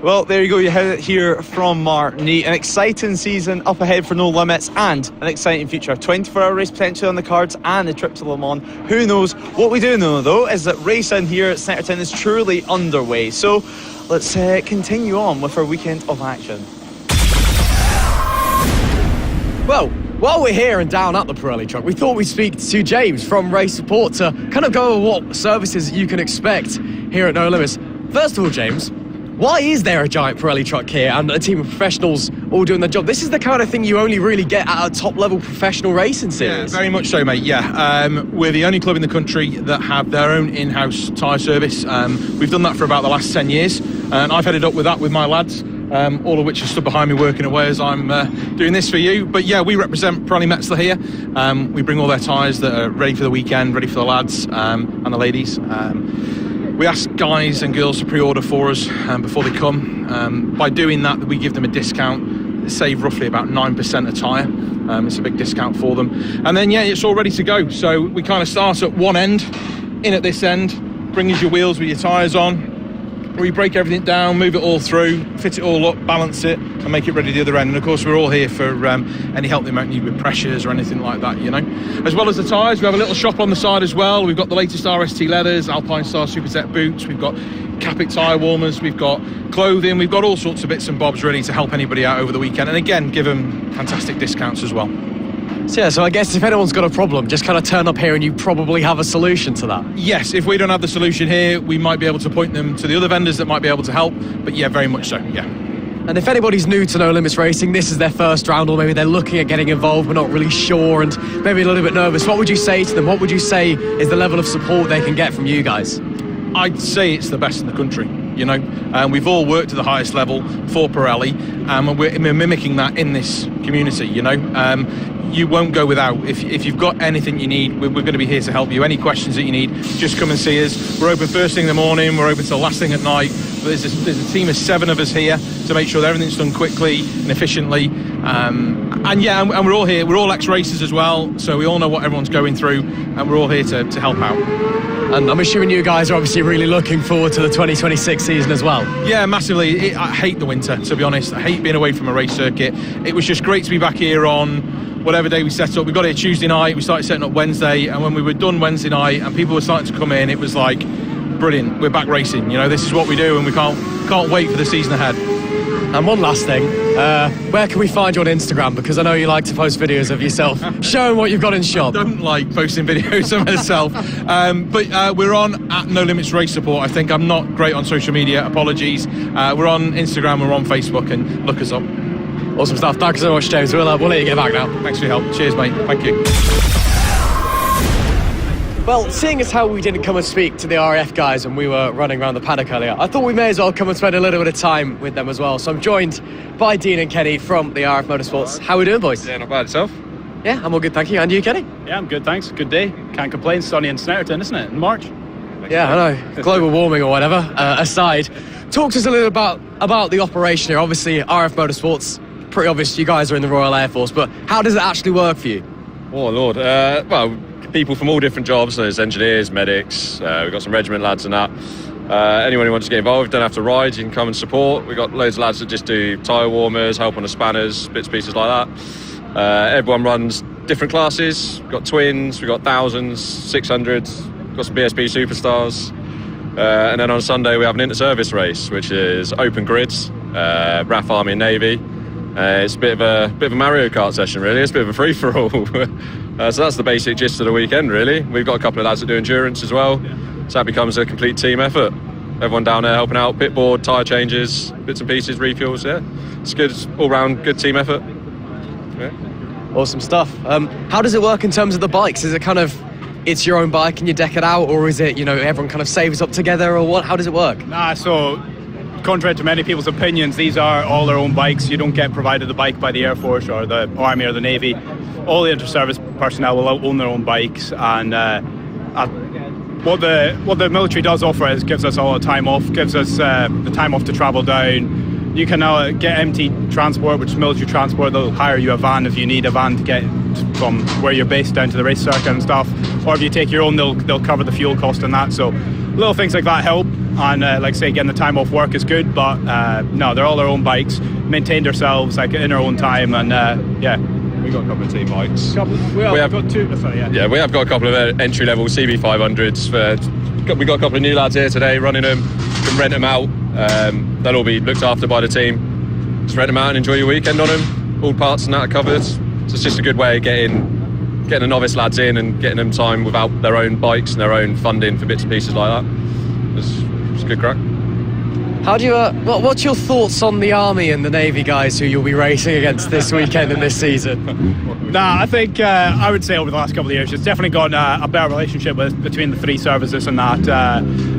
Well, there you go. You heard it here from Martini. An exciting season up ahead for No Limits, and an exciting future. 24-hour race potentially on the cards, and a trip to Le Mans. Who knows? What we do know, though, is that racing here at Snetterton is truly underway. So let's continue on with our weekend of action. Well, while we're here and down at the Pirelli truck, we thought we'd speak to James from Race Support to kind of go over what services you can expect here at No Limits. First of all, James, why is there a giant Pirelli truck here and a team of professionals all doing their job? This is the kind of thing you only really get at a top-level professional racing series. Yeah, very much so, mate, yeah. We're the only club in the country that have their own in-house tyre service. We've done that for about the last 10 years, and I've headed up with that with my lads. All of which are stood behind me working away as I'm doing this for you. But yeah, we represent Pirelli Metzeler here. We bring all their tyres that are ready for the weekend, ready for the lads and the ladies. We ask guys and girls to pre-order for us before they come. By doing that, we give them a discount. They save roughly about 9% a tyre. It's a big discount for them. And then yeah, it's all ready to go. So we kind of start at one end, in at this end, bring us your wheels with your tyres on. We break everything down, move it all through, fit it all up, balance it, and make it ready the other end. And of course, we're all here for any help they might need with pressures or anything like that, you know. As well as the tyres, we have a little shop on the side as well. We've got the latest RST leathers, Alpine Star Supertech boots, we've got Capit tyre warmers, we've got clothing, we've got all sorts of bits and bobs really to help anybody out over the weekend. And again, give them fantastic discounts as well. So I guess if anyone's got a problem, just kind of turn up here and you probably have a solution to that. Yes, if we don't have the solution here, we might be able to point them to the other vendors that might be able to help. But yeah, very much so, yeah. And if anybody's new to No Limits Racing, this is their first round, or maybe they're looking at getting involved but not really sure and maybe a little bit nervous, what would you say to them? What would you say is the level of support they can get from you guys? I'd say it's the best in the country, you know. We've all worked at the highest level for Pirelli, and we're mimicking that in this community, you know. You won't go without. If you've got anything you need, we're going to be here to help you. Any questions that you need, just come and see us. We're open first thing in the morning, we're open till last thing at night. There's a team of 7 of us here to make sure that everything's done quickly and efficiently. And we're all here. We're all ex-racers as well, so we all know what everyone's going through, and we're all here to help out. And I'm assuming you guys are obviously really looking forward to the 2026 season as well. Yeah, massively. I hate the winter, to be honest. I hate being away from a race circuit. It was just great to be back here on whatever day we set up. We got here Tuesday night, we started setting up Wednesday, and when we were done Wednesday night and people were starting to come in, it was like, brilliant, we're back racing. You know, this is what we do, and we can't wait for the season ahead. And one last thing, where can we find you on Instagram? Because I know you like to post videos of yourself showing what you've got in shop. I don't like posting videos of myself, but we're on at No Limits Race Support. I think I'm not great on social media, apologies. We're on Instagram, we're on Facebook, and look us up. Awesome stuff. Thank you so much, James. We'll let you get back now. Thanks for your help. Cheers, mate. Thank you. Well, seeing as how we didn't come and speak to the RAF guys when we were running around the paddock earlier, I thought we may as well come and spend a little bit of time with them as well. So I'm joined by Dean and Kenny from the RAF Motorsports. How are we doing, boys? Yeah, not bad. Yourself? Yeah, I'm all good, thank you. And you, Kenny? Yeah, I'm good, thanks. Good day. Can't complain. Sunny in Snetterton, isn't it? In March. Yeah, I know. Global warming or whatever aside. Talk to us a little about the operation here. Obviously, RAF Motorsports, pretty obvious you guys are in the Royal Air Force, but how does it actually work for you? Oh, Lord. Well, people from all different jobs. There's engineers, medics, we've got some regiment lads and that. Anyone who wants to get involved, don't have to ride, you can come and support. We've got loads of lads that just do tyre warmers, help on the spanners, bits and pieces like that. Everyone runs different classes. We've got twins, we've got thousands, 600s, got some BSB superstars. And then on Sunday we have an inter-service race, which is open grids, RAF Army and Navy. It's a bit of a Mario Kart session, really. It's a bit of a free-for-all. So that's the basic gist of the weekend, really. We've got a couple of lads that do endurance as well, so that becomes a complete team effort. Everyone down there helping out, pit board, tyre changes, bits and pieces, refuels, yeah. It's good, all-round good team effort. Yeah. Awesome stuff. How does it work in terms of the bikes? Is it's your own bike and you deck it out, or is it, you know, everyone kind of saves up together, or what? How does it work? Nah, so contrary to many people's opinions, these are all their own bikes. You don't get provided the bike by the Air Force or the Army or the Navy. All the inter-service personnel will own their own bikes, and what the military does offer is gives us all the time off, gives us the time off to travel down. You can now get MT transport, which is military transport. They'll hire you a van if you need a van to get from where you're based down to the race circuit and stuff. Or if you take your own, they'll cover the fuel cost and that. So little things like that help. And like I say, getting the time off work is good. But no, they're all their own bikes, maintained ourselves like in our own time. And yeah. We've got a couple of team bikes. We have got two. Sorry, yeah, we have got a couple of entry-level CB500s. We got a couple of new lads here today running them. You can rent them out. They'll all be looked after by the team. Just rent them out and enjoy your weekend on them. All parts and that are covered. So it's just a good way of getting the novice lads in and getting them time without their own bikes and their own funding for bits and pieces like that. It's good crack. How do you? What's your thoughts on the Army and the Navy guys who you'll be racing against this weekend and this season? Nah, I think I would say over the last couple of years, it's definitely got a better relationship between the three services, and that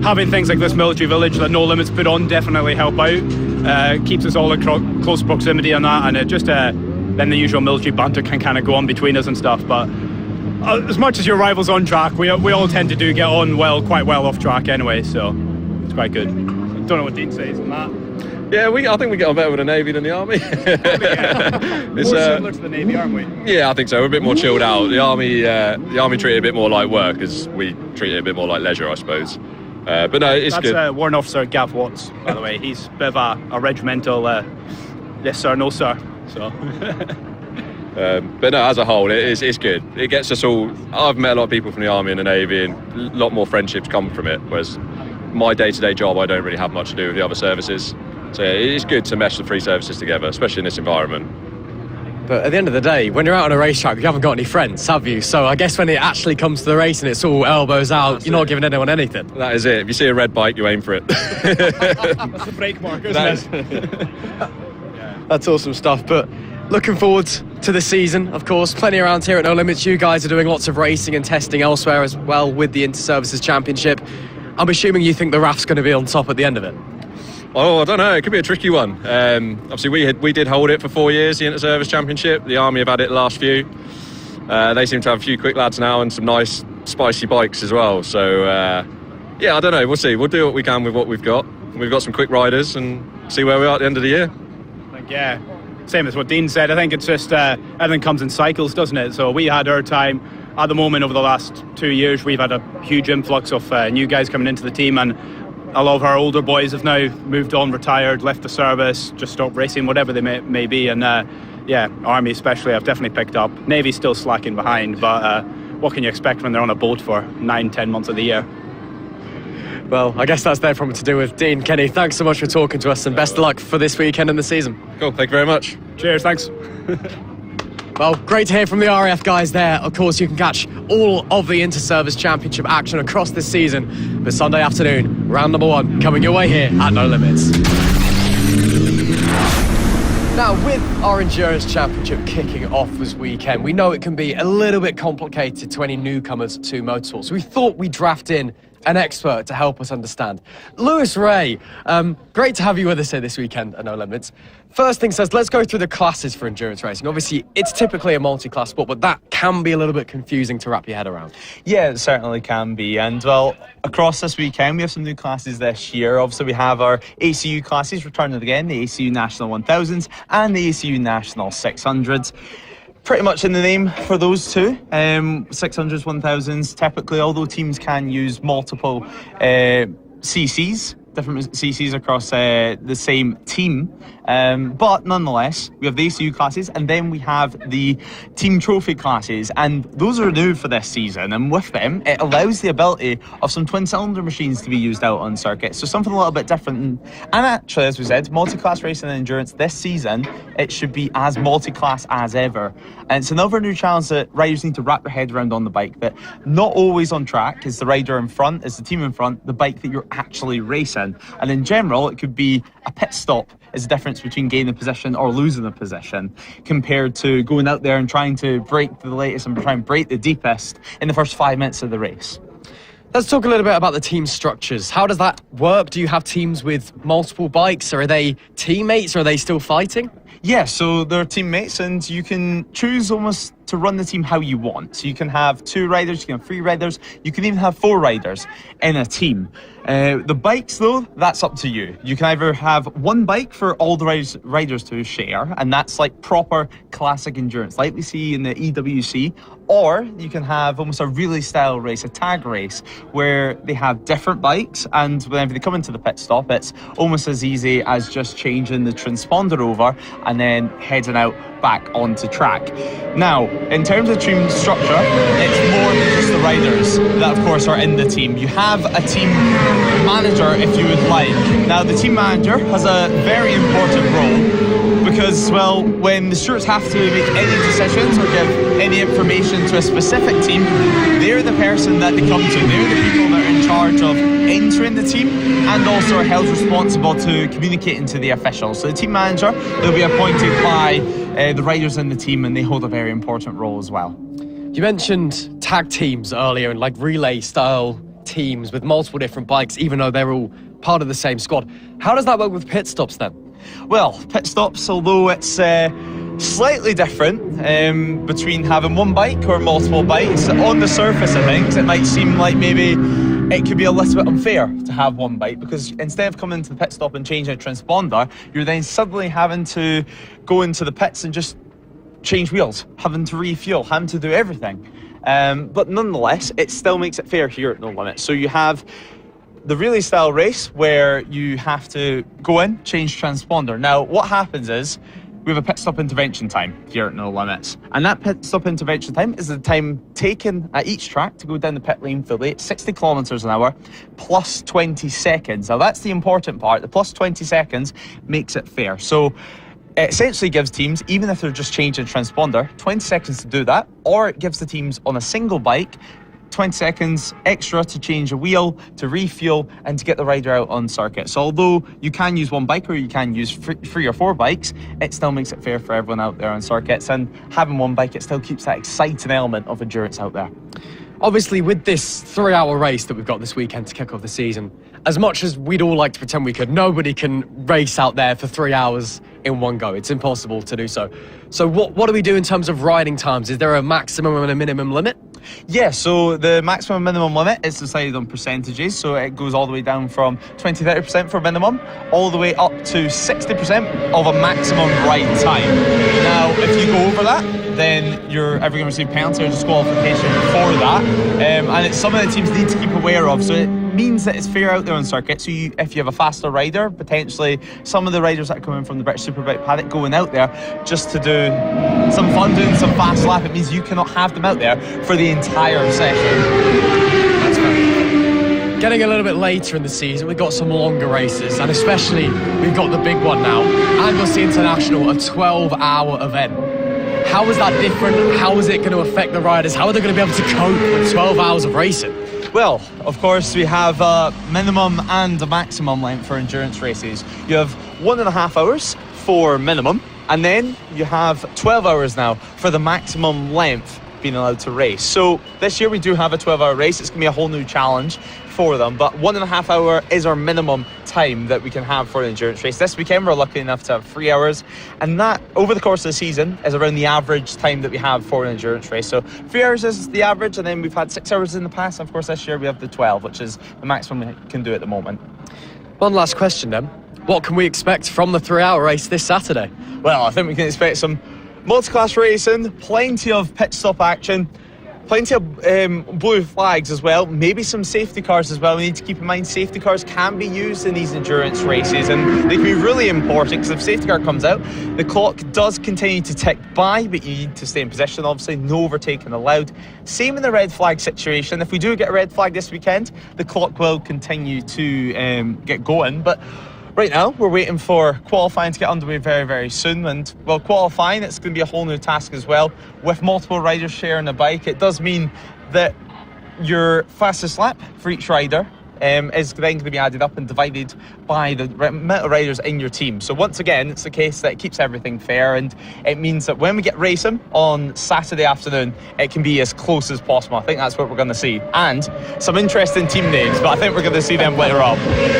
having things like this military village that No Limits put on definitely help out. Keeps us all in close proximity and that, and it just then the usual military banter can kind of go on between us and stuff. But as much as your rivals on track, we all tend to get on quite well off track anyway, so it's quite good. Don't know what Dean says on that. Yeah, I think we get on better with the Navy than the Army. More similar to the Navy, aren't we? Yeah, I think so. We're a bit more chilled out. The Army treat it a bit more like work, as we treat it a bit more like leisure, I suppose. But no, it's good. That's Warrant Officer Gav Watts, by the way. He's a bit of a regimental yes sir, no sir. So. But no, as a whole, it's good. It gets us all. I've met a lot of people from the Army and the Navy, and a lot more friendships come from it. Whereas my day-to-day job, I don't really have much to do with the other services. So yeah, it's good to mesh the three services together, especially in this environment. But at the end of the day, when you're out on a racetrack, you haven't got any friends, have you? So I guess when it actually comes to the race and it's all elbows out, you're not giving anyone anything. That is it. If you see a red bike, you aim for it. That's the brake mark, isn't it? That's awesome stuff. But looking forward to the season, of course. Plenty around here at No Limits. You guys are doing lots of racing and testing elsewhere as well with the Inter-Services Championship. I'm assuming you think the RAF's going to be on top at the end of it. Oh, I don't know. It could be a tricky one. Obviously, we did hold it for 4 years, the Inter-Service Championship. The Army have had it the last few. They seem to have a few quick lads now and some nice, spicy bikes as well. So, yeah, I don't know. We'll see. We'll do what we can with what we've got. We've got some quick riders and see where we are at the end of the year. Yeah, same as what Dean said. I think it's just everything comes in cycles, doesn't it? So we had our time. At the moment, over the last 2 years, we've had a huge influx of new guys coming into the team, and a lot of our older boys have now moved on, retired, left the service, just stopped racing, whatever they may be. And yeah, Army especially, I've definitely picked up. Navy's still slacking behind, but what can you expect when they're on a boat for 9-10 months of the year? Well, I guess that's their problem to do with. Dean, Kenny, thanks so much for talking to us, and best of luck for this weekend and the season. Cool, thank you very much. Cheers, thanks. Well, great to hear from the RAF guys there. Of course, you can catch all of the Inter-Service Championship action across this season. But Sunday afternoon, round number 1, coming your way here at No Limits. Now, with our Endurance Championship kicking off this weekend, we know it can be a little bit complicated to any newcomers to motorsport. So we thought we'd draft in an expert to help us understand. Lewis Ray, great to have you with us here this weekend at No Limits. First things first, let's go through the classes for endurance racing. Obviously, it's typically a multi-class sport, but that can be a little bit confusing to wrap your head around. Yeah, it certainly can be. And, well, across this weekend, we have some new classes this year. Obviously, we have our ACU classes returning again, the ACU National 1000s and the ACU National 600s. Pretty much in the name for those two. 600s, 1000s, typically, although teams can use multiple CCs, different CCs across the same team. But nonetheless, we have the ACU classes, and then we have the team trophy classes, and those are new for this season. And with them, it allows the ability of some twin-cylinder machines to be used out on circuit. So something a little bit different. And actually, as we said, multi-class racing and endurance this season, it should be as multi-class as ever. And it's another new challenge that riders need to wrap their head around on the bike, that not always on track is the rider in front, is the team in front, the bike that you're actually racing. position. And in general, it could be a pit stop is the difference between gaining a position or losing a position, compared to going out there and trying to break the latest and try and break the deepest in the first 5 minutes of the race. Let's talk a little bit about the team structures. How does that work? Do you have teams with multiple bikes? Or are they teammates, or are they still fighting? Yeah, so they're teammates, and you can choose almost to run the team how you want. So you can have 2 riders, you can have 3 riders, you can even have 4 riders in a team. The bikes, though, that's up to you. You can either have 1 bike for all the riders to share, and that's like proper classic endurance, like we see in the EWC, or you can have almost a relay style race, a tag race, where they have different bikes, and whenever they come into the pit stop, it's almost as easy as just changing the transponder over and then heading out back onto track. Now, in terms of team structure, it's more than just the riders that, of course, are in the team. You have a team manager, if you would like. Now, the team manager has a very important role because, well, when the stewards have to make any decisions or give any information to a specific team, they're the person that they come to. They're the people that are in charge of entering the team and also are held responsible to communicating to the officials. So the team manager, they'll be appointed by the riders in the team, and they hold a very important role as well. You mentioned tag teams earlier, and like relay style teams with multiple different bikes, even though they're all part of the same squad. How does that work with pit stops then? Well, pit stops, although it's slightly different between having 1 bike or multiple bikes, on the surface of things it might seem like maybe it could be a little bit unfair to have 1 bike, because instead of coming into the pit stop and changing a transponder, you're then suddenly having to go into the pits and just change wheels, having to refuel, having to do everything. But nonetheless, it still makes it fair here at No Limit. So you have the relay style race where you have to go in, change transponder. Now, what happens is we have a pit stop intervention time here at No Limits, and that pit stop intervention time is the time taken at each track to go down the pit lane fully at 60 kilometers an hour plus 20 seconds. Now, that's the important part. The plus 20 seconds makes it fair. So it essentially gives teams, even if they're just changing transponder, 20 seconds to do that, or it gives the teams on a single bike 20 seconds extra to change a wheel, to refuel, and to get the rider out on circuit. So although you can use 1 bike or you can use 3 or 4 bikes, it still makes it fair for everyone out there on circuits, and having 1 bike, it still keeps that exciting element of endurance out there. Obviously, with this 3-hour race that we've got this weekend to kick off the season, as much as we'd all like to pretend we could, nobody can race out there for 3 hours in one go. It's impossible to do so. So what do we do in terms of riding times? Is there a maximum and a minimum limit? Yeah, so the maximum and minimum limit is decided on percentages, so it goes all the way down from 20-30% for minimum, all the way up to 60% of a maximum ride time. Now, if you go over that, then you're ever going to receive penalty or disqualification for that, and it's something that teams need to keep aware of. So it means that it's fair out there on circuit. So if you have a faster rider, potentially some of the riders that are coming from the British Superbike paddock going out there just to do some fun, doing some fast lap, it means you cannot have them out there for the entire session. That's right. Getting a little bit later in the season, we've got some longer races, and especially we've got the big one now, Anglesey International, a 12-hour event. How is that different? How is it going to affect the riders? How are they going to be able to cope with 12 hours of racing? Well, of course, we have a minimum and a maximum length for endurance races. You have 1.5 hours for minimum, and then you have 12 hours now for the maximum length being allowed to race. So this year we do have a 12-hour race. It's going to be a whole new challenge for them, but 1.5 hour is our minimum time that we can have for an endurance race. This weekend we're lucky enough to have 3 hours, and that over the course of the season is around the average time that we have for an endurance race. So 3 hours is the average, and then we've had 6 hours in the past, and of course this year we have the 12, which is the maximum we can do at the moment. One last question then. What can we expect from the 3-hour race this Saturday? Well, I think we can expect some multi-class racing, plenty of pit stop action, plenty of blue flags as well, maybe some safety cars as well. We need to keep in mind safety cars can be used in these endurance races, and they can be really important, because if safety car comes out, the clock does continue to tick by, but you need to stay in position, obviously, no overtaking allowed. Same in the red flag situation. If we do get a red flag this weekend, the clock will continue to get going, but right now, we're waiting for qualifying to get underway very, very soon. And, well, qualifying, it's going to be a whole new task as well. With multiple riders sharing a bike, it does mean that your fastest lap for each rider is then going to be added up and divided by the amount of riders in your team. So once again, it's the case that it keeps everything fair, and it means that when we get racing on Saturday afternoon, it can be as close as possible. I think that's what we're going to see. And some interesting team names, but I think we're going to see them later on.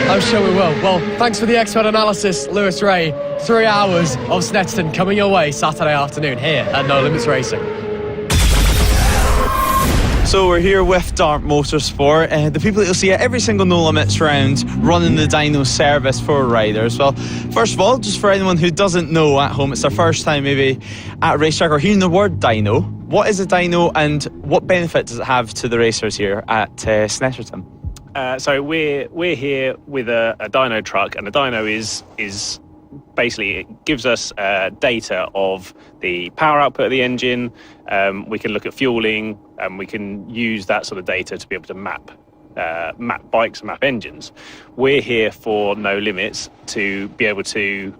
I'm sure we will. Well, thanks for the expert analysis, Lewis Ray. 3 hours of Snetterton coming your way Saturday afternoon here at No Limits Racing. So we're here with Dunlop Motorsport, the people that you'll see at every single No Limits round running the dyno service for riders. Well, first of all, just for anyone who doesn't know at home, it's their first time maybe at a racetrack or hearing the word dyno. What is a dyno and what benefit does it have to the racers here at Snetterton? So we're here with a dyno truck, and the dyno is basically, it gives us data of the power output of the engine. We can look at fueling, and we can use that sort of data to be able to map bikes and map engines. We're here for No Limits to be able to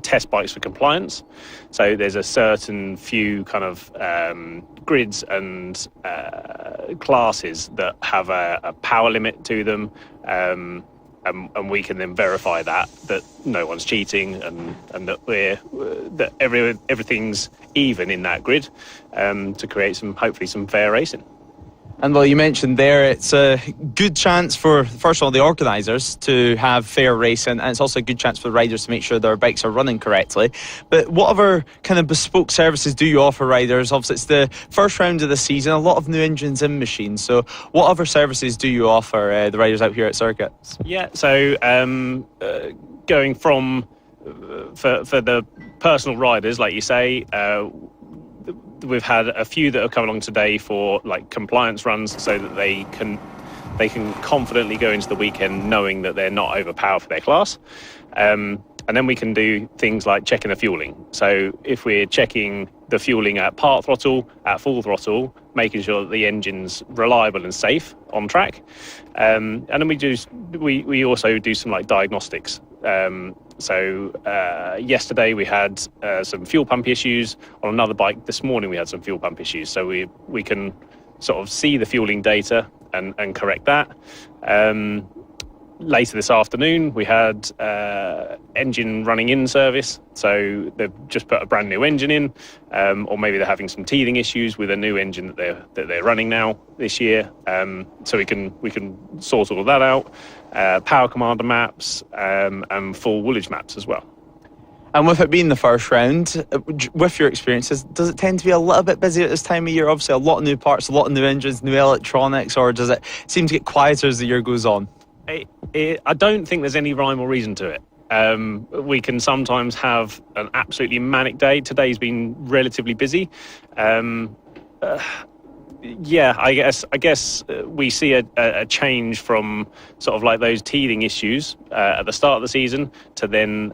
test bikes for compliance. So there's a certain few kind of grids and classes that have a power limit to them. And we can then verify that no one's cheating and that everything's even in that grid to create hopefully some fair racing. And well, you mentioned there, it's a good chance for, first of all, the organisers to have fair racing, and it's also a good chance for the riders to make sure their bikes are running correctly. But what other kind of bespoke services do you offer riders? Obviously, it's the first round of the season, a lot of new engines in machines. So what other services do you offer the riders out here at circuits? Yeah, so going from, for the personal riders, like you say, we've had a few that have come along today for like compliance runs, so that they can confidently go into the weekend knowing that they're not overpowered for their class. And then we can do things like checking the fueling. So if we're checking the fueling at part throttle, at full throttle, making sure that the engine's reliable and safe on track. And then we also do some like diagnostics. So yesterday we had some fuel pump issues. On another bike this morning we had some fuel pump issues. So we can sort of see the fueling data and correct that. Later this afternoon we had engine running in service. So they've just put a brand new engine in, or maybe they're having some teething issues with a new engine that they're running now this year. So we can sort all of that out. Power commander maps and full woolage maps as well. And with it being the first round, with your experiences, does it tend to be a little bit busy at this time of year? Obviously a lot of new parts, a lot of new engines, new electronics, or does it seem to get quieter as the year goes on? I don't think there's any rhyme or reason to it. We can sometimes have an absolutely manic day. Today's been relatively busy. Yeah, I guess we see a change from sort of like those teething issues at the start of the season to then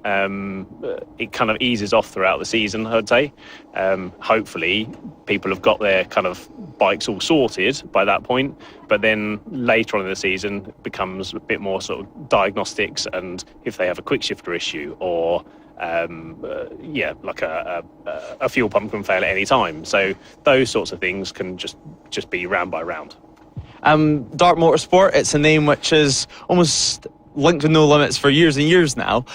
it kind of eases off throughout the season, I'd say. Hopefully people have got their kind of bikes all sorted by that point, but then later on in the season it becomes a bit more sort of diagnostics, and if they have a quick shifter issue or like a fuel pump can fail at any time. So those sorts of things can just be round by round. Dunlop Motorsport, it's a name which is almost linked with No Limits for years and years now.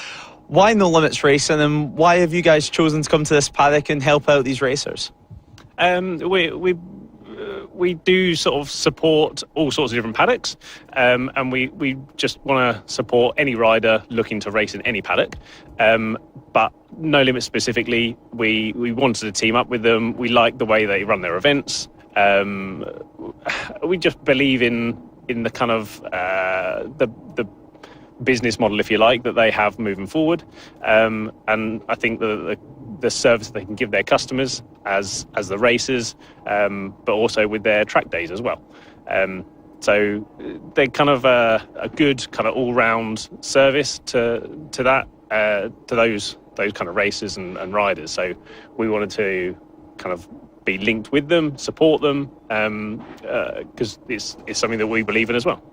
Why No Limits Racing, and why have you guys chosen to come to this paddock and help out these racers? We do sort of support all sorts of different paddocks, and we just want to support any rider looking to race in any paddock. But No Limits specifically, we wanted to team up with them. We like the way they run their events. We just believe in the kind of the business model, if you like, that they have moving forward. And I think the service that they can give their customers as the racers, but also with their track days as well. So they're kind of a good kind of all-round service to those kind of racers and riders. So we wanted to kind of be linked with them, support them, because it's something that we believe in as well.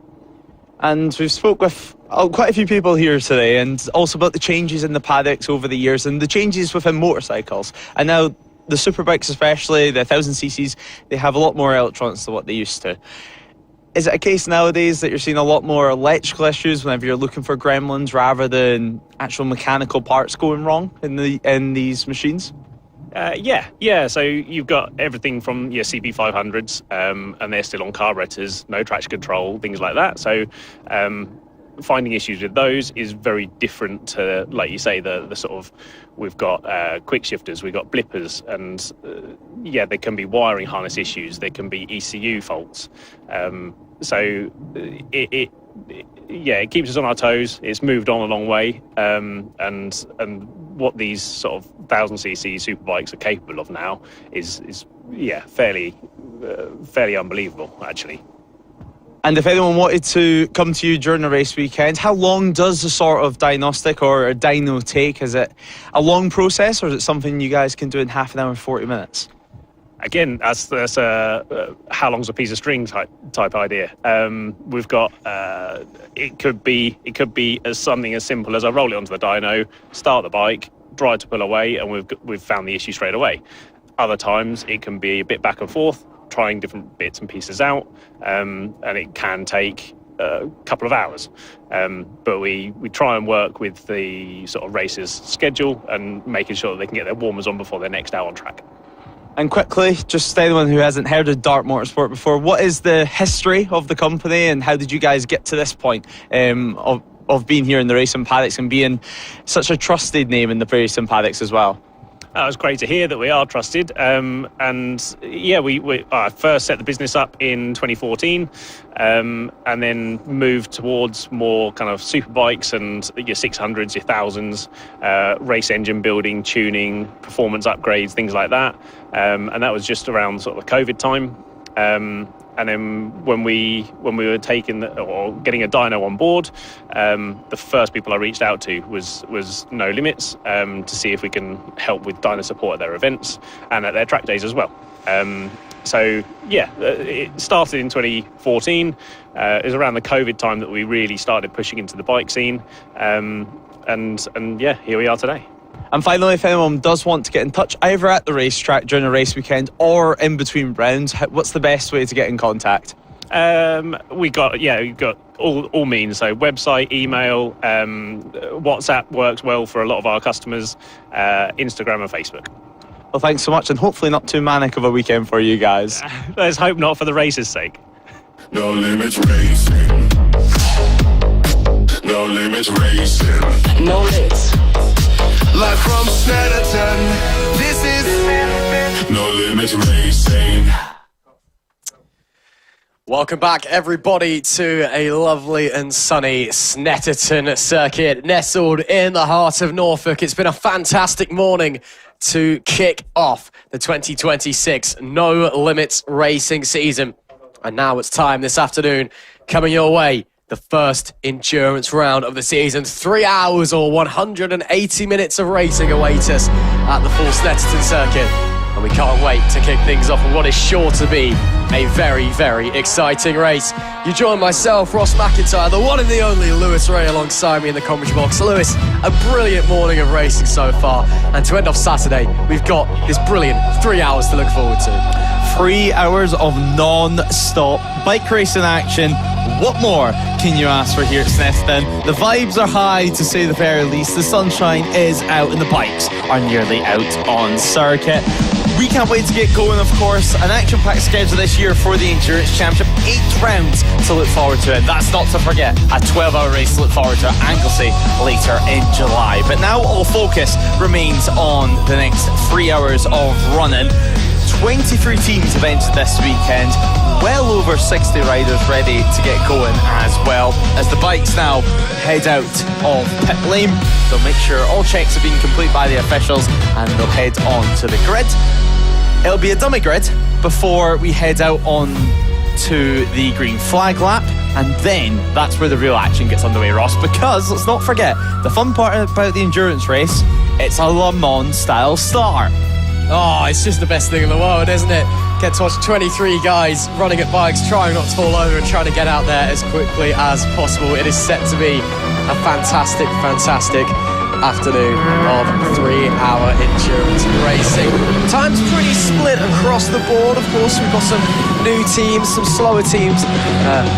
And we've spoke with quite a few people here today, and also about the changes in the paddocks over the years and the changes within motorcycles. And now the superbikes, especially the 1000cc's, they have a lot more electronics than what they used to. Is it a case nowadays that you're seeing a lot more electrical issues whenever you're looking for gremlins rather than actual mechanical parts going wrong in these machines? Yeah. So you've got everything from your CB500s, and they're still on carburetors, no traction control, things like that. So finding issues with those is very different to, like you say, the sort of, we've got quick shifters, we've got blippers, and there can be wiring harness issues, there can be ECU faults. So it keeps us on our toes. It's moved on a long way, and what these sort of 1,000cc superbikes are capable of now is fairly unbelievable, actually. And if anyone wanted to come to you during the race weekend, how long does the sort of diagnostic or a dyno take? Is it a long process, or is it something you guys can do in half an hour, 40 minutes? Again, that's a how long's a piece of string type idea. We've got it could be as something as simple as I roll it onto the dyno, start the bike, drive to pull away, and we've found the issue straight away. Other times it can be a bit back and forth, trying different bits and pieces out, and it can take a couple of hours. But we try and work with the sort of race's schedule and making sure that they can get their warmers on before their next hour on track. And quickly, just anyone who hasn't heard of Dart Motorsport before, what is the history of the company and how did you guys get to this point of being here in the racing paddocks and being such a trusted name in the racing paddocks as well? It's great to hear that we are trusted. We first set the business up in 2014, and then moved towards more kind of superbikes and your 600s, your 1000s, race engine building, tuning, performance upgrades, things like that. And that was just around sort of the COVID time. And then when we were getting a dyno on board, the first people I reached out to was No Limits, to see if we can help with dyno support at their events and at their track days as well. It started in 2014. It was around the COVID time that we really started pushing into the bike scene, and here we are today. And finally, if anyone does want to get in touch, either at the racetrack during a race weekend or in between rounds, what's the best way to get in contact? We've got all means. So website, email, WhatsApp works well for a lot of our customers, Instagram and Facebook. Well, thanks so much, and hopefully not too manic of a weekend for you guys. Let's hope not, for the race's sake. No limits racing. No limits racing. No limits. Live from Snetterton, this is No Limits Racing. Welcome back, everybody, to a lovely and sunny Snetterton circuit, nestled in the heart of Norfolk. It's been a fantastic morning to kick off the 2026 No Limits Racing season. And now it's time this afternoon, coming your way, the first endurance round of the season. 3 hours or 180 minutes of racing await us at the full Snetterton circuit. And we can't wait to kick things off with what is sure to be a very, very exciting race. You join myself, Ross McIntyre, the one and the only Lewis Ray alongside me in the commentary box. Lewis, a brilliant morning of racing so far. And to end off Saturday, we've got this brilliant 3 hours to look forward to. 3 hours of non-stop bike racing action. What more can you ask for here at Snetterton? The vibes are high, to say the very least. The sunshine is out and the bikes are nearly out on circuit. We can't wait to get going, of course. An action-packed schedule this year for the Endurance Championship. 8 rounds to look forward to. And that's not to forget a 12-hour race to look forward to at Anglesey later in July. But now all focus remains on the next 3 hours of running. 23 teams have entered this weekend. Well over 60 riders ready to get going as well. As the bikes now head out of pit lane, they'll make sure all checks have been complete by the officials and they'll head on to the grid. It'll be a dummy grid before we head out on to the green flag lap, and then that's where the real action gets underway, Ross, because let's not forget the fun part about the endurance race, it's a Le Mans style start. Oh, it's just the best thing in the world, isn't it? Get to watch 23 guys running at bikes, trying not to fall over and trying to get out there as quickly as possible. It is set to be a fantastic, fantastic afternoon of 3-hour endurance racing. Time's pretty split across the board. Of course, we've got some new teams, some slower teams.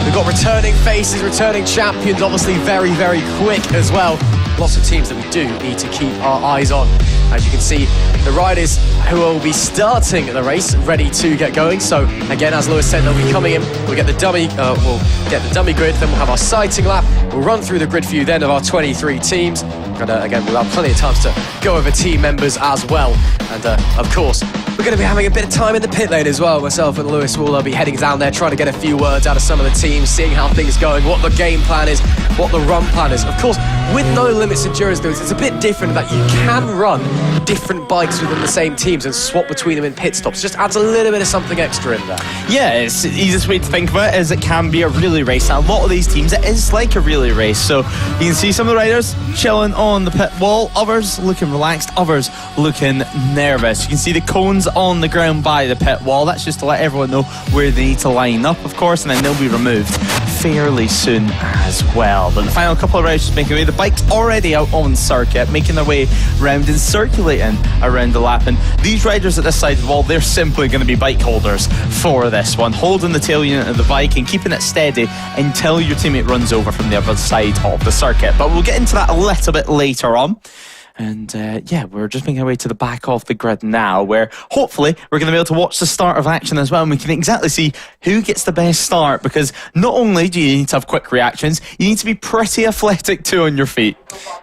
We've got returning faces, returning champions, obviously very, very quick as well. Lots of teams that we do need to keep our eyes on. As you can see, the riders who will be starting the race ready to get going. So again, as Lewis said, they'll be coming in. We'll get the dummy grid, then we'll have our sighting lap. We'll run through the grid view then of our 23 teams. And again, we'll have plenty of time to go over team members as well. And of course, we're going to be having a bit of time in the pit lane as well. Myself and Lewis will be heading down there, trying to get a few words out of some of the teams, seeing how things are going, what the game plan is, what the run plan is. Of course, with No Limits Endurance Builds, it's a bit different that you can run different bikes within the same teams and swap between them in pit stops. Just adds a little bit of something extra in there. Yeah, it's the easiest way to think about it is it can be a relay race. And a lot of these teams, it is like a relay race. So you can see some of the riders chilling on the pit wall, others looking relaxed, others looking nervous. You can see the cones on the ground by the pit wall. That's just to let everyone know where they need to line up, of course, and then they'll be removed fairly soon as well. But the final couple of riders just making away. The bike's already out on circuit, making their way round and circulating around the lap. And these riders at this side of the wall, they're simply going to be bike holders for this one, holding the tail unit of the bike and keeping it steady until your teammate runs over from the other side of the circuit. But we'll get into that a little bit later on. And we're just making our way to the back of the grid now, where hopefully we're going to be able to watch the start of action as well, and we can exactly see who gets the best start, because not only do you need to have quick reactions, you need to be pretty athletic too on your feet.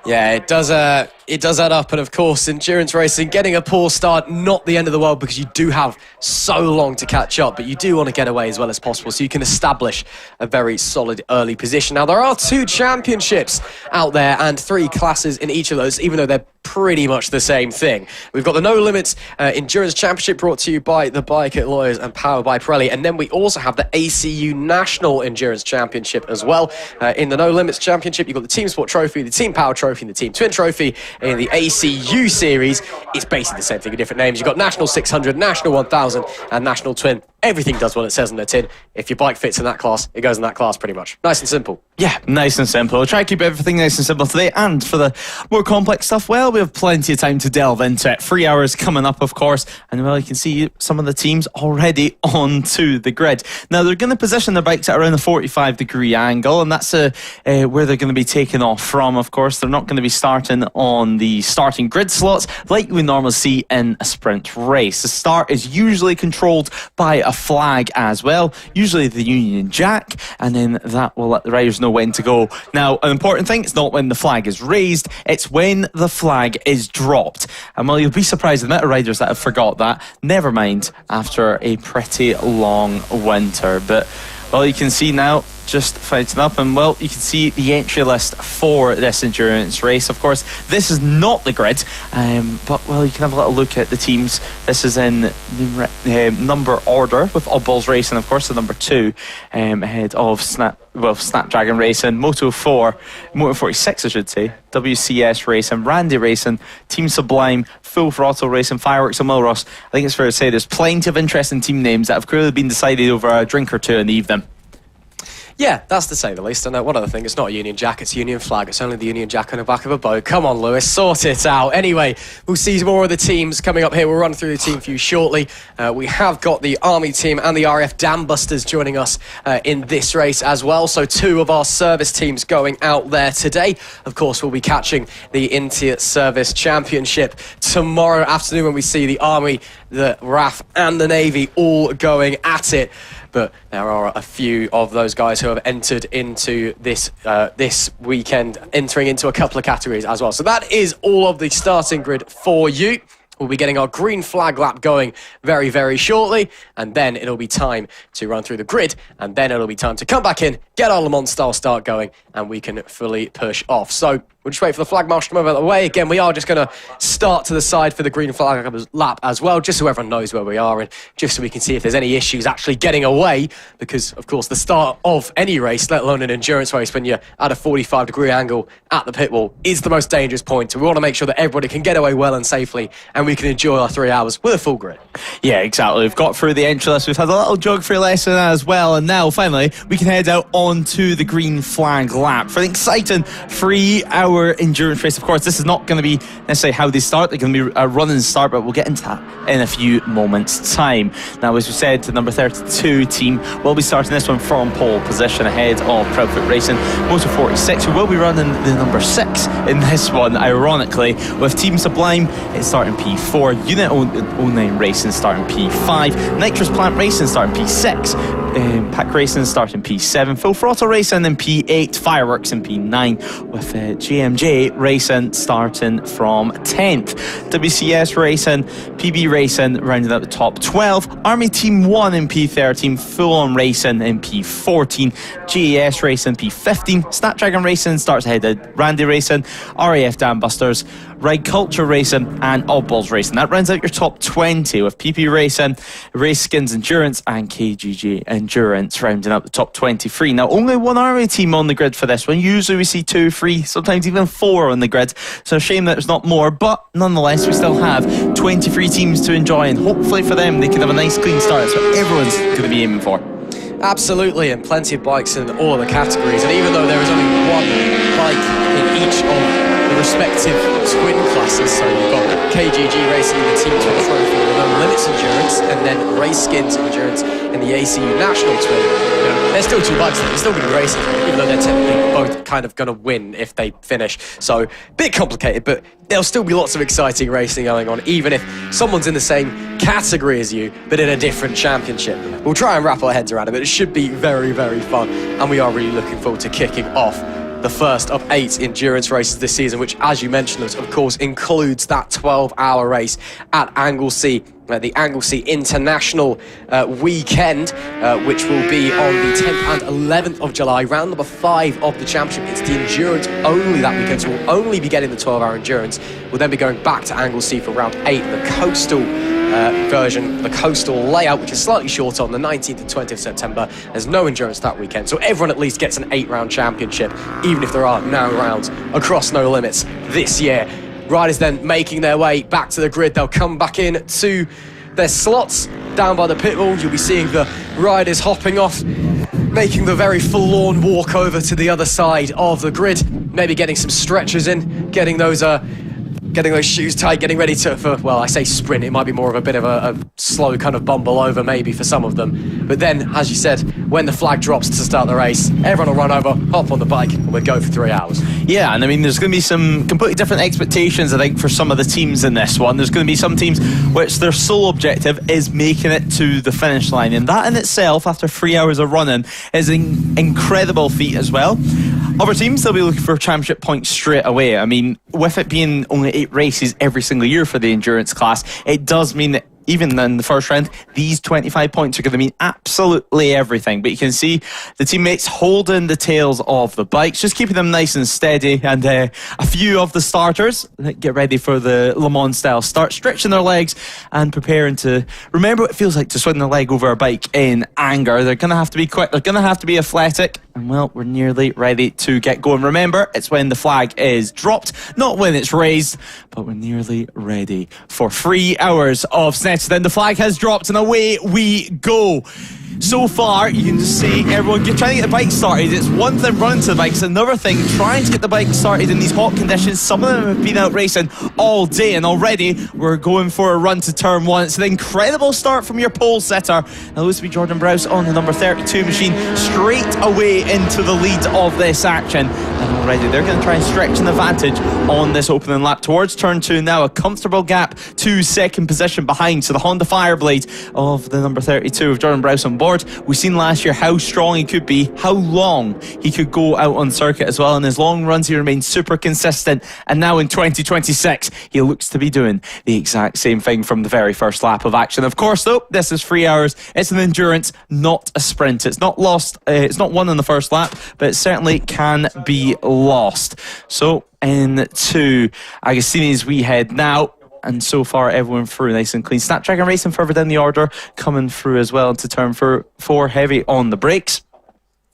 Yeah, it does add up, and of course, endurance racing, getting a poor start, not the end of the world, because you do have so long to catch up, but you do want to get away as well as possible, so you can establish a very solid early position. Now, there are 2 championships out there and 3 classes in each of those, even though they're pretty much the same thing. We've got the No Limits Endurance Championship, brought to you by the Bike at Lawyers and powered by Pirelli, and then we also have the ACU National Endurance Championship as well. In the No Limits Championship, you've got the Team Sport Trophy, the Team Power Trophy, and the Team Twin Trophy. In the ACU series, it's basically the same thing with different names. You've got National 600, National 1000, and National Twin. Everything does what it says on the tin. If your bike fits in that class, it goes in that class pretty much. Nice and simple. Yeah, nice and simple. We'll try to keep everything nice and simple today, and for the more complex stuff, well, we have plenty of time to delve into it. 3 hours coming up, of course, and well, you can see some of the teams already onto the grid. Now, they're going to position their bikes at around a 45-degree angle, and that's where they're going to be taking off from, of course. They're not going to be starting on the starting grid slots like we normally see in a sprint race. The start is usually controlled by a flag as well, usually the Union Jack, and then that will let the riders know when to go. Now, an important thing, it's not when the flag is raised, it's when the flag is dropped. And well, you'll be surprised the amount of riders that have forgot that. Never mind, after a pretty long winter. But well, you can see now, just fighting up, and well, you can see the entry list for this endurance race. Of course, this is not the grid, but well, you can have a little look at the teams. This is in number order, with Oddballs Racing, of course, the number 2, ahead of Snapdragon Racing, Moto 46, I should say, WCS Racing, Randy Racing, Team Sublime, Full Throttle Racing, Fireworks and Milros. I think it's fair to say there's plenty of interesting team names that have clearly been decided over a drink or two in the evening. Yeah, that's to say the least. And one other thing, it's not a Union Jack, it's a Union flag. It's only the Union Jack on the back of a boat. Come on, Lewis, sort it out. Anyway, we'll see more of the teams coming up here. We'll run through the team for you shortly. We have got the Army team and the RF Dam Busters joining us in this race as well. So 2 of our service teams going out there today. Of course, we'll be catching the Inter Service Championship tomorrow afternoon when we see the Army, the RAF and the Navy all going at it. But there are a few of those guys who have entered into this this weekend, entering into a couple of categories as well. So that is all of the starting grid for you. We'll be getting our green flag lap going very, very shortly, and then it'll be time to run through the grid, and then it'll be time to come back in, get our Le Mans style start going, and we can fully push off. So we'll just wait for the flag marshal to move out of the way. Again, we are just going to start to the side for the green flag lap as well, just so everyone knows where we are, and just so we can see if there's any issues actually getting away, because, of course, the start of any race, let alone an endurance race, when you're at a 45-degree angle at the pit wall, is the most dangerous point. So we want to make sure that everybody can get away well and safely, and we can enjoy our 3 hours with a full grid. Yeah, exactly. We've got through the entry list, we've had a little geography lesson as well, and now, finally, we can head out onto the green flag lap for an exciting 3 hour hour endurance race. Of course, this is not going to be necessarily how they start. They're going to be a run and start, but we'll get into that in a few moments' time. Now, as we said, the number 32 team will be starting this one from pole position ahead of Proudfoot Racing. Motor 46, who will be running the number 6 in this one, ironically, with Team Sublime it's starting P4, Unit 09 Racing starting P5, Nitrous Plant Racing starting P6, Pack Racing starting P7, Full Throttle Racing in P8, Fireworks in P9, with GMJ Racing starting from 10th, WCS Racing, PB Racing rounding out the top 12, Army Team 1 in P13, Full On Racing in P14, GAS Racing P15, Snapdragon Racing starts ahead of Randy Racing, RAF Dam Busters, Ride Culture Racing and Oddballs Racing. That rounds out your top 20 with PP Racing, Race Skins Endurance and KGG Endurance rounding up the top 23. Now, only one Army team on the grid for this one. Usually we see 2, 3, sometimes even 4 on the grid. So a shame that there's not more, but nonetheless we still have 23 teams to enjoy, and hopefully for them they can have a nice clean start. That's what everyone's going to be aiming for. Absolutely, and plenty of bikes in all of the categories. And even though there is only one bike in each of the respective twin classes, so you've got KGG Racing in the Team Twin Trophy, the No Limits Endurance, and then Race Skins Endurance in the ACU National Twin. You know, there's still 2 bikes there. They're still going to be racing, even though they're technically both kind of going to win if they finish. So, a bit complicated, but there'll still be lots of exciting racing going on, even if someone's in the same category as you, but in a different championship. We'll try and wrap our heads around it, but it should be very, very fun, and we are really looking forward to kicking off the first of 8 endurance races this season, which, as you mentioned, of course, includes that 12-hour race at Anglesey, the Anglesey International weekend, which will be on the 10th and 11th of July, round number 5 of the championship. It's the endurance only that weekend, so we'll only be getting the 12-hour endurance. We'll then be going back to Anglesey for round 8, the coastal version, the coastal layout, which is slightly shorter on the 19th and 20th of September. There's no endurance that weekend, so everyone at least gets an 8-round championship, even if there are 9 rounds across No Limits this year. Riders then making their way back to the grid. They'll come back in to their slots down by the pit wall. You'll be seeing the riders hopping off, making the very forlorn walk over to the other side of the grid, maybe getting some stretchers in, getting those shoes tight, getting ready for, well, I say sprint, it might be more of a bit of a slow kind of bumble over maybe for some of them. But then, as you said, when the flag drops to start the race, everyone will run over, hop on the bike, and we'll go for 3 hours. Yeah, and I mean, there's going to be some completely different expectations, I think, for some of the teams in this one. There's going to be some teams which their sole objective is making it to the finish line, and that in itself, after 3 hours of running, is an incredible feat as well. Other teams, they'll be looking for championship points straight away. I mean, with it being only 8 races every single year for the endurance class, it does mean that even in the first round, these 25 points are going to mean absolutely everything. But you can see the teammates holding the tails of the bikes, just keeping them nice and steady. And a few of the starters get ready for the Le Mans style start, stretching their legs and preparing to remember what it feels like to swing their leg over a bike in anger. They're going to have to be quick. They're going to have to be athletic. And well, we're nearly ready to get going. Remember, it's when the flag is dropped, not when it's raised, but we're nearly ready for 3 hours of Snetterton. Then the flag has dropped and away we go. So far, you can just see everyone trying to get the bike started. It's one thing running to the bike, it's another thing trying to get the bike started in these hot conditions. Some of them have been out racing all day, and already we're going for a run to turn 1. It's an incredible start from your pole setter. Now, this will be Jordan Browse on the number 32 machine, straight away into the lead of this action. And already they're going to try and stretch an advantage on this opening lap towards turn 2 now. A comfortable gap to second position behind. So the Honda Fireblade of the number 32 of Jordan Browse on board. We've seen last year how strong he could be, how long he could go out on circuit as well. In his long runs, he remains super consistent. And now in 2026, he looks to be doing the exact same thing from the very first lap of action. Of course, though, this is 3 hours. It's an endurance, not a sprint. It's not lost. It's not won in the first lap, but it certainly can be lost. So into Agostini's we head now. And so far, everyone through nice and clean. Snapdragon Racing further down the order, coming through as well into turn 4, heavy on the brakes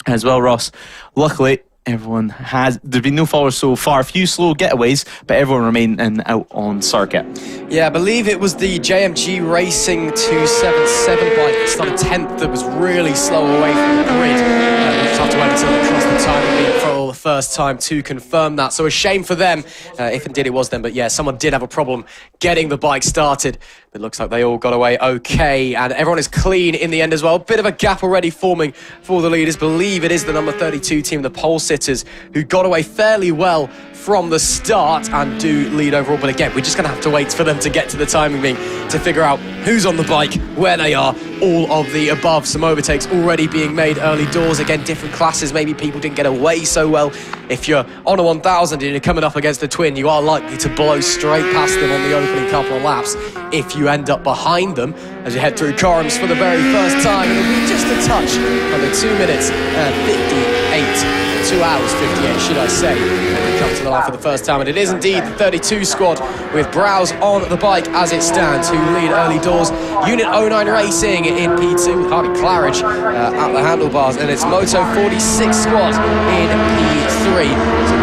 as well, Ross. Luckily, everyone has, there's been no followers so far. A few slow getaways, but everyone remaining out on circuit. Yeah, I believe it was the JMG Racing 277 bike that started 10th that was really slow away from the grid. We'll just have to wait until they cross the time and for all the first time to confirm that. So a shame for them, if indeed it was them. But yeah, someone did have a problem getting the bike started. It looks like they all got away okay, and everyone is clean in the end as well. Bit of a gap already forming for the leaders. Believe it is the number 32 team, the pole sitters, who got away fairly well from the start and do lead overall. But again, we're just going to have to wait for them to get to the timing ring to figure out who's on the bike, where they are, all of the above. Some overtakes already being made early doors. Again, different classes. Maybe people didn't get away so well. If you're on a 1000 and you're coming up against a twin, you are likely to blow straight past them on the opening couple of laps if you end up behind them as you head through Corums for the very first time. It'll be just a touch under 2 minutes and 58. 2 hours 58, should I say, when we come to the line for the first time. And it is indeed the 32 squad with Browse on the bike as it stands, who lead early doors. Unit 09 Racing in P2 with Hardy Claridge at the handlebars, and it's Moto 46 squad in P3. So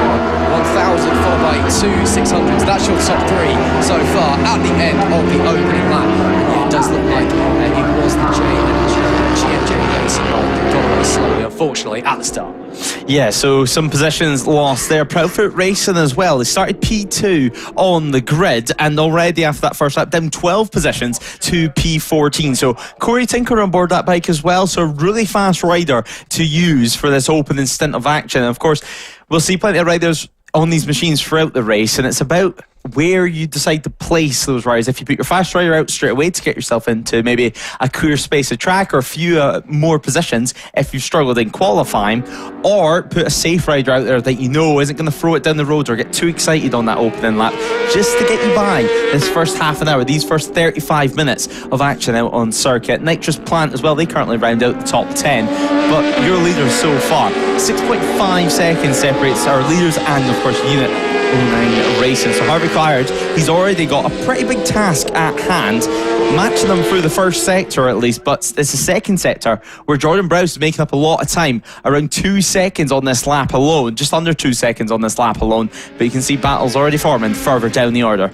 1000 followed by 2 600s. That's your top three so far at the end of the opening lap. And it does look like it was the GMJ Racing that got away slowly, unfortunately, at the start. Yeah, so some positions lost there. Proudfoot Racing as well. They started P2 on the grid, and already after that first lap, down 12 positions to P14. So Corey Tinker on board that bike as well. So a really fast rider to use for this opening stint of action. And of course, we'll see plenty of riders on these machines throughout the race, and it's about where you decide to place those riders. If you put your fast rider out straight away to get yourself into maybe a clear space of track or a few more positions if you've struggled in qualifying, or put a safe rider out there that you know isn't going to throw it down the road or get too excited on that opening lap just to get you by this first half an hour, these first 35 minutes of action out on circuit. Nitrous Plant as well, they currently round out the top 10, but your leaders so far, 6.5 seconds separates our leaders and of course Unit 09 Racing. So Harvey Claridge, he's already got a pretty big task at hand, matching them through the first sector at least, but it's the second sector where Jordan Browse is making up a lot of time, around 2 seconds on this lap alone, just under 2 seconds on this lap alone, but you can see battles already forming further down the order.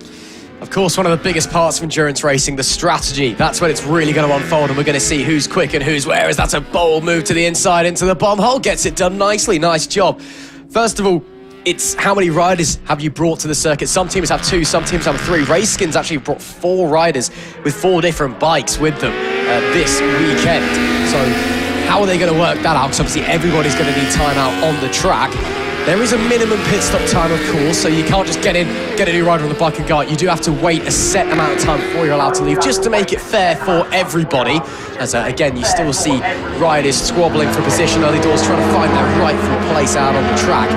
Of course, one of the biggest parts of endurance racing, the strategy. That's when it's really going to unfold, and we're going to see who's quick and who's where. As that's a bold move to the inside into the bomb hole, gets it done nicely. Nice job. First of all, it's how many riders have you brought to the circuit? Some teams have 2, some teams have 3. Raceskins actually brought 4 riders with 4 different bikes with them this weekend. So how are they going to work that out? Because obviously everybody's going to need time out on the track. There is a minimum pit stop time, of course, so you can't just get in, get a new rider on the bike and go out. You do have to wait a set amount of time before you're allowed to leave, just to make it fair for everybody. As again, you still see riders squabbling for position early doors, trying to find their rightful place out on the track.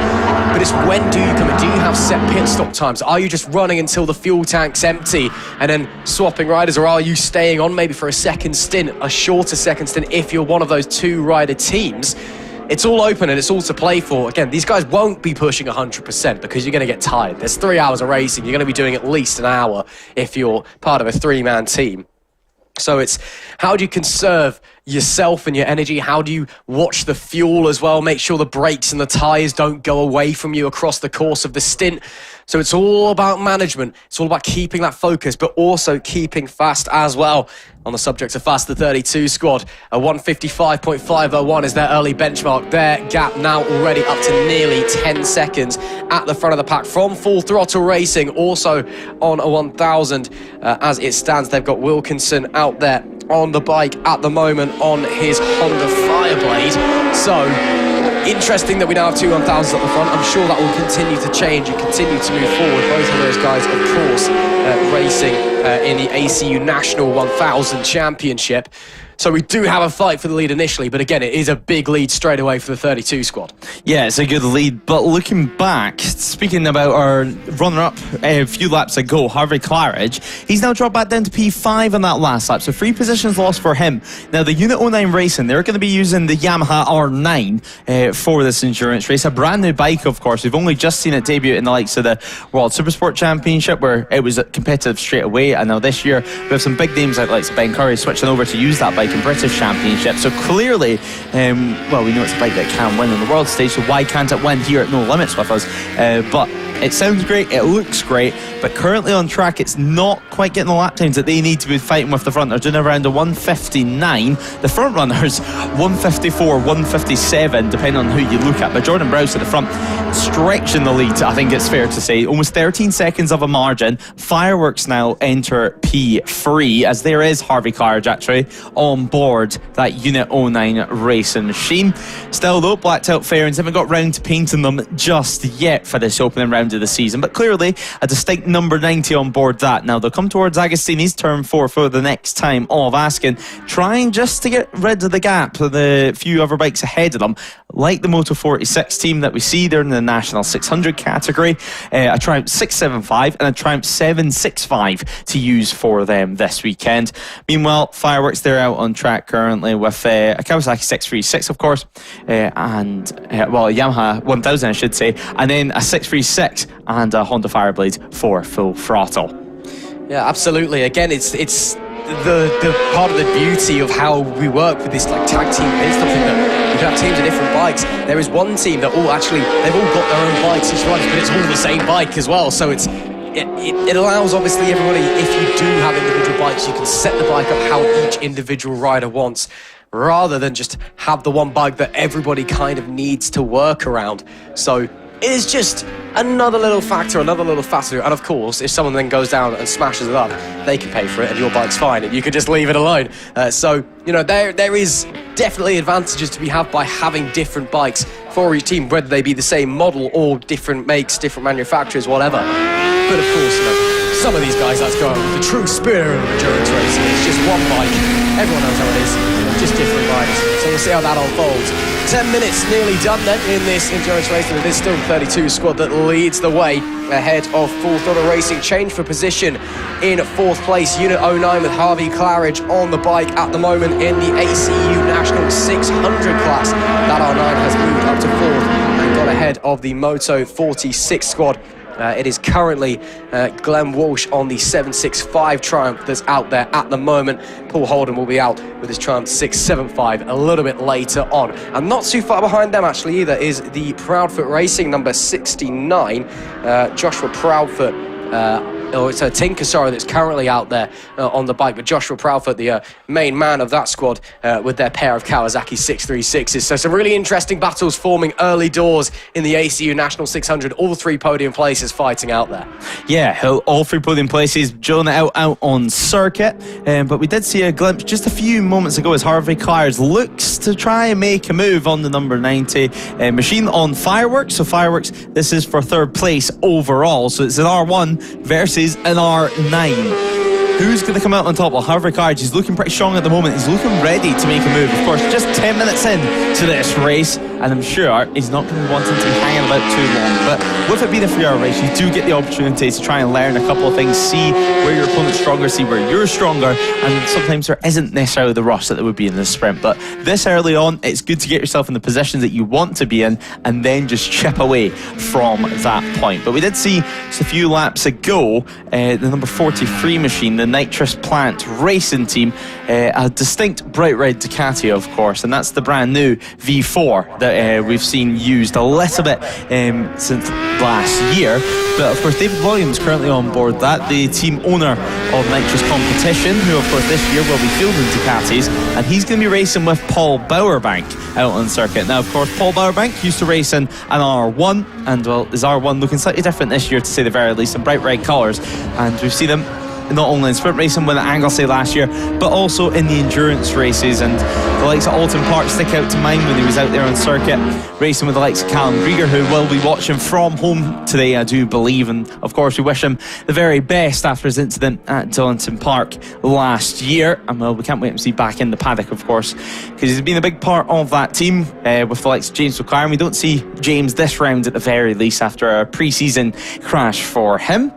But it's when do you come in? Do you have set pit stop times? Are you just running until the fuel tank's empty and then swapping riders, or are you staying on maybe for a second stint, a shorter second stint if you're one of those 2 rider teams? It's all open and it's all to play for. Again, these guys won't be pushing 100% because you're going to get tired. There's 3 hours of racing. You're going to be doing at least an hour if you're part of a 3-man team. So it's how do you conserve yourself and your energy? How do you watch the fuel as well? Make sure the brakes and the tyres don't go away from you across the course of the stint. So it's all about management. It's all about keeping that focus, but also keeping fast as well. On the subject of fast, the 32 squad, a 155.501 is their early benchmark. Their gap now already up to nearly 10 seconds at the front of the pack from Full Throttle Racing, also on a 1000 as it stands. They've got Wilkinson out there on the bike at the moment on his Honda Fireblade. So interesting that we now have 2 1000s at the front. I'm sure that will continue to change and continue to move forward. Both of those guys, of course, racing in the ACU National 1000 Championship. So we do have a fight for the lead initially, but again, it is a big lead straight away for the 32 squad. Yeah, it's a good lead, but looking back, speaking about our runner-up a few laps ago, Harvey Claridge, he's now dropped back down to P5 on that last lap, so 3 positions lost for him. Now, the Unit 09 Racing, they're going to be using the Yamaha R9 for this endurance race, a brand new bike, of course. We've only just seen it debut in the likes of the World Supersport Championship, where it was competitive straight away, and now this year, we have some big names like Ben Curry switching over to use that bike in British Championship. So clearly, well, we know it's a bike that can win on the world stage, so why can't it win here at No Limits with us? But It sounds great, it looks great, but currently on track it's not quite getting the lap times that they need to be fighting with the front. They're doing around a 159. The front runners 154, 157 depending on who you look at, but Jordan Browse at the front stretching the lead, I think it's fair to say. Almost 13 seconds of a margin. Fireworks now enter P3 as there is Harvey Clarge actually on board that Unit 09 racing machine. Still though, blacked out fairings haven't got round to painting them just yet for this opening round of the season, but clearly a distinct number 90 on board that. Now they'll come towards Agostini's turn 4 for the next time of asking, trying just to get rid of the gap of the few other bikes ahead of them, like the Moto 46 team that we see. They're in the National 600 category, a Triumph 675 and a Triumph 765 to use for them this weekend. Meanwhile, Fireworks, they're out on track currently with a Kawasaki 636 of course, and a Yamaha 1000 I should say, and then a 636 and a Honda Fireblade for Full Throttle. Yeah, absolutely. Again, it's the part of the beauty of how we work with this like tag team is something that you can have teams of different bikes. There is one team that they've all got their own bikes each riders, but it's all the same bike as well. So it allows obviously everybody, if you do have individual bikes, you can set the bike up how each individual rider wants, rather than just have the one bike that everybody kind of needs to work around. So it is just another little factor, another little factor. And of course, if someone then goes down and smashes it up, they can pay for it and your bike's fine and you can just leave it alone. So, you know, there is definitely advantages to be had by having different bikes for each team, whether they be the same model or different makes, different manufacturers, whatever. But of course, you know, some of these guys, let's go with the true spirit of endurance racing. It's just one bike. Everyone knows how it is. Just different riders. So we'll see how that unfolds. 10 minutes nearly done then in this endurance race, and it is still the 32 squad that leads the way ahead of Full Throttle Racing. Change for position in 4th place, Unit 09 with Harvey Claridge on the bike at the moment in the ACU National 600 class. That R9 has moved up to 4th and got ahead of the Moto 46 squad. It is currently Glenn Walsh on the 765 Triumph that's out there at the moment. Paul Holden will be out with his Triumph 675 a little bit later on. And not too far behind them actually either is the Proudfoot Racing number 69, Joshua Proudfoot. It's a Tinker, sorry, that's currently out there on the bike, but Joshua Proudfoot, the main man of that squad, with their pair of Kawasaki 636s. So some really interesting battles forming early doors in the ACU National 600. All 3 podium places fighting out there. Yeah, all 3 podium places, drilling it out on circuit. But we did see a glimpse just a few moments ago as Harvey Claridge looks to try and make a move on the number 90 machine on Fireworks. So Fireworks, this is for 3rd place overall. So it's an R1 versus an R9. Who's going to come out on top? Well, Harvey Claridge, he's looking pretty strong at the moment. He's looking ready to make a move. Of course, just 10 minutes in to this race, and I'm sure he's not going to be wanting to be hanging about too long. But with it being a 3-hour race, you do get the opportunity to try and learn a couple of things, see where your opponent's stronger, see where you're stronger, and sometimes there isn't necessarily the rush that there would be in the sprint. But this early on, it's good to get yourself in the positions that you want to be in, and then just chip away from that point. But we did see just a few laps ago, the number 43 machine, the Nitrous Plant Racing team, a distinct bright red Ducati of course, and that's the brand new V4 that we've seen used a little bit since last year. But of course David Williams currently on board that, the team owner of Nitrous Competition, who of course this year will be fielding Ducatis, and he's going to be racing with Paul Bowerbank out on circuit. Now of course Paul Bowerbank used to race in an R1, and well, his R1 looking slightly different this year to say the very least, in bright red colours, and we've seen him not only in sprint racing with Anglesey last year, but also in the endurance races. And the likes of Alton Park stick out to mind when he was out there on circuit racing with the likes of Callum Grieger, who will be watching from home today, I do believe. And of course we wish him the very best after his incident at Donington Park last year. And well, we can't wait to see back in the paddock, of course, because he's been a big part of that team with the likes of James McLaren. We don't see James this round at the very least after a pre-season crash for him.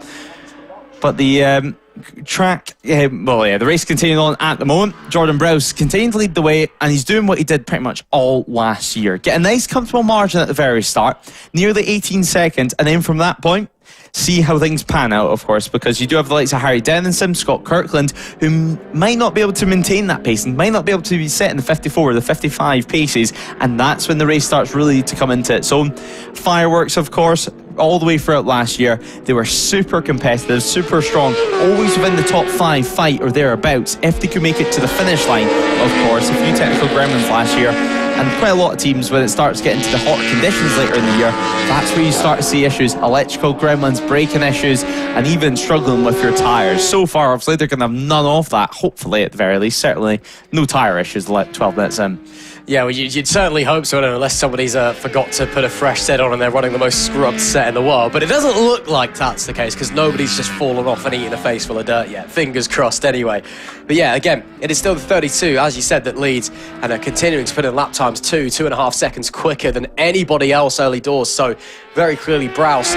But the the race continuing on at the moment. Jordan Browse continuing to lead the way, and he's doing what he did pretty much all last year. Get a nice comfortable margin at the very start, nearly 18 seconds, and then from that point, see how things pan out, of course, because you do have the likes of Harry Denison, Scott Kirkland, who might not be able to maintain that pace and might not be able to be set in the 54 or the 55 paces, and that's when the race starts really to come into its own. Fireworks, of course, all the way throughout last year. They were super competitive, super strong, always within the top 5 fight or thereabouts, if they could make it to the finish line. Of course, a few technical gremlins last year, and quite a lot of teams, when it starts getting to the hot conditions later in the year, that's where you start to see issues. Electrical gremlins, braking issues, and even struggling with your tyres. So far, obviously, they're going to have none of that, hopefully, at the very least. Certainly, no tyre issues 12 minutes in. Yeah, well, you'd certainly hope so, unless somebody's forgot to put a fresh set on and they're running the most scrubbed set in the world. But it doesn't look like that's the case, because nobody's just fallen off and eaten a face full of dirt yet. Fingers crossed anyway. But yeah, again, it is still the 32, as you said, that leads, and are continuing to put in lap times 2.5 seconds quicker than anybody else early doors. So very clearly Browse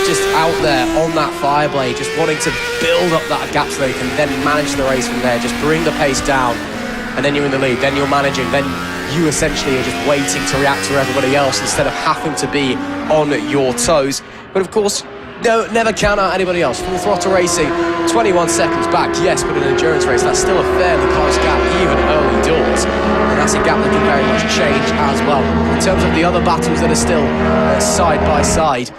just out there on that Fireblade, just wanting to build up that gap so they can then manage the race from there, just bring the pace down. And then you're in the lead, then you're managing, then you essentially are just waiting to react to everybody else instead of having to be on your toes. But of course, no, never count out anybody else. Full throttle racing, 21 seconds back, yes, but in an endurance race, that's still a fairly close gap, even early doors. And that's a gap that can very much change as well. In terms of the other battles that are still side by side,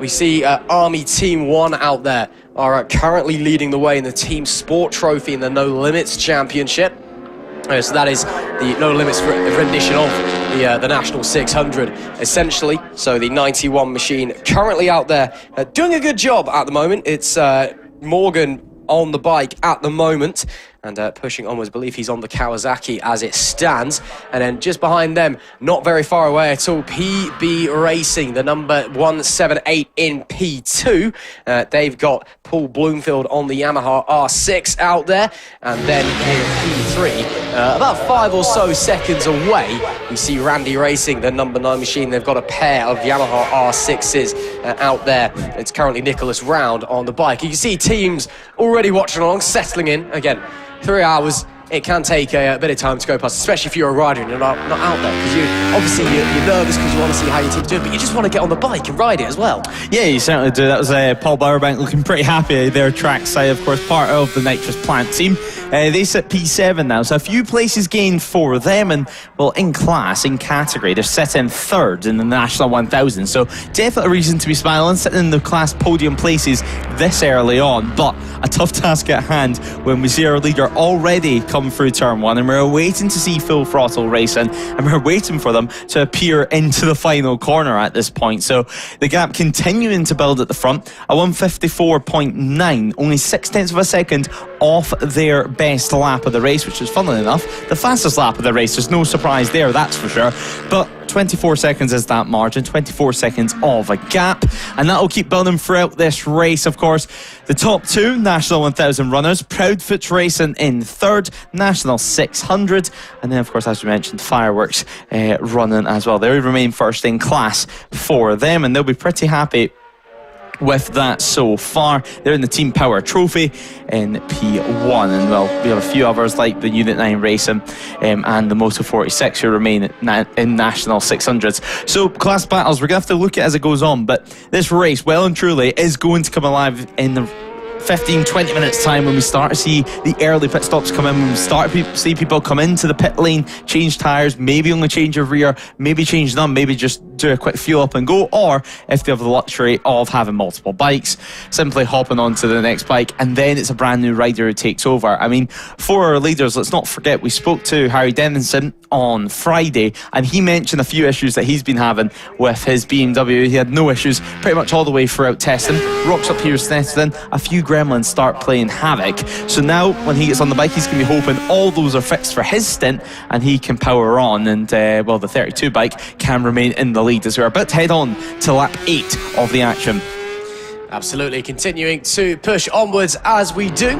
we see Army Team 1 out there are currently leading the way in the Team Sport Trophy in the No Limits Championship. So that is the No Limits rendition of the National 600, essentially. So the 91 machine currently out there doing a good job at the moment. It's Morgan on the bike at the moment, and pushing onwards. I believe he's on the Kawasaki as it stands. And then just behind them, not very far away at all, PB Racing, the number 178 in P2. They've got Paul Bloomfield on the Yamaha R6 out there. And then in P3, about 5 or so seconds away, we see Randy Racing, the number 9 machine. They've got a pair of Yamaha R6s out there. It's currently Nicholas Round on the bike. You can see teams already watching along, settling in. Again, 3 hours, it can take a bit of time to go past, especially if you're a rider and you're not out there, because you're nervous because you want to see how your team's doing, but you just want to get on the bike and ride it as well. Yeah, you certainly do. That was Paul Bowerbank looking pretty happy. Their trackside, of course, part of the Nitrous Plant team. They sit P7 now, so a few places gained for them, and well, in class, in category, they're sitting 3rd in the National 1000, so definitely a reason to be smiling, sitting in the class podium places this early on, but a tough task at hand when we see our leader already come through turn 1, and we're waiting to see full throttle racing, and we're waiting for them to appear into the final corner at this point. So the gap continuing to build at the front, a 154.9, only 0.6 of a second off their best lap of the race, which is, funnily enough, the fastest lap of the race. There's no surprise there, that's for sure. But 24 seconds is that margin, 24 seconds of a gap, and that'll keep building throughout this race. Of course, the top 2 National 1000 runners, Proudfoot Racing in 3rd, National 600, and then of course, as we mentioned, Fireworks running as well. They remain first in class for them, and they'll be pretty happy with that so far. They're in the Team Power Trophy in P1, and well, we have a few others like the Unit 9 Racing and the Moto 46 who remain in National 600s. So class battles, we're going to have to look at as it goes on, but this race, well and truly, is going to come alive in the 15-20 minutes time when we start to see the early pit stops come in, when we start to see people come into the pit lane, change tyres, maybe only change a rear, maybe change none, maybe just do a quick fuel up and go, or if they have the luxury of having multiple bikes, simply hopping onto the next bike, and then it's a brand new rider who takes over. I mean, for our leaders, let's not forget, we spoke to Harry Denison on Friday, and he mentioned a few issues that he's been having with his BMW. He had no issues pretty much all the way throughout testing. Rocks up here, Snetterton, a few gremlins start playing havoc. So now, when he gets on the bike, he's going to be hoping all those are fixed for his stint, and he can power on, and well, the 32 bike can remain in the lead as we're about to head on to lap 8 of the action. Absolutely, continuing to push onwards as we do.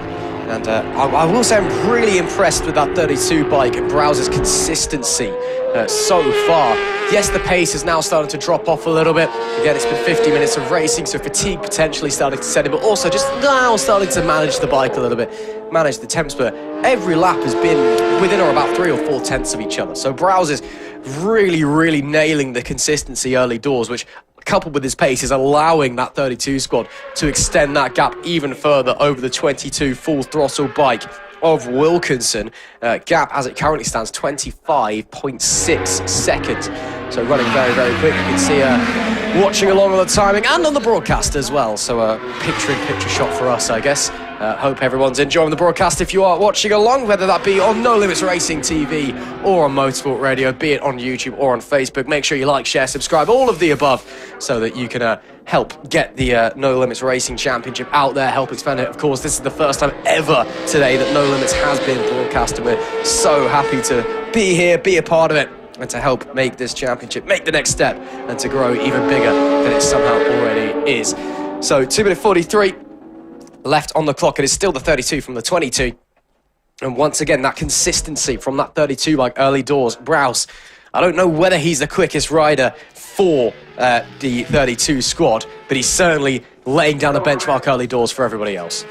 And I will say I'm really impressed with that 32 bike and Browser's consistency so far. Yes, the pace is now starting to drop off a little bit. Again, it's been 50 minutes of racing, so fatigue potentially starting to set in, but also just now starting to manage the bike a little bit, manage the temps. But every lap has been within or about 3 or 4 tenths of each other. So Browser's really nailing the consistency early doors, which, coupled with his pace, is allowing that 32 squad to extend that gap even further over the 22 full throttle bike of Wilkinson. Gap, as it currently stands, 25.6 seconds. So running very, very quick. You can see watching along on the timing and on the broadcast as well. So a picture-in-picture shot for us, I guess. Hope everyone's enjoying the broadcast if you are watching along, whether that be on No Limits Racing TV or on Motorsport Radio, be it on YouTube or on Facebook. Make sure you like, share, subscribe, all of the above, so that you can help get the No Limits Racing Championship out there, help expand it. Of course, this is the first time ever today that No Limits has been broadcast, and we're so happy to be here, be a part of it, and to help make this championship make the next step and to grow even bigger than it somehow already is. So 2:43 left on the clock. It is still the 32 from the 22. And once again, that consistency from that 32 like early doors. Browse, I don't know whether he's the quickest rider for the 32 squad, but he's certainly laying down a benchmark early doors for everybody else.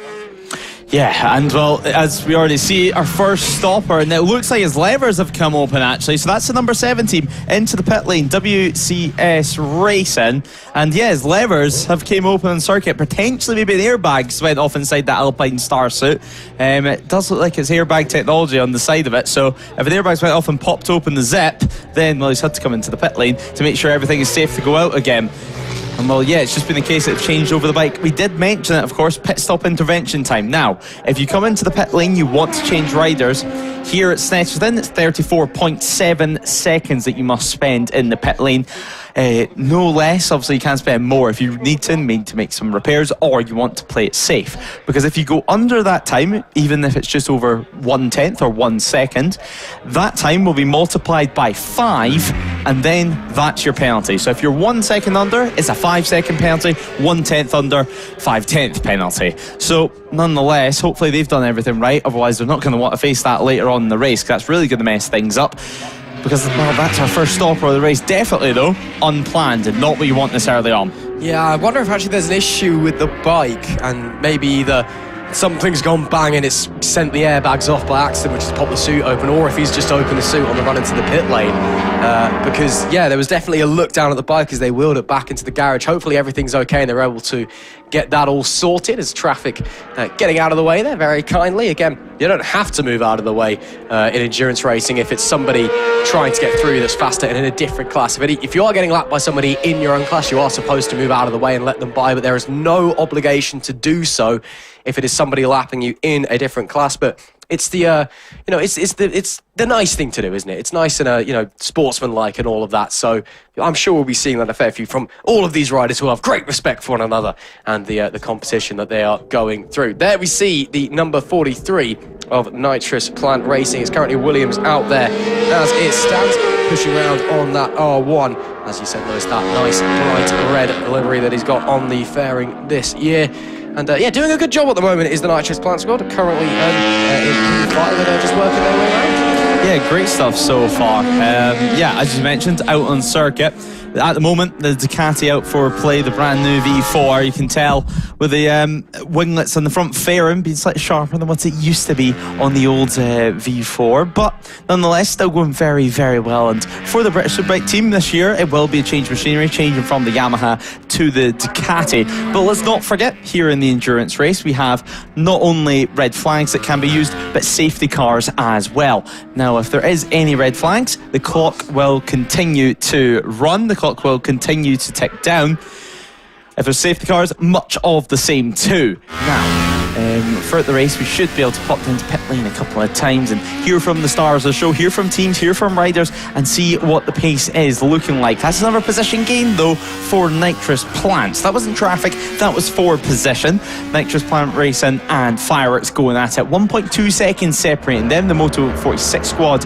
Yeah, and well, as we already see, our first stopper, and it looks like his levers have come open actually, so that's the number 7 team into the pit lane, WCS Racing, and yeah, his levers have came open on circuit, potentially maybe the airbags went off inside that Alpine Star suit. It does look like it's airbag technology on the side of it, so if the airbags went off and popped open the zip, then well, he's had to come into the pit lane to make sure everything is safe to go out again. And well, yeah, it's just been the case that it's changed over the bike. We did mention it, of course, pit stop intervention time. Now, if you come into the pit lane, you want to change riders. Here at Snetterton, it's 34.7 seconds that you must spend in the pit lane. No less, obviously you can't spend more if you need to make some repairs or you want to play it safe. Because if you go under that time, even if it's just over 1/10 or 1 second, that time will be multiplied by 5 and then that's your penalty. So if you're 1 second under, it's a 5-second penalty, 1/10 under, 5/10 penalty. So nonetheless, hopefully they've done everything right, otherwise they're not going to want to face that later on in the race, because that's really going to mess things up. Because, well, that's our first stopper of the race. Definitely, though, unplanned and not what you want this early on. Yeah, I wonder if actually there's an issue with the bike and maybe either something's gone bang and it's sent the airbags off by accident, which has popped the suit open, or if he's just opened the suit on the run into the pit lane. Because, yeah, there was definitely a look down at the bike as they wheeled it back into the garage. Hopefully everything's okay and they're able to get that all sorted as traffic getting out of the way there very kindly. Again, you don't have to move out of the way in endurance racing if it's somebody trying to get through that's faster and in a different class. If you are getting lapped by somebody in your own class, you are supposed to move out of the way and let them by, but there is no obligation to do so if it is somebody lapping you in a different class. But it's the it's the nice thing to do, isn't it? It's nice and sportsmanlike and all of that. So I'm sure we'll be seeing that a fair few from all of these riders who have great respect for one another and the competition that they are going through. There we see the number 43 of Nitrous Plant Racing. It's currently Williams out there as it stands, pushing around on that R1. As you said, Lewis, that nice bright red livery that he's got on the fairing this year. And yeah, doing a good job at the moment is the Nitrous Plant squad, currently in P5, and they're just working their way around. Yeah, great stuff so far. Yeah, as you mentioned, out on circuit. At the moment, the Ducati out for play, the brand new V4. You can tell with the winglets on the front fairing being slightly sharper than what it used to be on the old V4. But nonetheless, still going very, very well. And for the British Superbike team this year, it will be a change of machinery, changing from the Yamaha to the Ducati. But let's not forget, here in the endurance race, we have not only red flags that can be used, but safety cars as well. Now, if there is any red flags, the clock will continue to run. The clock will continue to tick down. If there's safety cars, much of the same too. Now, throughout the race, we should be able to pop down to pit lane a couple of times and hear from the stars of the show, hear from teams, hear from riders, and see what the pace is looking like. That's another position gain, though, for Nitrous Plants. That wasn't traffic, that was for position. Nitrous Plant Racing and Fireworks going at it. 1.2 seconds separating them. The Moto 46 squad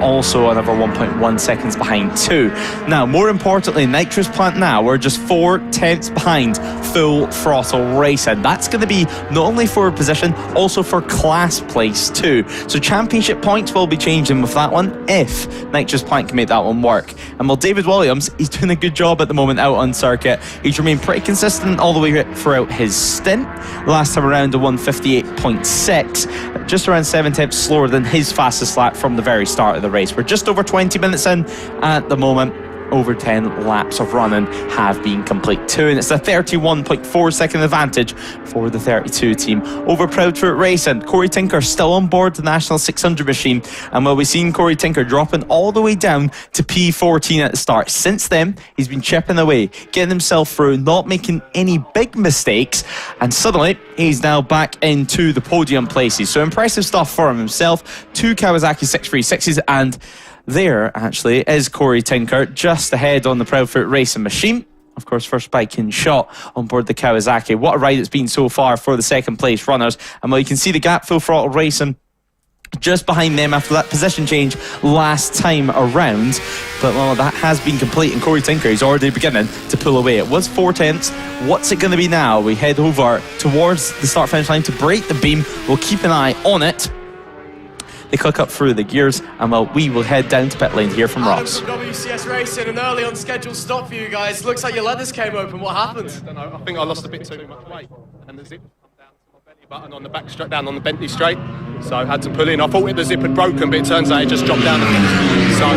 also another 1.1 seconds behind too. Now, more importantly, Nitrous Plant now are just 4/10 behind Full Throttle Racing. That's going to be not only for position, also for class place too. So championship points will be changing with that one if Nitrous Plant can make that one work. And well, David Williams, he's doing a good job at the moment out on circuit. He's remained pretty consistent all the way throughout his stint. Last time around, a 158.6, just around 7/10 slower than his fastest lap from the very start of the race. We're just over 20 minutes in at the moment. over 10 laps of running have been complete too, and it's a 31.4 second advantage for the 32 team over Proudfoot Racing. Corey Tinker still on board the National 600 machine, and we've seen Corey Tinker dropping all the way down to P14 at the start. Since then, he's been chipping away, getting himself through, not making any big mistakes, and suddenly he's now back into the podium places. So impressive stuff for himself. 2 Kawasaki 636s, and there actually is Corey Tinker just ahead on the Proudfoot Racing machine. Of course, first bike in shot on board the Kawasaki. What a ride it's been so far for the second place runners. And well, you can see the gap, Full Throttle Racing just behind them after that position change last time around. But well, that has been complete, and Corey Tinker is already beginning to pull away. It was 4 tenths. What's it going to be now? We head over towards the start finish line to break the beam. We'll keep an eye on it. They click up through the gears, and well, we will head down to pit lane to hear from Ross. From WCS Racing, an early unscheduled stop for you guys. Looks like your leathers came open. What happened? I don't know. I think I lost a bit too much weight, and the zip come down to my belly button on the back straight down on the Bentley straight. So I had to pull in. I thought the zip had broken, but it turns out it just dropped down. So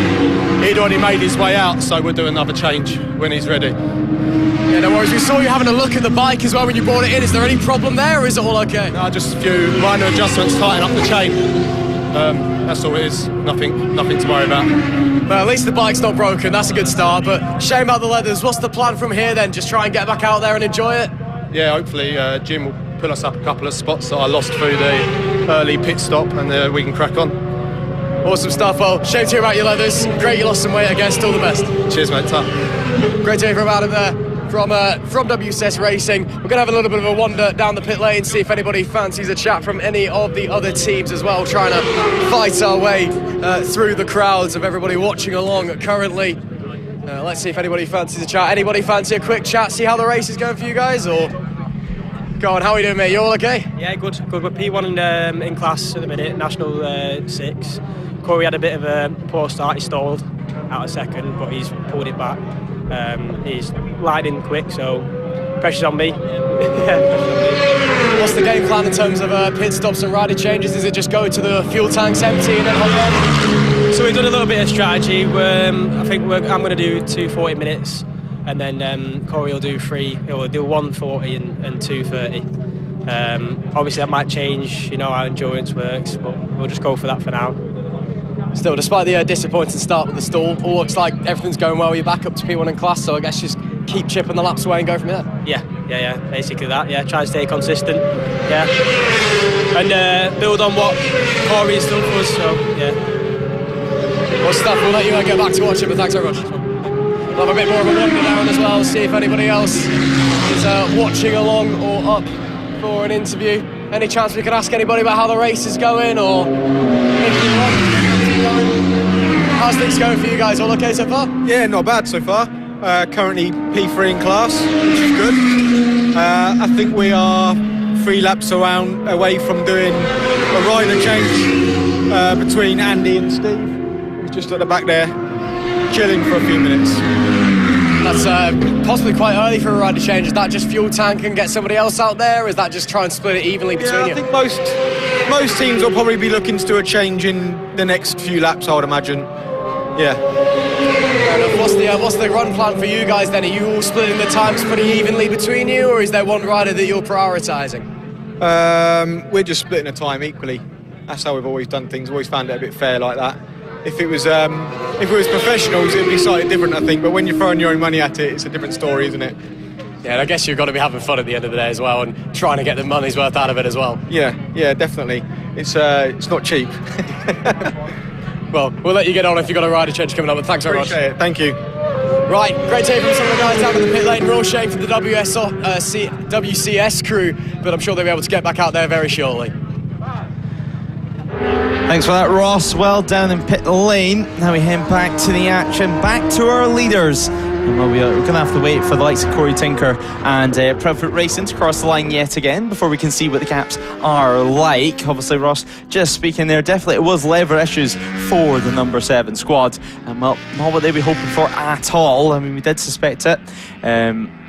he'd already made his way out. So we'll do another change when he's ready. Yeah, no worries. We saw you having a look at the bike as well when you brought it in. Is there any problem there, or is it all okay? No, just a few minor adjustments, tighten up the chain. That's all it is. Nothing to worry about. Well, at least the bike's not broken. That's a good start. But shame about the leathers. What's the plan from here then? Just try and get back out there and enjoy it? Yeah, hopefully Jim will pull us up a couple of spots that I lost through the early pit stop, and we can crack on. Awesome stuff. Well, shame to hear about your leathers. Great you lost some weight again. Still the best. Cheers, mate. Great to hear about him there. From WCS Racing. We're going to have a little bit of a wander down the pit lane, see if anybody fancies a chat from any of the other teams as well, trying to fight our way through the crowds of everybody watching along currently. Let's see if anybody fancies a chat. Anybody fancy a quick chat, see how the race is going for you guys? Or go on, how are you doing, mate? You all okay? Yeah, good. We're P1 in class at the minute, National 6. Corey had a bit of a poor start, he stalled out a second, but he's pulled it back. He's lightning quick, so pressure's on me. What's the game plan in terms of pit stops and rider changes? Is it just go to the fuel tanks empty and then hop on? So we've done a little bit of strategy. I think I'm going to do 2 40 minutes, and then Corey will do 3. He'll do 140 and 230. Obviously that might change, you know how endurance works, but we'll just go for that for now. Still, despite the disappointing start with the stall, all looks like everything's going well. You're back up to P1 in class, so I guess just keep chipping the laps away and go from there. Yeah, basically that. Yeah, try and stay consistent. Yeah, and build on what Corey's done for us. So yeah. Well, stuff. We'll let you get back to watching, but thanks very much. We'll have a bit more of a wander down as well, see if anybody else is watching along or up for an interview. Any chance we could ask anybody about how the race is going, or how's things going for you guys? All okay so far? Yeah, not bad so far. Currently P3 in class, which is good. I think we are 3 laps away from doing a rider change between Andy and Steve, who's just at the back there, chilling for a few minutes. That's possibly quite early for a rider change. Is that just fuel tank and get somebody else out there, or is that just try and split it evenly between you? I think most teams will probably be looking to do a change in the next few laps, I would imagine. Yeah. What's the run plan for you guys then? Are you all splitting the times pretty evenly between you, or is there one rider that you're prioritising? We're just splitting the time equally. That's how we've always done things. Always found it a bit fair like that. If it was professionals, it'd be slightly different, I think. But when you're throwing your own money at it, it's a different story, isn't it? Yeah, and I guess you've got to be having fun at the end of the day as well, and trying to get the money's worth out of it as well. Yeah, definitely. It's not cheap. Well, we'll let you get on if you've got a rider change coming up, but thanks very much. Appreciate it, thank you. Right, great to hear from some of the guys down in the pit lane. Real shame for the WCS crew, but I'm sure they'll be able to get back out there very shortly. Thanks for that, Ross. Well down in pit lane. Now we head back to the action, back to our leaders. And we're going to have to wait for the likes of Corey Tinker and Proudfoot Racing to cross the line yet again before we can see what the gaps are like. Obviously, Ross, just speaking there, definitely it was lever issues for the number 7 squad. And well, not what they'd be hoping for at all. I mean, we did suspect it.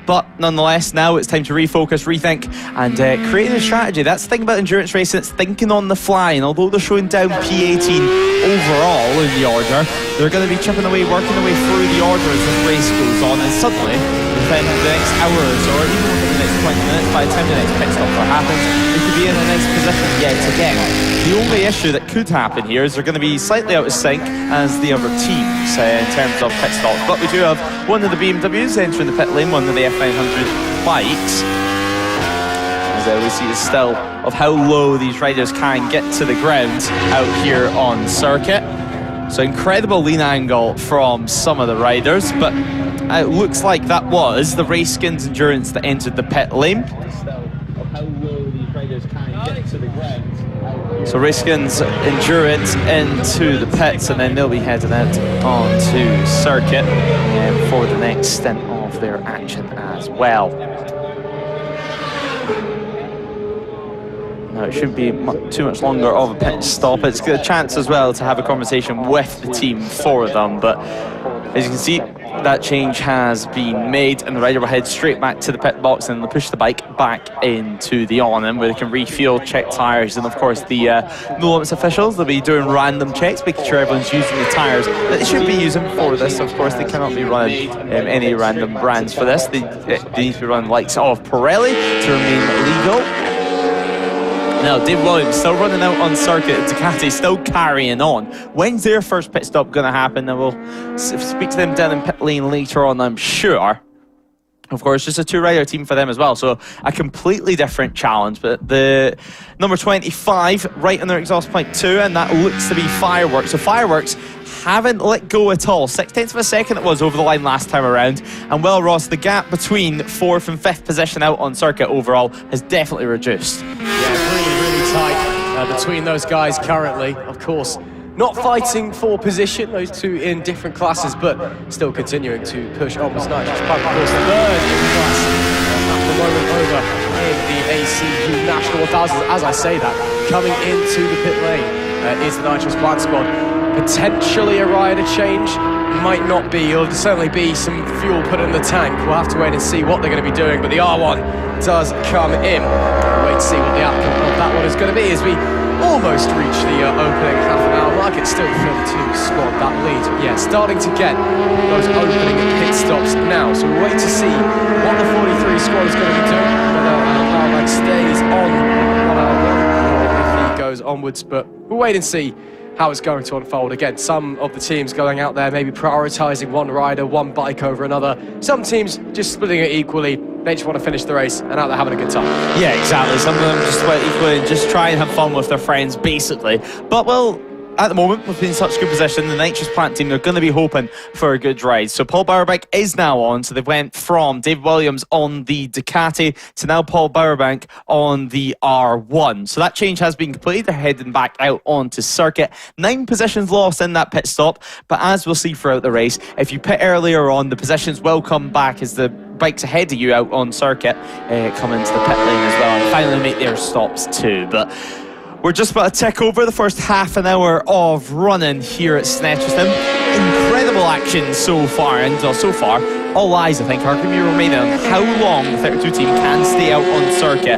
But nonetheless, now it's time to refocus, rethink, and create a strategy. That's the thing about endurance racing, it's thinking on the fly. And although they're showing down P18 overall in the order, they're going to be chipping away, working their way through the order as this race goes on. And suddenly, within the next hour or so, or even within the next 20 minutes, by the time the next pit stop happens, they could be in a nice position yet again. The only issue that could happen here is they're going to be slightly out of sync as the other teams in terms of pit stops. But we do have one of the BMWs entering the pit lane, one of the F900 bikes. As we see the still of how low these riders can get to the ground out here on circuit. So incredible lean angle from some of the riders, but it looks like that was the Race Skins Endurance that entered the pit lane. So Race Skins Endurance into the pits, and then they'll be heading out onto circuit for the next stint of their action as well. Now, it shouldn't be too much longer of a pit stop. It's a chance as well to have a conversation with the team for them, but as you can see, that change has been made, and the rider will head straight back to the pit box and they'll push the bike back into the on-in where they can refuel, check tyres, and of course the No Limits officials, they'll be doing random checks, making sure everyone's using the tyres that they should be using for this. Of course, they cannot be running any random brands for this. They need to be running likes of Pirelli to remain legal. Now, Dave Williams still running out on circuit. Ducati still carrying on. When's their first pit stop going to happen? And we'll speak to them down in pit lane later on, I'm sure. Of course, just a two-rider team for them as well, so a completely different challenge. But the number 25 right on their exhaust pipe too, and that looks to be Fireworks. So Fireworks haven't let go at all. 0.6 of a second it was over the line last time around. And well, Ross, the gap between 4th and 5th position out on circuit overall has definitely reduced. Yeah, really tight between those guys currently. Of course, not fighting for position, those two in different classes, but still continuing to push on with Nitrous Pump. Of course, 3rd in class at the moment over in the ACU National 1000. As I say that, coming into the pit lane is the Nitrous Plant Squad. Potentially a rider change, might not be. There'll certainly be some fuel put in the tank. We'll have to wait and see what they're going to be doing, but the R1 does come in. We'll wait to see what the outcome of that one is going to be as we almost reach the opening half an hour mark. It's still 32 squad that lead. Yeah, starting to get those opening pit stops now. So we'll wait to see what the 43 squad is going to be doing. Paddock stays on 1 hour if he goes onwards, but we'll wait and see how it's going to unfold. Again, some of the teams going out there maybe prioritising one rider, one bike over another. Some teams just splitting it equally. They just want to finish the race and out there having a good time. Yeah, exactly. Some of them just split equally and just try and have fun with their friends, basically. But, well, at the moment, we've been in such a good position, the Nitrous Plant team, they're going to be hoping for a good ride. So Paul Bowerbank is now on, so they went from Dave Williams on the Ducati to now Paul Bowerbank on the R1. So that change has been completed. They're heading back out onto circuit. 9 positions lost in that pit stop, but as we'll see throughout the race, if you pit earlier on, the positions will come back as the bikes ahead of you out on circuit come into the pit lane as well and finally make their stops too. But we're just about to tick over the first half an hour of running here at Snetterton. Incredible action so far, and so far, all eyes, I think, are going to be remaining on how long the 32 team can stay out on circuit.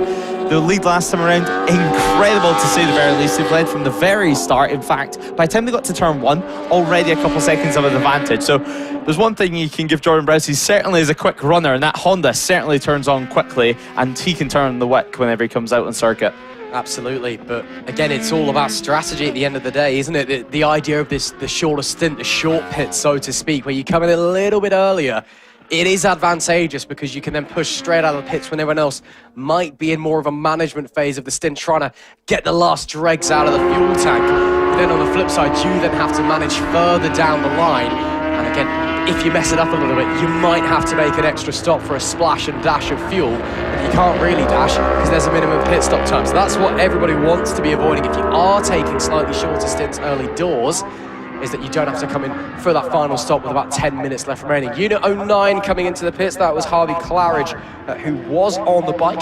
The lead last time around, incredible to say the very least. They've led from the very start. In fact, by the time they got to turn 1, already a couple seconds of an advantage. So there's one thing you can give Jordan Browse, he certainly is a quick runner, and that Honda certainly turns on quickly, and he can turn the wick whenever he comes out on circuit. Absolutely, but again, it's all about strategy at the end of the day, isn't it? The idea of this, the shorter stint, the short pit, so to speak, where you come in a little bit earlier, it is advantageous because you can then push straight out of the pits when everyone else might be in more of a management phase of the stint, trying to get the last dregs out of the fuel tank. But then on the flip side, you then have to manage further down the line, and again, if you mess it up a little bit, you might have to make an extra stop for a splash and dash of fuel, and you can't really dash because there's a minimum pit stop time. So that's what everybody wants to be avoiding. If you are taking slightly shorter stints early doors, is that you don't have to come in for that final stop with about 10 minutes left remaining. Unit 09 coming into the pits, that was Harvey Claridge, who was on the bike.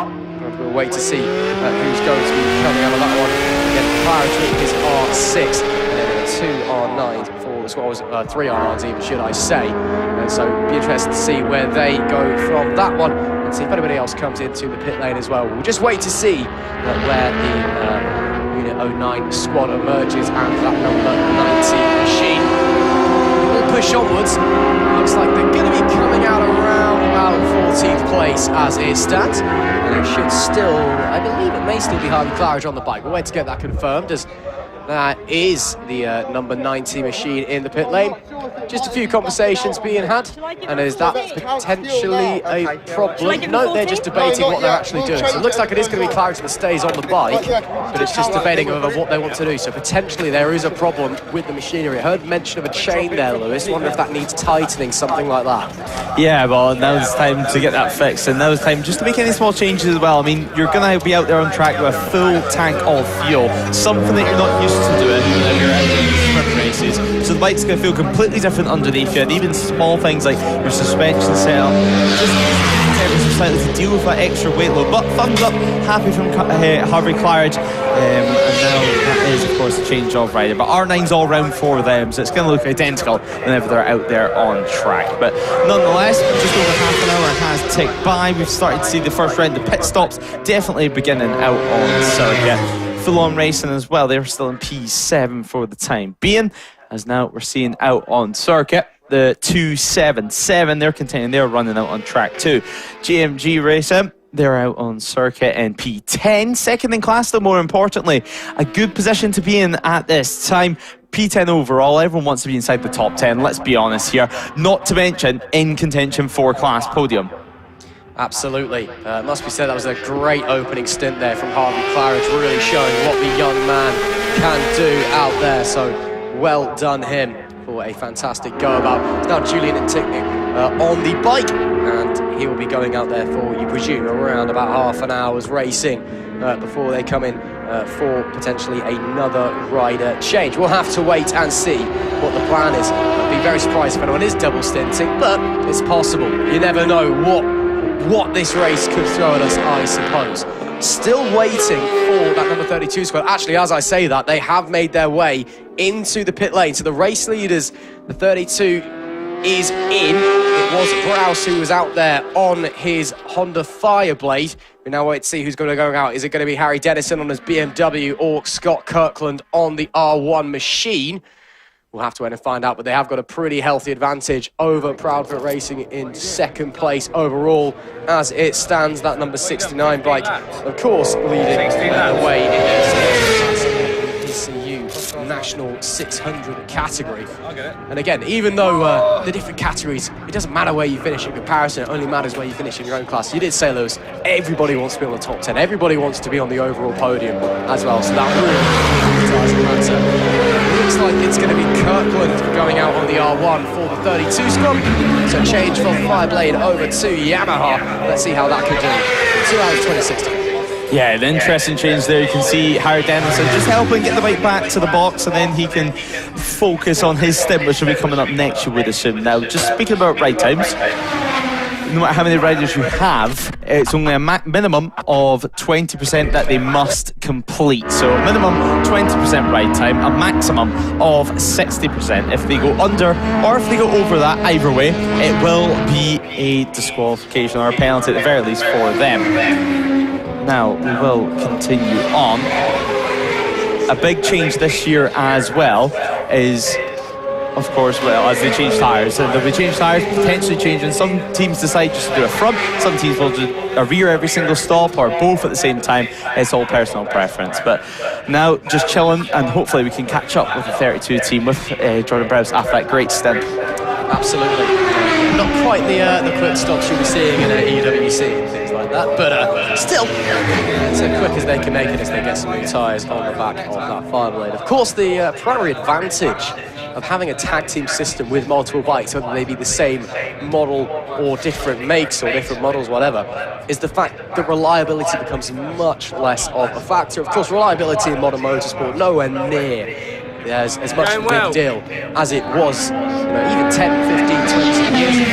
We'll wait to see who's going to be coming out of that one. Again, Claridge with his R6, and then 2 R9 for the squads, 3 R1s even, should I say. And so be interested to see where they go from that one and see if anybody else comes into the pit lane as well. We'll just wait to see where the Unit 09 squad emerges and that number 90 machine. We'll push onwards. Looks like they're going to be coming out around about 14th place as it stands. And it should still, I believe it may still be Harvey Claridge on the bike. We'll wait to get that confirmed, as that is the number 90 machine in the pit lane. Just a few conversations being had, and is that potentially a problem? No, they're just debating what they're actually doing. So it looks like it is going to be Claridge that stays on the bike, but it's just debating over what they want to do. So potentially there is a problem with the machinery. I heard mention of a chain there, Lewis. Wonder if that needs tightening, something like that. Yeah, well, now it's time to get that fixed, and now it's time just to make any small changes as well. I mean, you're going to be out there on track with a full tank of fuel, something that you're not used to doing when you're out in sprint races. So the bike's going to feel completely different underneath you, and even small things like your suspension setup, just slightly to deal with that extra weight load. But thumbs up, happy from Harvey Claridge, and now that is of course a change of rider. But R9's all round for them, so it's going to look identical whenever they're out there on track. But nonetheless, just over half an hour has ticked by. We've started to see the first round of pit stops definitely beginning out on circuit. Full-on racing as well. They're still in P7 for the time being, as now we're seeing out on circuit the 277. They're containing, they're running out on track 2. GMG Racing, they're out on circuit in P10, second in class though, more importantly. A good position to be in at this time. P10 overall, everyone wants to be inside the top 10, let's be honest here. Not to mention in contention for class podium. Absolutely. Must be said, that was a great opening stint there from Harvey Claridge, really showing what the young man can do out there. So well done him for a fantastic go about. It's now Julian Antickney on the bike, and he will be going out there for, you presume, around about half an hour's racing before they come in for potentially another rider change. We'll have to wait and see what the plan is. I'd be very surprised if anyone is double stinting, but it's possible. You never know what this race could throw at us, I suppose. Still waiting for that number 32 squad. Actually, as I say that, they have made their way into the pit lane. So the race leaders, the 32 is in. It was Browse who was out there on his Honda Fireblade. We now wait to see who's going to go out. Is it going to be Harry Dennison on his BMW or Scott Kirkland on the R1 machine? We'll have to wait and find out, but they have got a pretty healthy advantage over Proudfoot Racing in second place overall. As it stands, that number 69 bike, of course, leading the way in the DCU National 600 category. And again, even though the different categories, it doesn't matter where you finish in comparison, it only matters where you finish in your own class. You did say, Lewis, everybody wants to be on the top 10. Everybody wants to be on the overall podium as well, so that really does matter. Looks like it's going to be Kirkland going out on the R1 for the 32 squad. So change from Fireblade over to Yamaha. Let's see how that can do. 2 hours 26. Yeah, an interesting change there. You can see Harry Dennison just helping get the bike back to the box, and then he can focus on his stint, which will be coming up next, you would assume. Now, just speaking about ride times, no matter how many riders you have, it's only a minimum of 20% that they must complete. So a minimum 20% ride time, a maximum of 60%. If they go under or if they go over that, either way, it will be a disqualification or a penalty at the very least for them. Now, we will continue on. A big change this year as well is, of course, well, as they change tyres. So they'll be changed tyres, potentially changing. Some teams decide just to do a front, some teams will do a rear every single stop, or both at the same time. It's all personal preference. But now, just chilling, and hopefully we can catch up with the 32 team with Jordan Browse after that great stint. Absolutely. Not quite the quick stops you'll be seeing in EWC and things like that, but still, it's as quick as they can make it as they get some new tyres on the back of that Fireblade. Of course, the primary advantage of having a tag team system with multiple bikes, whether they be the same model or different makes or different models, whatever, is the fact that reliability becomes much less of a factor. Of course, reliability in modern motorsport nowhere near as much of a big deal as it was, even 10, 15, 20 years ago.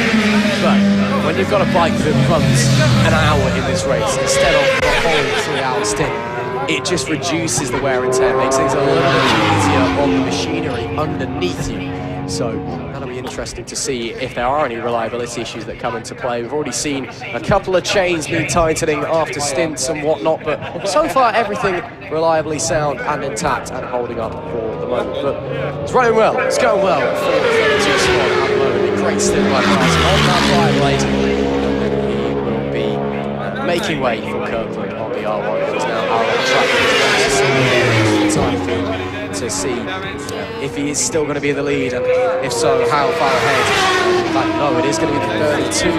But when you've got a bike that runs an hour in this race instead of a whole 3 hour stint, it just reduces the wear and tear, makes things a little bit easier on the machinery underneath you. So that'll be interesting to see if there are any reliability issues that come into play. We've already seen a couple of chains need tightening after stints and whatnot, but so far everything reliably sound and intact and holding up for the moment. But it's running well, it's going well for the 32 squad at the moment. A great stint by Bryson on that 5 lane. He will be making way for Kirkland on the R1. He's now out on track to see if he is still going to be in the lead, and if so, how far ahead. In fact, no, it is going to be the 32.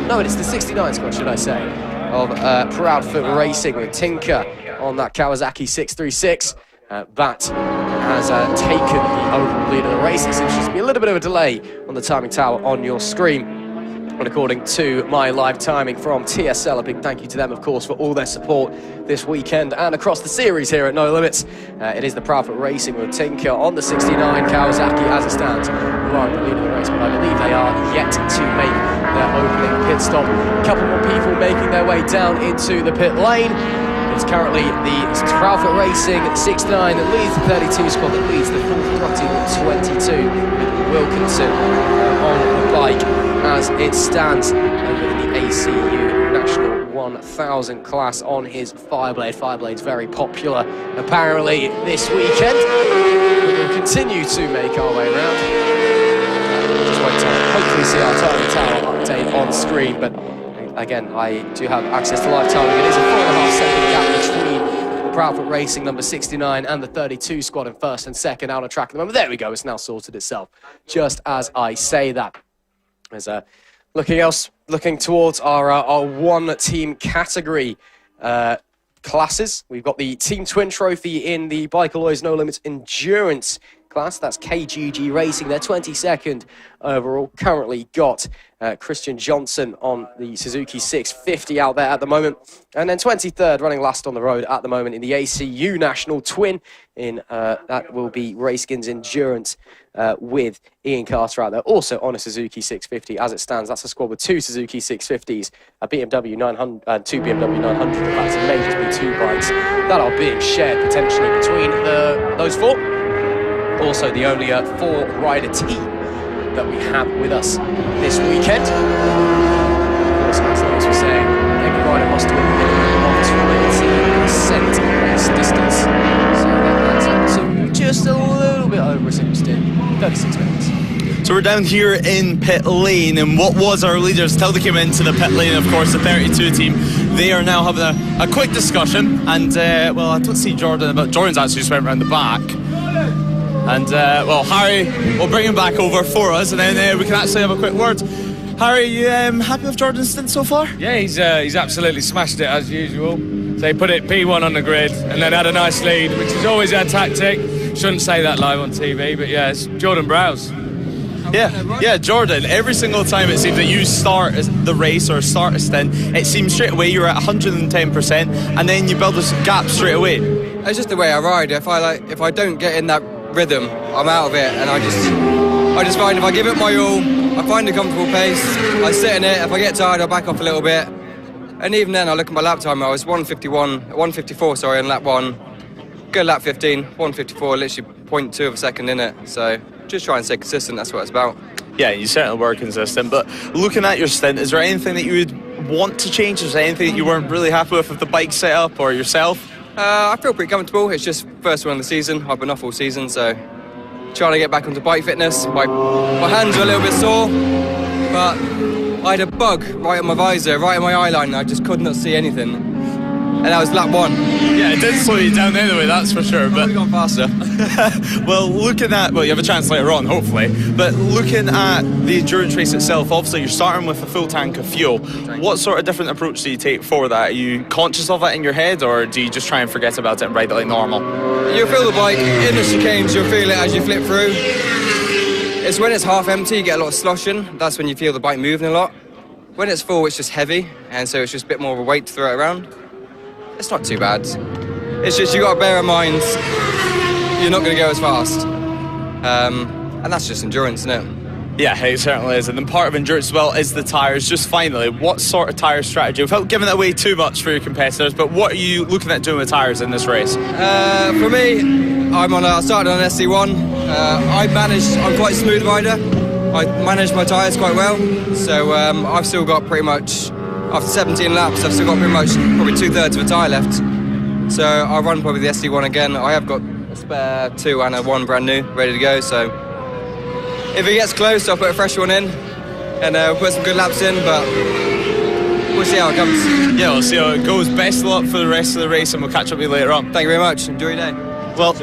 No, it is the 69 squad, should I say, of Proudfoot Racing with Tinker on that Kawasaki 636. That has taken the overall lead of the race. There seems to be a little bit of a delay on the timing tower on your screen. And according to my live timing from TSL, a big thank you to them, of course, for all their support this weekend and across the series here at No Limits. It is the Proudfoot Racing with Tinker on the 69 Kawasaki as it stands, who are the lead of the race, but I believe they are yet to make their opening pit stop. A couple more people making their way down into the pit lane. It's currently the Proudfoot Racing 69 that leads the 32 squad, that leads the full throttle 22 with Wilkinson on the bike as it stands over in the ACU National 1000 class on his Fireblade. Fireblade's very popular apparently this weekend. We'll continue to make our way around. Just wait to hopefully see our timing tower update on screen, but again, I do have access to live timing. It is a 4.5 second gap between the Proudfoot Racing number 69 and the 32 squad in first and second out on track at the moment. There we go, it's now sorted itself, just as I say that. There's looking towards our one team category classes. We've got the Team Twin Trophy in the Bike Alloys No Limits Endurance class. That's KGG Racing, their 22nd overall. Currently got Christian Johnson on the Suzuki 650 out there at the moment. And then 23rd, running last on the road at the moment in the ACU National Twin. That will be Racekins Endurance with Ian Carter out there. Also on a Suzuki 650 as it stands. That's a squad with two Suzuki 650s, a BMW 900, two BMW 900. In fact, it may just be two bikes that are being shared potentially between those four. Also the only four-rider team that we have with us this weekend. Of course, as Lewis was saying, every rider must do a minimum of 20% less distance. So that adds up to just a little bit over a single stint, 36 minutes. So we're down here in pit lane, and what was our leaders till they came into the pit lane, of course, the 32 team. They are now having a quick discussion, and well, I don't see Jordan, but Jordan's actually just went around the back. And well, Harry, we'll bring him back over for us, and then we can actually have a quick word. Harry, you happy with Jordan's stint so far? Yeah, he's absolutely smashed it as usual. So he put it P1 on the grid and then had a nice lead, which is always our tactic. Shouldn't say that live on TV, but yeah, it's Jordan Browse. Yeah, Jordan, every single time it seems that you start the race or start a stint, it seems straight away you're at 110%, and then you build this gap straight away. It's just the way I ride. If I don't get in that rhythm, I'm out of it, and I just find if I give it my all, I find a comfortable pace, I sit in it. If I get tired, I'll back off a little bit, and even then I look at my lap time. I was 154 sorry, on lap 1, good lap 15, 154, literally 0.2 of a second in it. So just try and stay consistent, that's what it's about. Yeah, you certainly were consistent, but looking at your stint, is there anything that you would want to change? Is there anything that you weren't really happy with the bike setup or yourself? I feel pretty comfortable. It's just first one of the season. I've been off all season, so trying to get back onto bike fitness. My hands are a little bit sore, but I had a bug right on my visor, right on my eye line. I just could not see anything, and that was lap 1. Yeah, it did slow you down anyway, that's for sure. But we've gone faster. Well, you have a chance later on, hopefully. But looking at the endurance race itself, obviously you're starting with a full tank of fuel. What sort of different approach do you take for that? Are you conscious of it in your head, or do you just try and forget about it and ride it like normal? You'll feel the bike in the chicanes. You'll feel it as you flip through. It's when it's half empty, you get a lot of sloshing. That's when you feel the bike moving a lot. When it's full, it's just heavy, and so it's just a bit more of a weight to throw it around. It's not too bad. It's just you got to bear in mind you're not going to go as fast, and that's just endurance, isn't it? Yeah, it certainly is. And then part of endurance as well is the tyres. Just finally, what sort of tyre strategy, without giving it away too much for your competitors, but what are you looking at doing with tyres in this race? For me, I started on SC1. I'm quite a smooth rider. I manage my tyres quite well. So I've still got pretty much, after 17 laps, I've still got probably 2/3 of a tyre left. So I'll run probably the SC1 again. I have got a spare 2 and a 1 brand new, ready to go. So if it gets close, I'll put a fresh one in and we'll put some good laps in, but we'll see how it comes. Yeah, we'll see how it goes. Best of luck for the rest of the race, and we'll catch up with you later on. Thank you very much. Enjoy your day. Well,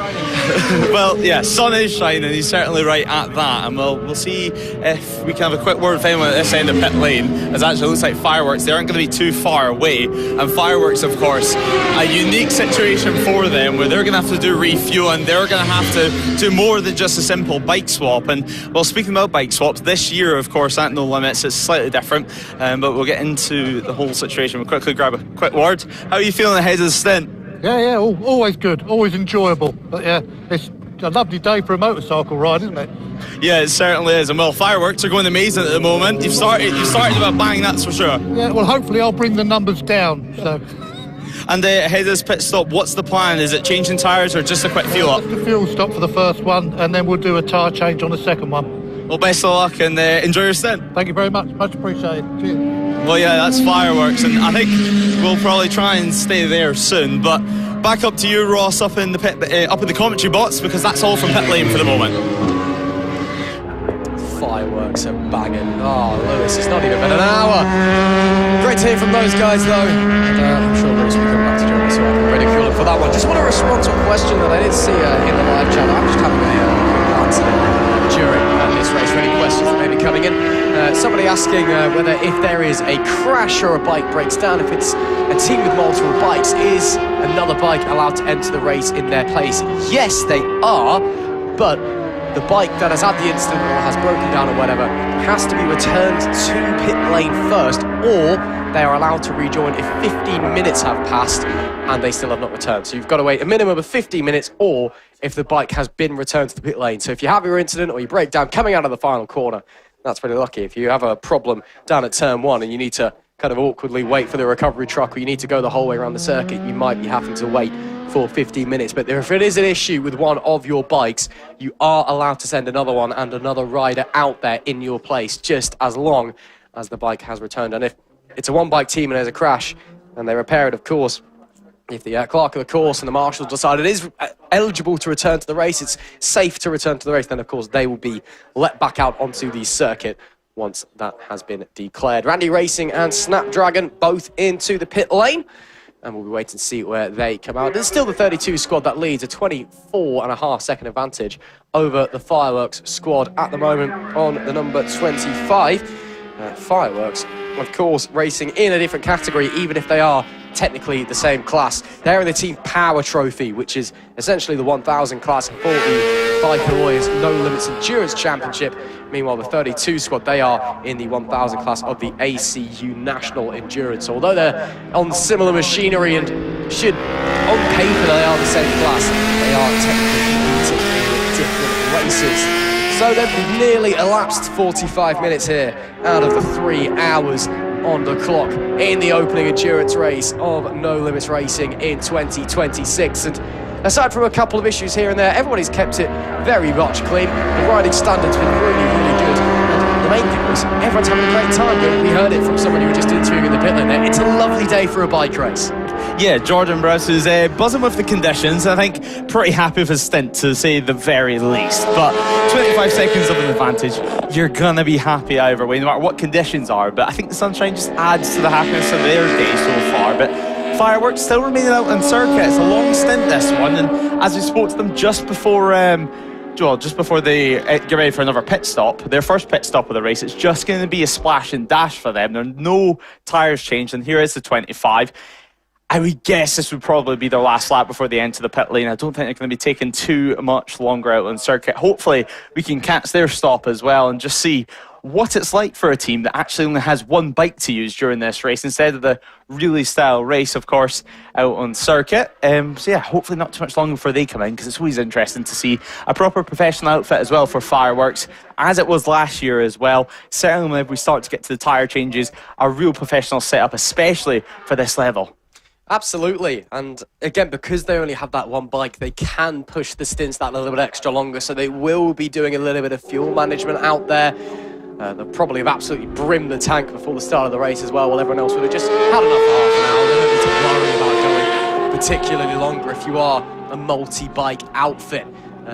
well, yeah, sun is shining. He's certainly right at that, and we'll see if we can have a quick word with anyone at this end of pit lane. As actually looks like Fireworks, they aren't going to be too far away, and Fireworks, of course, a unique situation for them where they're going to have to do refueling. They're going to have to do more than just a simple bike swap. And well, speaking about bike swaps, this year, of course, at No Limits, it's slightly different, but we'll get into the whole situation. We'll quickly grab a quick word. How are you feeling ahead of the stint? Yeah, always good, always enjoyable. But yeah, it's a lovely day for a motorcycle ride, isn't it? Yeah, it certainly is. And well, Fireworks are going amazing at the moment. You've started with a bang, that's for sure. Yeah, well, hopefully I'll bring the numbers down. So. And ahead of this pit stop, what's the plan? Is it changing tyres or just a quick fuel up? Just a fuel stop for the first one, and then we'll do a tyre change on the second one. Well, best of luck and enjoy your stint. Thank you very much appreciated. Cheers. Well, yeah, that's Fireworks, and I think we'll probably try and stay there soon. But back up to you, Ross, up in the pit, up in the commentary box, because that's all from pit lane for the moment. Fireworks are banging. Oh, Lewis, it's not even been an hour. Great to hear from those guys, though. And, I'm sure Lewis will come back to join us, so I can ridicule him for that one. Just want to respond to a question that I did see in the live chat. I'm just having a quick glance at it during this race for any questions that may be coming in. Somebody asking whether if there is a crash or a bike breaks down, if it's a team with multiple bikes, is another bike allowed to enter the race in their place? Yes, they are, but the bike that has had the incident or has broken down or whatever has to be returned to pit lane first, or they are allowed to rejoin if 15 minutes have passed and they still have not returned. So you've got to wait a minimum of 15 minutes, or if the bike has been returned to the pit lane. So if you have your incident or you break down coming out of the final corner, that's pretty lucky. If you have a problem down at turn 1 and you need to kind of awkwardly wait for the recovery truck, or you need to go the whole way around the circuit, you might be having to wait for 15 minutes. But if it is an issue with one of your bikes, you are allowed to send another one and another rider out there in your place, just as long as the bike has returned. And if it's a one-bike team and there's a crash and they repair it, of course, if the clerk of the course and the marshals decide it is eligible to return to the race, it's safe to return to the race, then of course they will be let back out onto the circuit once that has been declared. Randy Racing and Snapdragon both into the pit lane, and we'll be waiting to see where they come out. There's still the 32 squad that leads, a 24.5-second advantage over the Fireworks squad at the moment on the number 25. Fireworks, of course, racing in a different category, even if they are technically the same class. They're in the Team Power Trophy, which is essentially the 1,000 class for the Bike Alloys No Limits Endurance Championship. Meanwhile, the 32 squad, they are in the 1,000 class of the ACU National Endurance. Although they're on similar machinery and should, on paper, they are the same class, they are technically competing in different races. So they've nearly elapsed 45 minutes here out of the 3 hours on the clock in the opening endurance race of No Limits Racing in 2026. And aside from a couple of issues here and there, everybody's kept it very much clean. The riding standard's been really, really good. And the main thing was everyone's having a great time. We heard it from somebody who was just interviewing in the pit lane there. It's a lovely day for a bike race. Yeah, Jordan Bruce is buzzing with the conditions. I think pretty happy with his stint, to say the very least. But 25 seconds of an advantage, you're going to be happy either way, no matter what conditions are. But I think the sunshine just adds to the happiness of their day so far. But Fireworks still remaining out on circuit. It's a long stint, this one. And as we spoke to them just before they get ready for another pit stop, their first pit stop of the race, it's just going to be a splash and dash for them. There are no tyres changed, and here is the 25. I would guess this would probably be their last lap before they enter the pit lane. I don't think they're going to be taking too much longer out on circuit. Hopefully, we can catch their stop as well and just see what it's like for a team that actually only has one bike to use during this race instead of the really style race, of course, out on circuit. So yeah, hopefully not too much longer before they come in, because it's always interesting to see a proper professional outfit as well for fireworks, as it was last year as well. Certainly whenever we start to get to the tyre changes, a real professional setup, especially for this level. Absolutely, and again, because they only have that one bike, they can push the stints that little bit extra longer, so they will be doing a little bit of fuel management out there. They'll probably have absolutely brimmed the tank before the start of the race as well, while everyone else would have just had enough for half an hour. They don't need to worry about going particularly longer if you are a multi-bike outfit.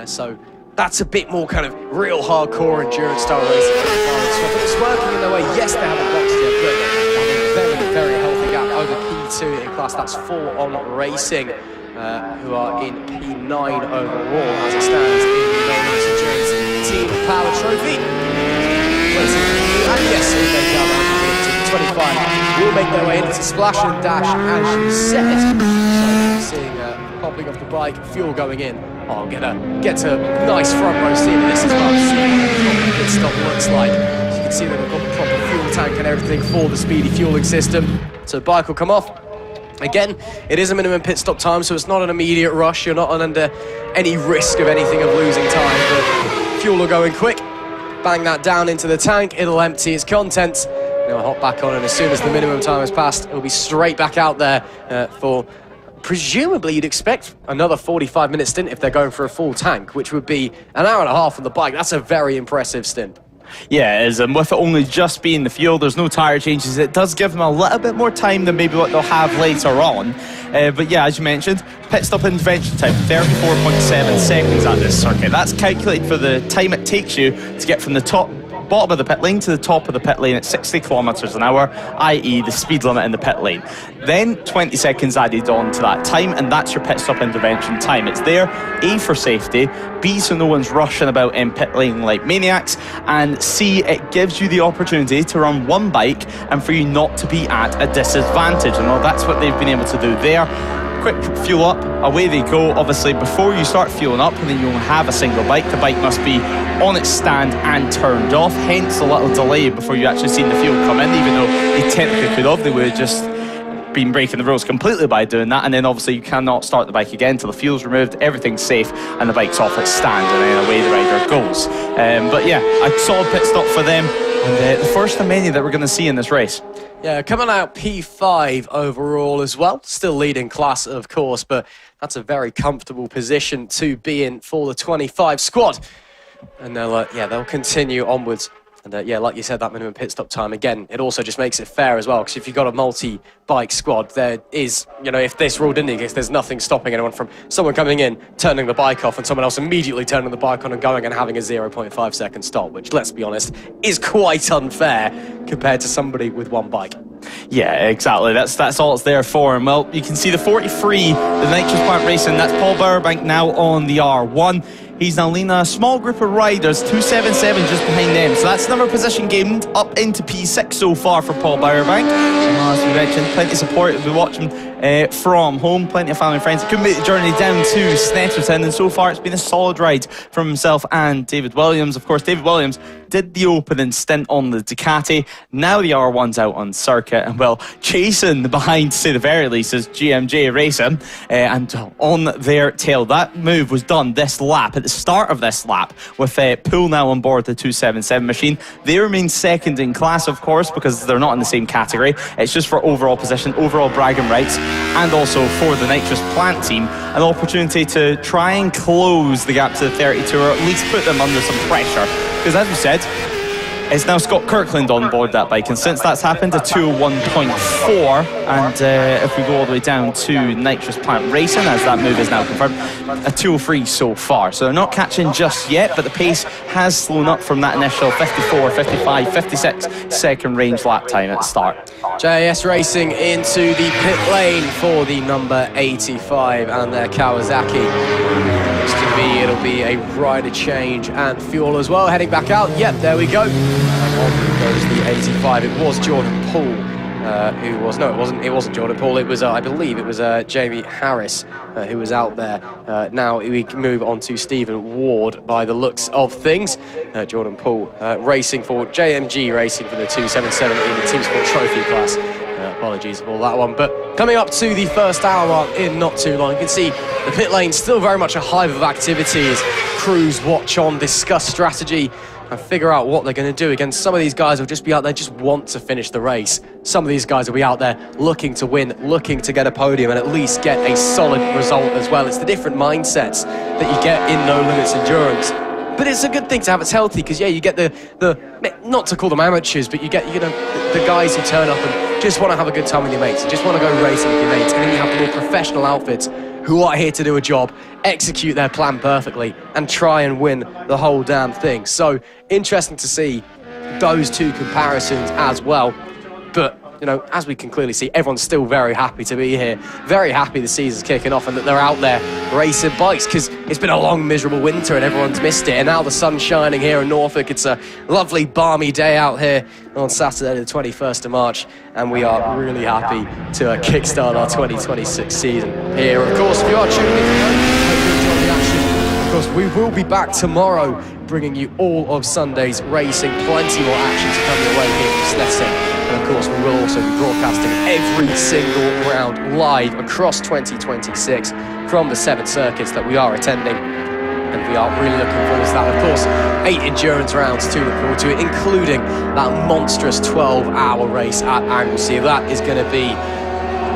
So that's a bit more kind of real hardcore endurance style racing. So if it's working in their way, yes, they haven't boxed yet, but a very, very healthy gap over P2 in class. That's 4 on Racing, who are in P9 overall as it stands in the No Limits Endurance Team Power Trophy. And yes, they come out to 25. Will make their way into Splash and Dash, as you said. So seeing popping off the bike, fuel going in. Oh, get to nice front row seat. This is what the pit stop looks like. As you can see, they've got the proper fuel tank and everything for the speedy fueling system. So the bike will come off. Again, it is a minimum pit stop time, so it's not an immediate rush. You're not under any risk of anything of losing time, but fuel will go in quick. Bang that down into the tank, it'll empty its contents, and it'll hop back on, and as soon as the minimum time has passed, it'll be straight back out there for, presumably you'd expect another 45-minute stint if they're going for a full tank, which would be an hour and a half on the bike. That's a very impressive stint. Yeah, it is, and with it only just being the fuel, there's no tyre changes, it does give them a little bit more time than maybe what they'll have later on. But yeah, as you mentioned, pit stop intervention time, 34.7 seconds at this circuit. That's calculated for the time it takes you to get from the bottom of the pit lane to the top of the pit lane at 60 kilometres an hour, i.e. the speed limit in the pit lane. Then 20 seconds added on to that time, and that's your pit stop intervention time. It's there, A, for safety, B, so no one's rushing about in pit lane like maniacs, and C, it gives you the opportunity to run one bike and for you not to be at a disadvantage. And well, that's what they've been able to do there. Quick fuel up, away they go. Obviously, before you start fueling up, and then you only have a single bike, the bike must be on its stand and turned off, hence a little delay before you actually seen the fuel come in, even though they technically could have. They would have just been breaking the rules completely by doing that, and then obviously you cannot start the bike again until the fuel's removed, everything's safe, and the bike's off its stand, and then away the rider goes. But yeah, a solid pit stop for them, and the first of many that we're going to see in this race. Yeah, coming out P5 overall as well. Still leading class, of course, but that's a very comfortable position to be in for the 25 squad. And they'll continue onwards. And yeah, like you said, that minimum pit stop time, again, it also just makes it fair as well, because if you've got a multi-bike squad, there is, if this rule didn't exist, there's nothing stopping anyone from someone coming in, turning the bike off, and someone else immediately turning the bike on and going and having a 0.5 second stop, which, let's be honest, is quite unfair compared to somebody with one bike. Yeah, exactly. That's all it's there for. And well, you can see the 43, the Nitrous Plant Racing, that's Paul Bowerbank now on the R1. He's now leading a small group of riders, 277 just behind them. So that's another position gained up into P6 so far for Paul Bowerbank. As we mentioned, plenty of support. We'll be watching from home, plenty of family and friends. Couldn't make the journey down to Snetterton, and so far it's been a solid ride from himself and David Williams. Of course, David Williams did the opening stint on the Ducati. Now the R1's out on circuit, and well, chasing behind, to say the very least, is GMJ Racing, and on their tail. That move was done this lap, at the start of this lap, with Poole now on board the 277 machine. They remain second in class, of course, because they're not in the same category. It's just for overall position, overall bragging rights, and also for the Nitrous Plant team, an opportunity to try and close the gap to the 32, or at least put them under some pressure. Because as we said, it's now Scott Kirkland on board that bike, and since that's happened, a 201.4, and if we go all the way down to Nitrous Plant Racing, as that move is now confirmed, a 203 so far. So they're not catching just yet, but the pace has slowed up from that initial 54, 55, 56 second range lap time at the start. JAS Racing into the pit lane for the number 85 and their Kawasaki. It'll be a rider change and fuel as well. Heading back out. Yep, there we go. And on goes the 85. It was Jordan Poole It wasn't Jordan Paul. It was, I believe, it was Jamie Harris who was out there. Now we can move on to Stephen Ward by the looks of things. Jordan Paul racing for JMG Racing for the 277 in the Team Sport Trophy class. Apologies for that one. But coming up to the first hour mark in not too long, you can see the pit lane still very much a hive of activity as crews watch on, discuss strategy, and figure out what they're going to do against some of these guys who'll just be out there, just want to finish the race. Some of these guys will be out there looking to win, looking to get a podium and at least get a solid result as well. It's the different mindsets that you get in No Limits Endurance. But it's a good thing to have. It's healthy because, yeah, you get the not to call them amateurs, but you get, you know, the guys who turn up and just want to have a good time with your mates, just want to go racing with your mates. And then you have the more professional outfits who are here to do a job, execute their plan perfectly, and try and win the whole damn thing. So, interesting to see those two comparisons as well. But, you know, as we can clearly see, everyone's still very happy to be here, very happy the season's kicking off and that they're out there racing bikes, because it's been a long, miserable winter and everyone's missed it. And now the sun's shining here in Norfolk. It's a lovely, balmy day out here on Saturday, the 21st of March, and we are really happy to kickstart our 2026 season here. Of course, if you are tuning in, hope you enjoy the action. Of course, we will be back tomorrow, bringing you all of Sunday's racing, plenty more action to come your way here from Snetterton. And of course, we will also be broadcasting every single round live across 2026 from the 7 circuits that we are attending. And we are really looking forward to that. Of course, 8 endurance rounds to look forward to, including that monstrous 12-hour race at Anglesey. That is going to be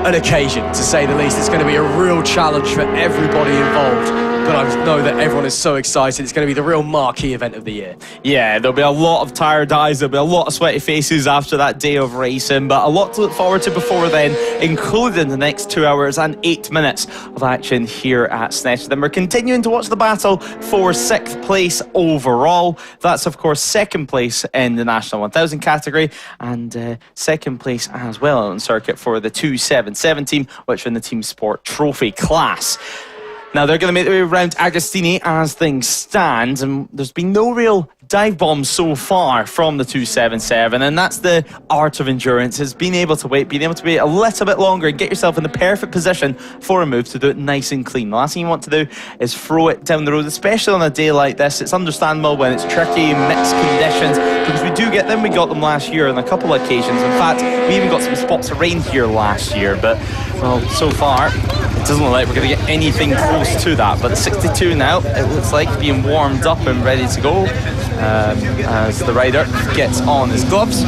an occasion, to say the least. It's going to be a real challenge for everybody involved. But I know that everyone is so excited. It's going to be the real marquee event of the year. Yeah, there'll be a lot of tired eyes, there'll be a lot of sweaty faces after that day of racing, but a lot to look forward to before then, including the next 2 hours and 8 minutes of action here at Snetterton. We're continuing to watch the battle for 6th place overall. That's, of course, 2nd place in the National 1000 category and 2nd place as well on circuit for the 277 team, which are in the Team Sport Trophy class. Now, they're going to make their way around Agostini as things stand, and there's been no real dive bombs so far from the 277, and that's the art of endurance, is being able to wait a little bit longer and get yourself in the perfect position for a move to do it nice and clean. The last thing you want to do is throw it down the road, especially on a day like this. It's understandable when it's tricky, mixed conditions, because we do get them. We got them last year on a couple of occasions. In fact, we even got some spots of rain here last year, but, well, so far, it doesn't look like we're going to get anything close to that. But 62 now, it looks like, being warmed up and ready to go as the rider gets on his gloves.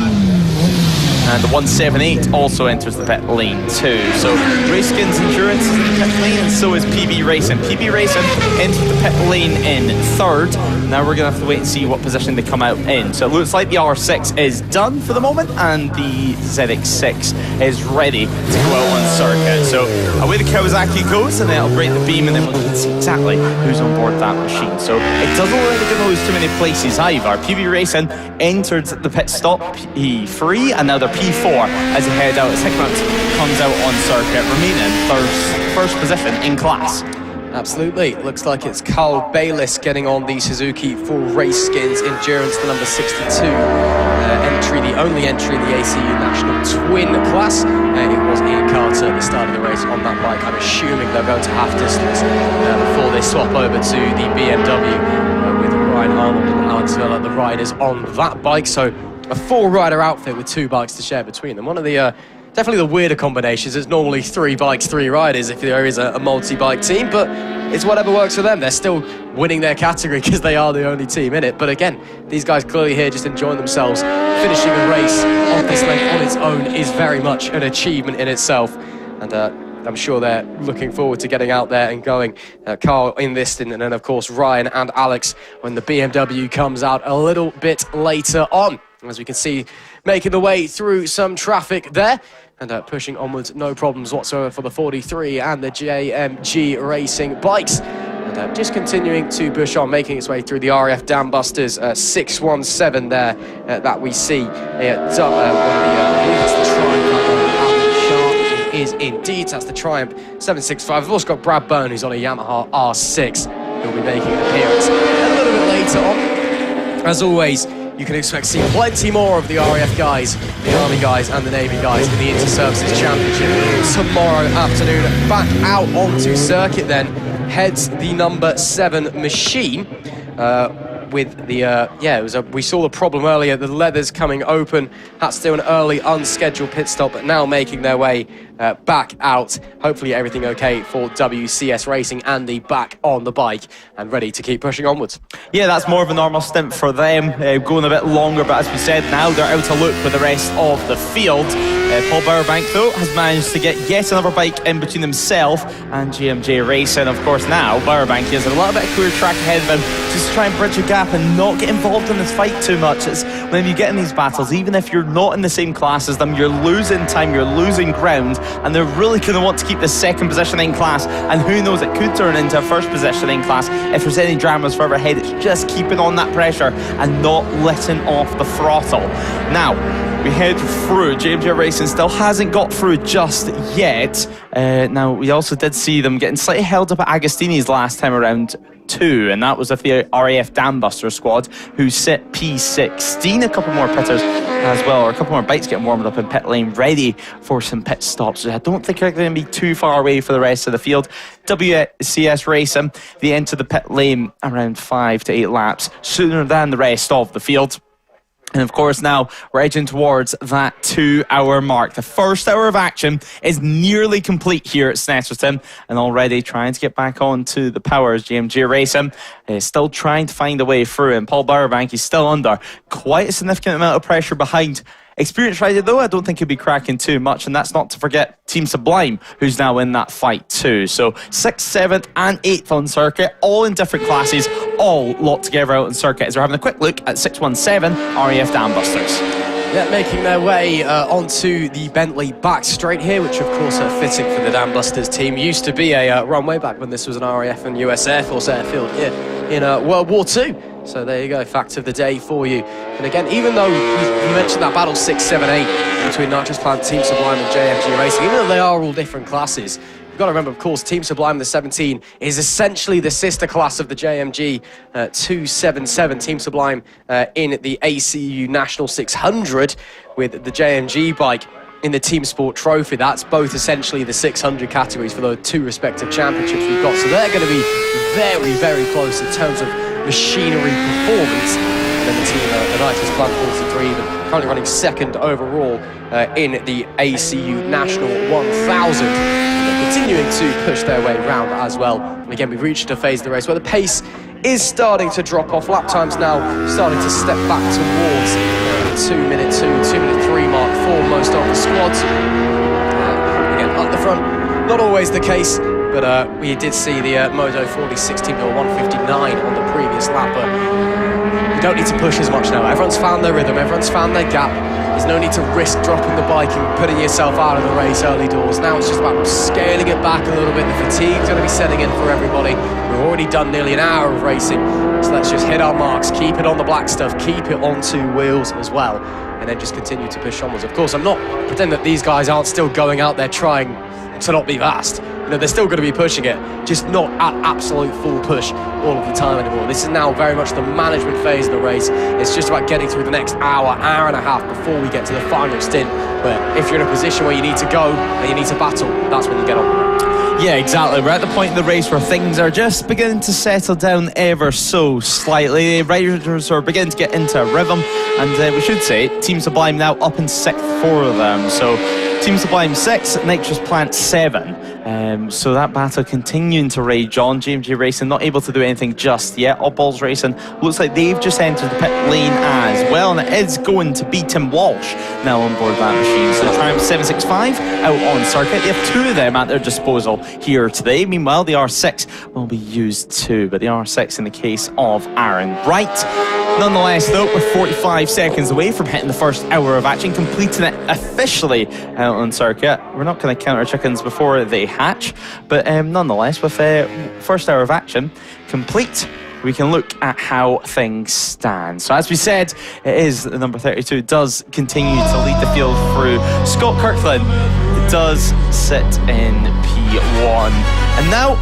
And the 178 also enters the pit lane too. So Racekins Endurance is in the pit lane, and so is PB Racing. PB Racing enters the pit lane in 3rd. Now we're going to have to wait and see what position they come out in. So it looks like the R6 is done for the moment, and the ZX6 is ready to go out on circuit. So away the Kawasaki goes, and then it'll break the beam, and then we'll see exactly who's on board that machine. So it doesn't look like they're going to lose too many places either. PB Racing entered the pit stop P3, and now they're P4 as they head out as Hickmont comes out on circuit, remaining first position in class. Absolutely. Looks like it's Carl Bayliss getting on the Suzuki for Racekins Endurance, the number 62 entry, the only entry in the ACU National Twin class. It was Ian Carter at the start of the race on that bike. I'm assuming they're going to half distance before they swap over to the BMW with Ryan Arnold and Alex Villa, the riders on that bike. So a 4-rider outfit with 2 bikes to share between them. One of the definitely the weirder combinations. It's normally 3 bikes, 3 riders if there is a multi-bike team, but it's whatever works for them. They're still winning their category because they are the only team in it. But again, these guys clearly here just enjoying themselves. Finishing a race on this length on its own is very much an achievement in itself. And I'm sure they're looking forward to getting out there and going. Carl in this, and then of course Ryan and Alex when the BMW comes out a little bit later on. As we can see, making the way through some traffic there and pushing onwards, no problems whatsoever for the 43 and the JMG Racing bikes. And just continuing to push on, making its way through the RAF Dambusters 617 there that we see. I believe it's the Triumph. It is indeed, that's the Triumph 765. We've also got Brad Byrne, who's on a Yamaha R6, who'll be making an appearance a little bit later on. As always, you can expect to see plenty more of the RAF guys, the Army guys and the Navy guys in the Inter-Services Championship tomorrow afternoon. Back out onto circuit then heads the number 7 machine. With the, we saw the problem earlier, the leathers coming open, had to do an early unscheduled pit stop, but now making their way back out. Hopefully everything okay for WCS Racing. Andy back on the bike and ready to keep pushing onwards. Yeah, that's more of a normal stint for them, going a bit longer, but as we said, now they're out to look with the rest of the field. Paul Bowerbank, though, has managed to get yet another bike in between himself and GMJ Racing. Of course, now Bowerbank is a little bit clear track ahead of him, just to try and bridge a gap and not get involved in this fight too much. It's when you get in these battles, even if you're not in the same class as them, you're losing time, you're losing ground, and they're really going to want to keep the second position in class, and who knows, it could turn into a first position in class if there's any dramas further ahead. It's just keeping on that pressure and not letting off the throttle. Now we head through. JMJ Racing still hasn't got through just yet. Now we also did see them getting slightly held up at Agostini's last time around too, and that was with the RAF Dambuster squad, who sit P16. A couple more pitters as well, or a couple more bikes getting warmed up in pit lane, ready for some pit stops. I don't think they're going to be too far away for the rest of the field. WCS Racing, they enter the pit lane around 5 to 8 laps sooner than the rest of the field. And of course, now we're edging towards that 2-hour mark. The first hour of action is nearly complete here at Snetterton, and already trying to get back onto the powers. GMG Racing is still trying to find a way through, and Paul Bowerbank is still under quite a significant amount of pressure behind. Experienced rider, though, I don't think he'll be cracking too much, and that's not to forget Team Sublime, who's now in that fight too. So 6th, 7th and 8th on circuit, all in different classes, all locked together out on circuit, as we're having a quick look at 617 RAF Dambusters. Yeah, making their way onto the Bentley back straight here, which of course are fitting for the Dambusters team. Used to be a runway back when this was an RAF and US Air Force airfield in World War II. So there you go, fact of the day for you. And again, even though you mentioned that battle 6, 7, 8 between Nitrous Plant, Team Sublime and JMG Racing, even though they are all different classes, you've got to remember, of course, Team Sublime, the 17, is essentially the sister class of the JMG 277. Team Sublime in the ACU National 600 with the JMG bike in the Team Sport Trophy. That's both essentially the 600 categories for the two respective championships we've got. So they're going to be very, very close in terms of machinery performance. And then the team, the Nitrous Plant 43, even currently running second overall in the ACU National 1000. They're continuing to push their way round as well. And again, we've reached a phase of the race where the pace is starting to drop off. Lap times now starting to step back towards the 2-minute 2, 2-minute 3 mark for most of the squads. Again, up the front, not always the case. But we did see the Moto 40 16 or 159 on the previous lap, but you don't need to push as much now. Everyone's found their rhythm, everyone's found their gap. There's no need to risk dropping the bike and putting yourself out of the race early doors. Now it's just about scaling it back a little bit. The fatigue's going to be setting in for everybody. We've already done nearly an hour of racing, so let's just hit our marks, keep it on the black stuff, keep it on 2 wheels as well, and then just continue to push onwards. Of course, I'm not pretending that these guys aren't still going out there trying to not be fast. You know, they're still going to be pushing it, just not at absolute full push all of the time anymore. This is now very much the management phase of the race. It's just about getting through the next hour, hour and a half before we get to the final stint, where if you're in a position where you need to go and you need to battle, that's when you get on. Yeah, exactly. We're at the point in the race where things are just beginning to settle down ever so slightly. Riders are beginning to get into a rhythm, and we should say Team Sublime now up in 6th for them. So Team Sublime 6, Nitrous Plant 7. So that battle continuing to rage on. JMG Racing not able to do anything just yet. Oddballs Racing looks like they've just entered the pit lane as well, and it is going to be Tim Walsh now on board that machine. So Triumph 765 out on circuit. They have 2 of them at their disposal here today. Meanwhile, the R6 will be used too, but the R6 in the case of Aaron Wright. Nonetheless, though, we're 45 seconds away from hitting the first hour of action, completing it officially out on circuit. We're not going to count our chickens before they hatch, but nonetheless, with first hour of action complete, we can look at how things stand. So as we said, it is the number 32 does continue to lead the field through. Scott Kirkland does sit in P1. And now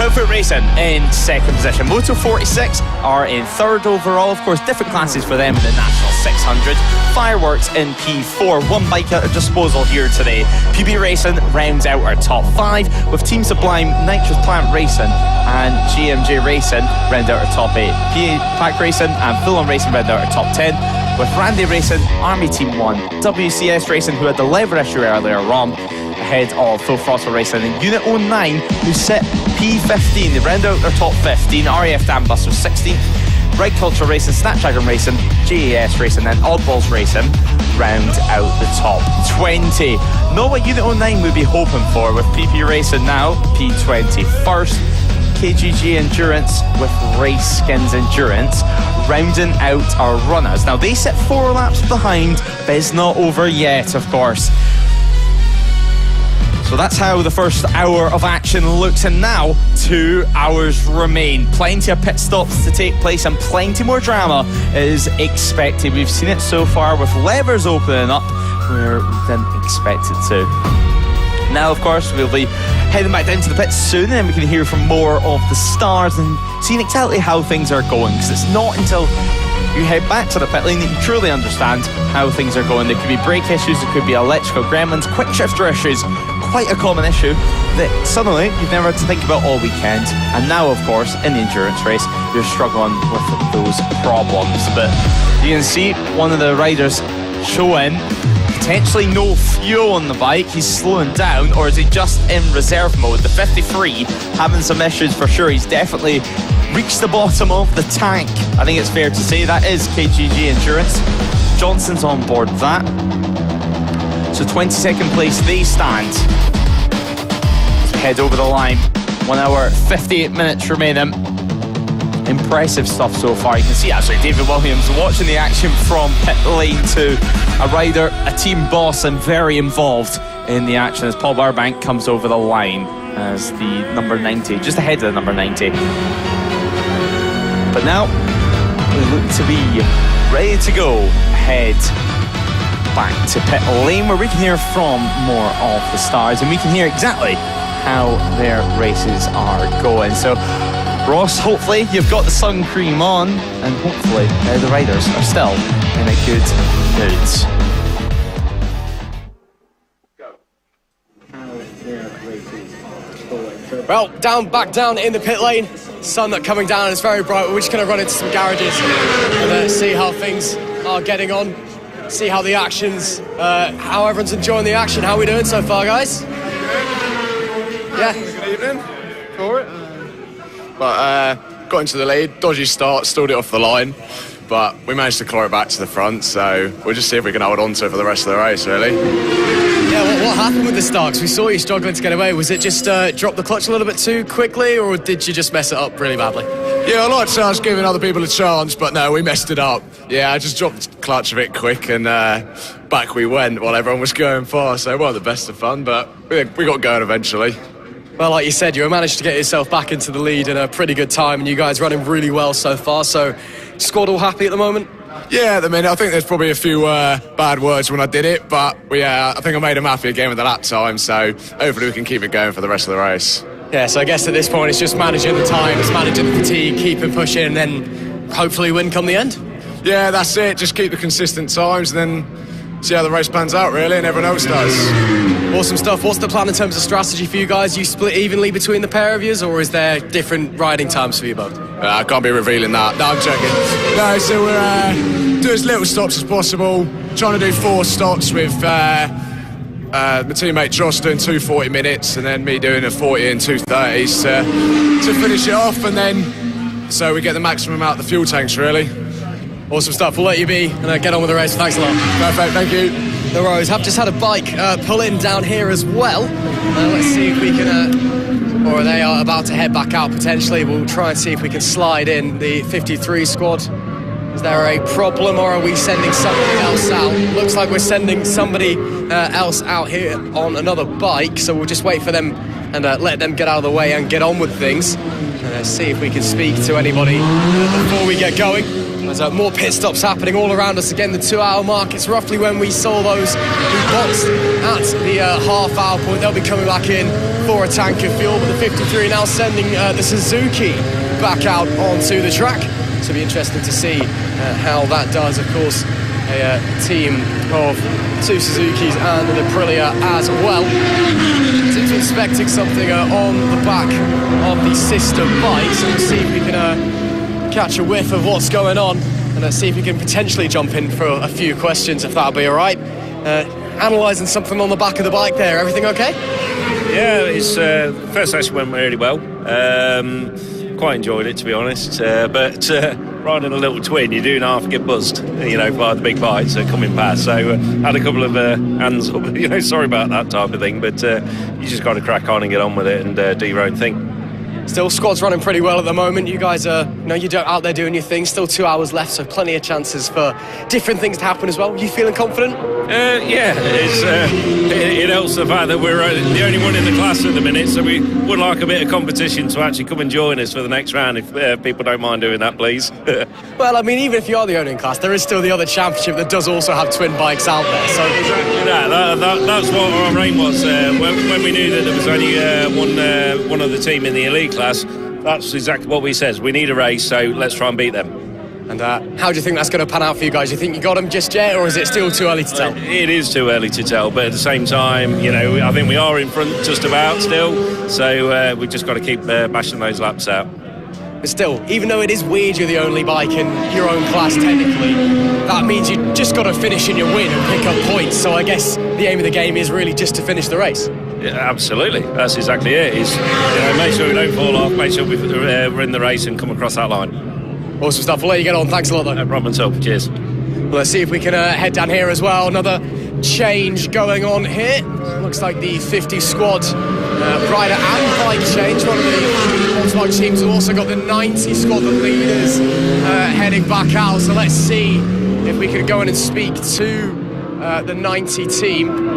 Proudfoot Racing in second position. Moto 46 are in third overall. Of course, different classes for them in the National 600. Fireworks in P4. One bike at our disposal here today. PB Racing rounds out our top 5 with Team Sublime, Nitrous Plant Racing and GMJ Racing round out our top 8. Pack Racing and Full On Racing round out our top 10 with Randy Racing, Army Team 1, WCS Racing, who had the lever issue earlier on, ahead of Full Throttle Racing and Unit 09, who sit P15. They round out their top 15. RAF Dambuster 16th, Red Culture Racing, Snapdragon Racing, JAS Racing and Oddballs Racing round out the top 20. Know what Unit 09 would be hoping for with PP Racing now P20 first. KGG Endurance with Race Skins Endurance rounding out our runners. Now they sit 4 laps behind, but it's not over yet, of course. So that's how the first hour of action looks, and now 2 hours remain. Plenty of pit stops to take place and plenty more drama is expected. We've seen it so far with levers opening up where we didn't expect it to. Now, of course, we'll be heading back down to the pits soon, and we can hear from more of the stars and seeing exactly how things are going, because it's not until you head back to the pit lane that you truly understand how things are going. There could be brake issues, there could be electrical gremlins, quick shifter issues, quite a common issue that suddenly you've never had to think about all weekend. And now, of course, in the endurance race, you're struggling with those problems. But you can see one of the riders showing potentially no fuel on the bike. He's slowing down, or is he just in reserve mode? The 53 having some issues for sure. He's definitely reached the bottom of the tank, I think it's fair to say. That is KGG Endurance. Johnson's on board that. So 22nd place they stand. Let's head over the line. 1 hour 58 minutes remaining. Impressive stuff so far. You can see actually David Williams watching the action from pit lane 2. A rider, a team boss, and very involved in the action as Paul Burbank comes over the line as the number 90, just ahead of the number 90. But now we look to be ready to go head back to pit lane, where we can hear from more of the stars and we can hear exactly how their races are going. So Ross, hopefully you've got the sun cream on, and hopefully the riders are still in a good mood. Well, back down in the pit lane. Sun coming down, it's very bright. We're just going to run into some garages and see how things are getting on. See how the action's, how everyone's enjoying the action. How are we doing so far, guys? Yeah. Good evening. For it. But got into the lead, dodgy start, stalled it off the line, but we managed to claw it back to the front, so we'll just see if we can hold on to it for the rest of the race, really. Yeah, what happened with the start? 'Cause we saw you struggling to get away. Was it just drop the clutch a little bit too quickly, or did you just mess it up really badly? Yeah, I like to say I was giving other people a chance, but no, we messed it up. Yeah, I just dropped the clutch a bit quick, and back we went while everyone was going fast, so it wasn't the best of fun, but we got going eventually. Well, like you said, you managed to get yourself back into the lead in a pretty good time, and you guys running really well so far, so squad all happy at the moment? Yeah, at the minute, I think there's probably a few bad words when I did it, but I think I made them happy again with the lap time, so hopefully we can keep it going for the rest of the race. Yeah, so I guess at this point it's just managing the times, managing the fatigue, keeping pushing, and then hopefully win come the end? Yeah, that's it, just keep the consistent times and then see how the race pans out, really, and everyone else does. Awesome stuff. What's the plan in terms of strategy for you guys? You split evenly between the pair of yous, or is there different riding times for you both? I can't be revealing that. No, I'm joking. No, so we're doing as little stops as possible, trying to do 4 stops with my teammate Josh doing 2 40 minutes, and then me doing a 40 and 2 30s to finish it off, and then so we get the maximum out of the fuel tanks, really. Awesome stuff. We'll let you be and get on with the race. Thanks a lot. Perfect, thank you. No worries. I've just had a bike pull in down here as well. Let's see if we can, or they are about to head back out potentially. We'll try and see if we can slide in the 53 squad. Is there a problem, or are we sending somebody else out? Looks like we're sending somebody else out here on another bike, so we'll just wait for them and let them get out of the way and get on with things. See if we can speak to anybody before we get going. There's more pit stops happening all around us. Again, the 2-hour mark. It's roughly when we saw those who boxed at the half-hour point. They'll be coming back in for a tank of fuel. But the 53 now sending the Suzuki back out onto the track. So it'll be interesting to see how that does. Of course, a team of 2 Suzukis and an Aprilia as well. Seems to be expecting something on the back of the sister bikes. So we'll see if we can catch a whiff of what's going on and see if we can potentially jump in for a few questions, if that'll be all right. Analysing something on the back of the bike there. Everything okay? Yeah, it's first session went really well. Quite enjoyed it, to be honest. But riding a little twin, you do half get buzzed, by the big bikes coming past. So had a couple of hands up, sorry about that type of thing. But you just got to crack on and get on with it and do your own thing. Still, squad's running pretty well at the moment. You guys are, you're out there doing your thing. Still 2 hours left, so plenty of chances for different things to happen as well. You feeling confident? Yeah, it helps the fact that we're the only one in the class at the minute, so we would like a bit of competition to actually come and join us for the next round, if people don't mind doing that, please. Well, I mean, even if you are the only in class, there is still the other championship that does also have twin bikes out there. So exactly that's what our aim was. When we knew that there was only one other team in the elite class, that's exactly what we said. We need a race, so let's try and beat them. And how do you think that's going to pan out for you guys? Do you think you got them just yet, or is it still too early to tell? It is too early to tell, but at the same time, I think we are in front just about still, so we've just got to keep bashing those laps out. But still, even though it is weird you're the only bike in your own class technically, that means you just got to finish in your win and pick up points. So I guess the aim of the game is really just to finish the race. Yeah, absolutely, that's exactly it. Is make sure we don't fall off, make sure we're in the race and come across that line. Awesome stuff. We'll let you get on. Thanks a lot, though. No problem at all. Cheers. Well, let's see if we can head down here as well. Another change going on here. Looks like the 50 squad rider and bike change. One of the Motorsport teams have also got the 90 squad, the leaders, heading back out. So let's see if we can go in and speak to the 90 team.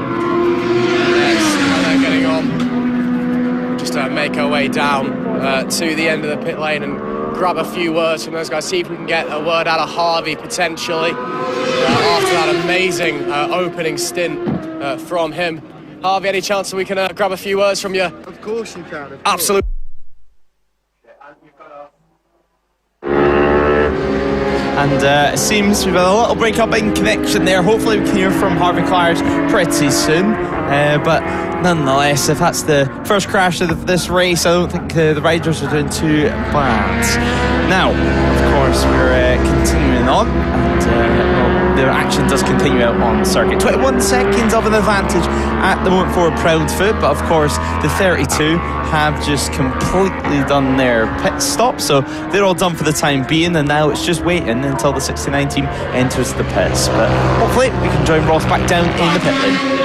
Let's see how they're getting on. Just make our way down to the end of the pit lane and grab a few words from those guys, see if we can get a word out of Harvey potentially after that amazing opening stint from him. Harvey, any chance that we can grab a few words from you? Of course you can. Absolutely. And it seems we've had a little break up in connection there. Hopefully we can hear from Harvey Claridge pretty soon. But nonetheless, if that's the first crash of this race, I don't think the riders are doing too bad. Now, of course, we're continuing on, and the action does continue out on the circuit. 21 seconds of an advantage at the moment for Proudfoot, but of course the 32 have just completely done their pit stop, so they're all done for the time being, and now it's just waiting until the 69 team enters the pits. But hopefully we can join Ross back down in the pit lane.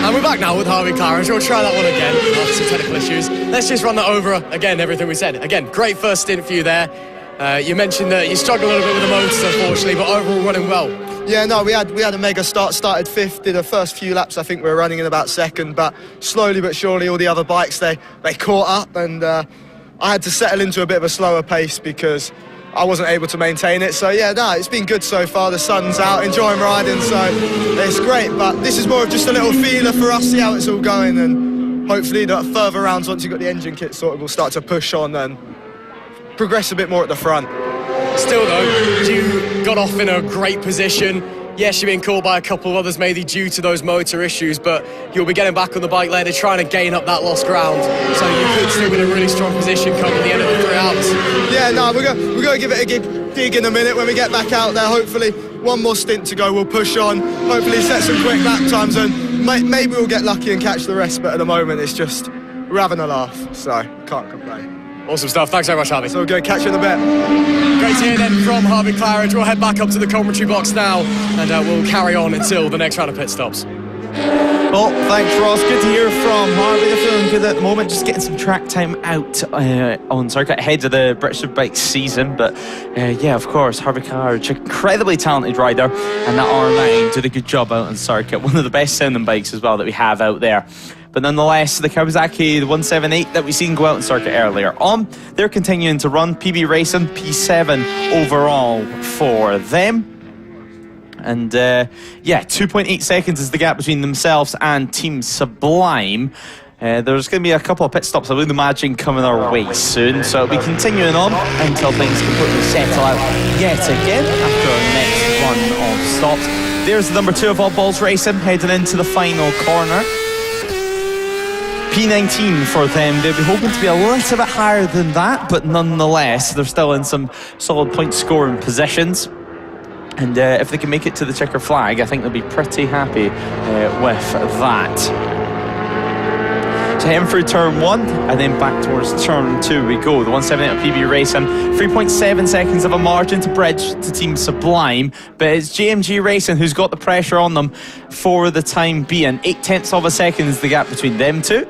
And we're back now with Harvey Claridge. We'll try that one again after some technical issues. Let's just run that over again, everything we said. Again, great first stint for you there. You mentioned that you struggled a little bit with the motors, unfortunately, but overall running well. Yeah, no, we had a mega start. Started fifth, did the first few laps. I think we were running in about second, but slowly but surely all the other bikes, they caught up, and I had to settle into a bit of a slower pace because I wasn't able to maintain it. So yeah, no, it's been good so far. The sun's out, enjoying riding, so it's great. But this is more of just a little feeler for us, see how it's all going, and hopefully the further rounds, once you've got the engine kit sorted, we'll start to push on and progress a bit more at the front. Still though, you got off in a great position. Yes, you've been called by a couple of others maybe due to those motor issues, but you'll be getting back on the bike later, trying to gain up that lost ground. So you could still be in a really strong position coming the end of the 3 hours. Yeah, no, we're going to give it a dig in a minute when we get back out there. Hopefully, one more stint to go, we'll push on, hopefully set some quick lap times, and maybe we'll get lucky and catch the rest, but at the moment it's just, we're having a laugh, so can't complain. Awesome stuff. Thanks very much, Harvey. So good. Catch you in a bit. Great to hear then from Harvey Claridge. We'll head back up to the commentary box now, and we'll carry on until the next round of pit stops. Well, thanks, Ross. Good to hear from Harvey. They're feeling good at the moment, just getting some track time out on circuit ahead of the British Superbike season. But yeah, of course, Harvey Claridge, incredibly talented rider, and that R9 did a good job out on circuit. One of the best sounding bikes as well that we have out there. But nonetheless, the Kawasaki, the 178 that we seen go out on circuit earlier on, they're continuing to run. PB Racing, P7 overall for them. And 2.8 seconds is the gap between themselves and Team Sublime. There's going to be a couple of pit stops, I would imagine, coming our way soon. So it'll be continuing on until things completely settle out yet again after our next run of stops. There's the number 2 of Odd Balls Racing heading into the final corner. P19 for them. They'll be hoping to be a little bit higher than that, but nonetheless, they're still in some solid point scoring positions. And if they can make it to the checker flag, I think they'll be pretty happy with that. So heading through turn 1 and then back towards turn 2 we go. The 178 of PB Racing, 3.7 seconds of a margin to bridge to Team Sublime, but it's JMG Racing who's got the pressure on them for the time being. 0.8 of a second is the gap between them two.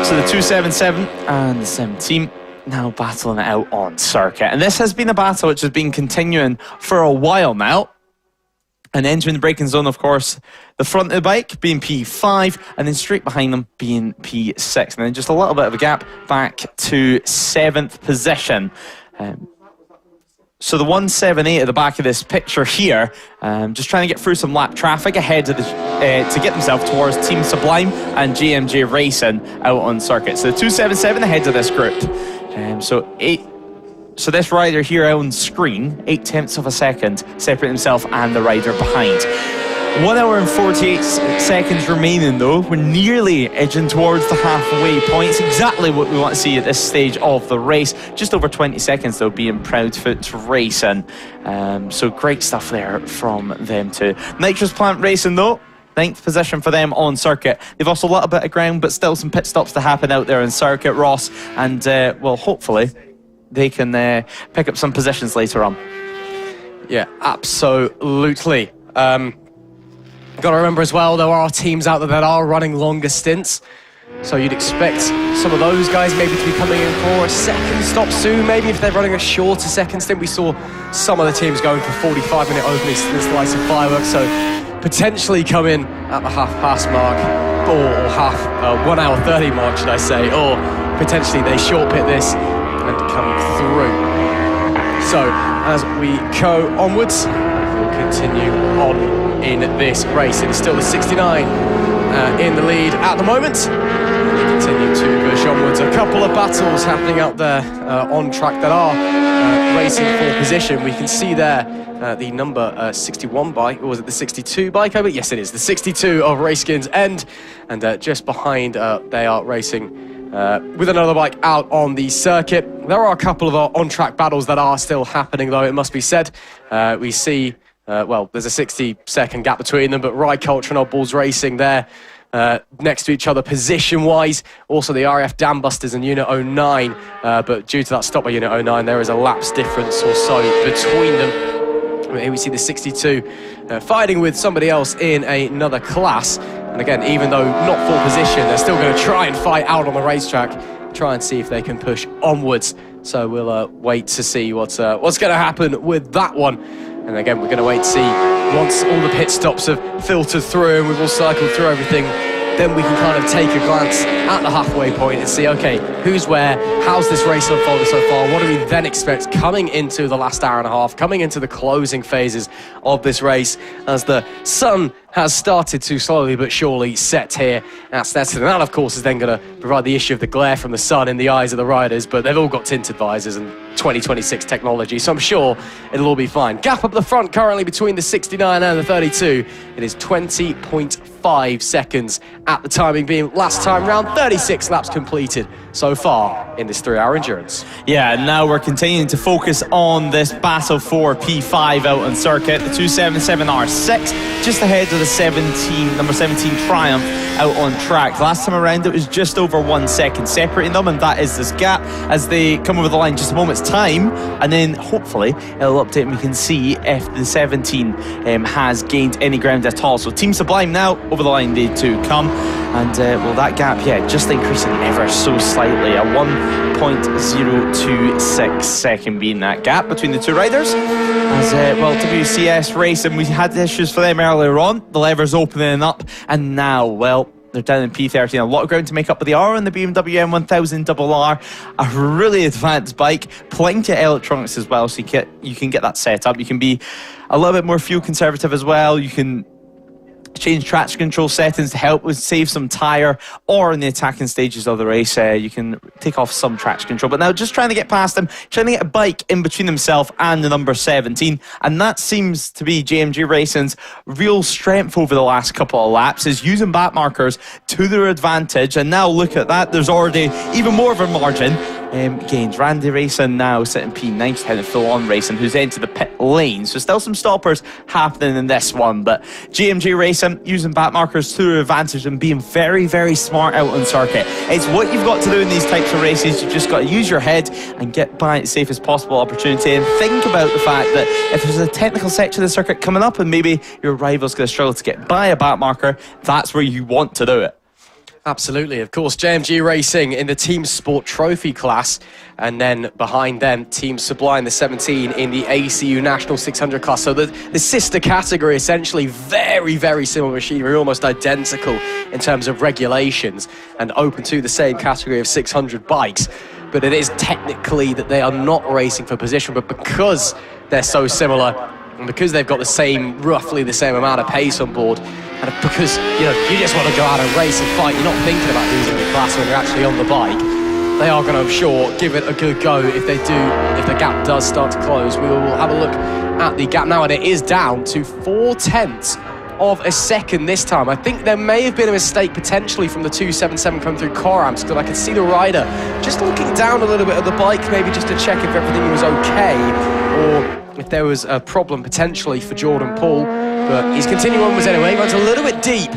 So the 277 and the 17 now battling it out on circuit. And this has been a battle which has been continuing for a while now. And entering the braking zone, of course, the front of the bike being P5, and then straight behind them being P6. And then just a little bit of a gap back to 7th position. So the 178 at the back of this picture here, just trying to get through some lap traffic ahead of the, to get themselves towards Team Sublime and JMG Racing out on circuit. So the 277 ahead of this group. So this rider here on screen, 0.8 of a second, separate himself and the rider behind. 1 hour and 48 seconds remaining though. We're nearly edging towards the halfway point. It's exactly what we want to see at this stage of the race. Just over 20 seconds though, being Proudfoot Racing. So great stuff there from them too. Nitrous Plant Racing though, 9th position for them on circuit. They've lost a little bit of ground, but still some pit stops to happen out there on circuit, Ross. And well, hopefully they can pick up some positions later on. Yeah, absolutely. Got to remember as well, there are teams out there that are running longer stints. So you'd expect some of those guys maybe to be coming in for a second stop soon. Maybe if they're running a shorter second stint. We saw some of the teams going for 45-minute opening stints, the likes of Fireworks. So potentially come in at the half-past mark, or 1 hour 30 mark, should I say. Or potentially they short pit this and come through. So as we go onwards, we'll continue on in this race. It is still the 69 in the lead at the moment. We continue to push onwards. A couple of battles happening out there on track that are racing for position. We can see there the number 61 bike, or was it the 62 bike? Yes, it is the 62 of Racekin's End, and just behind they are racing with another bike out on the circuit. There are a couple of on-track battles that are still happening, though, it must be said. We see, there's a 60-second gap between them, but Ride Culture and Odd Balls Racing there next to each other position-wise. Also the RF Dam Busters and Unit 09, but due to that stop by Unit 09, there is a lapse difference or so between them. Here we see the 62 fighting with somebody else in another class. And again, even though not full position, they're still going to try and fight out on the racetrack, try and see if they can push onwards. So we'll wait to see what's going to happen with that one. And again, we're going to wait to see once all the pit stops have filtered through and we've all cycled through everything, then we can kind of take a glance at the halfway point and see, okay, who's where, how's this race unfolded so far, what do we then expect coming into the last hour and a half, coming into the closing phases of this race, as the sun has started to slowly but surely set here at Snetterton. And that, of course, is then going to provide the issue of the glare from the sun in the eyes of the riders, but they've all got tinted visors and 2026 technology, so I'm sure it'll all be fine. Gap up the front currently between the 69 and the 32. It is 20.5 seconds at the timing being last time round. 36 laps completed so far in this 3-hour endurance. Yeah, now we're continuing to focus on this battle for P5 out on circuit. The 277R6 just ahead of the number 17 Triumph out on track. Last time around it was just over 1 second separating them, and that is this gap as they come over the line just a moment's time, and then hopefully it'll update and we can see if the 17 has gained any ground at all. So Team Sublime now over the line, they too come, and well, that gap, yeah, just increasing ever so slightly slightly. A 1.026 second being that gap between the two riders. As WCS Racing, we had issues for them earlier on. The levers opening up, and now, well, they're down in P13. A lot of ground to make up with the R on the BMW M1000RR. A really advanced bike. Plenty of electronics as well, so you can get that set up. You can be a little bit more fuel conservative as well. You can change traction control settings to help with save some tyre, or in the attacking stages of the race you can take off some traction control. But now just trying to get past them, trying to get a bike in between himself and the number 17, and that seems to be JMG Racing's real strength over the last couple of laps, is using back markers to their advantage. And now look at that, there's already even more of a margin gains. Randy Racing now sitting P9, heading full on Racing, who's entered the pit lane, so still some stoppers happening in this one. But JMG Racing using back markers to their advantage and being very, very smart out on circuit. It's what you've got to do in these types of races. You've just got to use your head and get by the safest possible opportunity, and think about the fact that if there's a technical section of the circuit coming up and maybe your rival's going to struggle to get by a back marker, that's where you want to do it. Absolutely, of course. JMG Racing in the Team Sport Trophy class, and then behind them, Team Sublime, the 17, in the ACU National 600 class. So the sister category, essentially very, very similar machinery, almost identical in terms of regulations, and open to the same category of 600 bikes. But it is technically that they are not racing for position, but because they're so similar, and because they've got roughly the same amount of pace on board, and because you just want to go out and race and fight, you're not thinking about who's in the class when you're actually on the bike, they are going to, I'm sure, give it a good go. If the gap does start to close, we will have a look at the gap now, and it is down to 0.4 of a second this time. I think there may have been a mistake potentially from the 277 coming through car amps, because I could see the rider just looking down a little bit at the bike, maybe just to check if everything was okay, or if there was a problem potentially for Jordan Paul. But he's continuing onwards anyway. He runs a little bit deep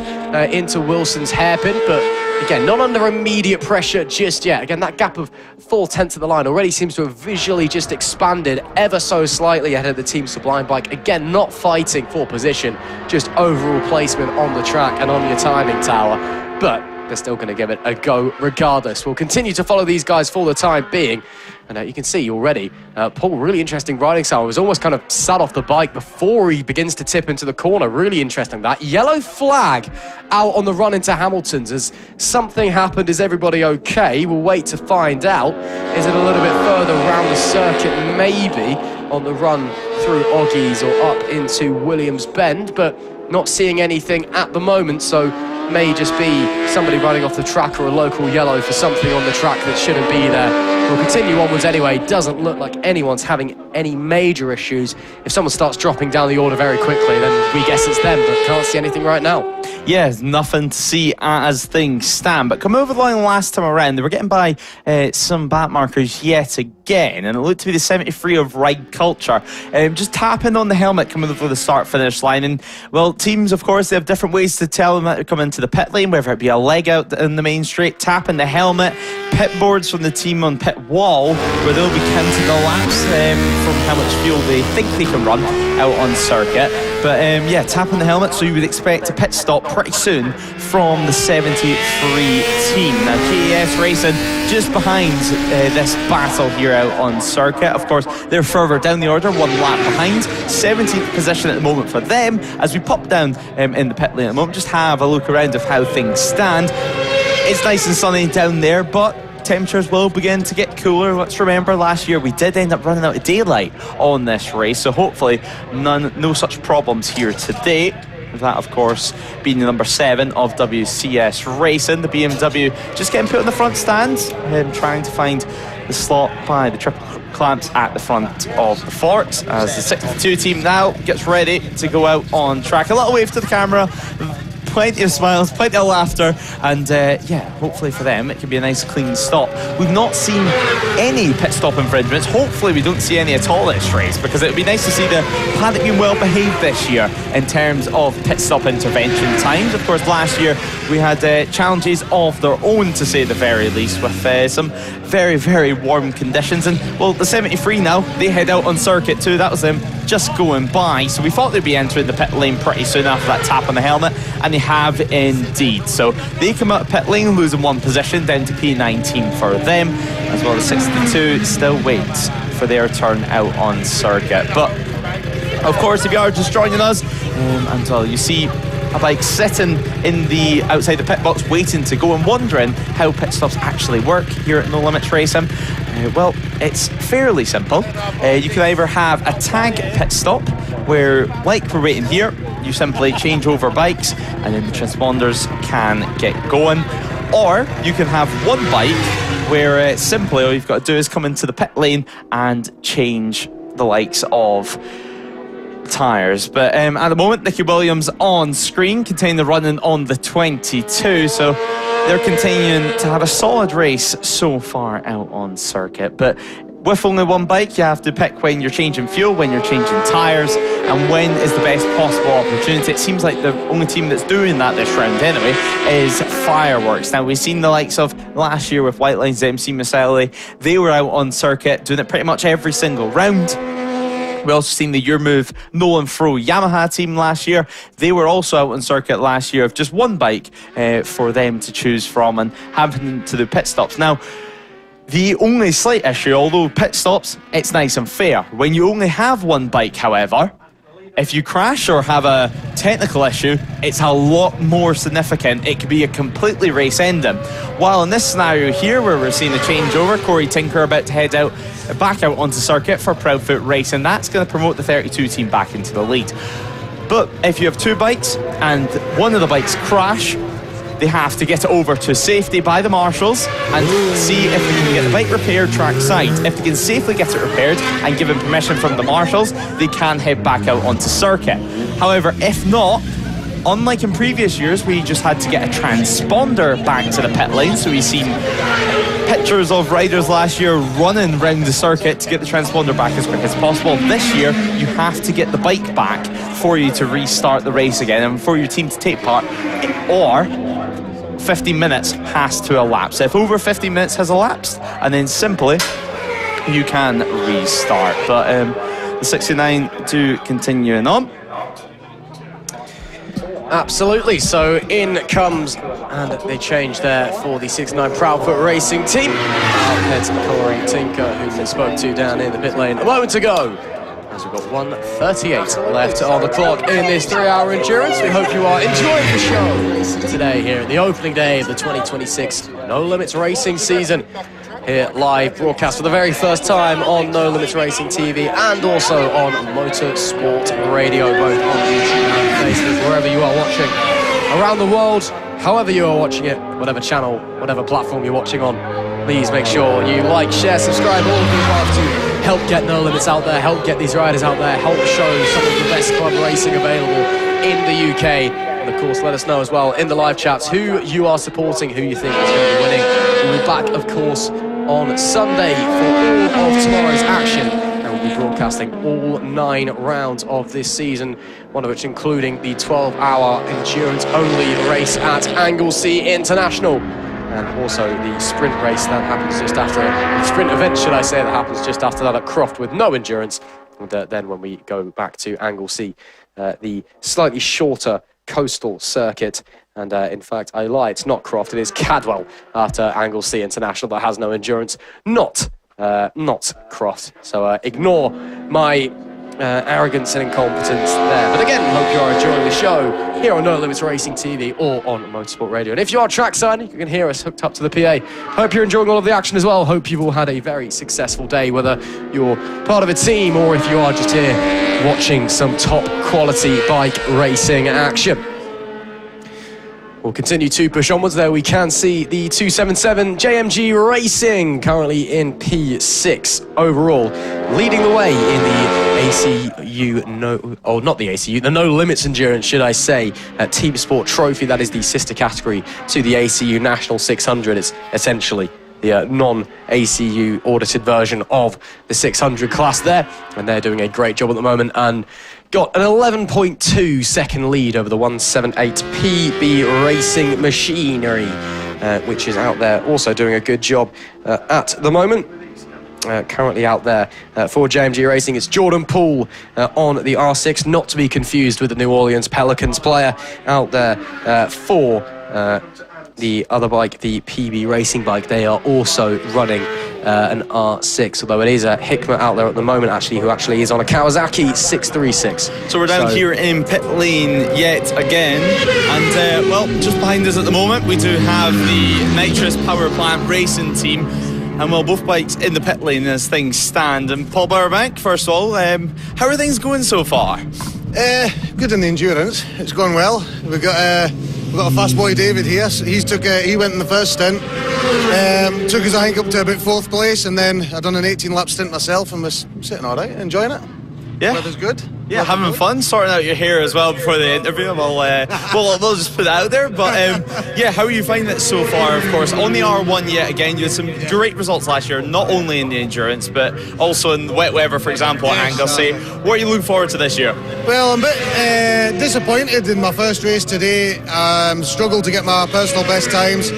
into Wilson's hairpin, but again, not under immediate pressure just yet. Again, that gap of 0.4 of the line already seems to have visually just expanded ever so slightly ahead of the Team Sublime bike. Again, not fighting for position, just overall placement on the track and on your timing tower. But they're still going to give it a go regardless. We'll continue to follow these guys for the time being. And you can see already, Paul, really interesting riding style. He was almost kind of sat off the bike before he begins to tip into the corner. Really interesting. That yellow flag out on the run into Hamilton's. Has something happened? Is everybody okay? We'll wait to find out. Is it a little bit further around the circuit? Maybe on the run through Oggies or up into Williams Bend, but not seeing anything at the moment, so may just be somebody running off the track or a local yellow for something on the track that shouldn't be there. We'll continue onwards anyway. Doesn't look like anyone's having any major issues. If someone starts dropping down the order very quickly, then we guess it's them, but can't see anything right now. Yeah, there's nothing to see as things stand. But come over the line last time around, they were getting by some back markers yet again, and it looked to be the 73 of Ride Culture. Just tapping on the helmet coming over the start-finish line. And, well, teams, of course, they have different ways to tell them that they're coming into the pit lane, whether it be a leg out in the main straight, tapping the helmet, pit boards from the team on pit wall, where they'll be counting the laps from how much fuel they think they can run out on circuit. But yeah, tapping the helmet, so you would expect a pit stop pretty soon from the 73 team. Now KES Racing just behind this battle here out on circuit. Of course, they're further down the order, one lap behind. 17th position at the moment for them. As we pop down in the pit lane at the moment, just have a look around of how things stand. It's nice and sunny down there, but temperatures will begin to get cooler. Let's remember last year we did end up running out of daylight on this race, so hopefully no such problems here today. That, of course, being the number 7 of WCS Racing. The BMW just getting put in the front stands and trying to find the slot by the triple clamps at the front of the fort, as the 62 team now gets ready to go out on track. A little wave to the camera. Plenty of smiles, plenty of laughter, and yeah, hopefully for them it can be a nice clean stop. We've not seen any pit stop infringements. Hopefully we don't see any at all this race, because it would be nice to see the Paddock being well behaved this year in terms of pit stop intervention times. Of course, last year we had challenges of their own, to say the very least, with some very, very warm conditions. And, well, the 73 now, they head out on circuit too. That was them just going by. So we thought they'd be entering the pit lane pretty soon after that tap on the helmet, and they have indeed. So they come out of pit lane, losing one position, down to P19 for them, as well as 62 still waits for their turn out on circuit. But of course, if you are just joining us, until you see a bike sitting in the outside the pit box waiting to go and wondering how pit stops actually work here at No Limits Racing, well, it's fairly simple. You can either have a tag pit stop where, like we're waiting here, you simply change over bikes and then the transponders can get going, or you can have one bike where simply all you've got to do is come into the pit lane and change the likes of tyres. But at the moment, Nicky Williams on screen contain the running on the 22, so they're continuing to have a solid race so far out on circuit. But with only one bike, you have to pick when you're changing fuel, when you're changing tyres, and when is the best possible opportunity. It seems like the only team that's doing that this round anyway is Fireworks. Now, we've seen the likes of last year with White Lines MC Metzeler. They were out on circuit doing it pretty much every single round. We also seen the Your Move Nolan Fro Yamaha team last year. They were also out on circuit last year of just one bike for them to choose from and having to do pit stops. Now, the only slight issue, although pit stops, it's nice and fair. When you only have one bike, however, if you crash or have a technical issue, it's a lot more significant. It could be a completely race ending. While in this scenario here, where we're seeing a changeover, Corey Tinker about to head out, back out onto circuit for Proudfoot Racing, that's going to promote the 32 team back into the lead. But if you have two bikes and one of the bikes crash, they have to get it over to safety by the marshals and see if they can get the bike repaired trackside. If they can safely get it repaired and given permission from the marshals, they can head back out onto circuit. However, if not, unlike in previous years, we just had to get a transponder back to the pit lane. So we've seen pictures of riders last year running around the circuit to get the transponder back as quick as possible. This year, you have to get the bike back for you to restart the race again and for your team to take part, or 15 minutes has to elapse. If over 15 minutes has elapsed, and then simply you can restart. But the 69 do continuing on. Absolutely. So in comes, and they change there for the 69 Proudfoot Racing team. Out heads Corey Tinker, who we spoke to down in the pit lane a moment ago. As we've got 1:38 left on the clock in this 3-hour endurance. We hope you are enjoying the show today here at the opening day of the 2026 No Limits Racing season. Here live broadcast for the very first time on No Limits Racing TV and also on Motorsport Radio, both on YouTube and Facebook, wherever you are watching around the world, however you are watching it, whatever channel, whatever platform you're watching on. Please make sure you like, share, subscribe, all of the above to help get No Limits out there, help get these riders out there, help show some of the best club racing available in the UK. And of course, let us know as well in the live chats who you are supporting, who you think is going to be winning. We'll be back, of course, on Sunday for all of tomorrow's action. And we'll be broadcasting all 9 rounds of this season, one of which including the 12-hour endurance-only race at Anglesey International. And also the sprint race that happens just after, the sprint event, should I say, that happens just after that at Croft with no endurance. And then when we go back to Anglesey, the slightly shorter coastal circuit. And in fact, I lie, it's not Croft, it is Cadwell after Anglesey International that has no endurance, not Croft. So ignore my arrogance and incompetence there. But again, hope you are enjoying the show here on No Limits Racing TV or on Motorsport Radio. And if you are trackside, you can hear us hooked up to the PA. Hope you're enjoying all of the action as well. Hope you've all had a very successful day, whether you're part of a team or if you are just here watching some top quality bike racing action. We'll continue to push onwards there. We can see the 277 JMG Racing currently in P6 overall, leading the way in the ACU, the No Limits Endurance, should I say, Team Sport Trophy. That is the sister category to the ACU National 600. It's essentially the non-ACU audited version of the 600 class there, and they're doing a great job at the moment and got an 11.2 second lead over the 178 PB Racing Machinery, which is out there also doing a good job at the moment. Currently out there for JMG Racing, it's Jordan Poole on the R6, not to be confused with the New Orleans Pelicans player out there for the other bike, the PB Racing bike. They are also running an R6, although it is a Hickman out there at the moment, actually, who actually is on a Kawasaki 636. So we're down here in pit lane yet again, and well, just behind us at the moment we do have the Nitrous Power Plant Racing team. And well, both bikes in the pit lane as things stand. And Paul Bowerbank, first of all, how are things going so far? Good in the endurance. It's going well. We've got a fast boy, David, here. So he went in the first stint. Took us, I think, up to about 4th place, and then I done an 18-lap stint myself and was sitting all right, enjoying it. Yeah. Weather's good. Yeah, having fun, sorting out your hair as well before the interview. We'll just put it out there. But yeah, how are you finding it so far? Of course, on the R1 yet again, you had some great results last year, not only in the endurance, but also in the wet weather, for example, at Anglesey. What are you looking forward to this year? Well, I'm a bit disappointed in my first race today. Struggled to get my personal best times.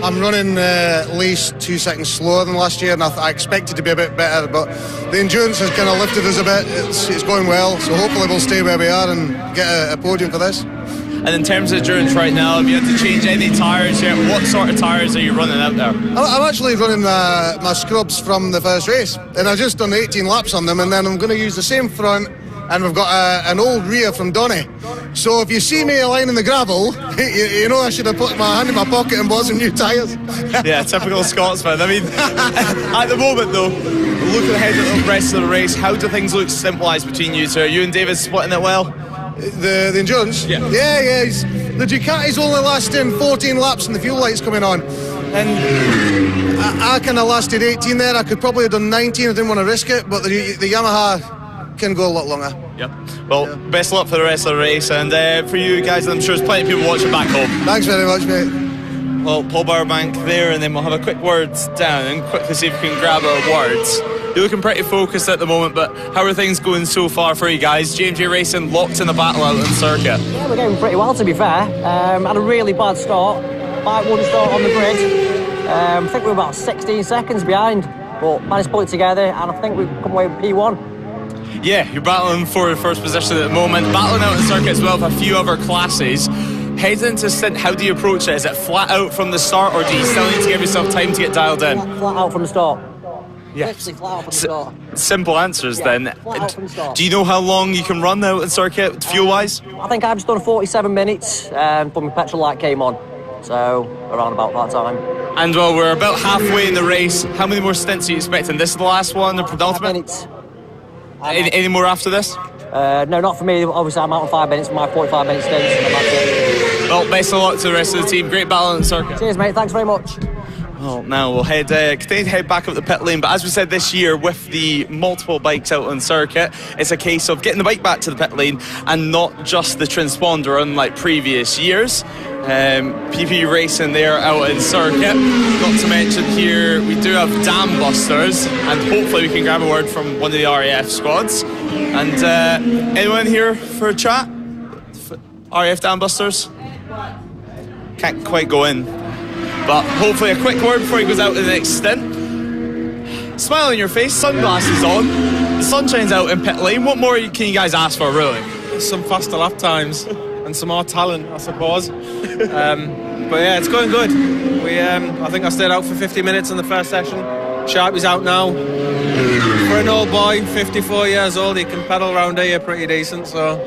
I'm running at least 2 seconds slower than last year, and I expected to be a bit better, but the endurance has kind of lifted us a bit. It's going well, so hopefully we'll stay where we are and get a podium for this. And in terms of endurance right now, have you had to change any tyres yet? What sort of tyres are you running out there? I'm actually running my scrubs from the first race, and I just done 18 laps on them, and then I'm going to use the same front, and we've got an old rear from Donny. So if you see me lining the gravel, you know I should have put my hand in my pocket and bought some new tyres. Yeah, typical Scotsman. I mean, at the moment though, looking ahead at the rest of the race, how do things look simplified between you two? Are you and David splitting it well? The endurance? Yeah. Yeah. The Ducati's only lasting 14 laps and the fuel light's coming on. And I kind of lasted 18 there. I could probably have done 19. I didn't want to risk it, but the Yamaha can go a lot longer. Yep. Well, best of luck for the rest of the race, and for you guys, I'm sure there's plenty of people watching back home. Thanks very much, mate. Well, Paul Bowerbank there, and then we'll have a quick word down and quickly see if we can grab our words. You're looking pretty focused at the moment, but how are things going so far for you guys? JMG Racing locked in the battle out in circuit. Yeah, we're going pretty well, to be fair. Had a really bad start. Bike wouldn't start on the grid. I think we were about 16 seconds behind, but managed to pull it together, and I think we've come away with P1. Yeah, you're battling for first position at the moment, battling out in circuit as well with a few other classes. Heading into stint, how do you approach it? Is it flat out from the start, or do you still need to give yourself time to get dialed in? Flat out from the start. Yeah. Literally flat out from the start. Simple answers then. Flat out from the start. Do you know how long you can run out in circuit, fuel-wise? I think I've just done 47 minutes before my petrol light came on, so around about that time. And well, we're about halfway in the race. How many more stints are you expecting? This is the last one, the penultimate? Any more after this? No, not for me. Obviously, I'm out in 5 minutes for my 45 minute stints, and that's it. Well, best of luck to the rest of the team. Great battle in the circuit. Cheers, mate. Thanks very much. Well, now we'll continue to head back up the pit lane, but as we said this year, with the multiple bikes out on circuit, it's a case of getting the bike back to the pit lane and not just the transponder, unlike previous years. PP Racing there out in circuit. Not to mention here, we do have Dam Busters, and hopefully we can grab a word from one of the RAF squads. And anyone here for a chat? RAF Dam Busters? Can't quite go in. But hopefully a quick word before he goes out to the next stint. Smile on your face, sunglasses on, the sunshine's out in pit lane. What more can you guys ask for, really? Some faster lap times and some more talent, I suppose. But yeah, it's going good. I think I stayed out for 50 minutes in the first session. Sharpie's out now. For an old boy, 54 years old, he can pedal around here pretty decent, so...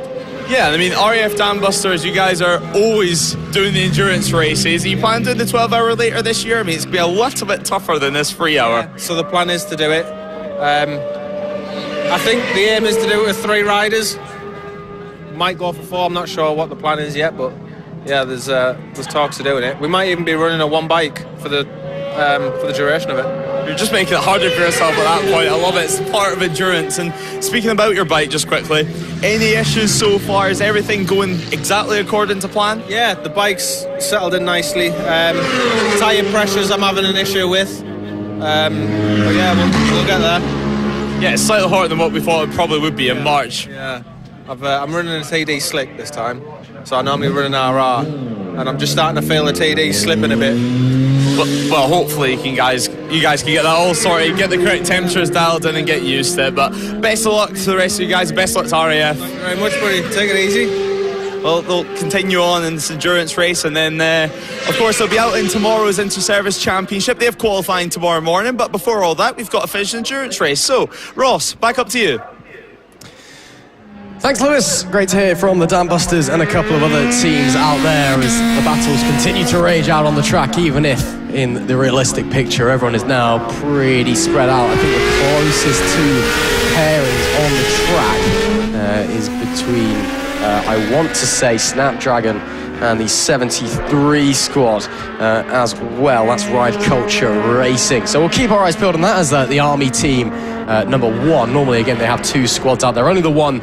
Yeah, I mean, RAF Dam Busters, you guys are always doing the endurance races. Are you planning to do the 12-hour later this year? I mean, it's been a little bit tougher than this 3-hour. Yeah, so the plan is to do it. I think the aim is to do it with 3 riders. Might go for 4, I'm not sure what the plan is yet, but yeah, there's talks of doing it. We might even be running a 1 bike for the duration of it. You're just making it harder for yourself at that point. I love it. It's part of endurance. And speaking about your bike, just quickly, any issues so far? Is everything going exactly according to plan? Yeah, the bike's settled in nicely. Tyre pressures I'm having an issue with. But yeah, we'll get there. Yeah, it's slightly harder than what we thought it probably would be in March. Yeah, I'm running a TD slick this time, so I normally run an RR, and I'm just starting to feel the TD slipping a bit. Well, hopefully you guys can get that all sorted, get the correct temperatures dialed in and get used to it. But best of luck to the rest of you guys, best of luck to RAF. Thank you very much, buddy. Take it easy. Well, they'll continue on in this endurance race, and then, of course, they'll be out in tomorrow's Inter-Service Championship. They have qualifying tomorrow morning, but before all that, we've got a finished endurance race. So, Ross, back up to you. Thanks, Lewis. Great to hear from the Dambusters and a couple of other teams out there as the battles continue to rage out on the track, even if in the realistic picture everyone is now pretty spread out. I think the closest two pairings on the track is between, I want to say, Snapdragon and the 73 squad as well. That's Ride Culture Racing. So we'll keep our eyes peeled on that as the Army team number one. Normally, again, they have two squads out there. Only the one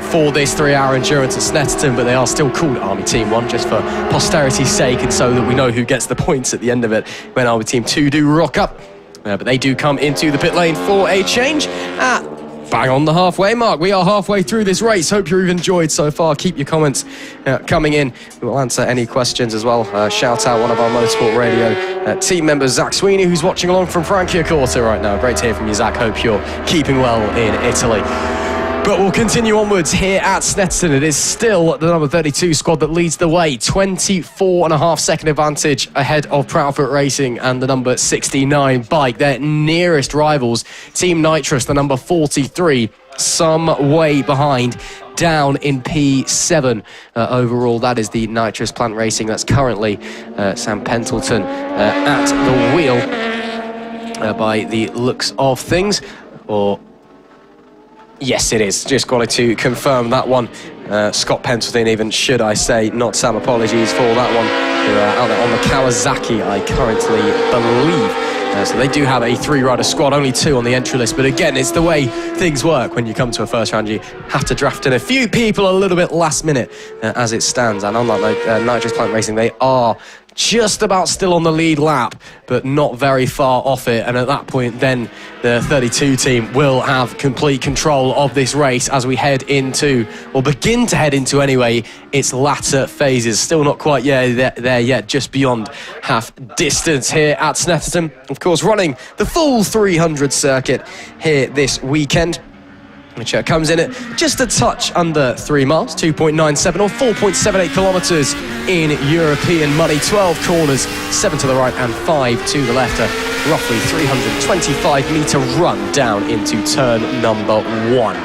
for this 3-hour endurance at Snetterton, but they are still called Army Team 1 just for posterity's sake and so that we know who gets the points at the end of it when Army Team 2 do rock up. But they do come into the pit lane for a change at bang on the halfway mark. We are halfway through this race. Hope you've enjoyed so far. Keep your comments coming in. We will answer any questions as well. Shout out one of our Motorsport Radio team members, Zach Sweeney, who's watching along from Franciacorta right now. Great to hear from you, Zach. Hope you're keeping well in Italy. But we'll continue onwards here at Snetterton. It is still the number 32 squad that leads the way. 24.5 second advantage ahead of Proudfoot Racing and the number 69 bike. Their nearest rivals, Team Nitrous, the number 43, some way behind, down in P7 overall. That is the Nitrous Plant Racing. That's currently Sam Pendleton at the wheel by the looks of things. Or yes, it is. Just wanted to confirm that one. Scott Pendleton, even should I say, not Sam. Apologies for that one. Out there on the Kawasaki, I currently believe. So they do have a 3-rider squad, only 2 on the entry list. But again, it's the way things work when you come to a first round. You have to draft in a few people a little bit last minute as it stands. And unlike Nitrous Plant Racing, they are just about still on the lead lap, but not very far off it. And at that point, then the 32 team will have complete control of this race as we head into, or begin to head into anyway, its latter phases. Still not quite there yet, just beyond half distance here at Snetterton. Of course, running the full 300 circuit here this weekend, which comes in at just a touch under 3 miles, 2.97 or 4.78 kilometres in European money. 12 corners, 7 to the right and 5 to the left. A roughly 325-metre run down into turn number 1.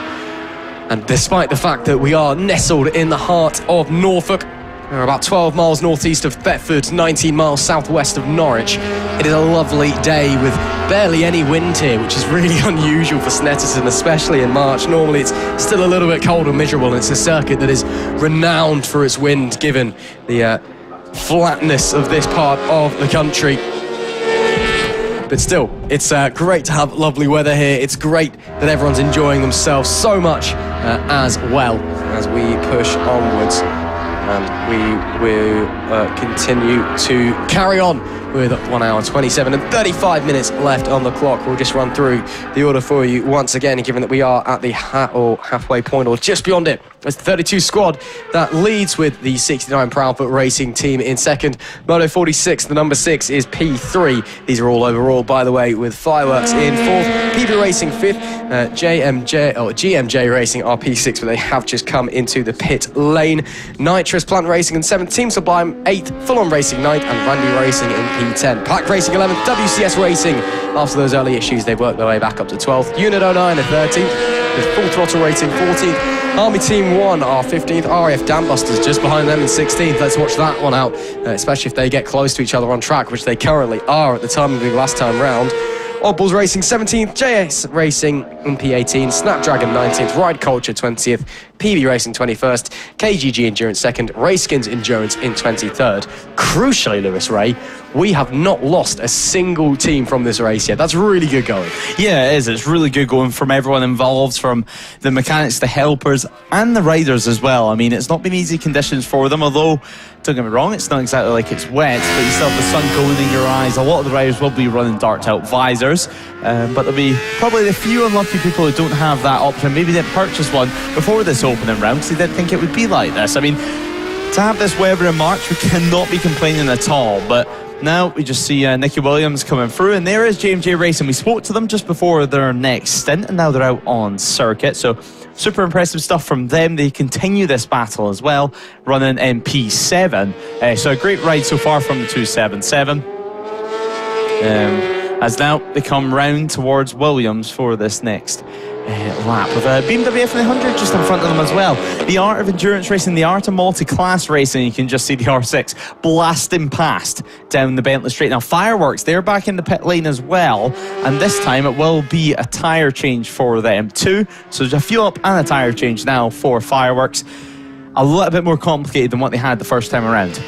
And despite the fact that we are nestled in the heart of Norfolk, we're about 12 miles northeast of Thetford, 19 miles southwest of Norwich. It is a lovely day with barely any wind here, which is really unusual for Snetterton, especially in March. Normally it's still a little bit cold and miserable, and it's a circuit that is renowned for its wind, given the flatness of this part of the country. But still, it's great to have lovely weather here. It's great that everyone's enjoying themselves so much as well as we push onwards. And we will continue to carry on with 1 hour, 27 and 35 minutes left on the clock. We'll just run through the order for you once again, given that we are at the halfway point or just beyond it. It's the 32 squad that leads with the 69 Proudfoot Racing team in second. Moto 46, the number 6 is P3. These are all overall, by the way, with Fireworks in fourth. PB Racing fifth. GMJ Racing are P6, but they have just come into the pit lane. Nitrous Plant Racing in 7th, Team Sublime 8th, Full On Racing 9th, and Randy Racing in P10. Pack Racing 11th, WCS Racing. After those early issues, they've worked their way back up to 12th. Unit 09 at 13th, with Full Throttle Racing 14th. Army Team 1 are 15th, RAF Dambusters just behind them in 16th. Let's watch that one out, especially if they get close to each other on track, which they currently are at the time of the last time round. Oddballs Racing 17th, JS Racing in P18, Snapdragon 19th, Ride Culture 20th, PB Racing 21st, KGG Endurance 2nd, Racekins Endurance in 23rd. Crucially, Lewis Ray, we have not lost a single team from this race yet. That's really good going. Yeah, it is. It's really good going from everyone involved, from the mechanics, the helpers, and the riders as well. I mean, it's not been easy conditions for them, although, don't get me wrong, it's not exactly like it's wet, but you still have the sun going in your eyes. A lot of the riders will be running darked-out visors, but there'll be probably the few unlucky people who don't have that option. Maybe didn't purchase one before this opening round because they didn't think it would be like this. I mean, to have this weather in March, we cannot be complaining at all, but now we just see Nicky Williams coming through, and there is J&J Racing. We spoke to them just before their next stint, and now they're out on circuit, so super impressive stuff from them. They continue this battle as well, running in P7. So a great ride so far from the 277. As now they come round towards Williams for this next lap with a BMW F100 just in front of them as well. The art of endurance racing, the art of multi-class racing. You can just see the R6 blasting past down the Bentley Straight. Now Fireworks, they're back in the pit lane as well, and this time it will be a tyre change for them too. So there's a fuel up and a tyre change now for Fireworks. A little bit more complicated than what they had the first time around.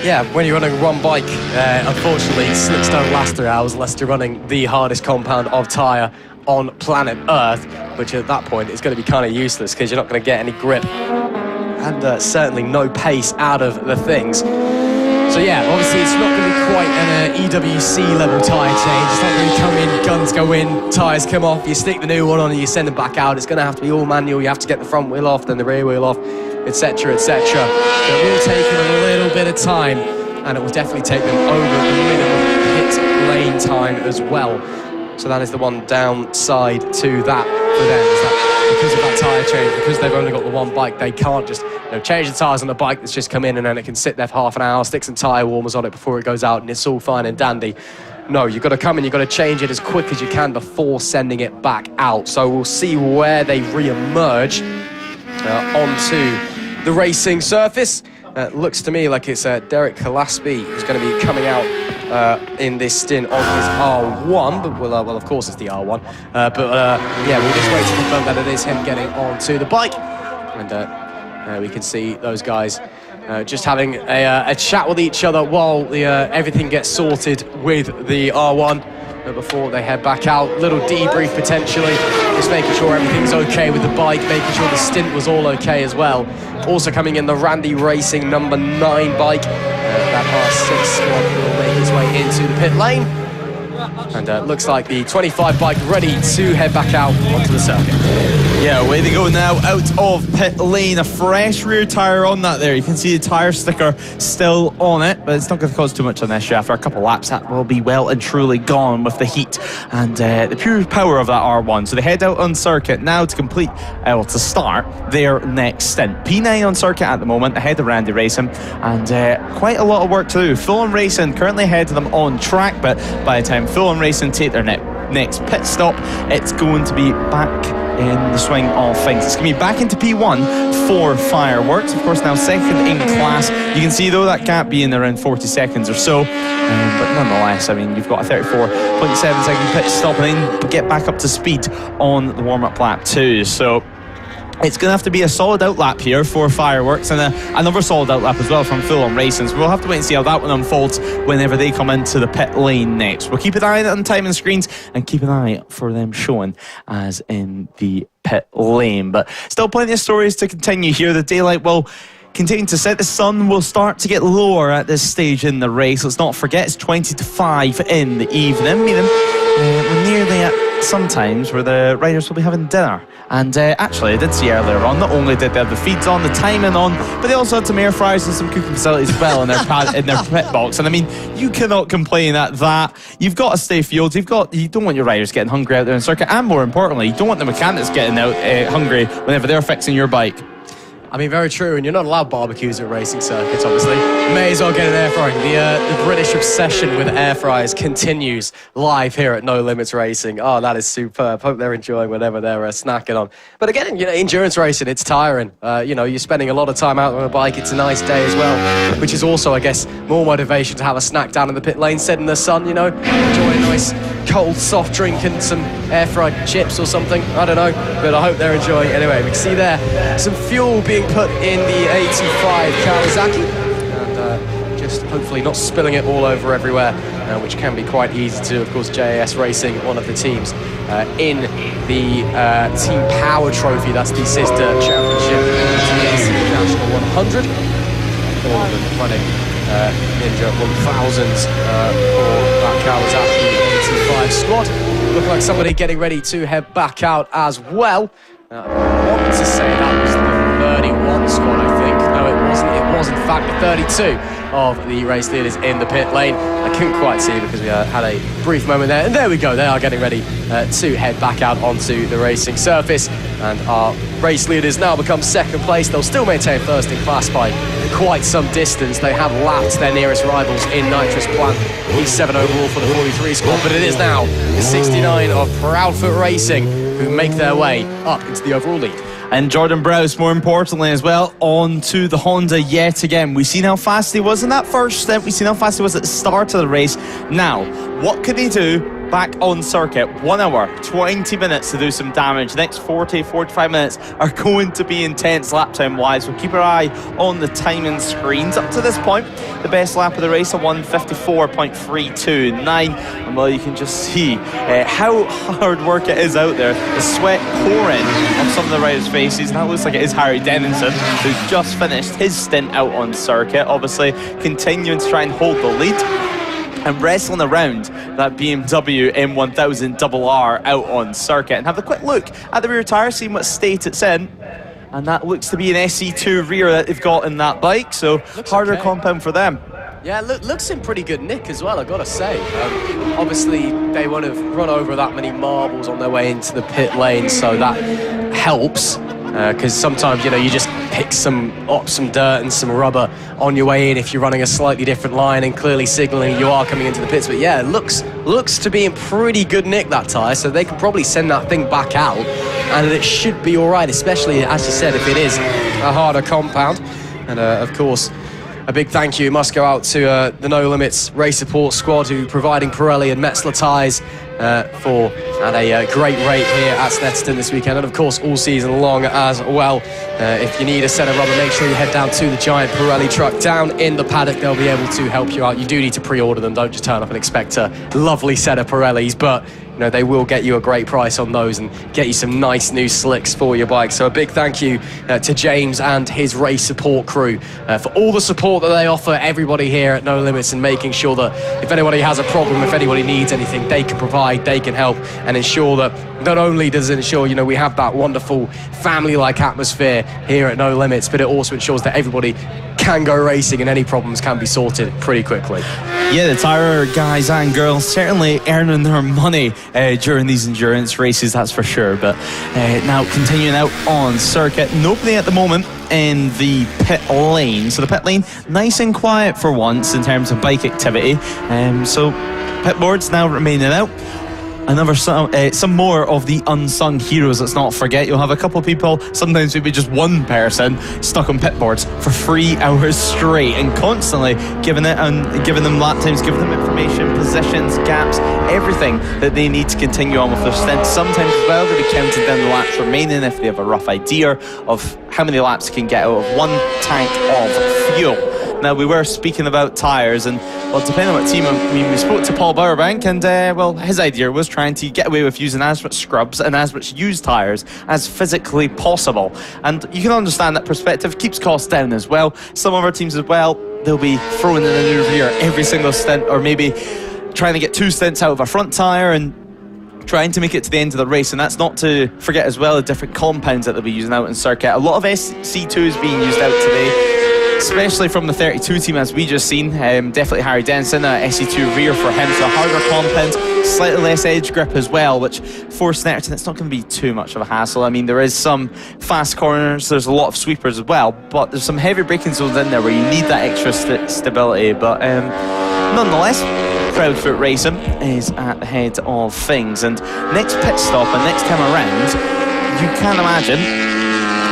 Yeah, when you're running one bike, unfortunately, slicks don't last 3 hours unless you're running the hardest compound of tyre on planet Earth, which at that point is going to be kind of useless because you're not going to get any grip and certainly no pace out of the things. So yeah, obviously it's not going to be quite an EWC level tyre change. It's not going to come in, guns go in, tyres come off, you stick the new one on and you send them back out. It's going to have to be all manual. You have to get the front wheel off, then the rear wheel off, etc, etc. So it will take them a little bit of time, and it will definitely take them over the minimum pit lane time as well. So that is the one downside to that for them, is that because of that tyre change, because they've only got the one bike, they can't just change the tyres on the bike that's just come in and then it can sit there for half an hour, stick some tyre warmers on it before it goes out and it's all fine and dandy. No, you've got to come and you've got to change it as quick as you can before sending it back out. So we'll see where they re-emerge onto the racing surface. Looks to me like it's Derek Gillespie who's going to be coming out in this stint on his R1, but well, of course it's the R1. Yeah, we'll just wait to confirm that it is him getting onto the bike, and we can see those guys just having a chat with each other while everything gets sorted with the R1 before they head back out. Little debrief potentially, just making sure everything's okay with the bike, making sure the stint was all okay as well. Also coming in the Randy Racing number 9 bike. That R6 squad will make its way into the pit lane. And looks like the 25 bike ready to head back out onto the circuit. Yeah, away they go now out of pit lane. A fresh rear tyre on that there. You can see the tyre sticker still on it, but it's not going to cause too much on this. After a couple of laps, that will be well and truly gone with the heat and the pure power of that R1. So they head out on circuit now to complete, to start their next stint. P9 on circuit at the moment, ahead of Randy Racing, and quite a lot of work to do. Fulham Racing currently ahead of them on track, but by the time Fulham Racing take their next pit stop, it's going to be back in the swing of things. It's going to be back into P1 for Fireworks. Of course, now second in class. You can see, though, that gap being around 40 seconds or so. But nonetheless, I mean, you've got a 34.7 second pit stop and then get back up to speed on the warm-up lap too. So it's going to have to be a solid outlap here for Fireworks, and another solid outlap as well from Fulham Racing. So we'll have to wait and see how that one unfolds whenever they come into the pit lane next. We'll keep an eye on timing screens and keep an eye for them showing as in the pit lane. But still plenty of stories to continue here. The daylight will continue to set. The sun will start to get lower at this stage in the race. Let's not forget it's 20 to 5 in the evening, meaning we're nearly at some times where the riders will be having dinner. And actually, I did see earlier on, not only did they have the feeds on, the timing on, but they also had some air fryers and some cooking facilities as well in their pit box. And I mean, you cannot complain at that. You've got to stay fueled. You don't want your riders getting hungry out there in the circuit, and more importantly, you don't want the mechanics getting out hungry whenever they're fixing your bike. I mean, very true, and you're not allowed barbecues at racing circuits, obviously. May as well get an air frying. The British obsession with air fryers continues live here at No Limits Racing. Oh, that is superb. Hope they're enjoying whatever they're snacking on. But again, endurance racing, it's tiring. You're spending a lot of time out on a bike. It's a nice day as well, which is also, I guess, more motivation to have a snack down in the pit lane, sit in the sun, enjoy a nice cold soft drink and some air fried chips or something. I don't know, but I hope they're enjoying it anyway. We can see there some fuel being put in the 85 Kawasaki, and just hopefully not spilling it all over everywhere, which can be quite easy to do. Of course, JAS Racing, one of the teams in the Team Power Trophy, that's the sister championship in National 100. All of them running Ninja 1000s for that Kawasaki 85 squad. Look like somebody getting ready to head back out as well. I want to say that was the 31 squad, I think. No, it wasn't. It was, in fact, the 32 of the race leaders in the pit lane. I couldn't quite see because we had a brief moment there. And there we go. They are getting ready to head back out onto the racing surface. And our race leaders now become second place. They'll still maintain first in class by quite some distance. They have lapped their nearest rivals in Nitrous Plant. P7 overall for the 43 squad. But it is now the 69 of Proudfoot Racing who make their way up into the overall lead. And Jordan Browse, more importantly as well, on to the Honda yet again. We've seen how fast he was in that first stint. We've seen how fast he was at the start of the race. Now, what could he do back on circuit? 1 hour, 20 minutes to do some damage. The next 40, 45 minutes are going to be intense lap time wise. We'll keep our eye on the timing screens. Up to this point, the best lap of the race, a 1:54.329. And well, you can just see how hard work it is out there. The sweat pouring on some of the riders' faces. And that looks like it is Harry Dennison, who's just finished his stint out on circuit. Obviously, continuing to try and hold the lead and wrestling around that BMW M1000 RR out on circuit. And have a quick look at the rear tyre, seeing what state it's in. And that looks to be an SE2 rear that they've got in that bike, so looks harder okay. Compound for them. Yeah, looks in pretty good nick as well, I've got to say. Obviously, they won't have run over that many marbles on their way into the pit lane, so that helps. Because sometimes, you just pick some dirt and some rubber on your way in if you're running a slightly different line and clearly signaling you are coming into the pits. But yeah, it looks to be in pretty good nick, that tyre, so they can probably send that thing back out and it should be all right, especially, as you said, if it is a harder compound. And of course, a big thank you must go out to the No Limits Race Support Squad, who providing Pirelli and Metzeler tyres for at a great rate here at Snetterton this weekend, and of course all season long as well. If you need a set of rubber, make sure you head down to the giant Pirelli truck down in the paddock. They'll be able to help you out. You do need to pre-order them. Don't just turn up and expect a lovely set of Pirellis, but they will get you a great price on those and get you some nice new slicks for your bike. So a big thank you to James and his race support crew for all the support that they offer everybody here at No Limits, and making sure that if anybody has a problem, if anybody needs anything, they can provide, they can help, and ensure that not only does it ensure we have that wonderful family-like atmosphere here at No Limits, but it also ensures that everybody can go racing and any problems can be sorted pretty quickly. Yeah, the tyre guys and girls certainly earning their money during these endurance races, that's for sure. But now continuing out on circuit, nobody at the moment in the pit lane. So the pit lane nice and quiet for once in terms of bike activity. So pit boards now remaining out. Some more of the unsung heroes. Let's not forget, you'll have a couple of people, sometimes maybe just one person, stuck on pit boards for 3 hours straight and constantly giving them lap times, giving them information, positions, gaps, everything that they need to continue on with their stint. Sometimes as well, they'll be counting down the laps remaining if they have a rough idea of how many laps they can get out of one tank of fuel. Now, we were speaking about tyres, and well, depending on what team, we spoke to Paul Bowerbank, and his idea was trying to get away with using as much scrubs and as much used tyres as physically possible. And you can understand that perspective, keeps costs down as well. Some of our teams as well, they'll be throwing in a new rear every single stint, or maybe trying to get 2 stints out of a front tyre and trying to make it to the end of the race. And that's not to forget as well the different compounds that they'll be using out in circuit. A lot of SC2 is being used out today. especially from the 32 team as we just seen. Definitely Harry Denson, SE2 rear for him, so harder compound, slightly less edge grip as well, which for Snetterton it's not going to be too much of a hassle. I mean, there is some fast corners, there's a lot of sweepers as well, but there's some heavy braking zones in there where you need that extra stability. But nonetheless, Proudfoot Racing is at the head of things, and next pit stop and next time around, you can imagine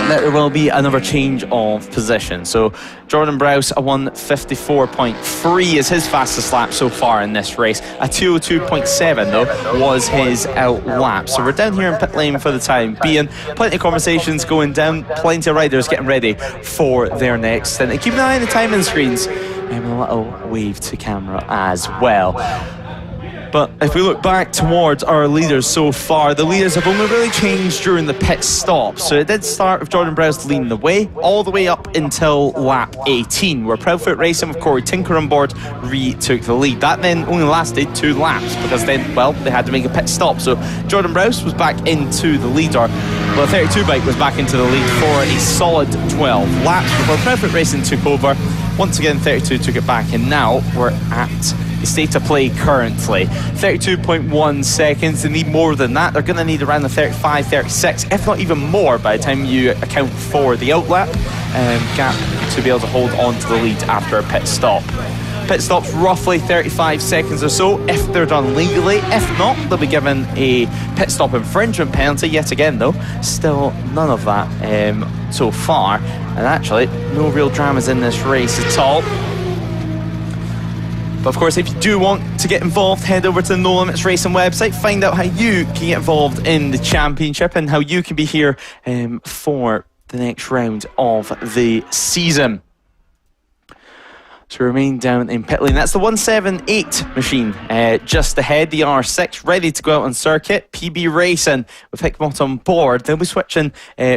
that there will be another change of position. So Jordan Browse, a 1:54.3 is his fastest lap so far in this race. A 2:02.7 though was his out lap. So we're down here in pit lane for the time being. Plenty of conversations going down, plenty of riders getting ready for their next stint. And keep an eye on the timing screens and a little wave to camera as well. But if we look back towards our leaders so far, the leaders have only really changed during the pit stop. So it did start with Jordan Browse leading the way, all the way up until lap 18, where Proudfoot Racing with Corey Tinker on board retook the lead. That then only lasted 2 laps, because then, well, they had to make a pit stop. So Jordan Browse was back into the lead, or well, the 32 bike was back into the lead for a solid 12 laps before Proudfoot Racing took over. Once again, 32 took it back, and now we're at the state of play currently. 32.1 seconds. They need more than that. They're going to need around the 35, 36, if not even more by the time you account for the outlap gap to be able to hold on to the lead after a pit stop. Pit stop's roughly 35 seconds or so if they're done legally. If not, they'll be given a pit stop infringement penalty yet again though. Still none of that so far. And actually, no real dramas in this race at all. But of course, if you do want to get involved, head over to the No Limits Racing website, find out how you can get involved in the championship and how you can be here for the next round of the season. So remain down in pit lane. That's the 178 machine just ahead. The R6 ready to go out on circuit. PB Racing with Hickmott on board. They'll be switching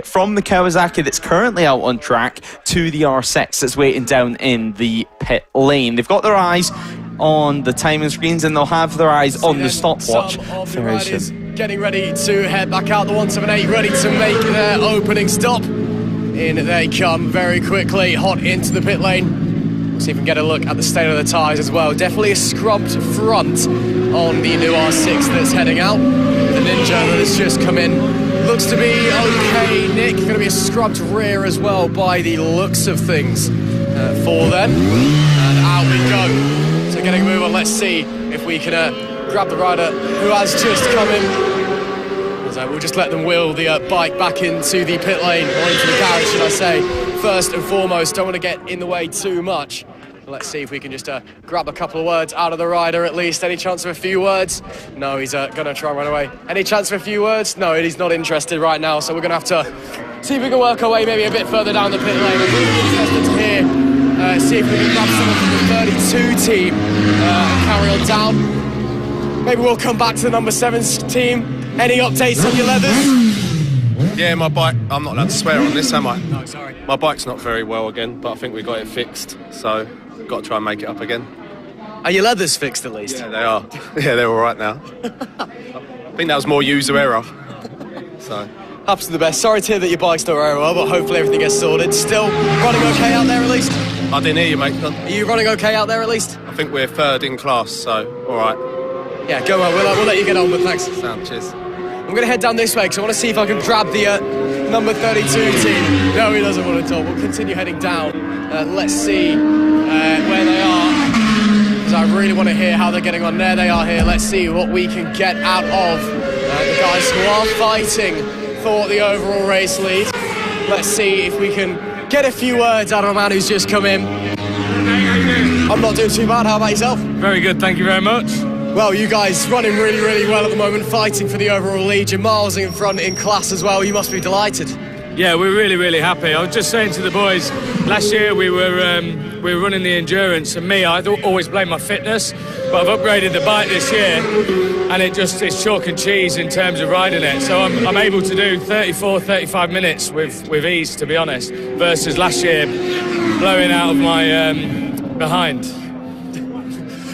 from the Kawasaki that's currently out on track to the R6 that's waiting down in the pit lane. They've got their eyes on the timing screens and they'll have their eyes on the stopwatch very soon. Getting ready to head back out the 178, ready to make their opening stop. In they come very quickly, hot into the pit lane. See if we can get a look at the state of the tyres as well. Definitely a scrubbed front on the new R6 that's heading out. The Ninja that has just come in looks to be okay, Nick. Going to be a scrubbed rear as well by the looks of things for them. And out we go. So getting a move on, let's see if we can grab the rider who has just come in. So we'll just let them wheel the bike back into the pit lane, or into the garage, should I say. First and foremost, don't want to get in the way too much. Let's see if we can just grab a couple of words out of the rider at least. Any chance of a few words? No, he's going to try and run away. Any chance of a few words? No, he's not interested right now, so we're going to have to see if we can work our way maybe a bit further down the pit lane. I'm really interested to hear, see if we can grab someone from the 32 team and carry on down. Maybe we'll come back to the number 7's team. Any updates on your leathers? Yeah, my bike, I'm not allowed to swear on this, am I? No, sorry. My bike's not very well again, but I think we got it fixed, so got to try and make it up again. Are your leathers fixed at least? Yeah, they are. Yeah, they're all right now. I think that was more user error. So Happens to the best. Sorry to hear that your bike's not very well, but hopefully everything gets sorted. Still running okay out there at least? I didn't hear you, mate. Are you running okay out there at least? I think we're 3rd in class, so all right. Yeah, go on. We'll let you get on, but thanks. Sound, cheers. I'm going to head down this way because I want to see if I can grab the number 32 team. No, he doesn't want to talk. We'll continue heading down. Let's see where they are. Because I really want to hear how they're getting on. There they are here. Let's see what we can get out of the guys who are fighting for the overall race lead. Let's see if we can get a few words out of a man who's just come in. I'm not doing too bad. How about yourself? Very good, thank you very much. Well, you guys running really, really well at the moment, fighting for the overall lead. You're miles in front in class as well. You must be delighted. Yeah, we're really, really happy. I was just saying to the boys, last year we were running the endurance, and me, I always blame my fitness, but I've upgraded the bike this year, and it's chalk and cheese in terms of riding it. So I'm able to do 34, 35 minutes with ease, to be honest, versus last year blowing out of my behind.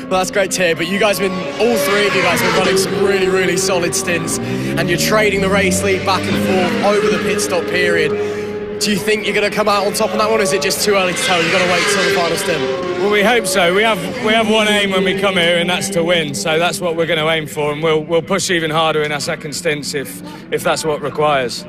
Well, that's great to hear, but you guys have been, all three of you guys have been running some really, really solid stints, and you're trading the race lead back and forth over the pit stop period. Do you think you're going to come out on top on that one, or is it just too early to tell? You've got to wait till the final stint? Well, we hope so. We have one aim when we come here, and that's to win. So that's what we're going to aim for, and we'll push even harder in our second stints if that's what requires.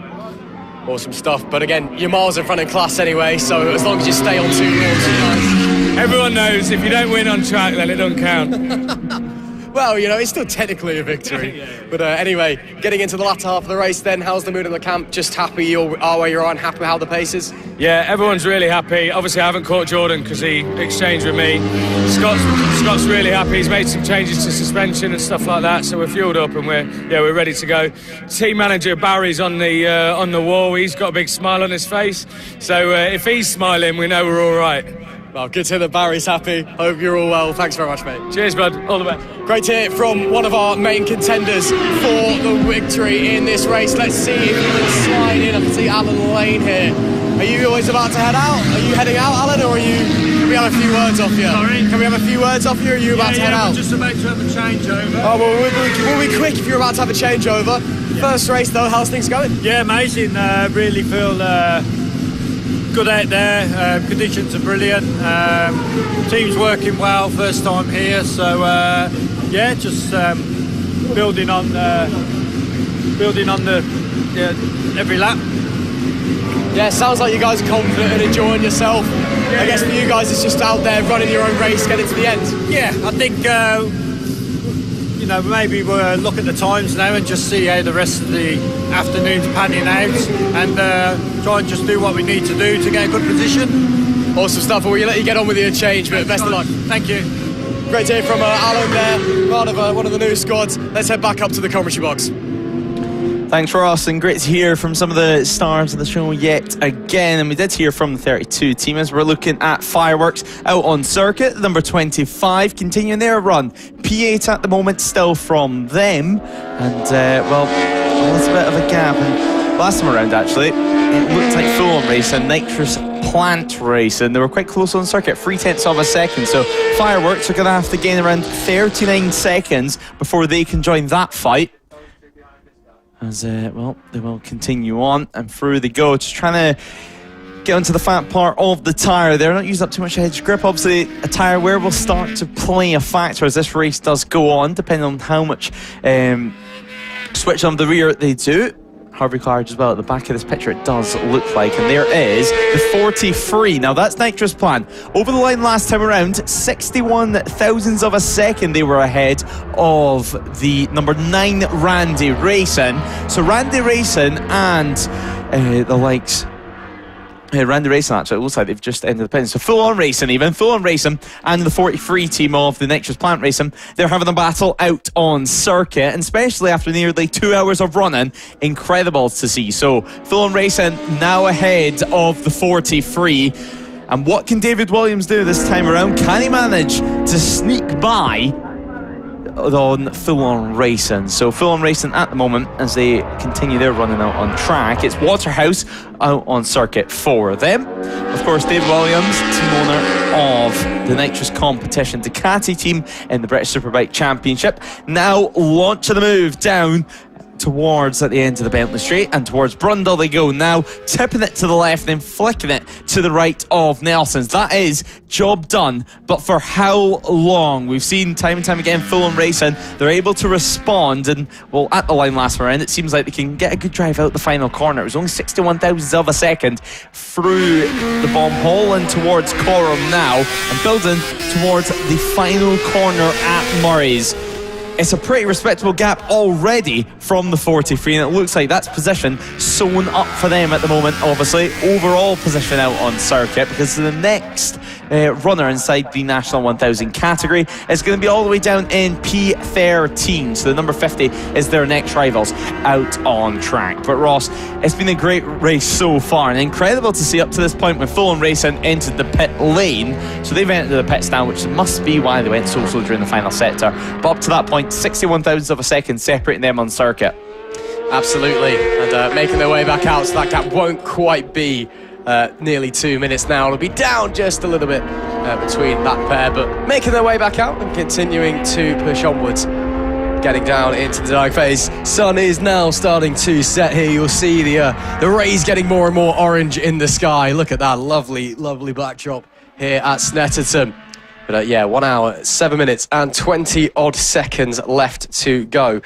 Awesome stuff. But again, you're miles in front in class anyway, so as long as you stay on 2 wheels, everyone knows if you don't win on track, then it don't count. Well, it's still technically a victory. But anyway, getting into the latter half of the race then, how's the mood in the camp? Just happy you are where you're on, happy with how the pace is? Yeah, everyone's really happy. Obviously, I haven't caught Jordan because he exchanged with me. Scott's really happy. He's made some changes to suspension and stuff like that, so we're fueled up and we're ready to go. Team manager Barry's on the wall. He's got a big smile on his face. So if he's smiling, we know we're all right. Well, good to hear that Barry's happy. Hope you're all well. Thanks very much, mate. Cheers, bud. All the best. Great to hear from one of our main contenders for the victory in this race. Let's see if we can slide in. I can see Alan Lane here. Are you always about to head out? Are you heading out, Alan, or can we have a few words off you? Sorry? Can we have a few words off you, or are you about to head out? We're just about to have a changeover. Oh, well, we'll be quick if you're about to have a changeover. Yeah. First race, though, how's things going? Yeah, amazing. Really feel good out there. Conditions are brilliant. Team's working well. First time here, so just building on every lap. Yeah, sounds like you guys are confident and enjoying yourself. I guess for you guys, it's just out there running your own race, getting to the end. Yeah, I think maybe we'll look at the times now and just see how the rest of the afternoon's panning out, and try and just do what we need to do to get a good position. Awesome stuff. We'll let you get on with your change, but best of luck. Thank you. Great to hear from Alan there, part of one of the new squads. Let's head back up to the commentary box. Thanks, Ross, and great to hear from some of the stars of the show yet again. And we did hear from the 32 team as we're looking at Fireworks out on circuit. Number 25 continuing their run. P8 at the moment still from them. And, a little bit of a gap. And last time around, actually, it looked like full-on racing, nitrous plant racing. They were quite close on circuit, 0.3 of a second. So Fireworks are going to have to gain around 39 seconds before they can join that fight. As, they will continue on and through they go, just trying to get onto the fat part of the tyre. They're not using up too much edge grip. Obviously, a tyre wear will start to play a factor as this race does go on, depending on how much switch on the rear they do. Harvey Clark as well at the back of this picture, it does look like. And there is the 43. Now that's nitrous plant. Over the line last time around, 61 thousandths of a second they were ahead of the number 9 Randy Racing. So Randy Racing and the likes... Randy Racing, actually, it looks like they've just ended the pin. So full-on racing and the 43 team of the Nitrous Plant Racing, they're having a battle out on circuit, and especially after nearly 2 hours of running, incredible to see. So full-on racing now ahead of the 43. And what can David Williams do this time around? Can he manage to sneak by on full-on racing? So full-on racing at the moment as they continue their running out on track. It's Waterhouse out on circuit for them. Of course, Dave Williams, team owner of the Nitrous Competition Ducati team in the British Superbike Championship, now launching the move down towards at the end of the Bentley Straight, and towards Brundle they go now, tipping it to the left, then flicking it to the right of Nelson's. That is job done, but for how long? We've seen time and time again full-on racing, they're able to respond, and well, at the line last round, it seems like they can get a good drive out the final corner. It was only 61 thousandths of a second through the bomb hole and towards Coram now, and building towards the final corner at Murray's. It's a pretty respectable gap already from the 43, and it looks like that's position sewn up for them at the moment. Obviously, overall position out on circuit, because the next runner inside the National 1000 category is going to be all the way down in P13. So the number 50 is their next rivals out on track. But Ross, it's been a great race so far, and incredible to see up to this point when full-on racing entered the pit lane. So they've entered the pits now, which must be why they went so slow during the final sector. But up to that point, 61 thousandths of a second separating them on circuit. Absolutely, and making their way back out, so that gap won't quite be nearly 2 minutes now. It'll be down just a little bit between that pair, but making their way back out and continuing to push onwards. getting down into the dark phase. Sun is now starting to set here. You'll see the rays getting more and more orange in the sky. Look at that lovely, lovely backdrop here at Snetterton. But 1 hour, 7 minutes and 20 odd seconds left to go.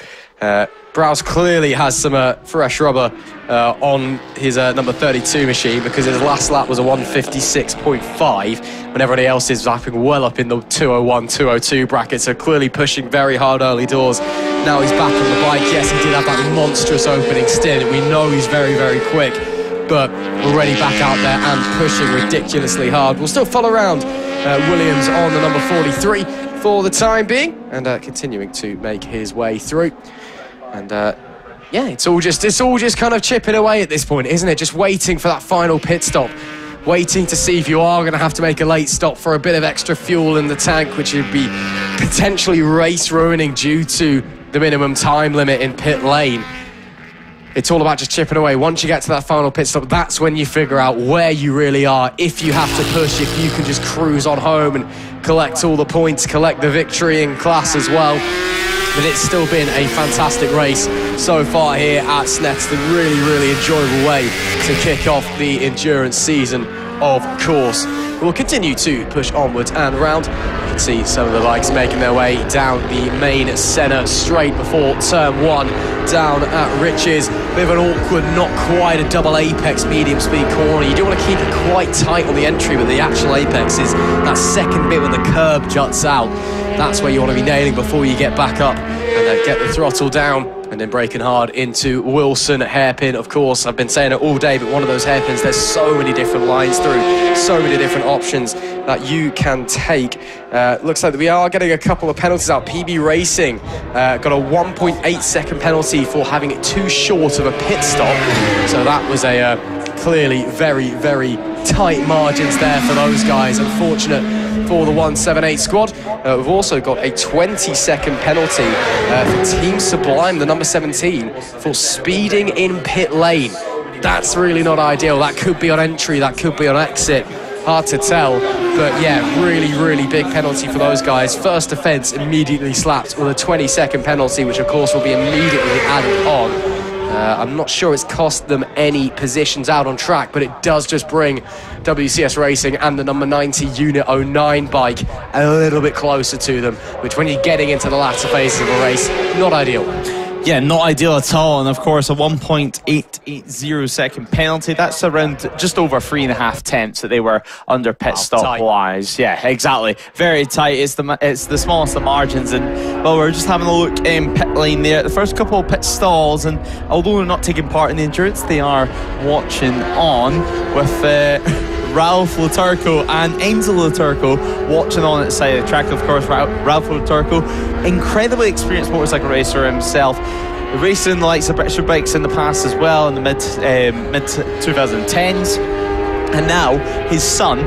Browse clearly has some fresh rubber on his number 32 machine, because his last lap was a 156.5 when everybody else is lapping well up in the 201, 202 bracket, so clearly pushing very hard early doors. Now he's back on the bike. Yes, he did have that monstrous opening stint. We know he's very, very quick, but already back out there and pushing ridiculously hard. We'll still follow around Williams on the number 43 for the time being, and continuing to make his way through. And it's all just kind of chipping away at this point, isn't it? Just waiting for that final pit stop, waiting to see if you are going to have to make a late stop for a bit of extra fuel in the tank, which would be potentially race ruining due to the minimum time limit in pit lane. It's all about just chipping away. Once you get to that final pit stop, that's when you figure out where you really are. If you have to push, if you can just cruise on home and collect all the points, collect the victory in class as well. But it's still been a fantastic race so far here at Snetterton. Really, really enjoyable way to kick off the endurance season, of course. We'll continue to push onwards and around. You can see some of the bikes making their way down the main centre straight before turn 1 down at Riches. Bit of an awkward, not quite a double apex medium speed corner. You do want to keep it quite tight on the entry, but the actual apex is that second bit when the curb juts out. That's where you want to be nailing before you get back up and get the throttle down. And then braking hard into Wilson hairpin, of course. I've been saying it all day, but one of those hairpins, there's so many different lines through, so many different options that you can take. Looks like we are getting a couple of penalties out. PB Racing got a 1.8 second penalty for having it too short of a pit stop. So that was a clearly very, very tight margins there for those guys. Unfortunate for the 178 squad. We've also got a 20-second penalty for Team Sublime, the number 17, for speeding in pit lane. That's really not ideal. That could be on entry, that could be on exit. Hard to tell, but yeah, really, really big penalty for those guys. First offence immediately slapped with a 20-second penalty, which of course will be immediately added on. I'm not sure it's cost them any positions out on track, but it does just bring WCS Racing and the number 90 Unit 09 bike a little bit closer to them, which when you're getting into the latter phases of a race, not ideal. Yeah, not ideal at all. And of course, a 1.880 second penalty. That's around just over 3.5 tenths that they were under pit stop wise. Yeah, exactly. Very tight. It's the smallest of margins. And well, we're just having a look in pit lane there. The first couple of pit stalls, and although they're not taking part in the endurance, they are watching on with Ralph Laturco and Enzo Laturco watching on at the side of the track. Of course, Ralph Laturco, incredibly experienced motorcycle racer himself, racing the likes of British bikes in the past as well in the mid 2010s, and now his son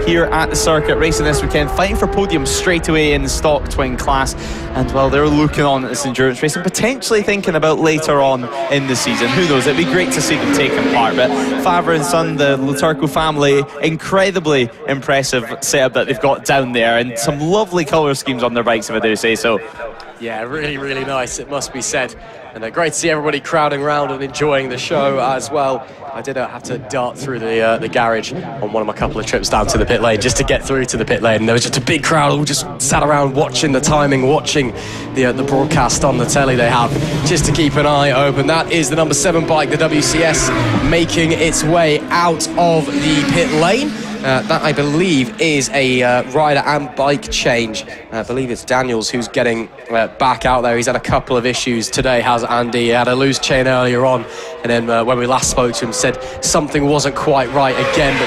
here at the circuit racing this weekend, fighting for podium straight away in the stock twin class. And well, they're looking on at this endurance race and potentially thinking about later on in the season. Who knows? It'd be great to see them taking part. But father and son, the Laturco family, incredibly impressive setup that they've got down there, and some lovely colour schemes on their bikes, if I do say so. Yeah, really, really nice, it must be said. And great to see everybody crowding around and enjoying the show as well. I did have to dart through the garage on one of my couple of trips down to the pit lane just to get through to the pit lane. And there was just a big crowd all just sat around watching the timing, watching the broadcast on the telly they have, just to keep an eye open. That is the number 7 bike, the WCS, making its way out of the pit lane. That, I believe, is a rider and bike change. I believe it's Daniels who's getting back out there. He's had a couple of issues today, has Andy. He had a loose chain earlier on, and then when we last spoke to him, said something wasn't quite right again, but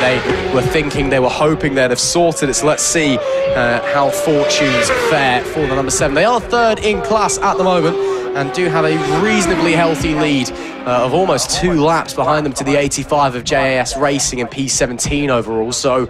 they were hoping they'd have sorted it. So let's see how fortunes fare for the number 7. They are third in class at the moment and do have a reasonably healthy lead of almost 2 laps behind them to the 85 of JAS Racing and P17 overall. So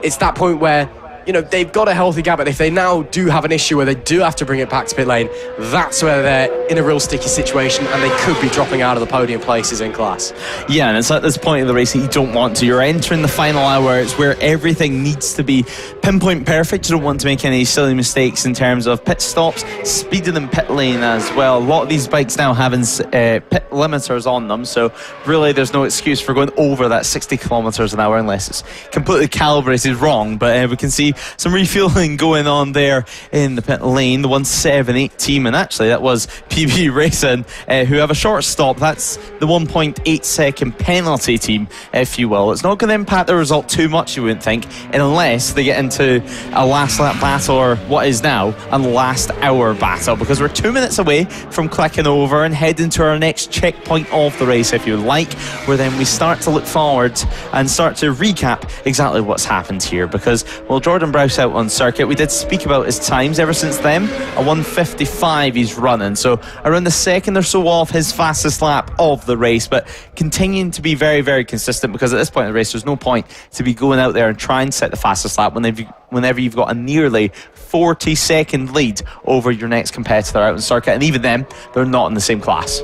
it's that point where they've got a healthy gap, but if they now do have an issue where they do have to bring it back to pit lane, that's where they're in a real sticky situation and they could be dropping out of the podium places in class. Yeah, and it's at this point of the race that you don't want to. You're entering the final hour. It's where everything needs to be pinpoint perfect. You don't want to make any silly mistakes in terms of pit stops, speeding in pit lane as well. A lot of these bikes now having pit limiters on them, so really there's no excuse for going over that 60 kilometers an hour unless it's completely calibrated wrong. But we can see some refueling going on there in the pit lane. The 178 team, and actually that was PB Racing, who have a short stop. That's the 1.8 second penalty team, if you will. It's not going to impact the result too much, you wouldn't think, unless they get into a last lap battle, or what is now a last hour battle, because we're 2 minutes away from clicking over and heading to our next checkpoint of the race, if you like, where then we start to look forward and start to recap exactly what's happened here. Because, well, Jordan Browse out on circuit, we did speak about his times ever since then. A 1:55 he's running, so around the second or so off his fastest lap of the race, but continuing to be very, very consistent, because at this point in the race there's no point to be going out there and try and set the fastest lap whenever you've got a nearly 40-second lead over your next competitor out on circuit, and even then they're not in the same class.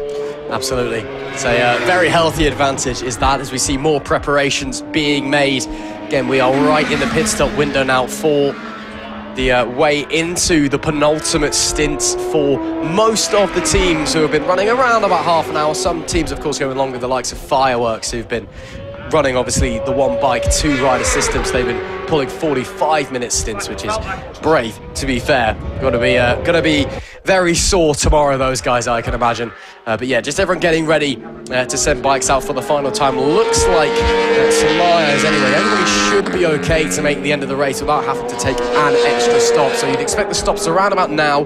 Absolutely. It's a very healthy advantage, is that, as we see more preparations being made. Again, we are right in the pit stop window now for the way into the penultimate stint for most of the teams who have been running around about half an hour. Some teams, of course, going longer, the likes of Fireworks, who've been running, obviously, the one bike, two rider systems. They've been pulling 45-minute stints, which is brave, to be fair. Gonna be very sore tomorrow, those guys, I can imagine. But yeah, just everyone getting ready to send bikes out for the final time. Looks like Salias, anyway, everybody should be okay to make the end of the race without having to take an extra stop. So you'd expect the stops around about now.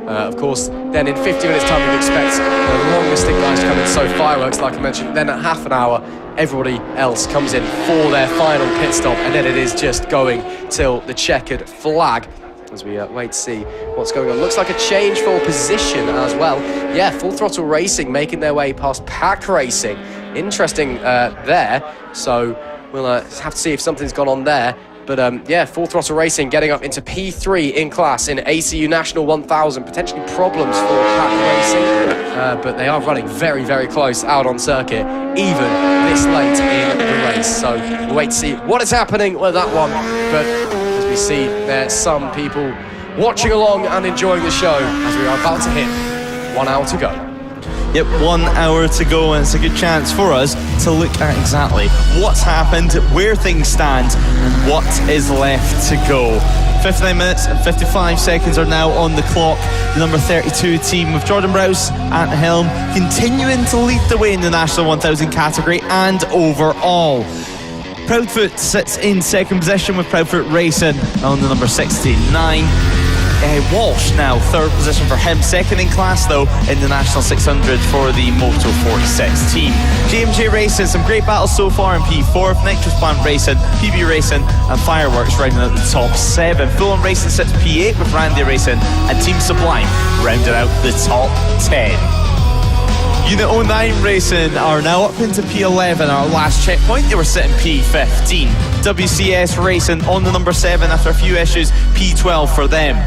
Of course, then in 50 minutes time you'd expect the longest stint guys to come in, so Fireworks, like I mentioned. Then at half an hour, everybody else comes in for their final pit stop, and then it is just going till the checkered flag as we wait to see what's going on. Looks like a change for position as well. Yeah, Full Throttle Racing making their way past Pack Racing. Interesting there, so we'll have to see if something's gone on there. But yeah, Full Throttle Racing getting up into P3 in class in ACU National 1000. Potentially problems for Pack Racing, but they are running very, very close out on circuit, even this late in the race. So we'll wait to see what is happening with that one. But as we see, there's some people watching along and enjoying the show as we are about to hit 1 hour to go. Yep, 1 hour to go, and it's a good chance for us to look at exactly what's happened, where things stand, and what is left to go. 59 minutes and 55 seconds are now on the clock. The number 32 team with Jordan Browse at the helm continuing to lead the way in the National 1000 category and overall. Proudfoot sits in second position with Proudfoot Racing on the number 69. Walsh now third position for him, second in class though in the National 600 for the Moto 46 team. JMJ Racing, some great battles so far in P4, Nitrous Plant Racing, PB Racing and Fireworks rounding out the top 7. Fulham Racing sits P8 with Randy Racing and Team Sublime rounding out the top 10. Unit 09 Racing are now up into P11, our last checkpoint. They were sitting P15. WCS Racing on the number 7 after a few issues, P12 for them.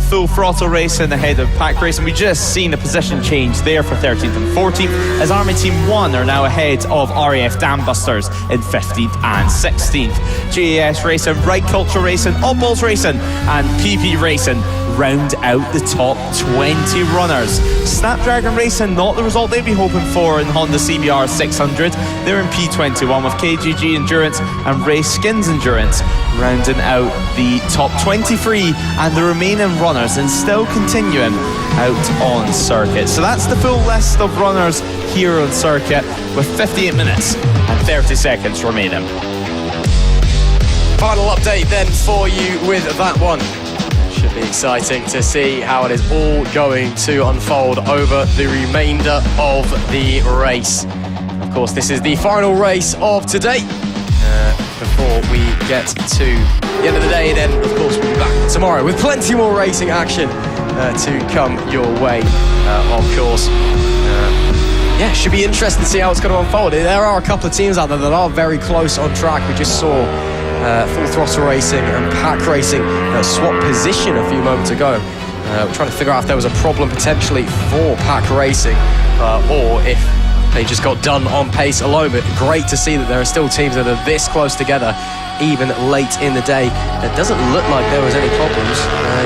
Full Throttle Racing ahead of Pack Racing. We just seen a position change there for 13th and 14th, as Army Team 1 are now ahead of RAF Dambusters in 15th and 16th. JAS Racing, Right Culture Racing, Oddballs Racing and PP Racing round out the top 20 runners. Snapdragon Racing, not the result they'd be hoping for in Honda CBR 600. They're in P21 with KGG Endurance and Race Skins Endurance rounding out the top 23 and the remaining runners, and still continuing out on circuit. So that's the full list of runners here on circuit with 58 minutes and 30 seconds remaining. Final update then for you with that one. Should be exciting to see how it is all going to unfold over the remainder of the race. Of course, this is the final race of today. Before we get to the end of the day, then of course we'll be back tomorrow with plenty more racing action to come your way, of course. Yeah, should be interesting to see how it's going to unfold. There are a couple of teams out there that are very close on track. We just saw Full Throttle Racing and Pack Racing swapped position a few moments ago. We're trying to figure out if there was a problem potentially for Pack Racing or if they just got done on pace alone. But great to see that there are still teams that are this close together even late in the day. It doesn't look like there was any problems.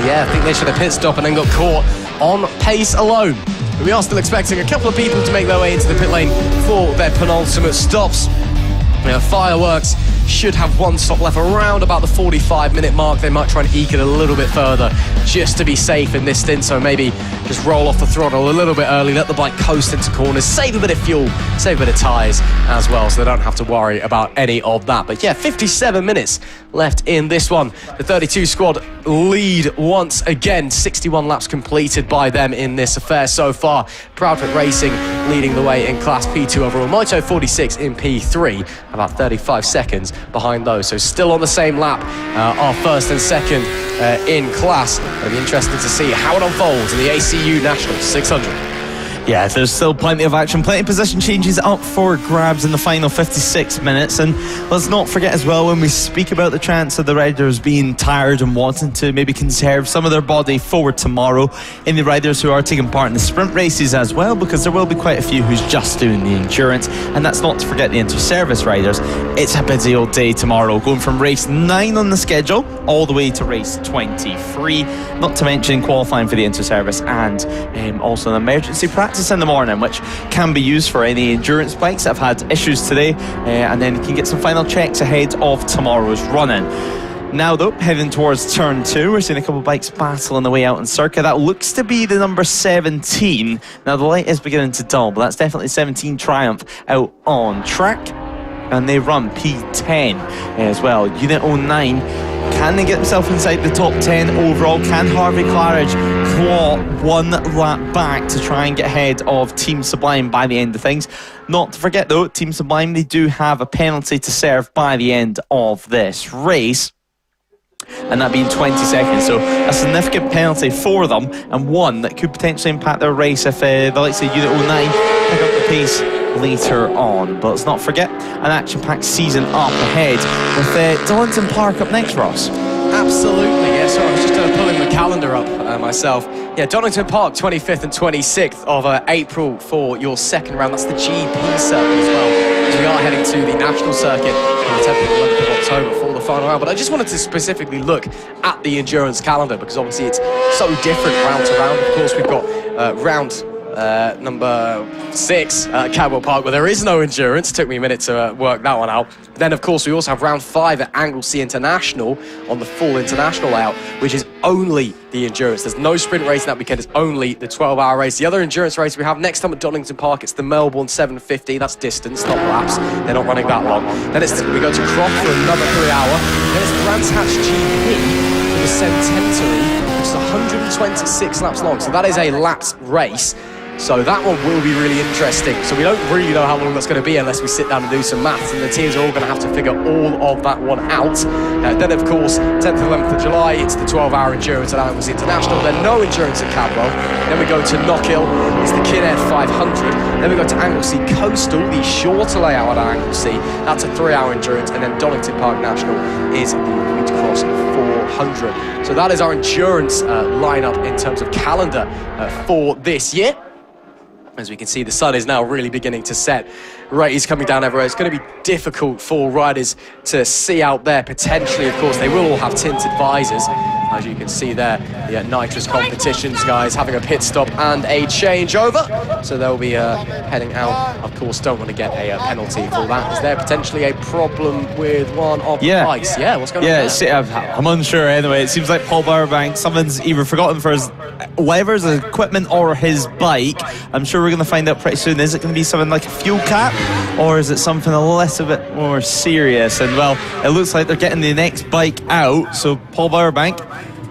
I think they should have pit stop and then got caught on pace alone. But we are still expecting a couple of people to make their way into the pit lane for their penultimate stops. Fireworks should have one stop left around about the 45-minute mark. They might try and eke it a little bit further just to be safe in this stint, so maybe just roll off the throttle a little bit early, let the bike coast into corners, save a bit of fuel, save a bit of tyres as well, so they don't have to worry about any of that. But 57 minutes left in this one. The 32 squad lead once again, 61 laps completed by them in this affair so far. Proudfoot Racing leading the way in Class P2 overall. Moto 46 in P3, about 35 seconds behind those. So still on the same lap, our first and second in class. It'll be interesting to see how it unfolds in the ACU National 600. Yeah, there's still plenty of action, plenty of position changes up for grabs in the final 56 minutes. And let's not forget as well, when we speak about the chance of the riders being tired and wanting to maybe conserve some of their body for tomorrow, in the riders who are taking part in the sprint races as well, because there will be quite a few who's just doing the endurance. And that's not to forget the inter-service riders. It's a busy old day tomorrow, going from race 9 on the schedule all the way to race 23, not to mention qualifying for the inter-service and also an emergency practice in the morning, which can be used for any endurance bikes that have had issues today, and then you can get some final checks ahead of tomorrow's running. Now though, heading towards turn 2, we're seeing a couple of bikes battling the way out in circuit. That looks to be the number 17. Now the light is beginning to dull, but that's definitely 17 Triumph out on track, and they run P10 as well. Unit 09, can they get themselves inside the top 10 overall? Can Harvey Claridge claw one lap back to try and get ahead of Team Sublime by the end of things? Not to forget though, Team Sublime, they do have a penalty to serve by the end of this race, and that being 20 seconds, so a significant penalty for them, and one that could potentially impact their race if the likes of Unit 09 pick up the pace later on. But let's not forget, an action-packed season up ahead with Donington Park up next, Ross. Absolutely, yeah. So I was just pulling the calendar up myself. Yeah, Donington Park, 25th and 26th of April for your second round. That's the GP circuit as well, as we are heading to the national circuit on the 10th and 11th of October for the final round. But I just wanted to specifically look at the endurance calendar, because obviously it's so different round to round. Of course, we've got round number 6 at Cadwell Park, where there is no endurance. It took me a minute to work that one out. Then of course we also have round 5 at Anglesey International on the full international layout, which is only the endurance. There's no sprint race that weekend. It's only the 12-hour race. The other endurance race we have next time at Donington Park, it's the Melbourne 750. That's distance, not laps. They're not running that long. Then we go to Croft for another 3-hour. Then it's Brands Hatch GP for the Centenary, which is 126 laps long. So that is a laps race. So that one will be really interesting. So we don't really know how long that's going to be unless we sit down and do some maths, and the teams are all going to have to figure all of that one out. Then of course, 10th and 11th of July, it's the 12-hour endurance at Anglesey International. Then no endurance at Cadwell. Then we go to Knockhill, it's the Kinhead 500. Then we go to Anglesey Coastal, the shorter layout at Anglesey. That's a 3-hour endurance. And then Donington Park National is the Queen's Cross 400. So that is our endurance lineup in terms of calendar for this year. As we can see, the sun is now really beginning to set. Rays coming down everywhere. It's going to be difficult for riders to see out there. Potentially, of course, they will all have tinted visors. As you can see there, the nitrous competitions guys having a pit stop and a changeover. So they'll be heading out. Of course, don't want to get a penalty for that. Is there potentially a problem with one of the bikes? Yeah, what's going on there? I'm unsure anyway. It seems like Paul Bowerbank, someone's either forgotten for his levers, his equipment, or his bike. I'm sure we're going to find out pretty soon. Is it going to be something like a fuel cap, or is it something a little bit more serious? And well, it looks like they're getting the next bike out. So Paul Bowerbank,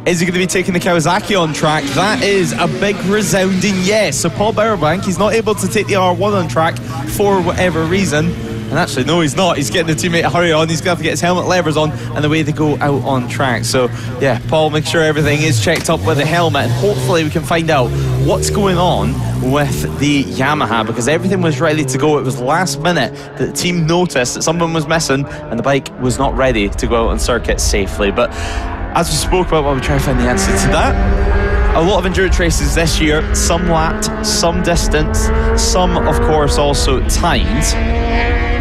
is he going to be taking the Kawasaki on track? That is a big resounding yes. So Paul Bowerbank, he's not able to take the R1 on track for whatever reason. And actually, no, he's not. He's getting the teammate to hurry on. He's going to have to get his helmet levers on, and away they go out on track. So, yeah, Paul, make sure everything is checked up with the helmet, and hopefully we can find out what's going on with the Yamaha, because everything was ready to go. It was last minute that the team noticed that someone was missing, and the bike was not ready to go out on circuit safely. But as we spoke about, while we try to find the answer to that, a lot of endurance races this year, some lapped, some distance, some, of course, also timed.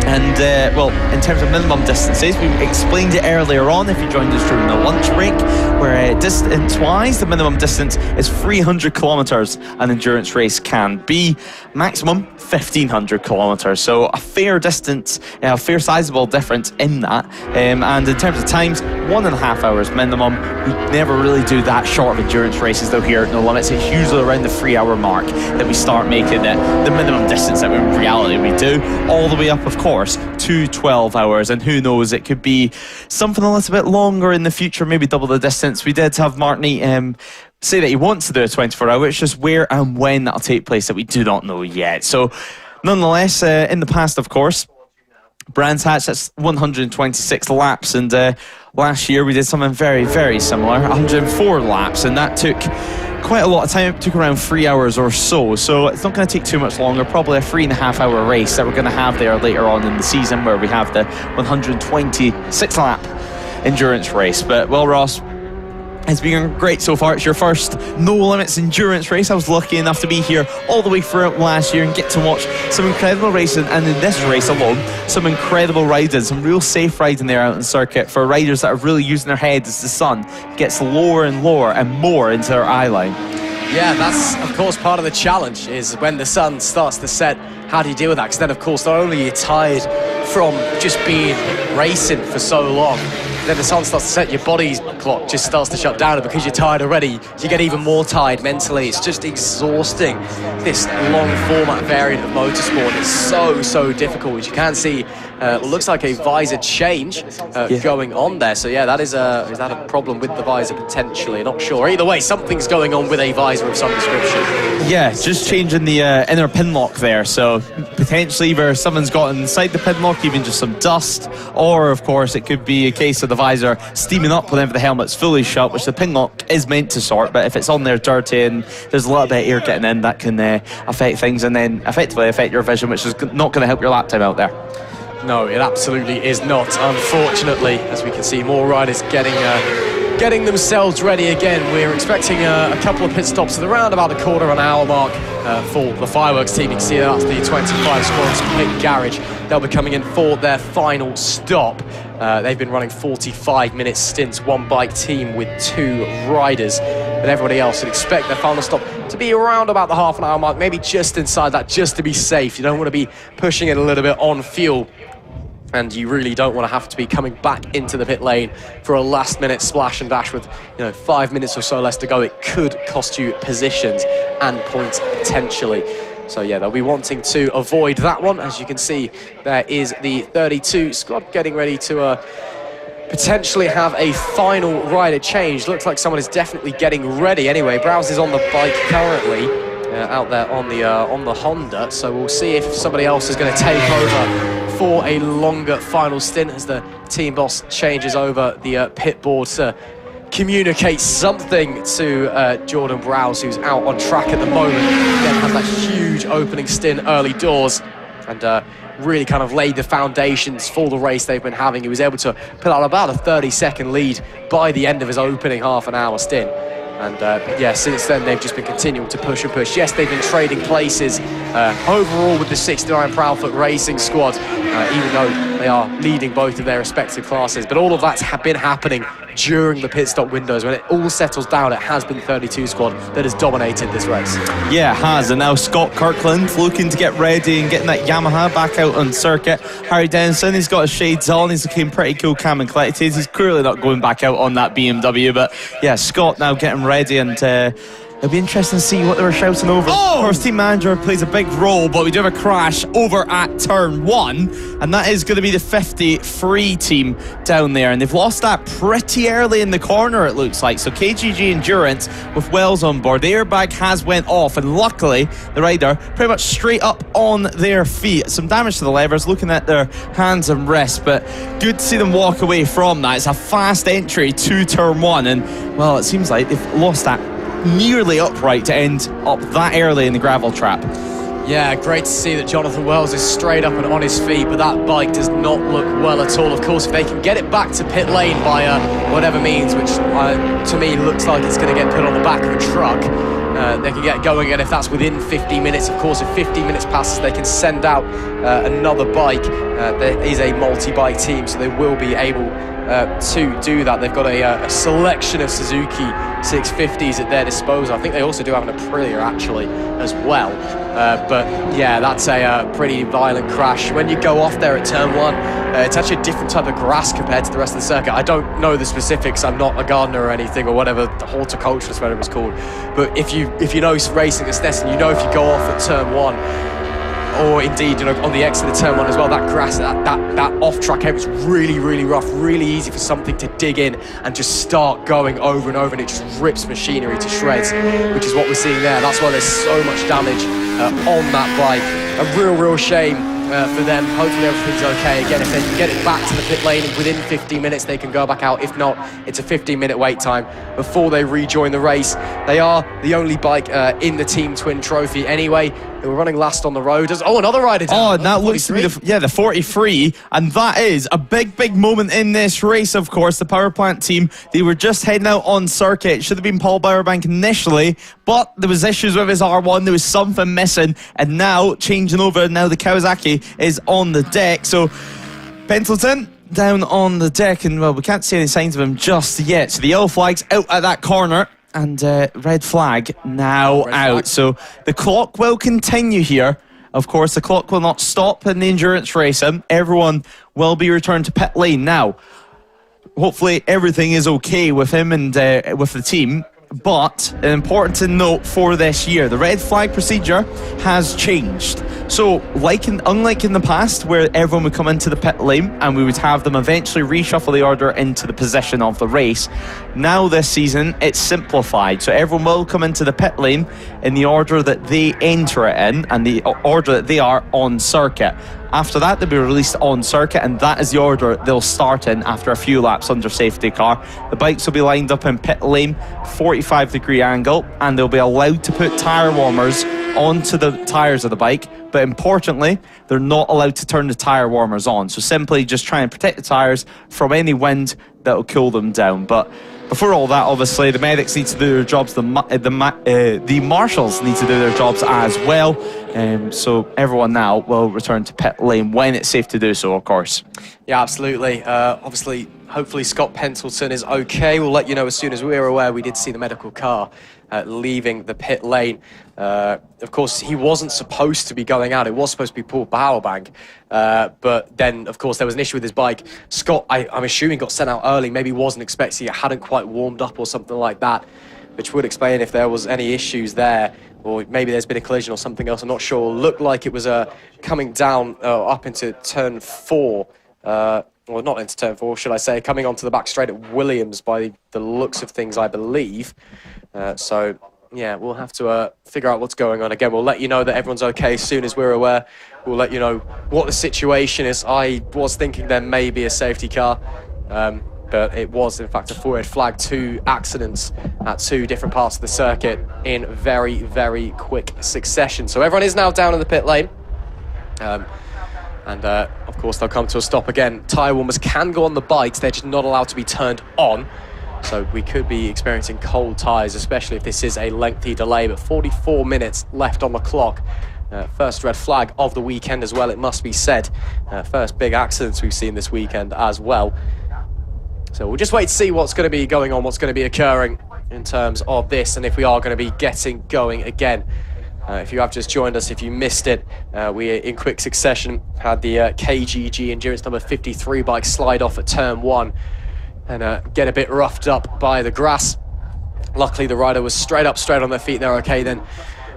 And, well, in terms of minimum distances, we explained it earlier on if you joined us during the lunch break, where distance-wise, the minimum distance is 300 kilometres an endurance race can be, maximum 1,500 kilometres. So a fair distance, a fair sizable difference in that. And in terms of times, 1.5 hours minimum. We never really do that short of endurance races, though, here at No Limits. It's usually around the 3 hour mark that we start making the minimum distance that in reality we do, all the way up, of course, to 12 hours. And who knows, it could be something a little bit longer in the future, maybe double the distance. We did have Martini say that he wants to do a 24 hour. It's just where and when that'll take place that we do not know yet. So nonetheless, in the past, of course, Brands Hatch, that's 126 laps, and last year we did something very, very similar, 104 laps, and that took quite a lot of time. It took around 3 hours or so, so it's not going to take too much longer. Probably a 3.5 hour race that we're going to have there later on in the season, where we have the 126 lap endurance race. But, well, Ross, it's been great so far. It's your first No Limits endurance race. I was lucky enough to be here all the way throughout last year and get to watch some incredible racing, and in this race alone, some incredible riding, some real safe riding there out on circuit for riders that are really using their head as the sun gets lower and lower and more into their eye line. Yeah, that's of course part of the challenge, is when the sun starts to set, how do you deal with that? Because then of course not only are you tired from just being racing for so long, then the sun starts to set, your body's clock just starts to shut down, and because you're tired already, you get even more tired mentally. It's just exhausting. This long format variant of motorsport is so difficult. As you can see, it looks like a visor change going on there. So yeah, that is that a problem with the visor potentially? Not sure. Either way, something's going on with a visor of some description. Yeah, just changing the inner pin lock there. So potentially either someone's got inside the pin lock, even just some dust, or of course it could be a case of the visor steaming up whenever the helmet's fully shut, which the pin lock is meant to sort, but if it's on there dirty and there's a little bit of air getting in, that can affect things and then effectively affect your vision, which is not going to help your lap time out there. No, it absolutely is not, unfortunately. As we can see, more riders getting themselves ready again. We're expecting a couple of pit stops at around about the quarter of an hour mark for the fireworks team. You can see that's the 25 Squadron's Pit Garage. They'll be coming in for their final stop. They've been running 45-minute stints, one bike team with 2 riders. But everybody else would expect their final stop to be around about the half an hour mark, maybe just inside that, just to be safe. You don't want to be pushing it a little bit on fuel, and you really don't want to have to be coming back into the pit lane for a last-minute splash and dash with 5 minutes or so less to go. It could cost you positions and points potentially. So yeah, they'll be wanting to avoid that one. As you can see, there is the 32 squad getting ready to potentially have a final rider change. Looks like someone is definitely getting ready. Anyway, Browse is on the bike currently, out there on the Honda. So we'll see if somebody else is going to take over for a longer final stint as the team boss changes over the pit board to communicate something to Jordan Browse, who's out on track at the moment. Again, has that huge opening stint early doors and really kind of laid the foundations for the race they've been having. He was able to put out about a 30-second lead by the end of his opening half an hour stint. And yeah, since then they've just been continuing to push and push. Yes, they've been trading places overall with the 69 Proudfoot Racing squad, even though they are leading both of their respective classes. But all of that's been happening during the pit stop windows. When it all settles down, it has been 32 squad that has dominated this race. Yeah, it has. And now Scott Kirkland looking to get ready and getting that Yamaha back out on circuit. Harry Denison, he's got his shades on. He's looking pretty cool, calm and collected. He's clearly not going back out on that BMW. But yeah, Scott now getting ready, and It'll be interesting to see what they were shouting over. Oh! Of course, team manager plays a big role, but we do have a crash over at turn 1, and that is going to be the 53 team down there, and they've lost that pretty early in the corner, it looks like. So KGG Endurance with Wells on board. The airbag has went off, and luckily the rider pretty much straight up on their feet. Some damage to the levers, looking at their hands and wrists, but good to see them walk away from that. It's a fast entry to turn 1, and well, it seems like they've lost that nearly upright to end up that early in the gravel trap. Yeah, great to see that Jonathan Wells is straight up and on his feet, but that bike does not look well at all. Of course, if they can get it back to pit lane by whatever means, which to me looks like it's going to get put on the back of a truck, they can get going again if that's within 50 minutes. Of course, if 50 minutes passes, they can send out another bike. There is a multi-bike team, so they will be able to do that. They've got a selection of Suzuki 650s at their disposal. I think they also do have an Aprilia actually as well. But yeah, that's a pretty violent crash. When you go off there at turn 1, it's actually a different type of grass compared to the rest of the circuit. I don't know the specifics. I'm not a gardener or anything, or whatever, the horticulturist, whatever it's called. But if you know racing at Snetterton, you know if you go off at turn 1, or indeed, on the exit of turn 1 as well, that grass, that off-track area is really, really rough, really easy for something to dig in and just start going over and over, and it just rips machinery to shreds, which is what we're seeing there. That's why there's so much damage on that bike. A real shame for them. Hopefully everything's okay. Again, if they can get it back to the pit lane within 15 minutes, they can go back out. If not, it's a 15-minute wait time before they rejoin the race. They are the only bike in the Team Twin Trophy anyway. They were running last on the road. Another rider down. Oh, and that looks to be the 43, and that is a big moment in this race, of course. The power plant team, they were just heading out on circuit. It should have been Paul Bowerbank initially, but there was issues with his R1. There was something missing, and now changing over, now the Kawasaki is on the deck. So Pendleton down on the deck, and well, we can't see any signs of him just yet. So the yellow flag's out at that corner, and red flag now out. So the clock will continue here. Of course, the clock will not stop in the endurance racing. Everyone will be returned to pit lane now. Hopefully everything is okay with him and with the team. But important to note for this year, the red flag procedure has changed. So unlike in the past, where everyone would come into the pit lane and we would have them eventually reshuffle the order into the position of the race, now this season it's simplified. So everyone will come into the pit lane in the order that they enter it in and the order that they are on circuit. After that, they'll be released on circuit, and that is the order they'll start in after a few laps under safety car. The bikes will be lined up in pit lane, 45-degree angle, and they'll be allowed to put tyre warmers onto the tyres of the bike, but importantly, they're not allowed to turn the tyre warmers on. So simply just try and protect the tyres from any wind that will cool them down. But before all that, obviously, the medics need to do their jobs, the marshals need to do their jobs as well. So everyone now will return to pit lane when it's safe to do so, of course. Yeah, absolutely. Obviously, hopefully Scott Pendleton is okay. We'll let you know as soon as we're aware. We did see the medical car leaving the pit lane. Of course, he wasn't supposed to be going out. It was supposed to be Paul Bowerbank. But then, of course, there was an issue with his bike. Scott, I'm assuming, got sent out early. Maybe wasn't expecting it, hadn't quite warmed up or something like that, which would explain if there was any issues there. Or maybe there's been a collision or something else. I'm not sure. Looked like it was coming down up into turn 4. Well, not into turn 4, should I say. Coming onto the back straight at Williams by the looks of things, I believe. So, yeah, we'll have to figure out what's going on. Again, we'll let you know that everyone's okay as soon as we're aware. We'll let you know what the situation is. I was thinking there may be a safety car. But it was, in fact, a forward flag. 2 accidents at 2 different parts of the circuit in very, very quick succession. So everyone is now down in the pit lane. And, of course, they'll come to a stop again. Tyre warmers can go on the bikes. They're just not allowed to be turned on. So we could be experiencing cold tyres, especially if this is a lengthy delay. But 44 minutes left on the clock. First red flag of the weekend as well, it must be said. First big accidents we've seen this weekend as well. So we'll just wait to see what's going to be going on, what's going to be occurring in terms of this, and if we are going to be getting going again. If you have just joined us, if you missed it, we in quick succession had the KGG Endurance number 53 bike slide off at turn 1 and get a bit roughed up by the grass. Luckily, the rider was straight on their feet. They're okay. Then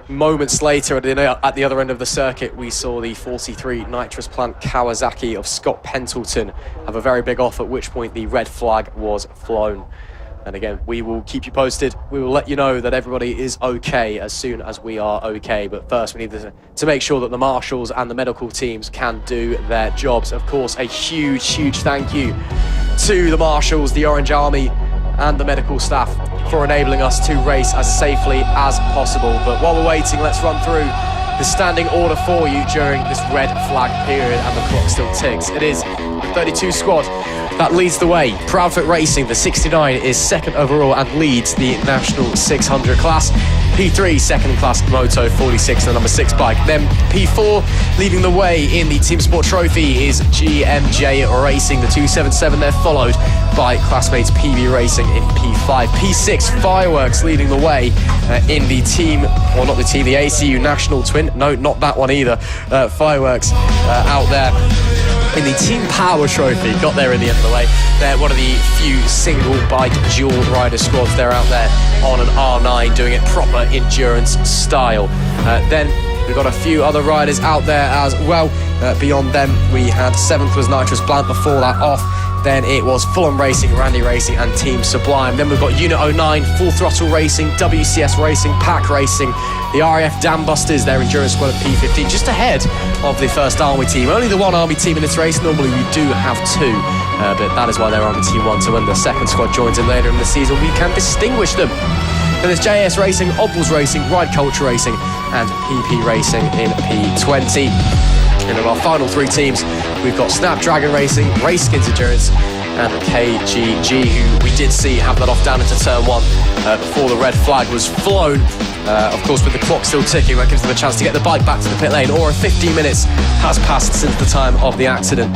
moments later, at the other end of the circuit, we saw the 43 nitrous plant Kawasaki of Scott Pendleton have a very big off, at which point the red flag was flown. And again, we will keep you posted. We will let you know that everybody is okay as soon as we are okay. But first, we need to make sure that the marshals and the medical teams can do their jobs. Of course, a huge thank you to the marshals, the Orange Army, and the medical staff for enabling us to race as safely as possible. But while we're waiting, let's run through the standing order for you during this red flag period, and the clock still ticks. It is the 32 squad that leads the way. Brandfixx Racing, the 69, is second overall and leads the National 600 class. P3, second class Moto 46, the number 6 bike. Then P4, leading the way in the Team Sport Trophy, is GMJ Racing, the 277. They're followed by classmates PB Racing in P5. P6, Fireworks, leading the way in the team, well, not the team, the ACU National Twin. No, not that one either. Fireworks out there in the Team Power Trophy. Got there in the end of the way. They're one of the few single bike dual rider squads. They're out there on an R9 doing it proper endurance style. Then we've got a few other riders out there as well. Beyond them, we had 7th was Nitrous Plant. Before that off, then it was Fulham Racing, Randy Racing and Team Sublime. Then we've got Unit 09, Full Throttle Racing, WCS Racing, Pack Racing, the RAF Dam Busters, their endurance squad at P15, just ahead of the first Army team. Only the one Army team in this race. Normally we do have two, but that is why they're Army Team 1. So when the second squad joins in later in the season, we can distinguish them. Then there's JS Racing, Obbles Racing, Ride Culture Racing and PP Racing in P20. And in our final three teams, we've got Snapdragon Racing, Raceskins Endurance and KGG, who we did see have that off down into turn 1 before the red flag was flown. Of course, with the clock still ticking, that gives them a chance to get the bike back to the pit lane, or if 15 minutes has passed since the time of the accident,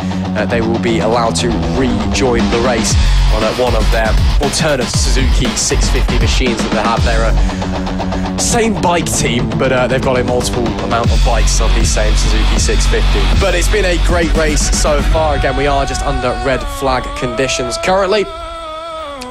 they will be allowed to rejoin the race on one of their alternate Suzuki 650 machines that they have. They're a same bike team, but they've got a multiple amount of bikes on the same Suzuki 650. But it's been a great race so far. Again, we are just under red flag conditions currently,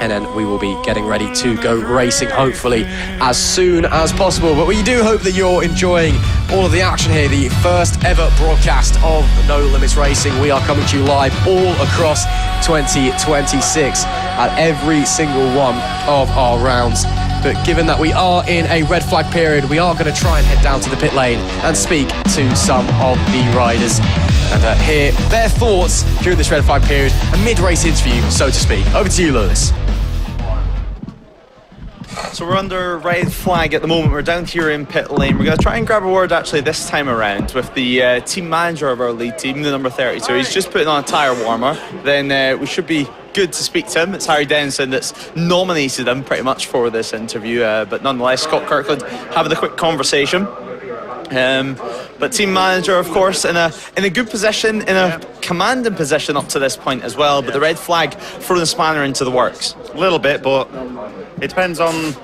and then we will be getting ready to go racing hopefully as soon as possible. But we do hope that you're enjoying all of the action here, the first ever broadcast of No Limits Racing. We are coming to you live all across 2026 at every single one of our rounds. But given that we are in a red flag period, we are going to try and head down to the pit lane and speak to some of the riders and hear their thoughts during this red flag period, a mid-race interview, so to speak. Over to you, Lewis. So we're under red flag at the moment. We're down here in pit lane. We're going to try and grab a word actually this time around with the team manager of our lead team, the number 32. He's just putting on a tyre warmer. Then we should be good to speak to him. It's Harry Denson that's nominated him pretty much for this interview, but nonetheless, Scott Kirkland having a quick conversation. But team manager, of course, in a good position, in a commanding position up to this point as well. But the red flag throwing the spanner into the works. A little bit, but it depends on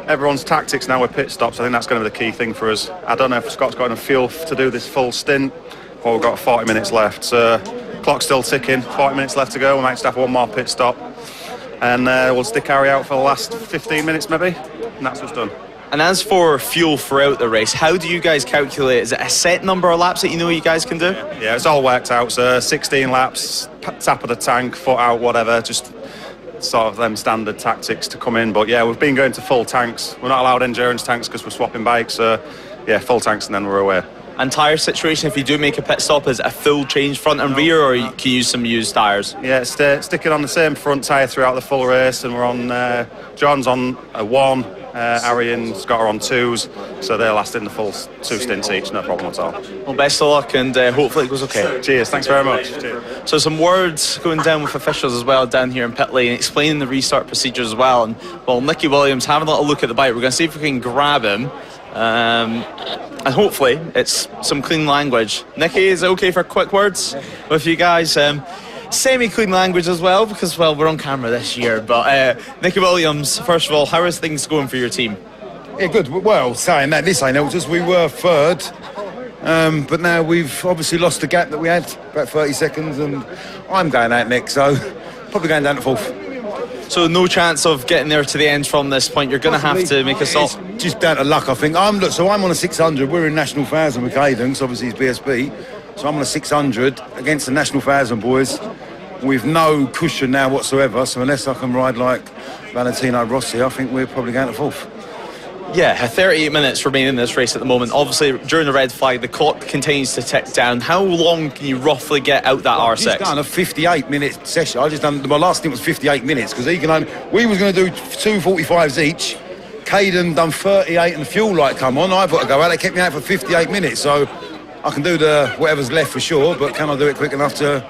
everyone's tactics now with pit stops. I think that's going to be the key thing for us. I don't know if Scott's got enough fuel to do this full stint, or we've got 40 minutes left. So clock's still ticking, 40 minutes left to go. We might just have one more pit stop, and we'll stick Harry out for the last 15 minutes maybe, and that's us done. And as for fuel throughout the race, how do you guys calculate? Is it a set number of laps that you know you guys can do? Yeah, it's all worked out. So 16 laps, tap of the tank, foot out, whatever, just sort of them standard tactics to come in. But yeah, we've been going to full tanks. We're not allowed endurance tanks because we're swapping bikes. So yeah, full tanks and then we're away. And tyre situation, if you do make a pit stop, is it a full change front and rear, or can you use some used tyres? Yeah, sticking on the same front tyre throughout the full race, and we're on, John's on a 1, Harry and Scott are on 2s, so they're lasting the full 2 stints each, no problem at all. Well, best of luck, and hopefully it goes okay. Cheers, thanks very much. Cheers. So some words going down with officials as well down here in pit lane, explaining the restart procedures as well. And well, Nicky Williams having a little look at the bike. We're going to see if we can grab him. And hopefully it's some clean language. Nicky, is it okay for quick words with you guys? Semi-clean language as well, because well, we're on camera this year. But Nicky Williams, first of all, how is things going for your team? Yeah, good. Well, saying that, this ain't helped us. We were third, but now we've obviously lost the gap that we had, about 30 seconds, and I'm going out next, so probably going down to fourth. So no chance of getting there to the end from this point. You're going to have to make a stop. It's just down to luck, I think. I'm on a 600. We're in National 1000 with Caden, so obviously he's BSB. So I'm on a 600 against the National 1000 boys with no cushion now whatsoever. So unless I can ride like Valentino Rossi, I think we're probably going to fourth. Yeah, 38 minutes remaining in this race at the moment. Obviously, during the red flag, the clock continues to tick down. How long can you roughly get out that R6? I've just done a 58-minute session. My last stint was 58 minutes because we was going to do 2:45s each. Caden done 38 and the fuel light come on. I've got to go out. They kept me out for 58 minutes, so I can do the whatever's left for sure, but can I do it quick enough to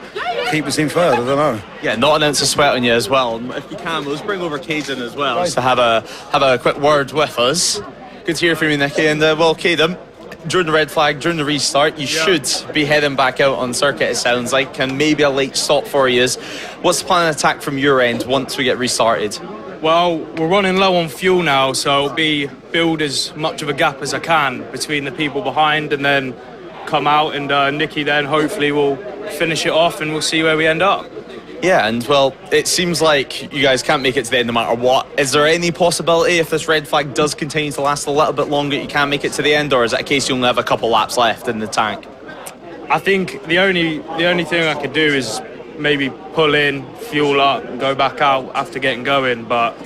keep us in third? I don't know. Yeah, not an ounce of sweat on you as well. If you can, let's bring over Caden as well to have a quick word with us. Good to hear from you, Nicky. And well, Caden, during the red flag, during the restart, you should be heading back out on circuit, it sounds like, and maybe a late stop for you. What's the plan of attack from your end once we get restarted? Well, we're running low on fuel now, so it'll be build as much of a gap as I can between the people behind and then come out, and Nicky then hopefully will finish it off and we'll see where we end up. Yeah, and well, it seems like you guys can't make it to the end no matter what. Is there any possibility if this red flag does continue to last a little bit longer you can make it to the end, or is it a case you only have a couple laps left in the tank? I think the only thing I could do is maybe pull in, fuel up, and go back out after getting going, but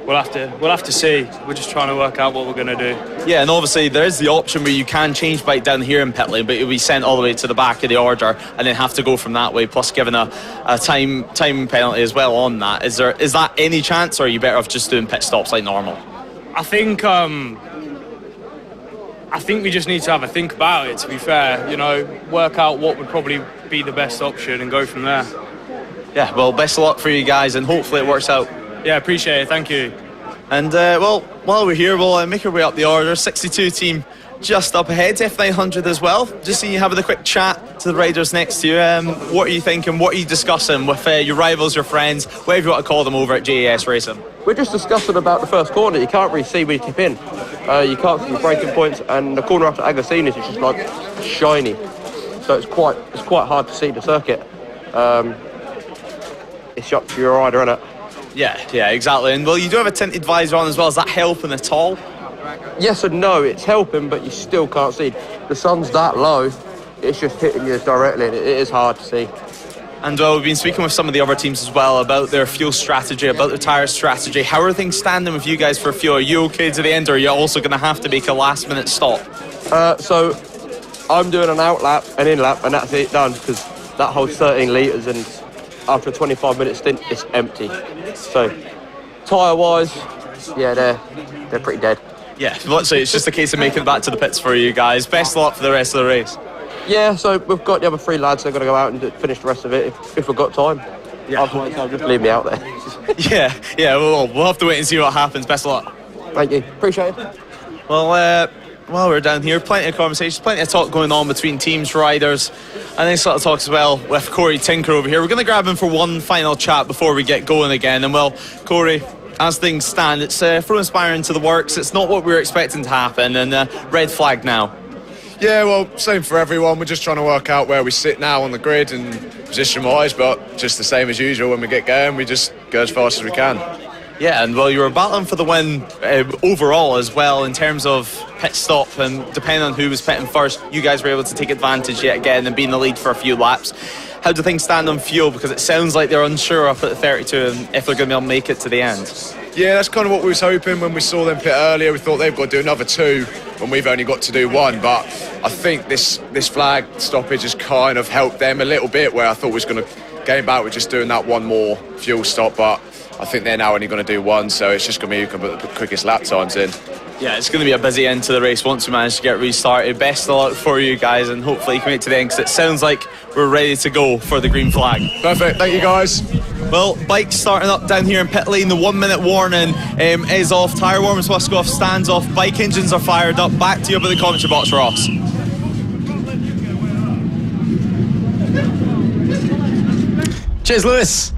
we'll have to see. We're just trying to work out what we're going to do. Yeah, and obviously there is the option where you can change bike down here in pit lane, but you'll be sent all the way to the back of the order and then have to go from that way, plus given a time penalty as well on that. Is that any chance, or are you better off just doing pit stops like normal? I think we just need to have a think about it, to be fair. Work out what would probably be the best option and go from there. Yeah, well, best of luck for you guys, and hopefully it works out. Yeah, appreciate it. Thank you. And, well, while we're here, we'll make our way up the order. 62 team just up ahead, F900 as well. Just seeing you having a quick chat to the riders next to you. What are you thinking? What are you discussing with your rivals, your friends, whatever you want to call them over at JAS Racing? We're just discussing about the first corner. You can't really see where you tip in. You can't see the braking points, and the corner after Agassiz is just like shiny. So it's quite hard to see the circuit. It's up to your rider, isn't it? Yeah, exactly. And well, you do have a tinted visor on as well. Is that helping at all? Yes and no. It's helping, but you still can't see. The sun's that low, it's just hitting you directly, and it is hard to see. And we've been speaking with some of the other teams as well about their fuel strategy, about their tyre strategy. How are things standing with you guys for fuel? Are you okay to the end, or are you also going to have to make a last-minute stop? So I'm doing an out lap, an in lap, and that's it done, because that holds 13 litres, and after a 25-minute stint, it's empty. So tyre-wise, yeah, they're pretty dead. Yeah, literally, it's just a case of making it back to the pits for you guys. Best of luck for the rest of the race. Yeah, so we've got the other three lads that are going to go out and finish the rest of it if we've got time. Yeah. Otherwise, they'll just leave me out there. Yeah, we'll have to wait and see what happens. Best of luck. Thank you. Appreciate it. Well, while we're down here, plenty of conversations, plenty of talk going on between teams, riders, and then sort of talks as well with Corey Tinker over here. We're going to grab him for one final chat before we get going again. And well, Corey, as things stand, it's throw inspiring to the works. It's not what we were expecting to happen, and red flag now. Yeah, well, same for everyone. We're just trying to work out where we sit now on the grid and position-wise, but just the same as usual. When we get going, we just go as fast as we can. Yeah, and well, you were battling for the win overall as well in terms of pit stop, and depending on who was pitting first, you guys were able to take advantage yet again and be in the lead for a few laps. How do things stand on fuel? Because it sounds like they're unsure up at the 32 and if they're going to be able to make it to the end. Yeah, that's kind of what we was hoping when we saw them pit earlier. We thought they've got to do another 2 when we've only got to do 1. But I think this flag stoppage has kind of helped them a little bit, where I thought we was going to game back with just doing that 1 more fuel stop. But I think they're now only going to do 1, so it's just going to be who can put the quickest lap times in. Yeah, it's going to be a busy end to the race once we manage to get restarted. Best of luck for you guys, and hopefully you can make it to the end, because it sounds like we're ready to go for the green flag. Perfect, thank you guys. Well, bikes starting up down here in pit lane. The 1 minute warning is off. Tyre warmers must go off, stands off. Bike engines are fired up. Back to you up in the commentary box, Ross. Cheers, Lewis.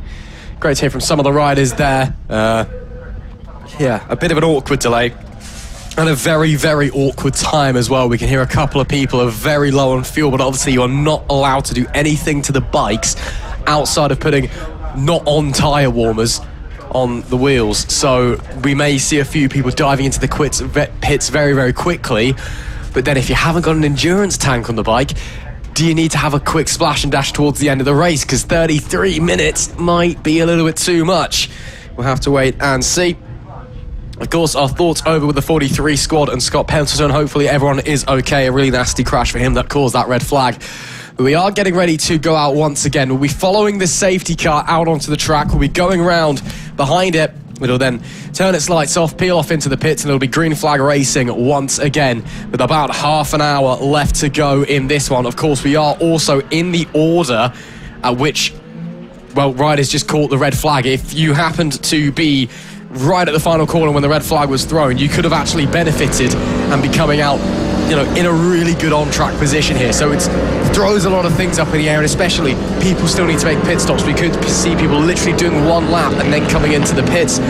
Great to hear from some of the riders there. Yeah, a bit of an awkward delay. And a very, very awkward time as well. We can hear a couple of people are very low on fuel, but obviously you're not allowed to do anything to the bikes outside of putting not on tyre warmers on the wheels. So we may see a few people diving into the pits very, very quickly. But then if you haven't got an endurance tank on the bike, do you need to have a quick splash and dash towards the end of the race? Because 33 minutes might be a little bit too much. We'll have to wait and see. Of course, our thoughts over with the 43 squad and Scott Pendleton. Hopefully everyone is okay. A really nasty crash for him that caused that red flag. But we are getting ready to go out once again. We'll be following the safety car out onto the track. We'll be going around behind it. It'll then turn its lights off, peel off into the pits, and it'll be green flag racing once again with about half an hour left to go in this one. Of course, we are also in the order at which, well, riders just caught the red flag. If you happened to be right at the final corner when the red flag was thrown, you could have actually benefited and be coming out, you know, in a really good on-track position here. So it throws a lot of things up in the air, and especially people still need to make pit stops. We could see people literally doing one lap and then coming into the pits.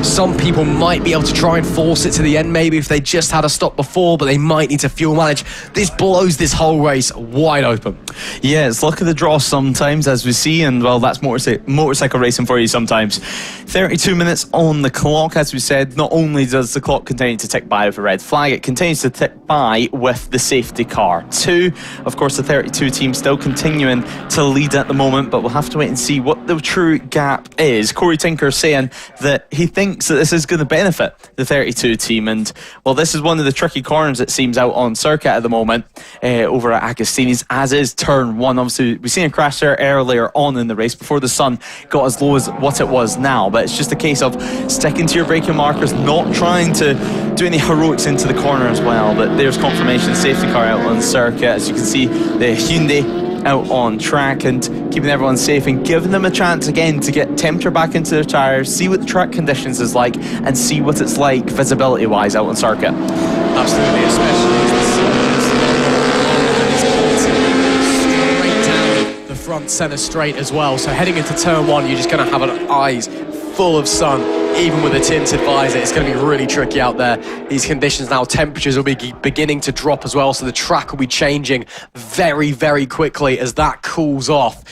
Some people might be able to try and force it to the end, maybe if they just had a stop before, but they might need to fuel manage. This blows this whole race wide open. Yeah, it's luck of the draw sometimes, as we see, and well, that's motorcycle racing for you sometimes. 32 minutes on the clock, as we said. Not only does the clock continue to tick by with a red flag, it continues to tick by with the safety car too. Of course, the 32 team still continuing to lead at the moment, but we'll have to wait and see what the true gap is. Corey Tinker saying that he thinks that this is going to benefit the 32 team, and well, this is one of the tricky corners it seems out on circuit at the moment over at Agostini's, as is turn 1. Obviously we've seen a crash there earlier on in the race before the sun got as low as what it was now, but it's just a case of sticking to your braking markers, not trying to do any heroics into the corner as well. But there's confirmation, safety car out on circuit, as you can see the Hyundai out on track, and keeping everyone safe and giving them a chance again to get temperature back into their tyres, see what the track conditions is like, and see what it's like visibility wise out on circuit. Absolutely, especially as the sun is straight down the front centre straight as well. So heading into turn 1, you're just going to have an eyes full of sun, even with a tinted visor. It's going to be really tricky out there. These conditions now, temperatures will be beginning to drop as well, so the track will be changing very, very quickly as that cools off.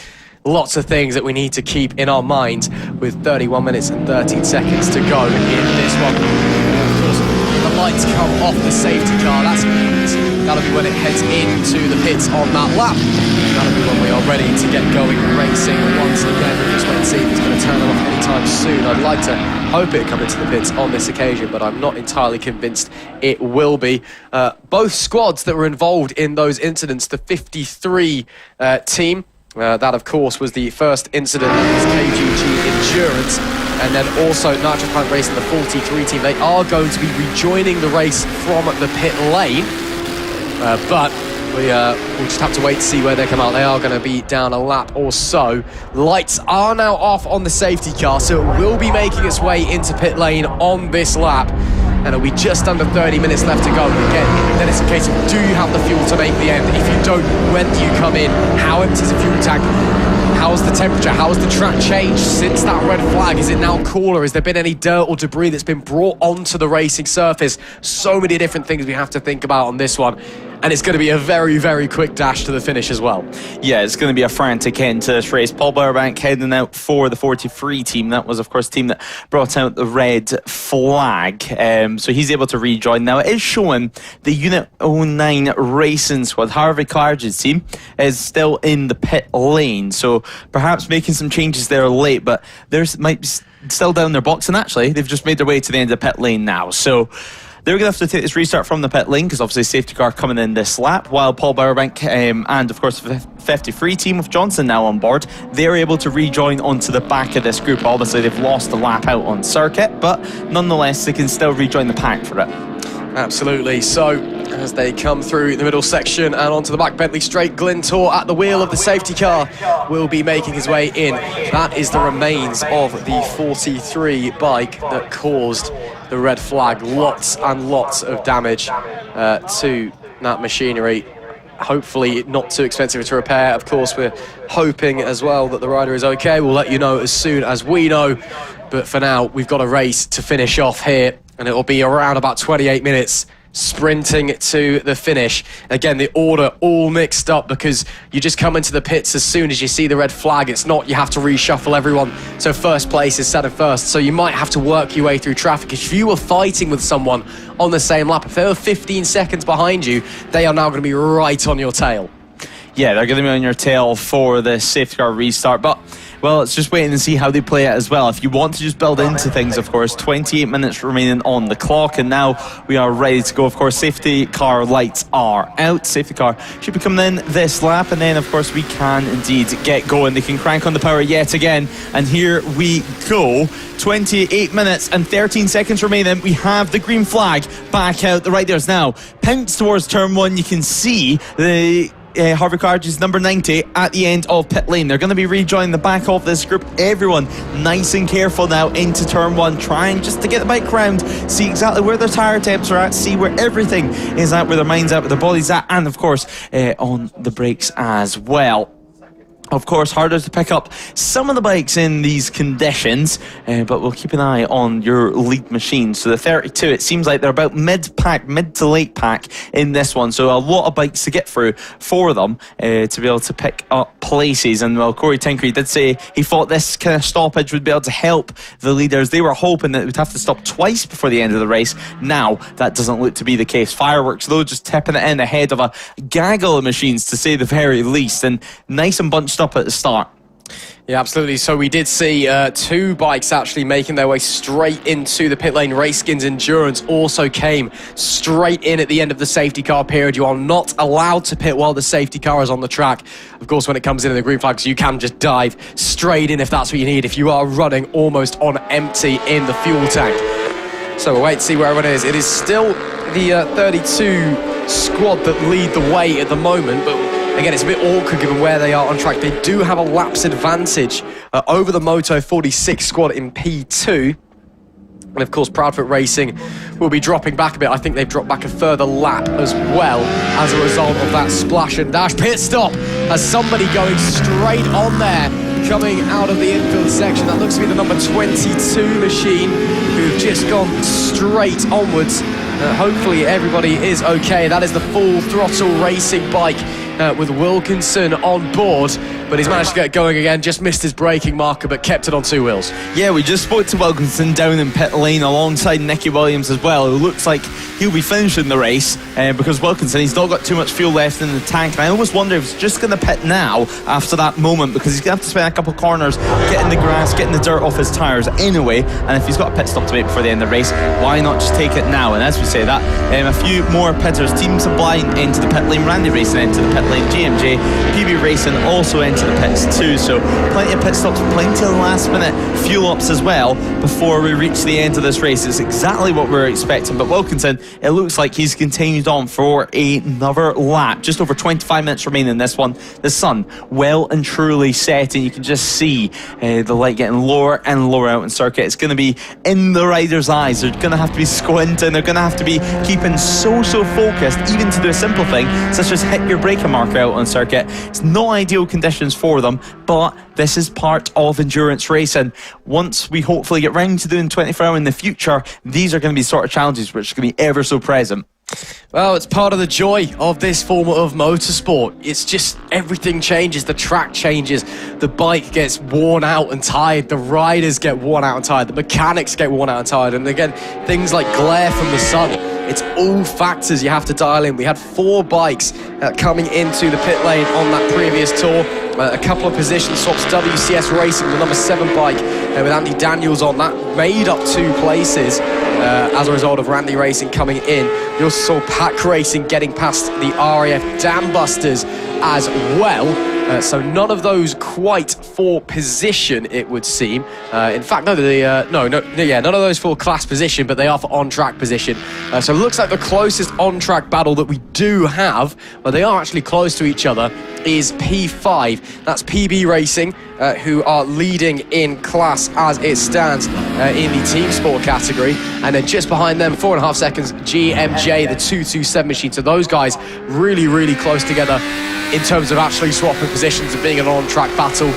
Lots of things that we need to keep in our minds with 31 minutes and 13 seconds to go in this one. Of course, the lights come off the safety car. That'll be when it heads into the pits on that lap. That'll be when we are ready to get going racing once again. We'll just wait and see if it's going to turn off anytime soon. I'd like to hope it come into the pits on this occasion, but I'm not entirely convinced it will be. Both squads that were involved in those incidents, the 53 team, that of course was the first incident that was KGG Endurance, and then also Nitro Plant Racing, the 43 team. They are going to be rejoining the race from the pit lane, but we'll just have to wait to see where they come out. They are going to be down a lap or so. Lights are now off on the safety car, so it will be making its way into pit lane on this lap. And it'll be just under 30 minutes left to go. Again, then it's a case of, do you have the fuel to make the end? If you don't, when do you come in? How empty is the fuel tank? How's the temperature? How's the track changed since that red flag? Is it now cooler? Has there been any dirt or debris that's been brought onto the racing surface? So many different things we have to think about on this one. And it's going to be a very, very quick dash to the finish as well. Yeah, it's going to be a frantic end to this race. Paul Bowerbank heading out for the 43 team. That was, of course, the team that brought out the red flag. So he's able to rejoin. Now, it is showing the Unit 09 Racing Squad, Harvey Clarge's team, is still in the pit lane. So perhaps making some changes there late, but there's might be still down their box. And actually, they've just made their way to the end of the pit lane now. So they're going to have to take this restart from the pit lane, because obviously safety car coming in this lap, while Paul Bowerbank and of course the 53 team with Johnson now on board, they're able to rejoin onto the back of this group. Obviously they've lost a lap out on circuit, but nonetheless they can still rejoin the pack for it. Absolutely. So as they come through the middle section and onto the back Bentley straight, Glentor at the wheel of the safety car will be making his way in. That is the remains of the 43 bike that caused the red flag. Lots and lots of damage to that machinery. Hopefully not too expensive to repair. Of course, we're hoping as well that the rider is okay. We'll let you know as soon as we know. But for now, we've got a race to finish off here, and it will be around about 28 minutes sprinting to the finish. Again, the order all mixed up because you just come into the pits as soon as you see the red flag. It's not you have to reshuffle everyone. So first place is set at first. So you might have to work your way through traffic. If you were fighting with someone on the same lap, if they were 15 seconds behind you, they are now going to be right on your tail. Yeah, they're going to be on your tail for the safety car restart. But, well, it's just waiting and see how they play it as well. If you want to just build into things, of course, 28 minutes remaining on the clock. And now we are ready to go. Of course, safety car lights are out. Safety car should be coming in this lap. And then, of course, we can indeed get going. They can crank on the power yet again. And here we go. 28 minutes and 13 seconds remaining. We have the green flag back out. The riders now pounce towards turn 1. You can see the Harvey Carriage's number 90 at the end of pit lane. They're going to be rejoining the back of this group. Everyone nice and careful now into turn 1, trying just to get the bike round, see exactly where their tyre temps are at, see where everything is at, where their mind's at, where their body's at, and of course on the brakes as well. Of course, harder to pick up some of the bikes in these conditions, but we'll keep an eye on your lead machine. So the 32, it seems like they're about mid to late pack in this one. So a lot of bikes to get through for them to be able to pick up places. And well, Corey Tinkery did say he thought this kind of stoppage would be able to help the leaders. They were hoping that it would have to stop twice before the end of the race. Now, that doesn't look to be the case. Fireworks, though, just tipping it in ahead of a gaggle of machines, to say the very least. And nice and bunched up at the start. Yeah, absolutely. So we did see 2 bikes actually making their way straight into the pit lane. Raceskins Endurance also came straight in at the end of the safety car period. You are not allowed to pit while the safety car is on the track. Of course, when it comes in the green flags, you can just dive straight in if that's what you need, if you are running almost on empty in the fuel tank. So we'll wait to see where everyone is. It is still the 32 squad that lead the way at the moment, but again, it's a bit awkward given where they are on track. They do have a laps advantage over the Moto 46 squad in P2. And of course, Proudfoot Racing will be dropping back a bit. I think they've dropped back a further lap as well as a result of that splash and dash. Pit stop as somebody going straight on there, coming out of the infield section. That looks to be the number 22 machine who've just gone straight onwards. Hopefully everybody is okay. That is the Full Throttle Racing bike with Wilkinson on board, but he's managed to get going again, just missed his braking marker but kept it on 2 wheels. Yeah, we just spoke to Wilkinson down in pit lane alongside Nicky Williams as well, who looks like he'll be finishing the race because Wilkinson, he's not got too much fuel left in the tank, and I almost wonder if he's just going to pit now after that moment, because he's going to have to spend a couple of corners getting the grass, getting the dirt off his tyres anyway, and if he's got a pit stop to make before the end of the race, why not just take it now? And as we say that, a few more pitters. Team Sublime into the pit lane, Randy Racing into the pit lane, GMJ, PB Racing also into the pits too, so plenty of pit stops, plenty of last minute fuel ups as well before we reach the end of this race. It's exactly what we're expecting, but Wilkinson, it looks like he's continued on for another lap. Just over 25 minutes remaining in this one. The sun well and truly setting. You can just see the light getting lower and lower out in circuit. It's going to be in the riders' eyes. They're going to have to be squinting. They're going to have to be keeping so focused, even to do a simple thing such as hit your braking marker out on circuit. It's not ideal conditions for them, but this is part of endurance racing. Once we hopefully get round to doing 24-hour in the future, these are going to be sort of challenges which are going to be ever so present. Well, it's part of the joy of this form of motorsport. It's just everything changes, the track changes, the bike gets worn out and tired, the riders get worn out and tired, the mechanics get worn out and tired, and again, things like glare from the sun. It's all factors you have to dial in. We had 4 bikes coming into the pit lane on that previous tour. A couple of position swaps. WCS Racing, the number 7 bike, with Andy Daniels on that, made up 2 places as a result of Randy Racing coming in. You also saw Pack Racing getting past the RAF Dam Busters as well. So none of those quite for position, it would seem. In fact, none of those for class position, but they are for on-track position. So it looks like the closest on-track battle that we do have, but they are actually close to each other, is P5. That's PB Racing, who are leading in class as it stands in the team sport category. And then just behind them, 4.5 seconds, GMJ, the 227 machine. So those guys really close together in terms of actually swapping positions and being an on-track battle.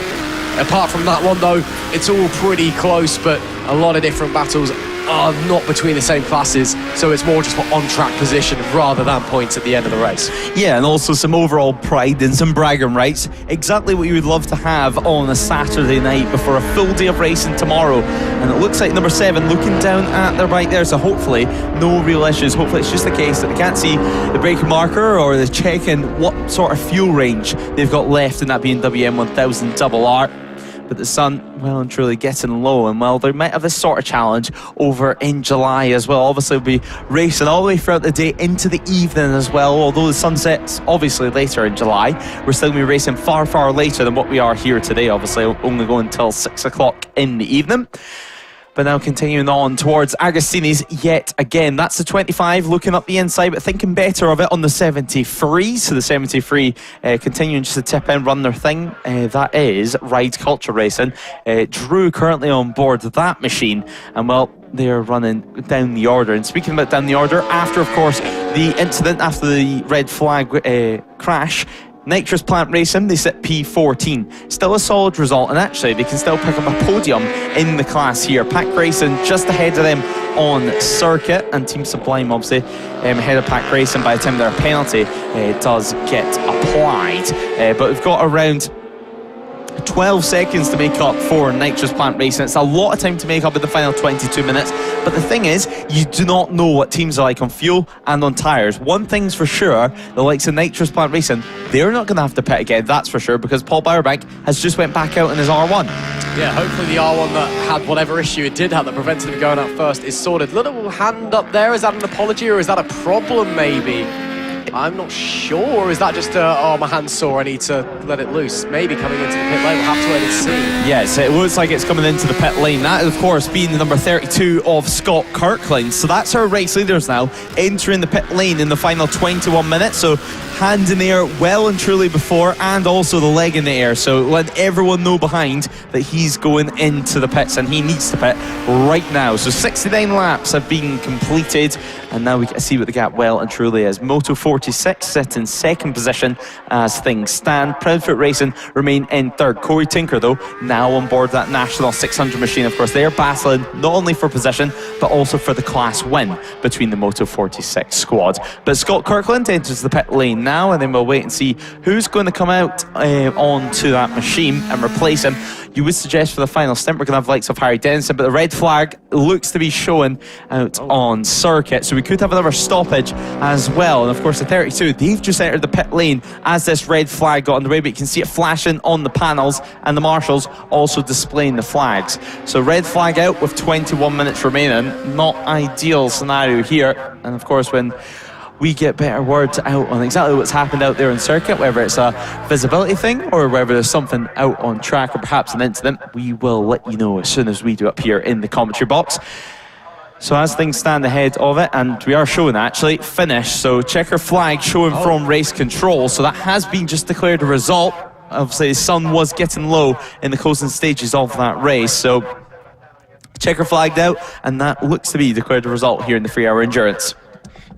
Apart from that one though, it's all pretty close, but a lot of different battles are not between the same classes, so it's more just for on-track position rather than points at the end of the race. Yeah, and also some overall pride and some bragging rights. Exactly what you would love to have on a Saturday night before a full day of racing tomorrow. And it looks like number 7 looking down at the right there, so hopefully no real issues. Hopefully it's just the case that they can't see the braking marker, or they're checking what sort of fuel range they've got left in that BMW M1000 RR. But the sun, well and truly getting low, and well, they might have this sort of challenge over in July as well. Obviously we'll be racing all the way throughout the day into the evening as well, although the sun sets obviously later in July. We're still going to be racing far later than what we are here today, obviously only going until 6 o'clock in the evening. But now continuing on towards Agostini's yet again. That's the 25 looking up the inside, but thinking better of it on the 73. So the 73 continuing just to tip in, run their thing. That is Ride Culture Racing. Drew currently on board that machine. And well, they're running down the order. And speaking about down the order, after, of course, the incident, after the red flag crash, Nitrous Plant Racing, they sit P14. Still a solid result, and actually they can still pick up a podium in the class here. Pack Racing just ahead of them on circuit, and Team Sublime obviously ahead of Pack Racing by the time their penalty does get applied. But we've got around 12 seconds to make up for Nitrous Plant Racing. It's a lot of time to make up in the final 22 minutes, but the thing is, you do not know what teams are like on fuel and on tyres. One thing's for sure, the likes of Nitrous Plant Racing, they're not going to have to pit again, that's for sure, because Paul Bowerbank has just went back out in his R1. Yeah, hopefully the R1 that had whatever issue it did have that prevented him going out first is sorted. Little hand up there, is that an apology or is that a problem maybe? I'm not sure, or is that just oh, my hand's sore, I need to let it loose? Maybe coming into the pit lane, we'll have to wait and see. Yes, it looks like it's coming into the pit lane. That, of course, being the number 32 of Scott Kirkland. So that's our race leaders now entering the pit lane in the final 21 minutes. So hand in the air well and truly before, and also the leg in the air. So let everyone know behind that he's going into the pits, and he needs to pit right now. So 69 laps have been completed, and now we get to see what the gap well and truly is. Moto 46 sit in second position as things stand. Proudfoot Racing remain in third. Corey Tinker, though, now on board that National 600 machine. Of course, they're battling not only for position, but also for the class win between the Moto 46 squad. But Scott Kirkland enters the pit lane now, and then we'll wait and see who's going to come out onto that machine and replace him. You would suggest for the final stint we're going to have likes of Harry Denson, but the red flag looks to be showing out on circuit, so we could have another stoppage as well. And of course the 32, they've just entered the pit lane as this red flag got underway, but you can see it flashing on the panels, and the marshals also displaying the flags. So red flag out with 21 minutes remaining. Not ideal scenario here. And of course when we get better words out on exactly what's happened out there in circuit, whether it's a visibility thing or whether there's something out on track or perhaps an incident, we will let you know as soon as we do up here in the commentary box. So as things stand ahead of it, and we are showing actually finished, so checker flag showing from race control, so that has been just declared a result. Obviously the sun was getting low in the closing stages of that race, so checker flagged out, and that looks to be declared a result here in the 3-hour endurance.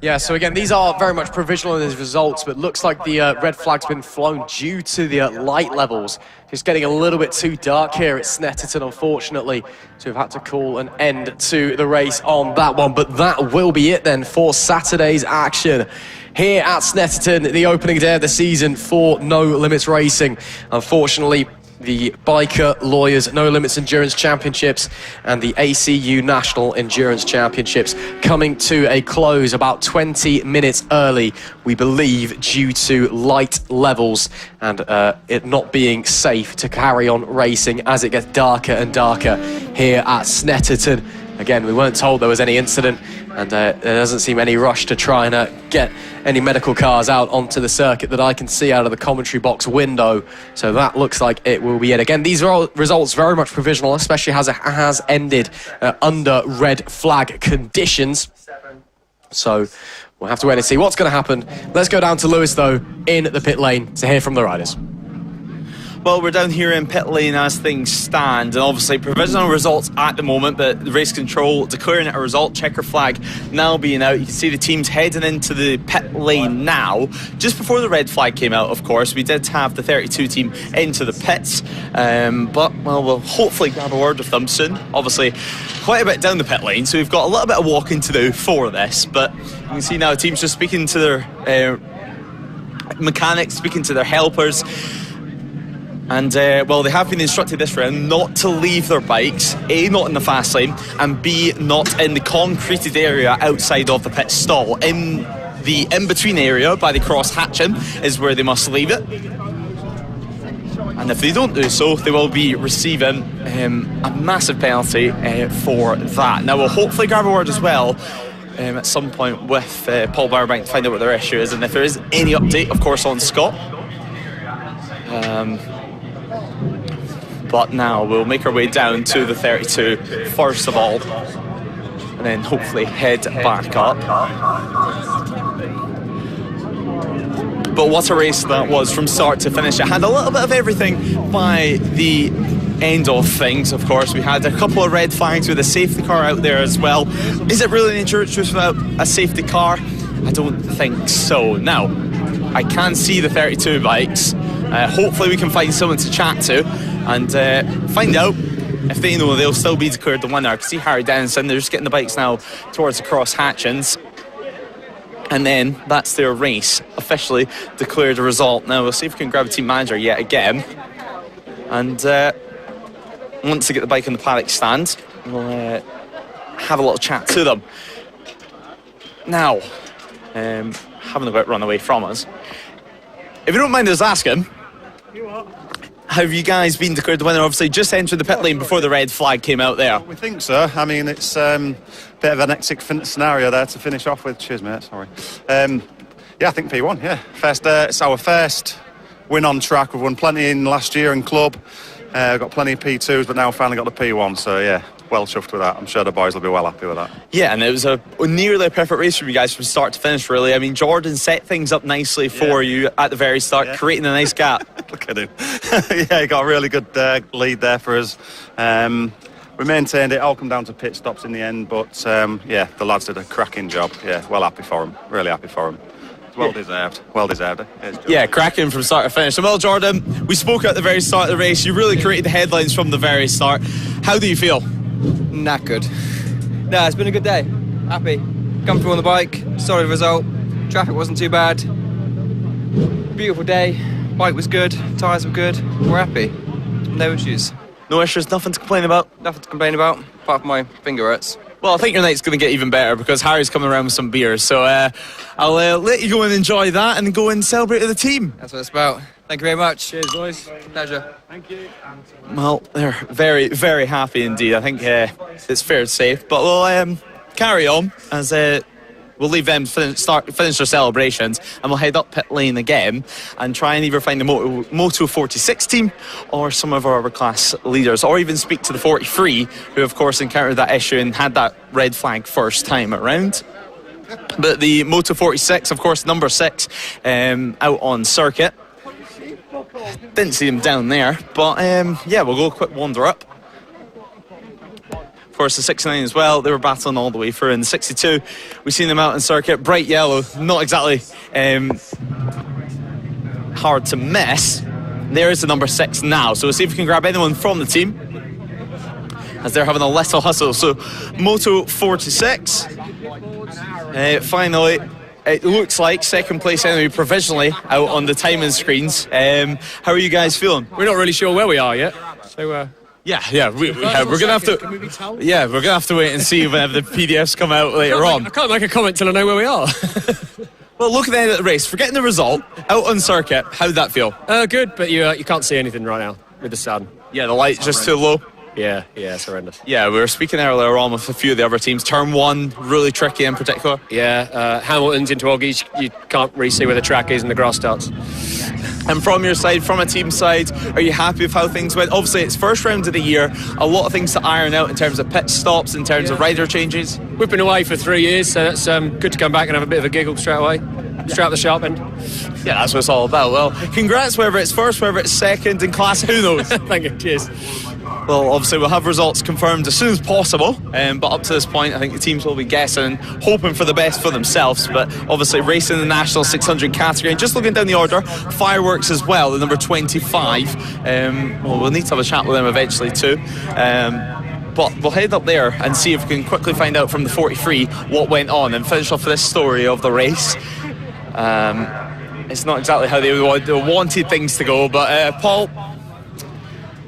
Yeah, so again, these are very much provisional in these results, but looks like the red flag's been flown due to the light levels. It's getting a little bit too dark here at Snetterton, unfortunately, so we've had to call an end to the race on that one. But that will be it then for Saturday's action here at Snetterton, the opening day of the season for No Limits Racing. Unfortunately, the Biker Lawyers No Limits Endurance Championships and the ACU National Endurance Championships coming to a close about 20 minutes early, we believe, due to light levels and it not being safe to carry on racing as it gets darker and darker here at Snetterton. Again, we weren't told there was any incident, and there doesn't seem any rush to try and get any medical cars out onto the circuit that I can see out of the commentary box window. So that looks like it will be it. Again, these are all results very much provisional, especially as it has ended under red flag conditions. So we'll have to wait and see what's going to happen. Let's go down to Lewis, though, in the pit lane to hear from the riders. Well, we're down here in pit lane as things stand, and obviously provisional results at the moment, but the race control declaring it a result, checker flag now being out. You can see the teams heading into the pit lane now. Just before the red flag came out, of course, we did have the 32 team into the pits, but well, we'll hopefully grab a word with them soon. Obviously, quite a bit down the pit lane, so we've got a little bit of walking to do for this, but you can see now the teams just speaking to their mechanics, speaking to their helpers. And, well, they have been instructed this round not to leave their bikes, A, not in the fast lane, and B, not in the concreted area outside of the pit stall. In the in-between area by the cross hatching is where they must leave it. And if they don't do so, they will be receiving a massive penalty for that. Now, we'll hopefully grab a word as well at some point with Paul Barbank to find out what their issue is, and if there is any update, of course, on Scott. But now we'll make our way down to the 32 first of all, and then hopefully head back up. But what a race that was from start to finish. It had a little bit of everything by the end of things, of course. We had a couple of red flags with a safety car out there as well. Is it really an endurance race without a safety car? I don't think so. Now, I can see the 32 bikes. Hopefully we can find someone to chat to and find out if they know they'll still be declared the winner. I can see Harry Denison, they're just getting the bikes now towards the cross hatchings. And then that's their race officially declared a result. Now we'll see if we can grab a team manager yet again. And once they get the bike on the paddock stand, we'll have a little chat to them. Now, having a bit run away from us. If you don't mind us asking, have you guys been declared the winner? Obviously, just entered the pit lane before the red flag came out there. We think so. I mean, it's a bit of an hectic scenario there to finish off with. Cheers, mate. Sorry. Yeah, I think P1, yeah. It's our first win on track. We've won plenty in last year in club. Got plenty of P2s, but now finally got the P1. So, yeah, well chuffed with that. I'm sure the boys will be well happy with that. Yeah, and it was nearly a perfect race for you guys from start to finish, really. I mean, Jordan set things up nicely for you at the very start, creating a nice gap. Look at him. Yeah, he got a really good lead there for us. We maintained it, all come down to pit stops in the end, but yeah, the lads did a cracking job. Yeah, well happy for him, really happy for him. Well deserved, well deserved. Yeah, cracking from start to finish. And well, Jordan, we spoke at the very start of the race. You really created the headlines from the very start. How do you feel? Knackered. No, it's been a good day. Happy. Comfortable on the bike, solid result. Traffic wasn't too bad. Beautiful day. Bike was good, tyres were good. We're happy. No issues. No issues, nothing to complain about? Nothing to complain about, apart from my finger hurts. Well, I think your night's going to get even better because Harry's coming around with some beers. So I'll let you go and enjoy that and go and celebrate with the team. That's what it's about. Thank you very much. Cheers, boys. Pleasure. Thank you. Well, they're very, very happy indeed. I think it's fair to say. But we'll carry on as we'll leave them finish their celebrations, and we'll head up pit lane again and try and either find the Moto 46 team or some of our other class leaders, or even speak to the 43, who of course encountered that issue and had that red flag first time around. But the Moto 46, of course, number 6, out on circuit. Didn't see them down there, but yeah, we'll go a quick wander up. Of course, the 69 as well, they were battling all the way through. In the 62, we've seen them out on circuit, bright yellow, not exactly hard to miss. There is the number 6 now, so we'll see if we can grab anyone from the team as they're having a little hustle. So, Moto 46, finally, it looks like second place anyway, provisionally out on the timing screens. How are you guys feeling? We're not really sure where we are yet, so Yeah, we're gonna have to. Yeah, we're gonna have to wait and see whenever the PDFs come out later on. I can't make a comment till I know where we are. Well, look at the end of the race. Forgetting the result, out on circuit, how did that feel? Good, but you can't see anything right now with the sun. Yeah, the light's just too low. Yeah, it's horrendous. Yeah, we were speaking earlier on with a few of the other teams. Turn 1, really tricky in particular. Yeah, Hamilton's into Oggies, you can't really see where the track is and the grass starts. And from your side, from a team side, are you happy with how things went? Obviously, it's first round of the year. A lot of things to iron out in terms of pit stops, in terms of rider changes. We've been away for 3 years, so it's good to come back and have a bit of a giggle straight away. straight out the sharp end. Yeah, that's what it's all about. Well, congrats, whether it's first, whether it's second in class, who knows? Thank you, cheers. Well, obviously we'll have results confirmed as soon as possible, but up to this point I think the teams will be guessing and hoping for the best for themselves. But obviously racing the national 600 category, and just looking down the order, Fireworks as well, the number 25. Well, we'll need to have a chat with them eventually too. But we'll head up there and see if we can quickly find out from the 43 what went on and finish off this story of the race. It's not exactly how they wanted things to go, but Paul,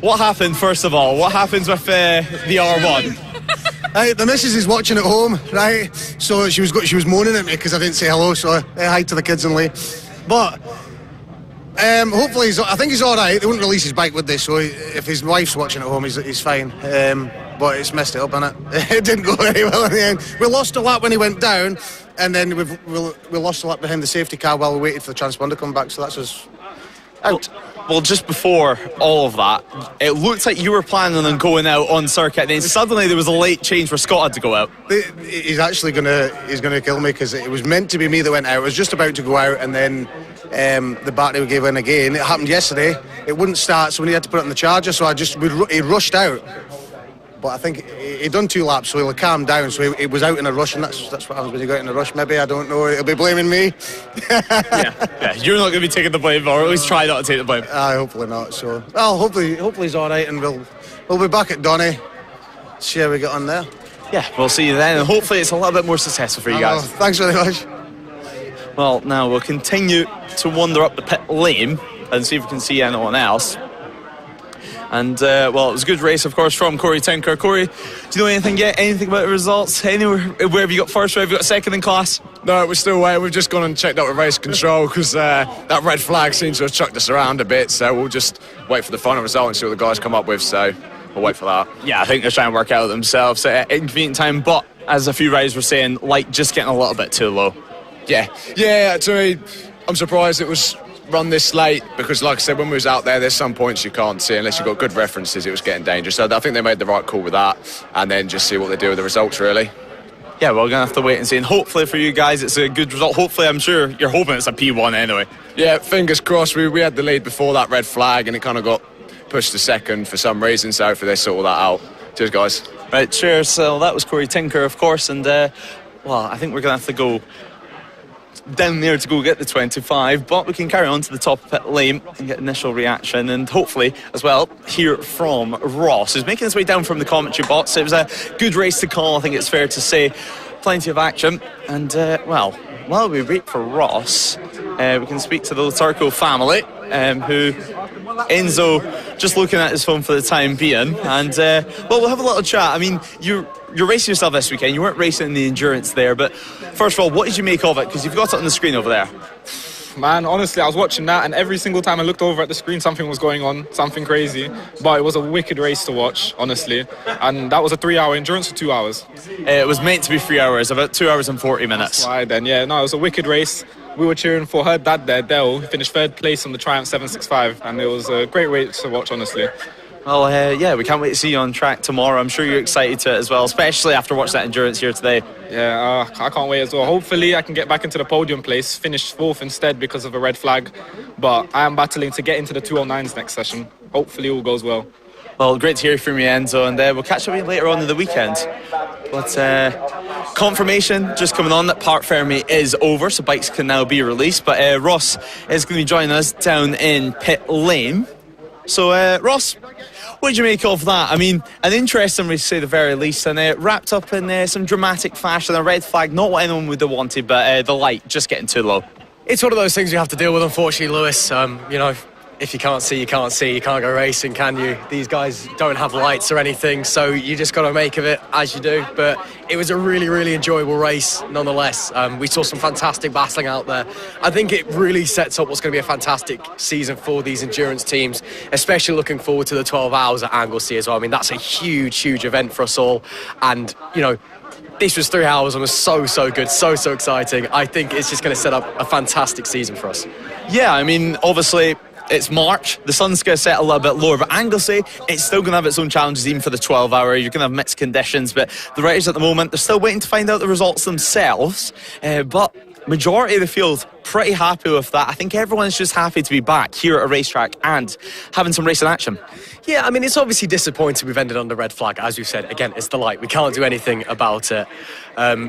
what happened first of all? What happens with the R1? Right, the missus is watching at home, right? So she was moaning at me because I didn't say hello. So hi to the kids and Lee. But hopefully, I think he's all right. They wouldn't release his bike, would they? So if his wife's watching at home, he's fine. But it's messed it up, innit? It didn't go very well in the end. We lost a lap when he went down, and then we lost a lap behind the safety car while we waited for the transponder to come back. So that's us out. Well, just before all of that, it looked like you were planning on going out on circuit, and then suddenly there was a late change where Scott had to go out. He's actually gonna kill me because it was meant to be me that went out. I was just about to go out, and then the battery gave in again. It happened yesterday. It wouldn't start, so we had to put it on the charger. So he rushed out. But I think he'd done 2 laps, so he'll calm down. So he was out in a rush, and that's what happens when you go out in a rush. Maybe, I don't know. He'll be blaming me. Yeah, you're not going to be taking the blame, or at least try not to take the blame. Hopefully not. So, well, hopefully he's all right, and we'll be back at Donny. See how we get on there. Yeah, we'll see you then, and hopefully it's a little bit more successful for you guys. Thanks very much. Well, now we'll continue to wander up the pit lane and see if we can see anyone else. And, well, it was a good race, of course, from Corey Tinker. Corey, do you know anything yet? Anything about the results? Anywhere? Where have you got first? Where have you got second in class? No, we're still waiting. We've just gone and checked out with race control because that red flag seems to have chucked us around a bit. So we'll just wait for the final result and see what the guys come up with. So we'll wait for that. Yeah, I think they're trying to work out themselves at inconvenient time. But as a few riders were saying, like, just getting a little bit too low. Yeah, to me, I'm surprised it was run this late because, like I said, when we was out there's some points you can't see unless you've got good references. It was getting dangerous, so I think they made the right call with that, and then just see what they do with the results, really. Yeah, we're gonna have to wait and see, and hopefully for you guys it's a good result. Hopefully, I'm sure you're hoping it's a P1 anyway. Yeah, fingers crossed. We had the lead before that red flag, and it kind of got pushed to second for some reason, so hopefully they sort all that out. Cheers, guys. Right, cheers. So that was Corey Tinker, of course, and well, I think we're gonna have to go down there to go get the 25, but we can carry on to the top of pit lane and get initial reaction, and hopefully as well hear from Ross, who's making his way down from the commentary box. It was a good race to call, I think it's fair to say. Plenty of action, and well, while we wait for Ross, we can speak to the Laturco family, who Enzo just looking at his phone for the time being, and well, we'll have a little chat. I mean, you're racing yourself this weekend. You weren't racing in the endurance there, but first of all, what did you make of it? Because you've got it on the screen over there. Man, honestly, I was watching that, and every single time I looked over at the screen, something was going on, something crazy. But it was a wicked race to watch, honestly. And that was a 3-hour endurance for 2 hours. It was meant to be 3 hours, about 2 hours and 40 minutes. That's why then, yeah, no, it was a wicked race. We were cheering for her dad there, Dell, who finished 3rd place on the Triumph 765, and it was a great race to watch, honestly. Well, yeah, we can't wait to see you on track tomorrow. I'm sure you're excited to it as well, especially after watching that endurance here today. Yeah, I can't wait as well. Hopefully I can get back into the podium place, finish 4th instead because of a red flag. But I am battling to get into the 209s next session. Hopefully all goes well. Well, great to hear from you, Enzo, and we'll catch up with you later on in the weekend. But confirmation just coming on that Parc Fermé is over, so bikes can now be released. But Ross is going to be joining us down in pit lane. So, Ross, what did you make of that? I mean, an interesting race, to say the very least, and wrapped up in some dramatic fashion. A red flag, not what anyone would have wanted, but the light just getting too low. It's one of those things you have to deal with, unfortunately, Lewis. You know, if you can't see, you can't see. You can't go racing, can you? These guys don't have lights or anything, so you just got to make of it as you do. But it was a really, really enjoyable race, nonetheless. We saw some fantastic battling out there. I think it really sets up what's going to be a fantastic season for these endurance teams, especially looking forward to the 12 hours at Anglesey as well. I mean, that's a huge, huge event for us all. And, you know, this was 3 hours and was so good, so exciting. I think it's just going to set up a fantastic season for us. Yeah, I mean, obviously, it's March, the sun's going to set a little bit lower, but Anglesey, it's still going to have its own challenges even for the 12-hour. You're going to have mixed conditions, but the riders at the moment, they're still waiting to find out the results themselves. But majority of the field pretty happy with that. I think everyone's just happy to be back here at a racetrack and having some racing action. Yeah, I mean, it's obviously disappointing we've ended on the red flag. As we've said, again, it's the light. We can't do anything about it.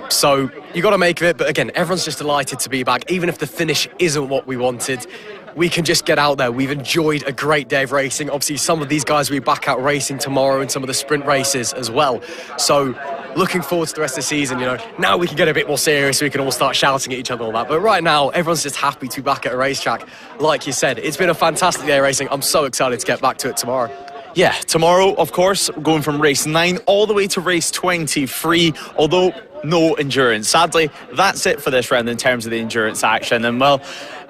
So you got to make of it. But again, everyone's just delighted to be back. Even if the finish isn't what we wanted, we can just get out there. We've enjoyed a great day of racing. Obviously, some of these guys will be back out racing tomorrow and some of the sprint races as well. So looking forward to the rest of the season. Now we can get a bit more serious. We can all start shouting at each other and all that. But right now, everyone's just happy to be back at a racetrack. Like you said, it's been a fantastic day of racing. I'm so excited to get back to it tomorrow. Yeah, tomorrow, of course, going from race 9 all the way to race 23, although no endurance. Sadly, that's it for this round in terms of the endurance action. And well,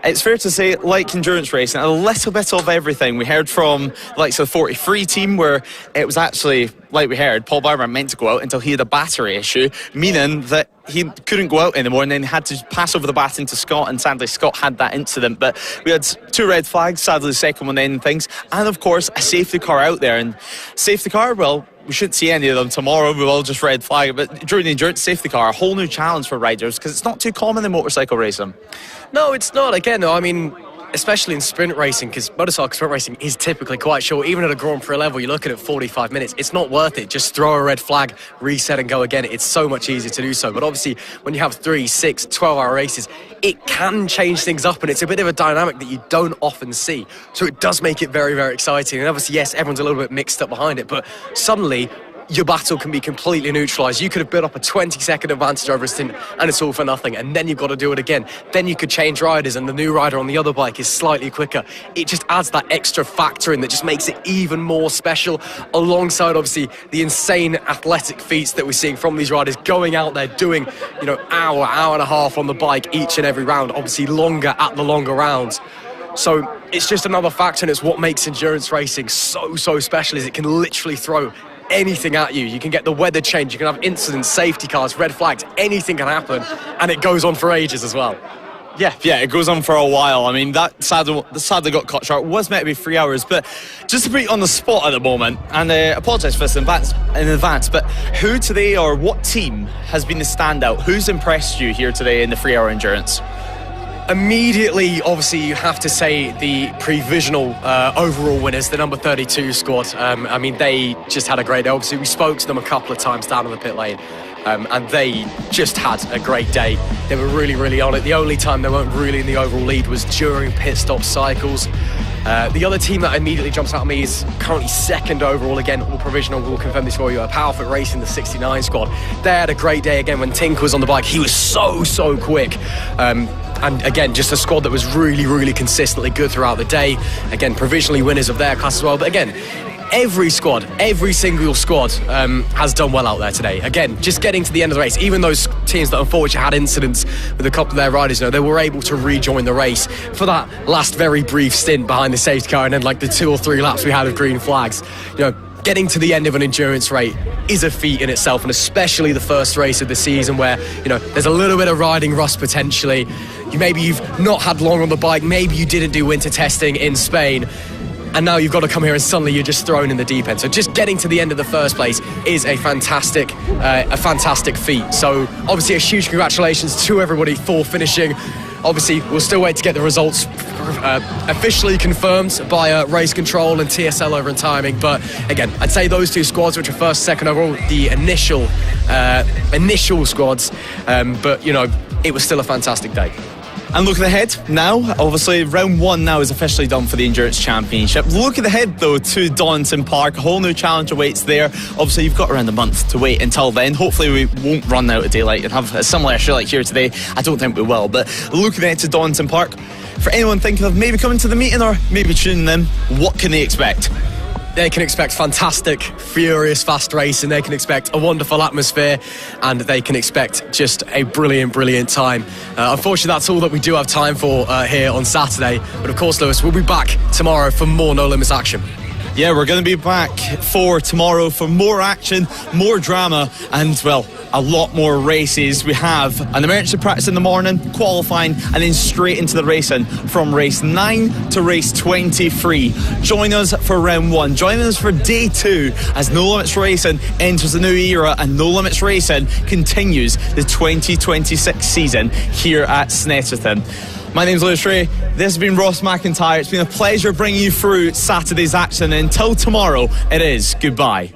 it's fair to say, like endurance racing, a little bit of everything. We heard from the likes of the 43 team where it was actually, like we heard, Paul Barber meant to go out until he had a battery issue, meaning that he couldn't go out anymore, and then he had to pass over the baton to Scott, and sadly Scott had that incident. But we had 2 red flags, sadly the second one ending things, and of course a safety car out there. And safety car, well, we shouldn't see any of them tomorrow. We will just red flag it. But during the endurance safety car, a whole new challenge for riders, because it's not too common in motorcycle racing. No, it's not. Again, I mean, especially in sprint racing, because motorcycle sprint racing is typically quite short. Even at a Grand Prix level, you're looking at 45 minutes. It's not worth it. Just throw a red flag, reset and go again. It's so much easier to do so. But obviously, when you have 3, 6, 12-hour races, it can change things up, and it's a bit of a dynamic that you don't often see. So it does make it very, very exciting. And obviously, yes, everyone's a little bit mixed up behind it, but suddenly your battle can be completely neutralised. You could have built up a 20-second advantage over a stint and it's all for nothing, and then you've got to do it again. Then you could change riders and the new rider on the other bike is slightly quicker. It just adds that extra factor in that just makes it even more special, alongside obviously the insane athletic feats that we're seeing from these riders going out there doing, hour and a half on the bike each and every round, obviously longer at the longer rounds. So it's just another factor, and it's what makes endurance racing so special, is it can literally throw anything at you. You can get the weather change, you can have incidents, safety cars, red flags, anything can happen, and it goes on for ages as well. Yeah, it goes on for a while. I mean, that sadly got cut short. It was meant to be 3 hours, but just to put you on the spot at the moment, and apologise for this in advance, but who today or what team has been the standout? Who's impressed you here today in the 3-hour endurance? Immediately, obviously, you have to say the provisional overall winners, the number 32 squad. I mean, they just had a great day. Obviously, we spoke to them a couple of times down in the pit lane, and they just had a great day. They were really, really on it. The only time they weren't really in the overall lead was during pit stop cycles. The other team that immediately jumps out at me is currently second overall, again, all provisional. We'll confirm this for you. Powerfit Racing, the 69 squad. They had a great day again. When Tink was on the bike, he was so quick. And again, just a squad that was really, really consistently good throughout the day. Again, provisionally winners of their class as well. But again, every single squad has done well out there today. Again, just getting to the end of the race, even those teams that unfortunately had incidents with a couple of their riders, they were able to rejoin the race for that last very brief stint behind the safety car, and then like the 2 or 3 laps we had of green flags. Getting to the end of an endurance race is a feat in itself, and especially the first race of the season where, there's a little bit of riding rust potentially. Maybe you've not had long on the bike, maybe you didn't do winter testing in Spain, and now you've got to come here and suddenly you're just thrown in the deep end. So just getting to the end of the first place is a fantastic feat. So obviously a huge congratulations to everybody for finishing. Obviously, we'll still wait to get the results officially confirmed by race control and TSL over in timing. But again, I'd say those 2 squads, which are first, second overall, the initial squads. But it was still a fantastic day. And looking ahead now, obviously round 1 now is officially done for the Endurance Championship. Looking ahead though to Donington Park, a whole new challenge awaits there. Obviously you've got around a month to wait until then. Hopefully we won't run out of daylight and have a similar issue like here today. I don't think we will, but looking ahead to Donington Park, for anyone thinking of maybe coming to the meeting or maybe tuning in, what can they expect? They can expect fantastic, furious, fast racing. They can expect a wonderful atmosphere, and they can expect just a brilliant time. Unfortunately, that's all that we do have time for here on Saturday. But of course, Lewis, we'll be back tomorrow for more No Limits action. Yeah, we're going to be back for tomorrow for more action, more drama, and, well, a lot more races. We have an emergency practice in the morning, qualifying, and then straight into the racing from race 9 to race 23. Join us for round 1. Join us for day 2 as No Limits Racing enters a new era and No Limits Racing continues the 2026 season here at Snetterton. My name's Lewis Ray. This has been Ross McIntyre. It's been a pleasure bringing you through Saturday's action. And until tomorrow, it is goodbye.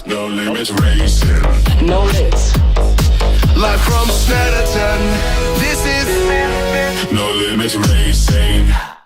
No Limits Racing. No limits. Live from Snetterton. This is No Limits Racing.